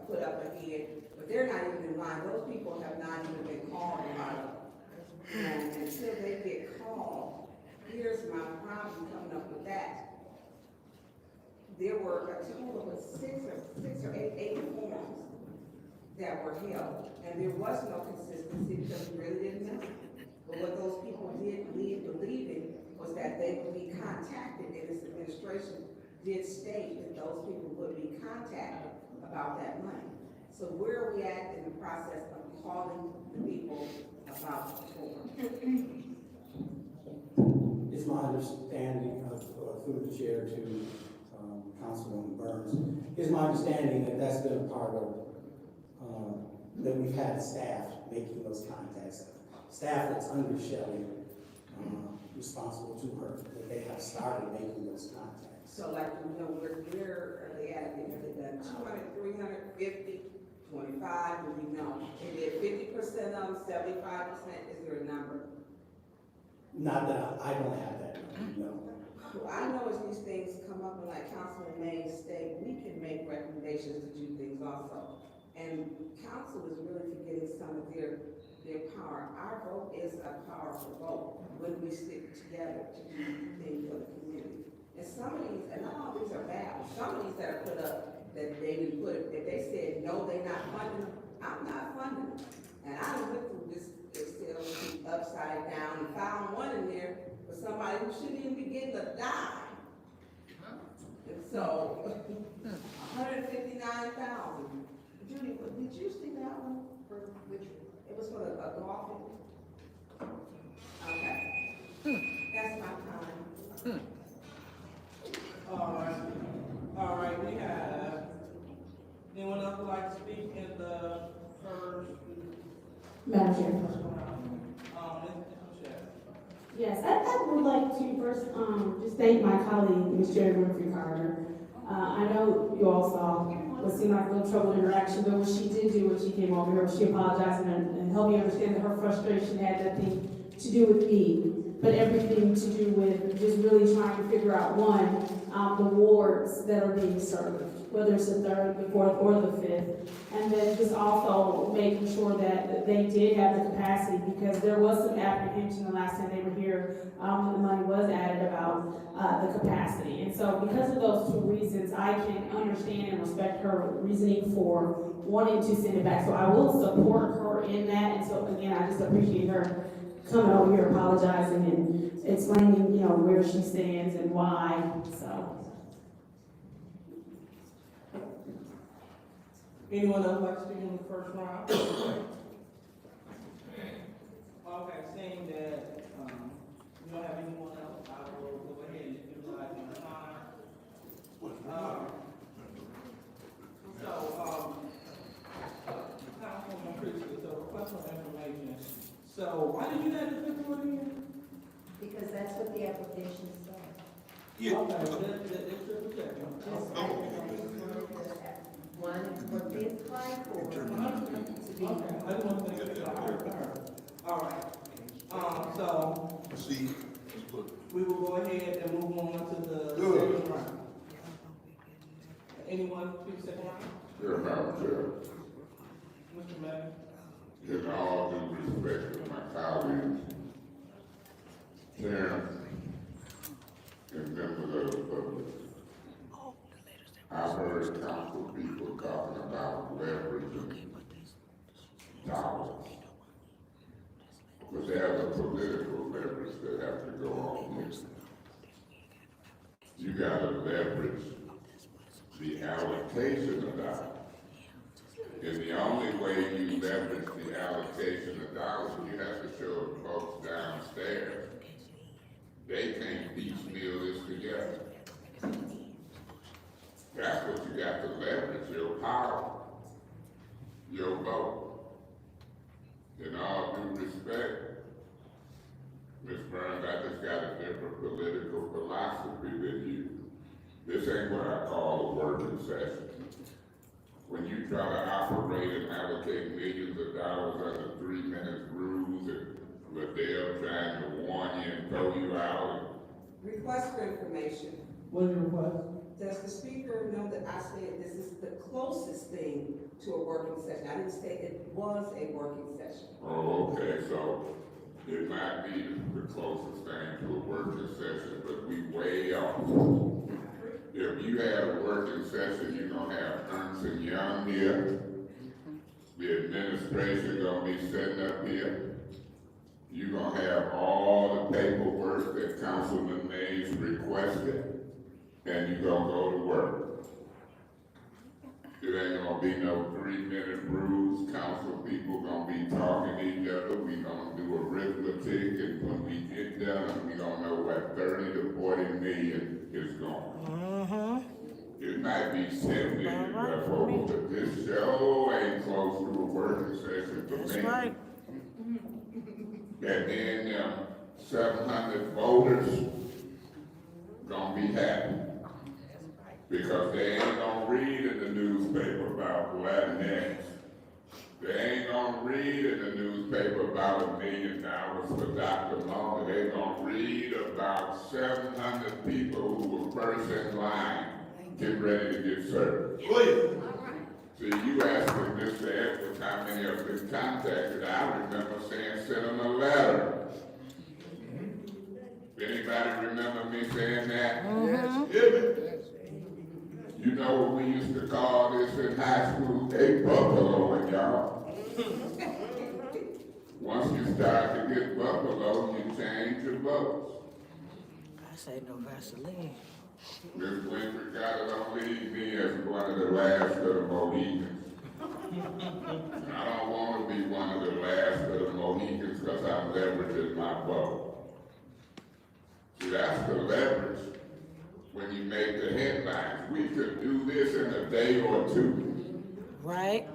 put up again, but they're not even in line. Those people have not even been called about it. And until they get called, here's my problem coming up with that. There were a total of six or eight forms that were held, and there was no consistency because we really didn't know. But what those people did leave believing was that they would be contacted, and this administration did state that those people would be contacted about that money. So where are we at in the process of calling the people about the form? It's my understanding through the chair to Councilwoman Burns, it's my understanding that that's been a part of, that we've had staff making those contacts. Staff that's under Shelley, responsible to her, that they have started making those contacts. So like, you know, where are they at? Have they done 200, 350, 25, do we know? Is it 50% of them, 75%? Is there a number? Not that I don't have that, no. Well, I know as these things come up, and like Councilman May state, we can make recommendations to do things also. And council is really forgetting some of their power. Our vote is a powerful vote when we stick together to do things for the community. And some of these, and not all these are bad, but some of these that are put up, that they didn't put, if they said, no, they're not funding them, I'm not funding them. And I went through this Excel sheet upside down and found one in there for somebody who shouldn't even be getting a dime. And so, 159,000. Judy, did you see that one? For which, it was for a golfing. Okay. That's my time. All right, we have, anyone else would like to speak in the first? Madam Chair. Ms. Michelle. Yes, I would like to first just thank my colleague, Ms. Jerry Winfrey Carter. I know you all saw what seemed like a little troubled interaction, but what she did do when she came over here, she apologized and helped me understand that her frustration had nothing to do with me, but everything to do with just really trying to figure out, one, the wards that are being served, whether it's the 3rd, the 4th, or the 5th, and then just also making sure that they did have the capacity, because there was some apprehension the last time they were here when the money was added about the capacity. And so because of those two reasons, I can understand and respect her reasoning for wanting to send it back. So I will support her in that. And so again, I just appreciate her coming over here apologizing and explaining, you know, where she stands and why. So. Anyone else like to speak in the first round? Okay, seeing that, we don't have anyone else, I will go ahead and utilize my time. Councilwoman Christie, so request for information. So why did you have this one in? Because that's what the application says. Yeah. Okay, that's triple check. One, what they applied for. Okay, I just want to make sure I heard her. All right. So we will go ahead and move on to the second round. Anyone to the second round? Sure, Madam Chair. Mr. Mayor? In all due respect to my colleagues, parents, and members of the public, I've heard council people talking about leveraging dollars. But there's a political leverage that has to go on here. You gotta leverage the allocation of dollars. And the only way you leverage the allocation of dollars, you have to show the folks downstairs they can't piecemeal this together. That's what you got to leverage, your power, your vote. In all due respect, Ms. Burns, I just got a different political philosophy than you. This ain't what I call a working session. When you try to operate and allocate millions of dollars under 3-minute rules and Liddell trying to warn you and throw you out. Request for information. What is your request? Does the speaker know that I said this is the closest thing to a working session? I didn't say it was a working session. Oh, okay, so it might be the closest thing to a working session, but we way off. If you have a working session, you're gonna have Ernst & Young here. The administration gonna be sitting up here. You're gonna have all the paperwork that Councilman Mays requested, and you're gonna go to work. It ain't gonna be no 3-minute rules. Council people gonna be talking to each other. We gonna do arithmetic, and when we get done, we gonna know what 30 to 40 million is going. It might be 70 left over, but this show ain't close to a working session for me. That's right. And then 700 voters gonna be happy. Because they ain't gonna read in the newspaper about Latinx. They ain't gonna read in the newspaper about $1 million for Dr. Munger. They gonna read about 700 people who were first in line, getting ready to get served. Please. See, you asking Mr. Edwards how many have been contacted. I remember saying, send them a letter. Anybody remember me saying that? Yes. You know what we used to call this in high school? They buffaloing, y'all. Once you start to get buffalo, you change your votes. I say no Vaseline. Miss Winfrey gotta don't leave me as one of the last of the Mohicans. I don't want to be one of the last of the Mohicans because I'm leveraging my vote. See, that's the leverage. When you make the headlines, we could do this in a day or two. Right.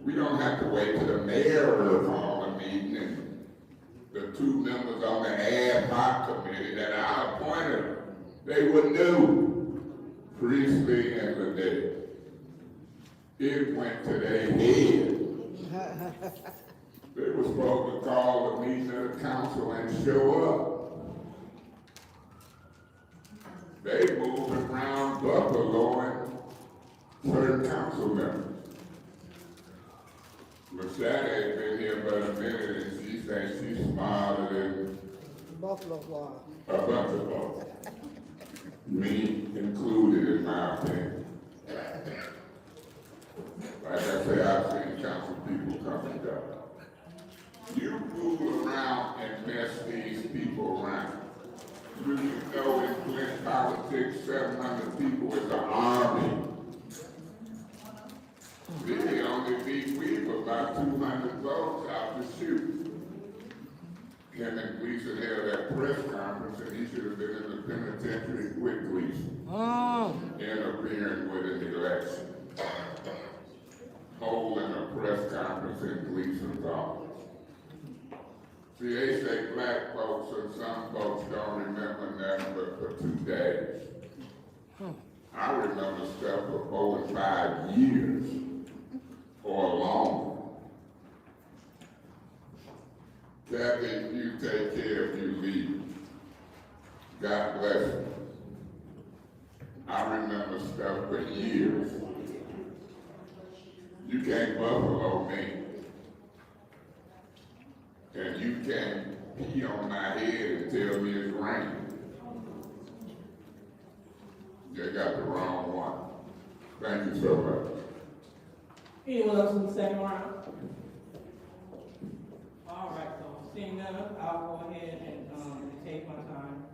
We don't have to wait till the mayor will call a meeting and the 2 members on the ad hoc committee that I appointed, they wouldn't do. Priestley and Liddell. It went to their head. They were supposed to call a meeting of the council and show up. They moved around Buffalo and certain council members. Machado ain't been here but a minute and she thinks she's smarter than Buffalo Wild. a bunch of folks. Me included in my opinion. Like I say, I've seen council people come and go. You move around and mess these people around. Do you know in Flint politics, 700 people is an army? They only beat Weaver about 200 votes out the chute. Him and Gleason held that press conference and he should have been in the penitentiary with Gleason. Interfering with an election. Holding a press conference in Gleason's office. See, they say black folks and some folks don't remember nothing but for 2 days. I remember stuff for 4 and 5 years or longer. Kathy, you take care if you leave. God bless you. I remember stuff for years. You can't buffalo me. And you can't pee on my head and tell me it's raining. They got the wrong one. Thank you so much. Anyone else in the second round? All right, so seeing none, I'll go ahead and take my time.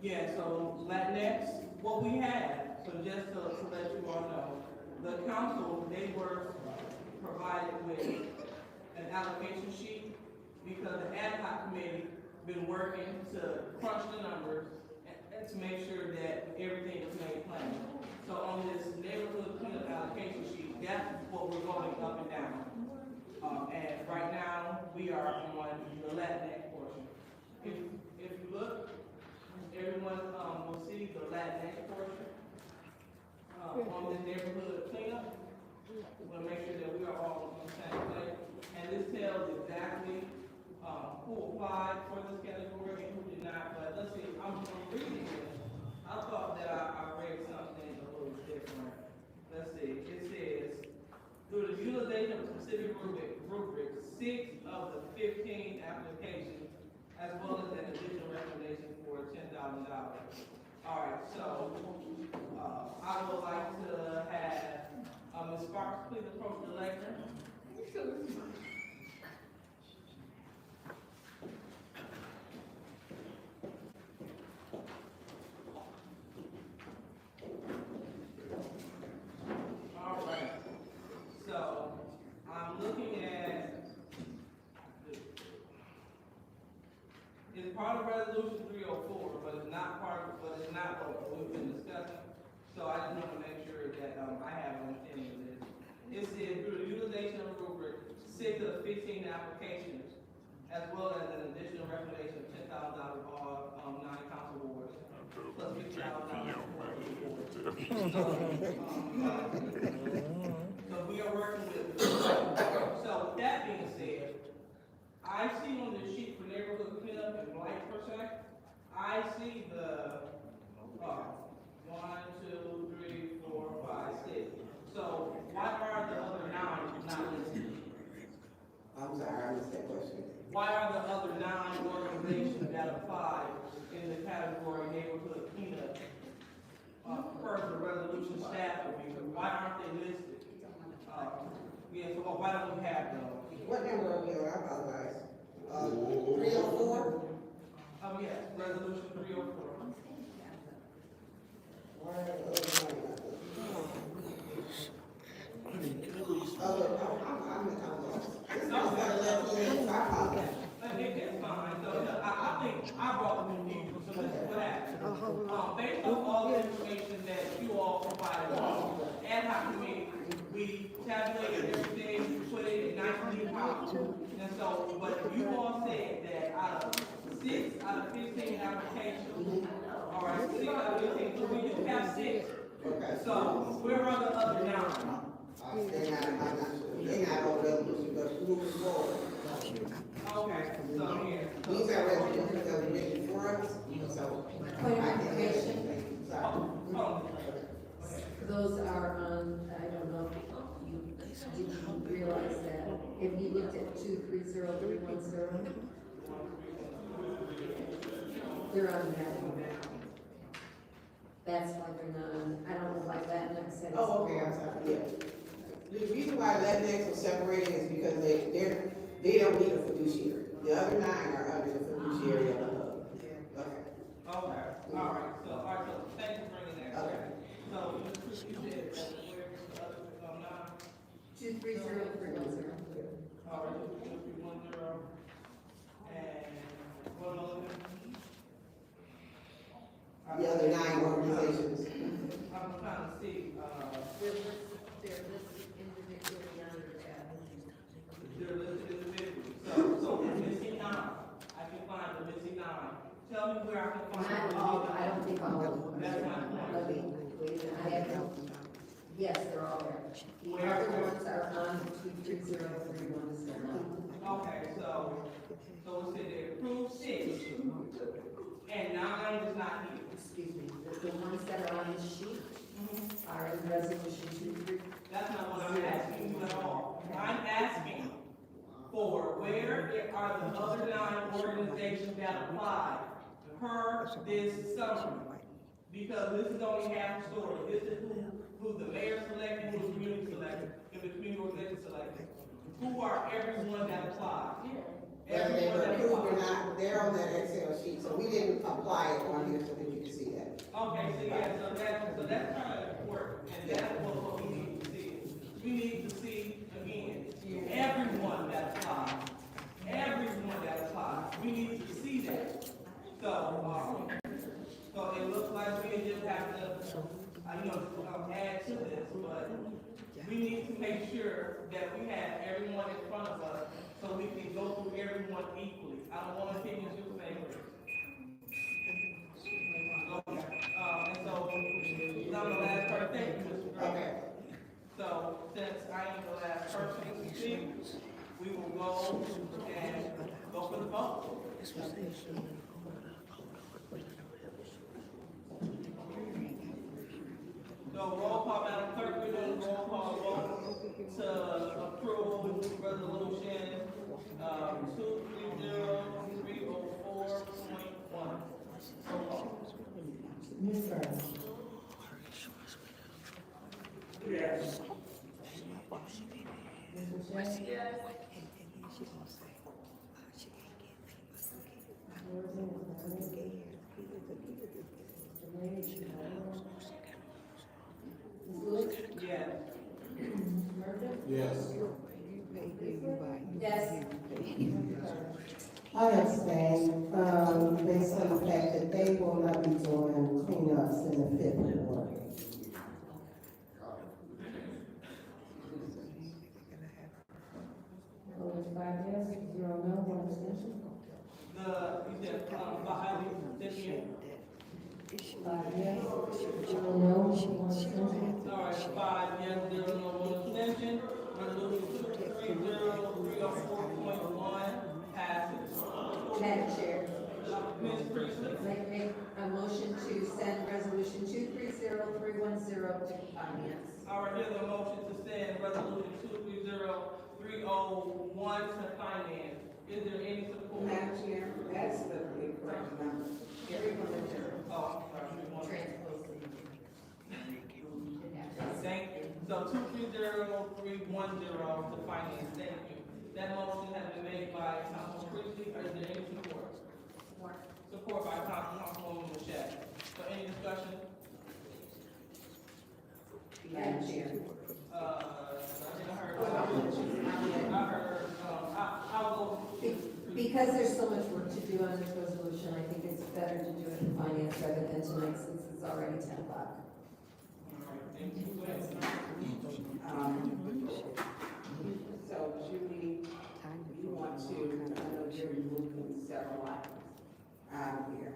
Yeah, so Latinx, what we had, so just to let you all know, the council, they were provided with an allocation sheet because the ad hoc committee been working to crunch the numbers and to make sure that everything is made plain. So on this neighborhood cleanup allocation sheet, that's what we're going up and down. And right now, we are on the Latinx portion. If you look, everyone will see the Latinx portion on this neighborhood cleanup. We'll make sure that we are all on the same place. And this tells exactly who applied for this category and who did not. But let's see, I'm reading this. I thought that I read something a little different. Let's see, it says, through the utilization of specific rubrics, 6 of the 15 applications, as well as an additional recommendation for $10,000. All right, so I would like to have Ms. Sparks please approach the lectern. All right, so I'm looking at, it's part of resolution 304, but it's not what we've been discussing. So I just want to make sure that I have an understanding of this. It says through the utilization of rubric 6 of the 15 applications, as well as an additional recommendation of $10,000 for all non-council boards. plus $50 So we are working with, so with that being said, I see on the sheet for neighborhood cleanup and blight percent, I see the, 1, 2, 3, 4, 5, 6. So why are the other 9 not listed? I'm sorry, I missed that question. Why are the other 9 organizations that apply in the category neighborhood cleanup, per the resolution staff review, why aren't they listed? Yeah, so why don't we have them? What number are we on? I apologize. 304? Yes, resolution 304. It's fine. So I think I brought the confusion. So this is what happened. Based on all the information that you all provided, ad hoc committee, we tabulated everything, put it in nicely columns. And so, but you all said that out of 6 out of 15 applications, all right, 6 out of 15, so we do have 6. Okay. So where are the other 9? They're not on resolution, but moving forward. Okay, so here. These are resolutions that were written for us, so. Point of information, Oh, those are on, I don't know if you, did you realize that? If you looked at 230310, they're on that one. That's why they're not on, I don't know why that next said. Oh, okay, I'm sorry, yeah. The reason why Latinx was separated is because they don't need a fiduciary. The other 9 are under the fiduciary of the hub. Okay. okay, all right, so thank you for bringing that. Okay. So you said that where the other 9? 230310. All right, 2310. And what other? The other 9 organizations. I'm trying to see, They're listed individually under that. they're listed individually. So the missing 9, I can find the missing 9. Tell me where I can find Not the all, I don't think all of them. That's my point. Let me, wait a minute, I have them. Yes, they're all there. The other ones are on 230310. Okay, so it said they approved 6, and 9 is not here. Excuse me, the ones that are on the sheet are in resolution 23. That's not what I'm asking you at all. I'm asking for where are the other 9 organizations that apply per this summary? Because this is only half the story. This is who the mayor selected, who the community selected, and the community organization selected. Who are everyone that applied? Whether they were approved or not, they're on that Excel sheet, so we didn't apply it on here so that you can see that. Okay, so yeah, so that's kind of important, and that's what we need to see. We need to see, again, everyone that applied. Everyone that applied. We need to see that. So it looks like we just have to, add to this, but we need to make sure that we have everyone in front of us so we can go through everyone equally. I don't want to pick and choose favorites. Okay, and so, I'm the last person, thank you, Mr. Gray. Okay. So, since I am the last person to speak, we will go and go for the vote. So roll call, Madam Clerk, we're doing roll call vote to approve resolution, 230304.1. Roll call. Ms. Burns. Yes. Mr. Shea? Yes. Yes. Yes. Yes. I abstain, based on the fact that they will not be doing cleanups in the 5th ward. Vote is 5 yes, 0 no, 1 abstention. You said, No, one abstention. All right, 5 yes, 0, no, 1 abstention. Resolution 2303004.1 passes. Madam Chair, Ms. Priestley? make a motion to send resolution 230310 to finance. All right, here's a motion to send resolution 230301 to finance. Is there any support? Madam Chair, that's the correct number. Oh, I'm sorry. Transposing. Thank you. So 230310 to finance, thank you. That motion has been made by Councilman Priestley. Is there any support? Support by Councilwoman Michelle. So any discussion? Madam Chair. Because there's so much work to do on this resolution, I think it's better to do it in finance rather than tonight since it's already 10 o'clock. So Julie, you want to, I know you're removing several items out of here.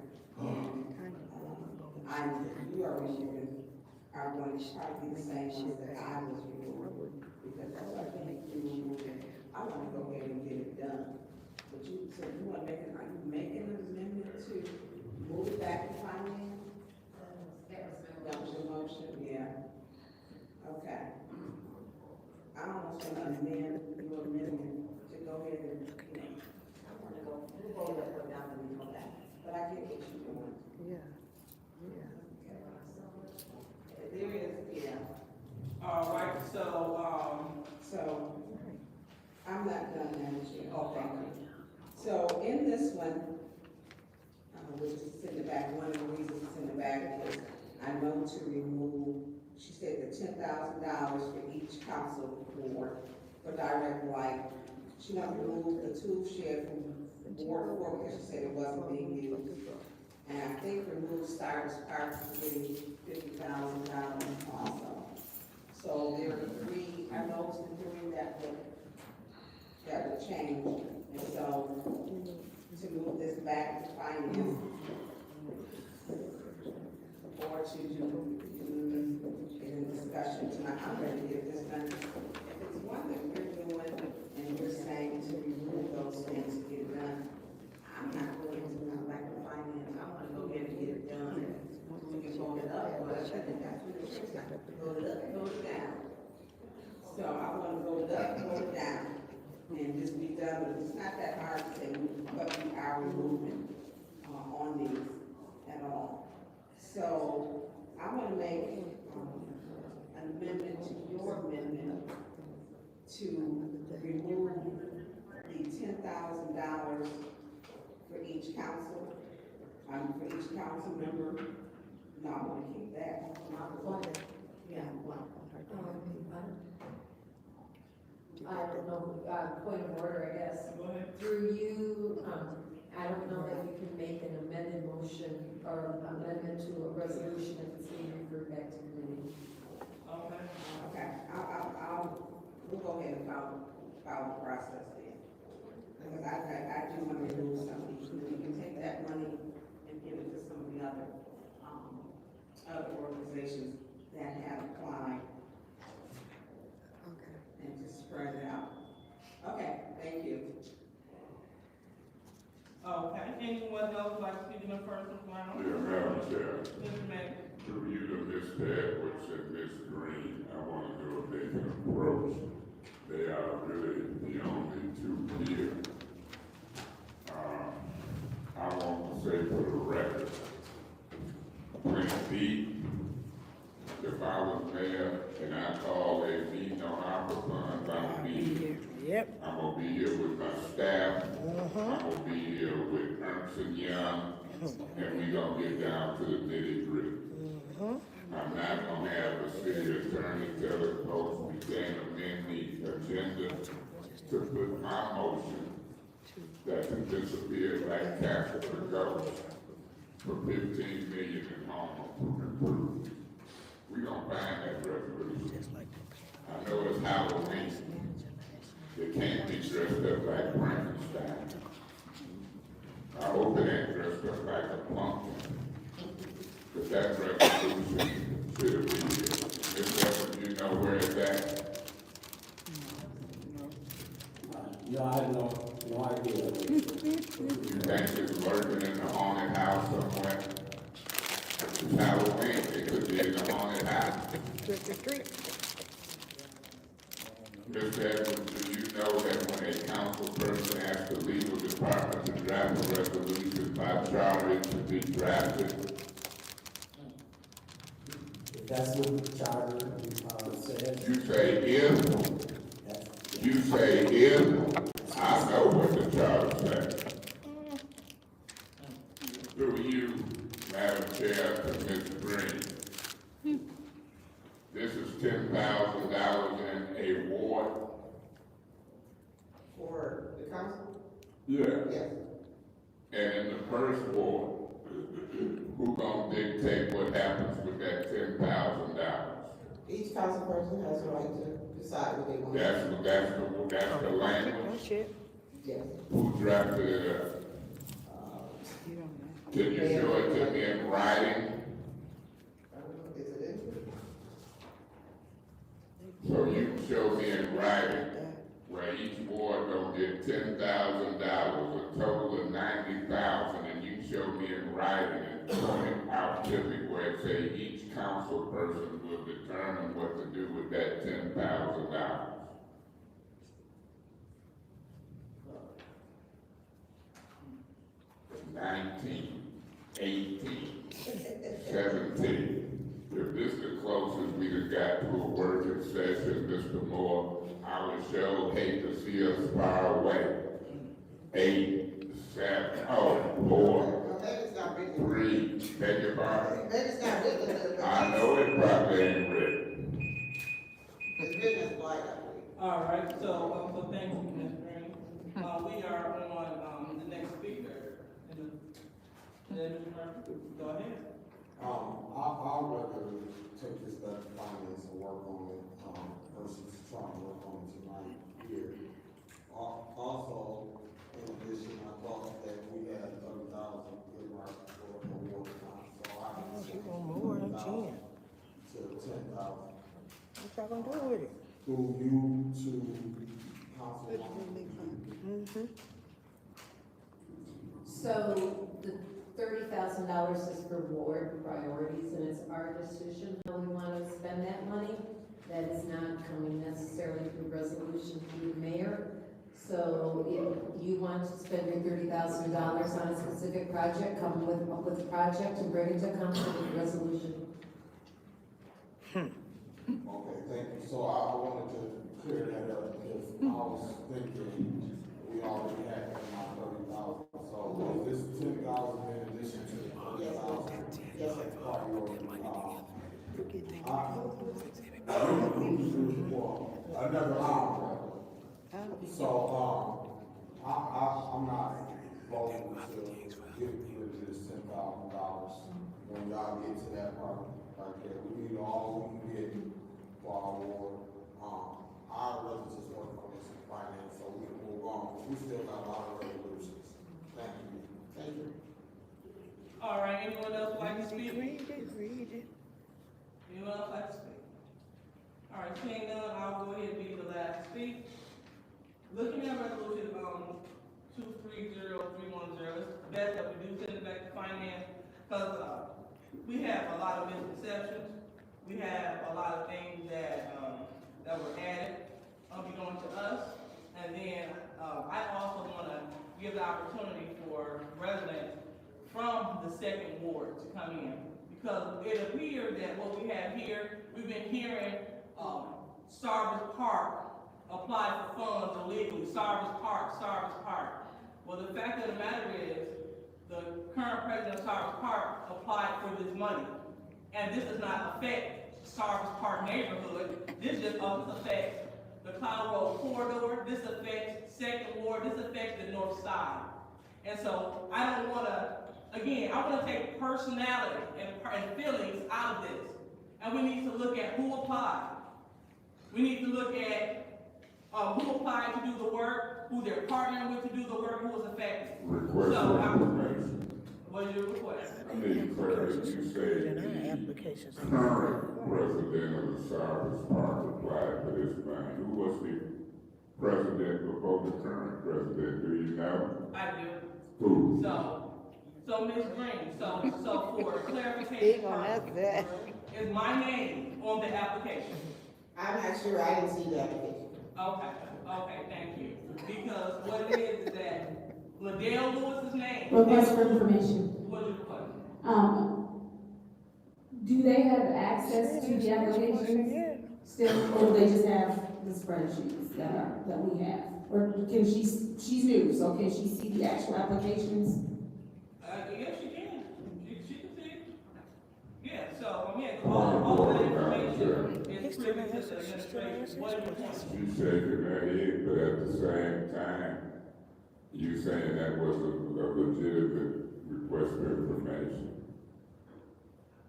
You are removing, are going to probably be the same ones that I was removing. Because that's what I think you removed. I want to go ahead and get it done. But so you want to are you making an amendment to move it back to finance? That was your motion, yeah. Okay. I almost want to amend your amendment to go ahead and, I want to go down and we go back. But I get what you're doing. Yeah, yeah. There is, yeah. All right, So, I'm not done, Madam Chair. Oh, thank you. So, in this one, which is in the back, one of the reasons it's in the back is I know to remove, she said the $10,000 for each council board for direct light. She not removed the tool shed from Ward 4 because she said it wasn't being used. And I think remove Cyrus Park is getting $50,000 also. So there are 3, I know to 3 that would change. And so to move this back to finance or to do in discussion tonight, I'm ready to get this done. If it's one that we're doing and we're saying to remove those things to get it done, I'm not going to come back to finance. I want to go ahead and get it done. We can vote it up, but I think that's what it is. Vote it up, vote it down. So I want to vote it up, vote it down, and just be done with it. It's not that hard to say what we are removing on these at all. So I want to make an amendment to your amendment to remove the $10,000 for each council, for each council member. No, I want to keep that. Yeah, I don't know, point of order, I guess. Through you, I don't know that you can make an amended motion or amendment to a resolution if it's being referred back to committee. Okay, we'll go ahead and follow the process then. Because I do want to remove some of these, and we can take that money and give it to some of the other organizations that have applied. Okay. And to spread it out. Okay, thank you. okay, anyone else like to speak in the first and final? Yeah, Madam Chair. Mr. Mayor. To you to Ms. Edwards and Ms. Green, I want to do a basic approach. They are really the only 2 here. I want to say for the record, Plan B, if I was mayor and I called a meeting on ARPA funds, I would be here. Yep. I'm gonna be here with my staff. I'm gonna be here with Ernst & Young, and we gonna get down to the nitty gritty. I'm not gonna have a city attorney tell the folks we can't amend the agenda to put my motion that can disappear like cash for ghosts for 15 million in home improvement. We gonna find that resolution. I know it's Halloween. It can't be dressed up like Frankenstein. I hope it ain't dressed up like a pumpkin. But that resolution should be here. Ms. Evans, you know where it's at? No, I have no idea. You think it's lurking in the haunted house somewhere? It's Halloween, it could be in the haunted house. Trick or treat. Mr. Evans, do you know that when a council person asks the legal department to draft a resolution by charter, it should be drafted? If that's what the charter says. You say if, you say if, I know what the charter says. Through you, Madam Chair, to Ms. Green. This is $10,000 in a ward. For the council? Yeah. Yes. And in the first ward, who gonna dictate what happens with that $10,000? Each council person has the right to decide what they want. That's the language. No shit. Yes. Who drafted it up? Can you show it to me in writing? Is it in? So you can show me in writing where each ward gonna get $10,000, a total of $90,000, and you can show me in writing and point it out to me where it say each council person will determine what to do with that $10,000. $19, $18, $17. If this is the closest we done got to a working session, Mr. Moore, I would sure hate to see us far away. 8, 7, 4, 3, beg your pardon? Maybe it's not written. I know it probably ain't written. It's written as white, I believe. All right, so thank you, Ms. Green. We are on, the next speaker. Go ahead. I'd rather take this back to finance and work on it, versus trying to work on it tonight here. Also, in addition, I thought that we had 30,000 earmarked for the award time, so I can She want more than 10. to 10,000. What y'all gonna do with it? Through you to council. Mm-hmm. So the $30,000 is for ward priorities, and it's our decision how we want to spend that money. That is not coming necessarily through resolution through the mayor. So if you want to spend your $30,000 on a specific project, come with a project and bring it to council with a resolution. Okay, thank you. So I wanted to clear that up because I was thinking we already had about 30,000. So is this 10,000 in addition to the 30,000? Yes, that's priority. Another hour. So, I'm not voting to get rid of this $10,000 when y'all get to that part right there. We need all we can get for our ward. I'd rather just work on this in finance so we can move on. We still got a lot of resolutions. Thank you. Thank you. All right, anyone else like to speak? Read it. Anyone else like to speak? All right, seeing none, I'll go ahead and be the last to speak. Looking at resolution, 230310, it's best that we do send it back to finance, because, we have a lot of misconceptions. We have a lot of things that were added, belong to us. And then, I also wanna give the opportunity for residents from the second ward to come in. Because it appears that what we have here, we've been hearing, Starbucks Park apply for funds illegally, Starbucks Park. Well, the fact of the matter is, the current president of Starbucks Park applied for this money. And this does not affect Starbucks Park neighborhood. This just affects the Cloud Road corridor. This affects Second Ward. This affects the north side. And so I don't want to, again, I want to take personality and feelings out of this. And we need to look at who applied. We need to look at who applied to do the work, who they're partnering with to do the work, who was affected. Request for information. What is your request? I need clarity, you say the applications. current president of the Cyrus Park applied for this money. Who was the president before the current president, do you know? I do. Who? So Ms. Green, so for Big clarification, on that. is my name on the application? I'm not sure, I didn't see the application. Okay, thank you. Because what it is that Liddell Lewis's name. Request for information. What is your request? Do they have access to the applications still, or do they just have the spreadsheets that we have? Or can she's new, so can she see the actual applications? Yes, she can. She can see it. Yeah, so, all of the information is privileged to the administration. What is your point? You shaking her head, but at the same time, you saying that was a legitimate request for information.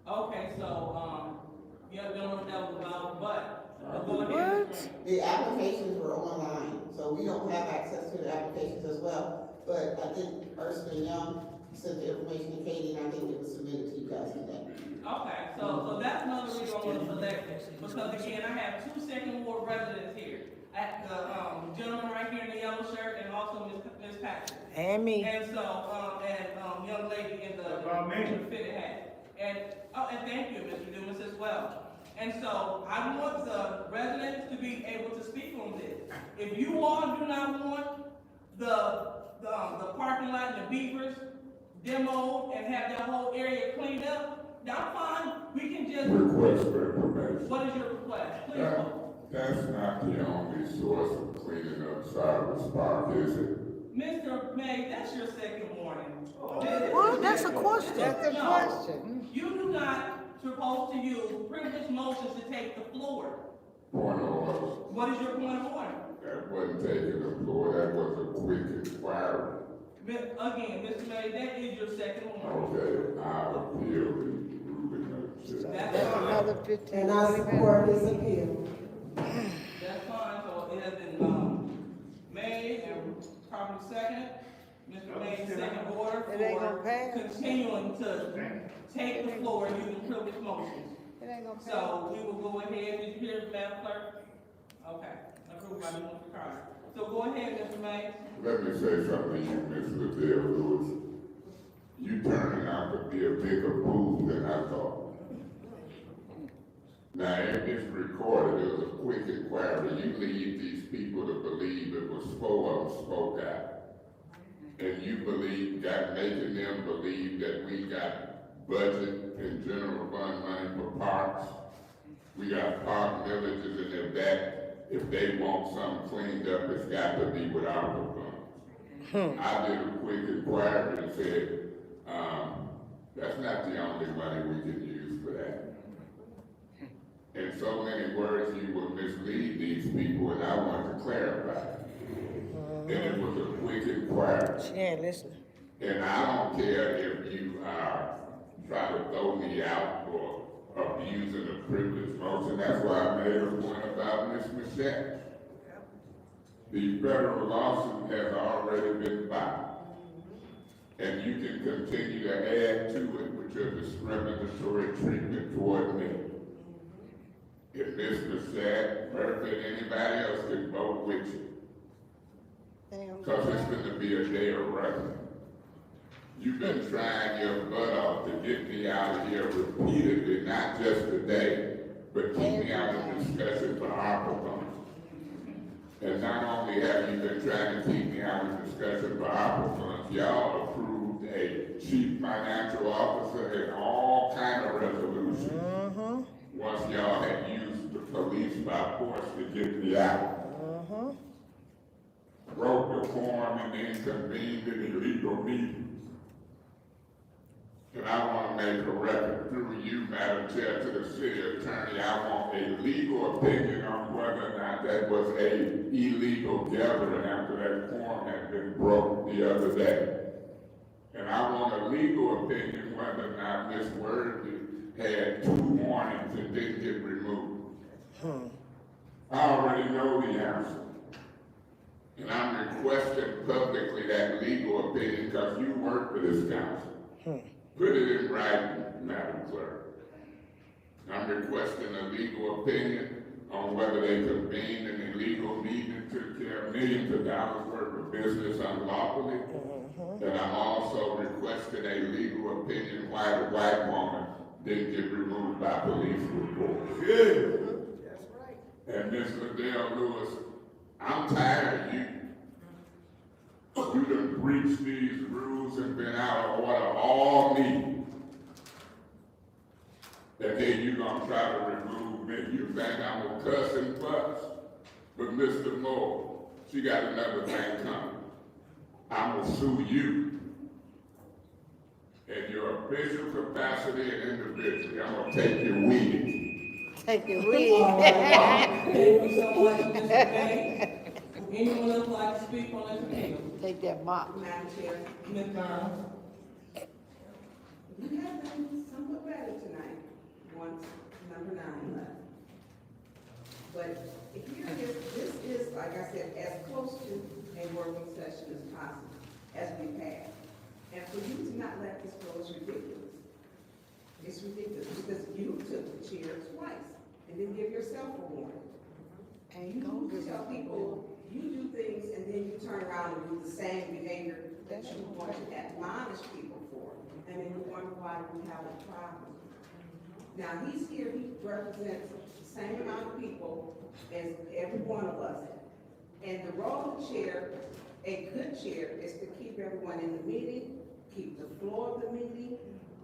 Okay, so, yeah, we don't know what that was about, but go ahead. The applications were online, so we don't have access to the applications as well. But I think Ernst & Young sent the information to Katie, and I think it was submitted to you guys today. Okay, so that's another reason I want to select this, because again, I have 2 Second Ward residents here. At the, gentleman right here in the yellow shirt, and also Ms. Patrick. And me. And so, young lady in the fitted hat. And thank you, Mr. Dumas, as well. And so, I want the residents to be able to speak on this. If you all do not want the parking lot and the beavers demoed and have that whole area cleaned up, that's fine. We can just Request for information. What is your request? Please. That's not the only source of cleaning up Cyrus Park, is it? Mr. May, that's your second warning. Well, that's a question. That's a question. You do not supposed to use privileged motions to take the floor. Point of order. What is your point of order? That wasn't taking the floor, that was a quick inquiry. Again, Mr. May, that is your second warning. Okay, I appeal the ruling of the judge. That's Another 15. And I support his appeal. That's fine, so it has been, made and properly seconded. Mr. May's second order It ain't gonna for pass. continuing to take the floor using privileged motions. It ain't gonna pass. So we will go ahead, did you hear, Madam Clerk? Okay, approved by Mr. Carter. So go ahead, Mr. May. Let me say something to you, Mr. Liddell Lewis. You turning out to be a bigger fool than I thought. Now, if it's recorded, it was a quick inquiry. You lead these people to believe it was 4 of them spoke out. And you making them believe that we got budget and general fund money for parks. We got park villages in their back. If they want something cleaned up, it's got to be with our funds. I did a quick inquiry and said, that's not the only money we can use for that. In so many words, you will mislead these people, and I want to clarify. And it was a quick inquiry. She ain't listening. And I don't care if you are trying to throw me out for abusing the privilege motion. That's why I made a point about Ms. Michelle. The federal lawsuit has already been filed. And you can continue to add to it with your discriminatory treatment toward me. If Mr. Shaq, Murphy, and anybody else can vote with you. Because it's going to be a day of reckoning. You've been trying your butt off to get me out of here repeatedly, not just today, but keep me out of discussion for ARPA funds. And not only have you been trying to keep me out of discussion for ARPA funds, y'all approved a chief financial officer and all kind of resolutions. Once y'all had used the police by force to get me out. Wrote the form and then convened an illegal meeting. And I want to make a record through you, Madam Chair, to the city attorney. I want a legal opinion on whether or not that was a illegal gathering after that form had been broke the other day. And I want a legal opinion whether or not Ms. Worthy had 2 warnings and didn't get removed. I already know the answer. And I'm requesting publicly that legal opinion because you work for this council. Put it in writing, Madam Clerk. I'm requesting a legal opinion on whether they convened an illegal meeting to carry millions of dollars worth of business unlawfully. And I'm also requesting a legal opinion why the white woman didn't get removed by police report. That's right. And Ms. Liddell Lewis, I'm tired of you. You done breached these rules and been out of order all meeting. And then you gonna try to remove me. You think I'm a cuss and fuss. But Mr. Moore, she got another thing coming. I'm gonna sue you. In your official capacity and individually, I'm gonna take your wig. Take your All wig. right, thank you so much, Mr. Bay. Would anyone else like to speak on this appeal? Take that mop. Madam Chair, Ms. Burns? you have been somewhat better tonight, once number 9 left. But here is, this is, like I said, as close to a working session as possible, as we've had. And for you to not let this go is ridiculous. It's ridiculous because you took the chair twice and didn't give yourself a warning. And you tell people, you do things and then you turn around and do the same behavior that you want to admonish people for. And then you wonder why we have a problem. Now, he's here, he represents the same amount of people as every one of us. And the role of the chair, a good chair, is to keep everyone in the meeting, keep the flow of the meeting,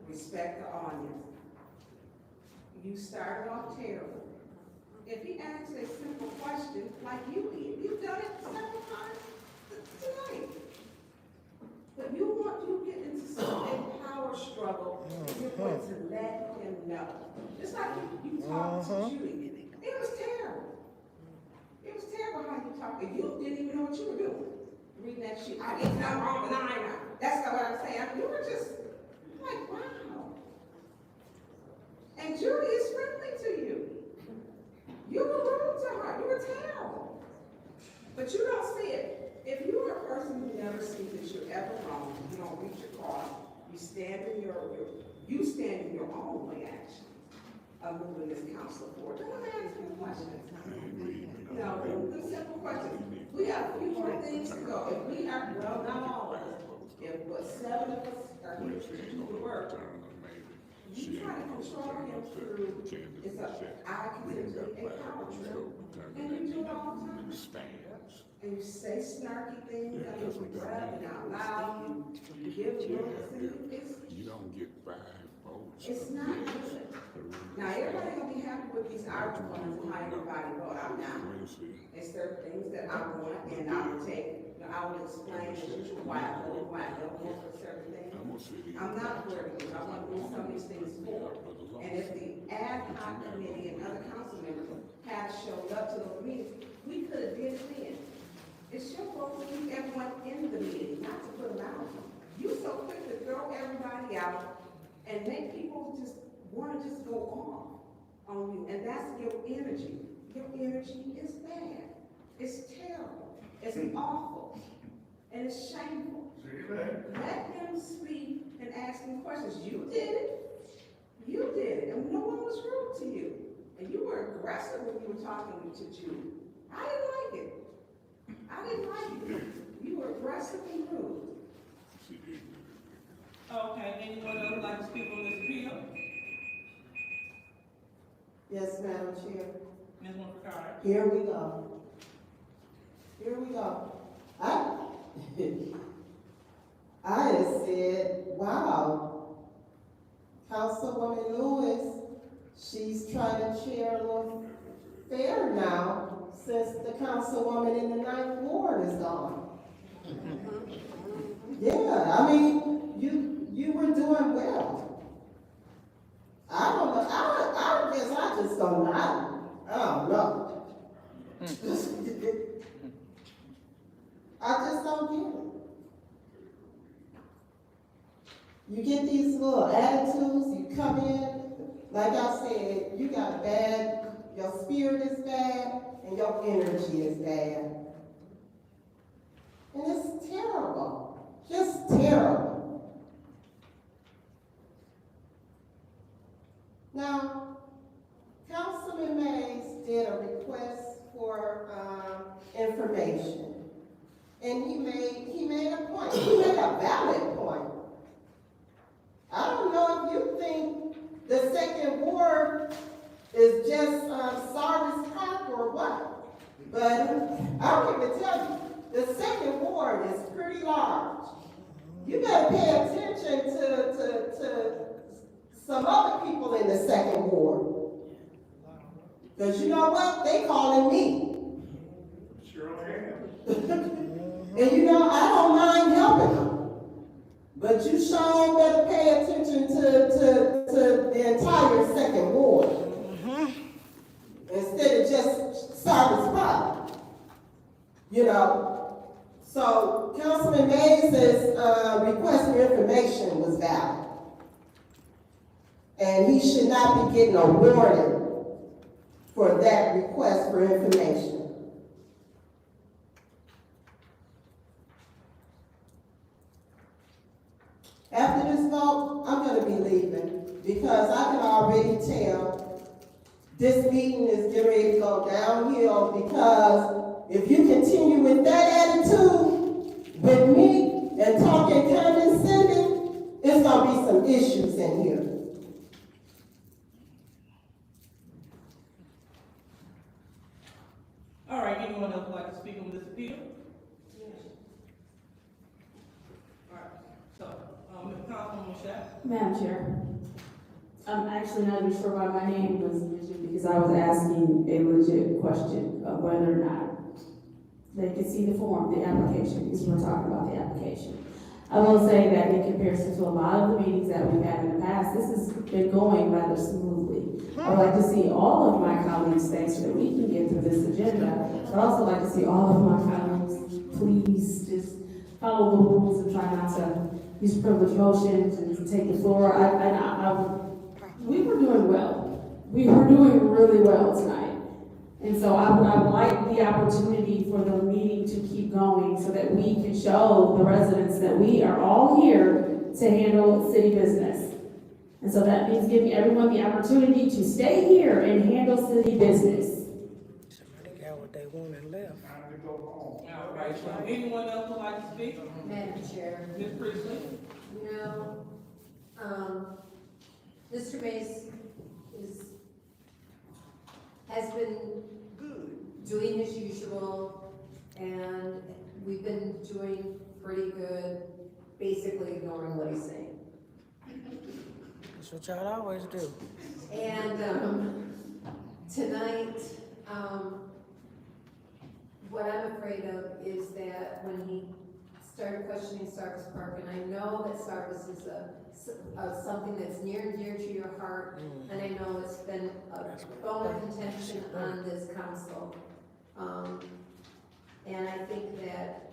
respect the audience. You started off terrible. If he asks a simple question, like you did, you've done it several times tonight. But you get into a power struggle, and you're going to let him know. Just like you talked to Judy. It was terrible. It was terrible how you talked, and you didn't even know what you were doing. Reading that shit. I did nothing wrong with I know. That's not what I'm saying. You were just like, wow. And Judy is friendly to you. You were rude to her. You were terrible. But you don't see it. If you are a person who never sees that you're ever wrong, you don't reach your car, you stand in your own way, actually, of moving this council forward. Then I'm asking questions. No, the simple question. We have a few more things to go. If we are, well, not all of us, if what 7 of us are here to do the work, you try to control him through, it's a, I consider it a power trip. And you do it all the time. And you say snarky things, and you grab it out loud, you give looks, and You don't get 5 votes. it's not good. Now, everybody gonna be happy with these arguments and how everybody vote. I'm not. It's certain things that I want, and I will take, I will explain as usual why I don't vote for certain things. I'm not worried, because I want to move some of these things forward. And if the ad hoc committee and other council members had showed up to those meetings, we could have did it then. It's your fault to keep everyone in the meeting, not to put them out. You so quick to throw everybody out and make people just want to just go off on you, and that's your energy. Your energy is bad. It's terrible. It's awful. And it's shameful. Let him speak and ask him questions. You did it. You did it. And no one was rude to you. And you were aggressive when you were talking to Jude. I didn't like it. I didn't like it. You were aggressive and rude. Okay, anyone else like to speak on this appeal? Yes, Madam Chair. Ms. Montecalvo? Here we go. Here we go. I had said, wow, Councilwoman Lewis, she's trying to chair a little fair now since the councilwoman in the 9th Ward is gone. Yeah, I mean, you were doing well. I don't know, I guess I just don't know. I don't know. I just don't get it. You get these little attitudes, you come in, like I said, you got bad, your spirit is bad, and your energy is bad. And it's terrible, just terrible. and he made a point. He made a valid point. I don't know if you think the second ward is just Sarvis Park or what, but I'm here to tell you, the second ward is pretty large. You better pay attention to some other people in the second ward. Because you know what? They calling me. Sure am. And you know, I don't mind helping them. But you sure better pay attention to the entire second ward. Instead of just Sarvis Park. You know. So Councilman Mays' request for information was valid. And he should not be getting a warning for that request for information. After this vote, I'm going to be leaving because I can already tell this meeting is getting ready to go downhill, because if you continue with that attitude with me and talking condescending, it's going to be some issues in here. All right, anyone else would like to speak on this appeal? All right, so, Councilwoman Shack. Madam Chair, I'm actually not even sure why my name was mentioned, because I was asking a legit question of whether or not they could see the form, the application, because we're talking about the application. I will say that in comparison to a lot of the meetings that we've had in the past, this has been going rather smoothly. I would like to see all of my colleagues stay so that we can get through this agenda. I'd also like to see all of my colleagues, please just follow the rules and try not to use privileged motions and to take the floor. We were doing well. We were doing really well tonight. And so I would like the opportunity for the meeting to keep going so that we can show the residents that we are all here to handle city business. And so that means giving everyone the opportunity to stay here and handle city business. Somebody got what they wanted left. All right, so anyone else would like to speak? Madam Chair. Ms. Priestley? You know, Mr. Mays has been doing his usual, and we've been doing pretty good, basically ignoring what he's saying. That's what y'all always do. And tonight, what I'm afraid of is that when he started questioning Sarvis Park, and I know that Sarvis is something that's near and dear to your heart, and I know it's been a bone of contention on this council. And I think that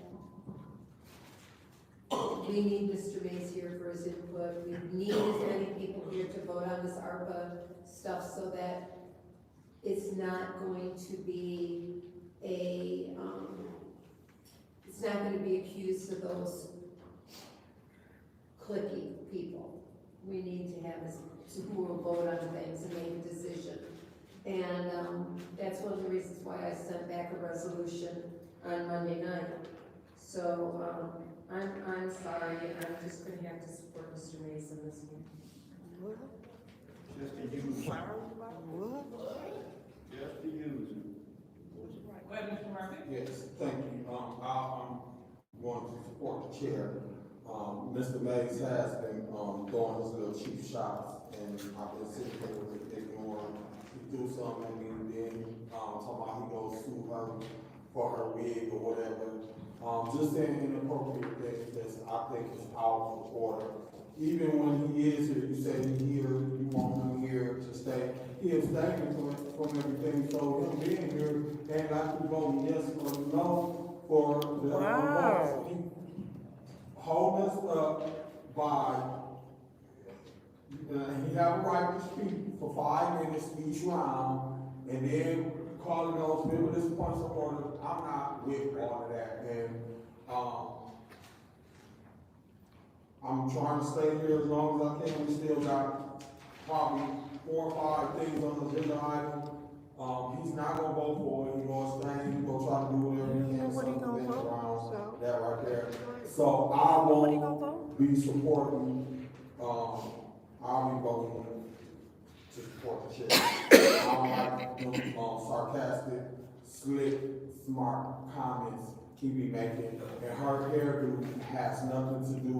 we need Mr. Mays here for his input. We need as many people here to vote on this ARPA stuff so that it's not going to be it's not going to be accused of those cliquey people. We need to have this, who will vote on things and make a decision. And that's one of the reasons why I sent back a resolution on Monday night. So I'm sorry, I'm just going to have to support Mr. Mays in this one. Just to use. Just to use it. Go ahead, Mr. Murphy. Yes, thank you. I'm going to support the chair. Mr. Mays has been throwing his little cheap shots, and I've been sitting here with it, ignoring. He threw something at me, and then talking about he goes sue her for her wig or whatever. Just saying inappropriate things that I think is out of order. Even when he is here, you say he here, you want him here to stay. He abstaining from everything, so him being here ain't like to vote yes or no for the votes. Hold us up by, he have a right to speak for 5 minutes each round, and then calling those frivolous points of order. I'm not with all of that, and I'm trying to stay here as long as I can. We still got probably 4 or 5 things on the agenda item. He's not gonna vote for it. He's gonna stay. He's gonna try to do whatever he can. What he gonna vote? So that right there. So I won't be supporting, I'll be voting to support the chair. I don't like them, sarcastic, slick, smart comments he be making, and her hairdo has nothing to do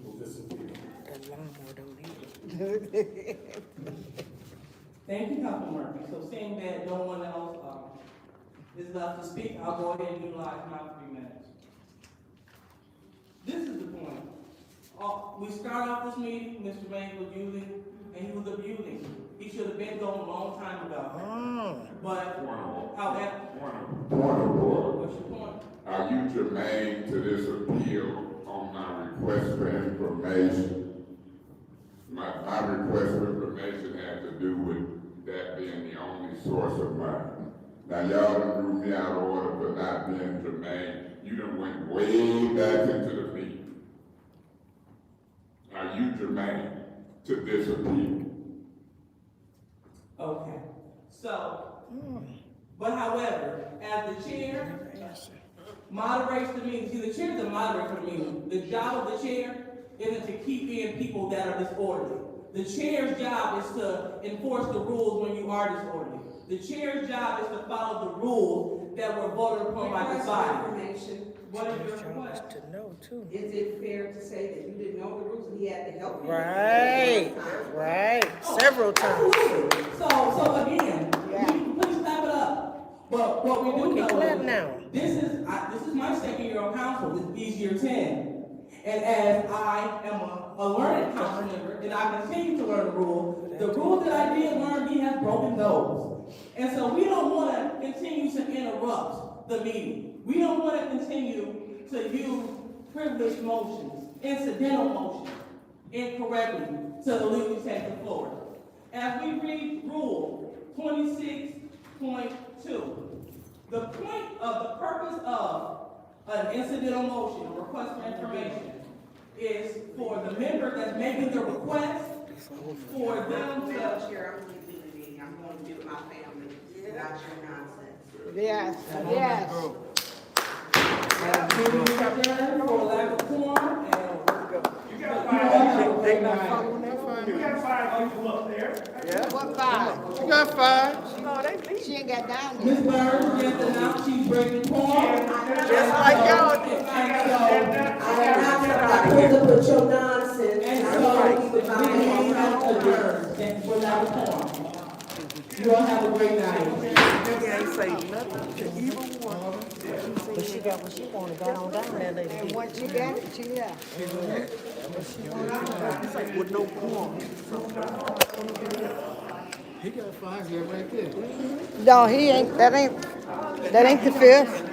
with this appeal. That lawnmower don't either. Thank you, Councilman Murphy. So seeing that no one else, is left to speak, I'll go ahead and utilize my 3 minutes. This is the point. We start off this meeting, Mr. Mays was using, and he was abusing. He should have been gone a long time ago. But, however. Point of order. What's your point? Are you germane to this appeal on my request for information? My request for information had to do with that being the only source of mine. Now y'all done threw me out of order for not being germane. You done went way back into the meat. Are you germane to this appeal? Okay. So, but however, as the chair moderates the meeting, see, the chair is the moderator for the meeting. The job of the chair isn't to keep in people that are disorderly. The chair's job is to enforce the rules when you are disorderly. The chair's job is to follow the rules that were voted upon by the body. What is your request? To know too. Is it fair to say that you didn't know the rules and he had to help you? Right. Several times. Absolutely. So again, please step it up. But what we do know is, this is my second year on council. This is year 10. And as I am a learned council member, and I continue to learn the rules that I did learn, he has broken those. And so we don't want to continue to interrupt the meeting. We don't want to continue to use privileged motions, incidental motions, incorrectly to legally take the floor. As we read Rule 26.2, the purpose of an incidental motion, a request for information, is for the member that's making the request, for them to... Madam Chair, I'm leaving the meeting. I'm going to be with my family without your nonsense. Yes, yes. Meeting is adjourned for lack of quorum, and You got 5 you You got 5 people up there. Yeah. What 5? She got 5. She ain't got down Ms. there. Burns just announced she's breaking quorum. Just like y'all did. I pulled up with your nonsense. And so, the meeting is adjourned, and for lack of quorum. You all have a great night. She ain't say nothing to either one. But she got what she wanted, got on down there, lady. And once she got it, she left. It's like with no quorum. He got 5 here right there. No, he ain't, that ain't the 5th.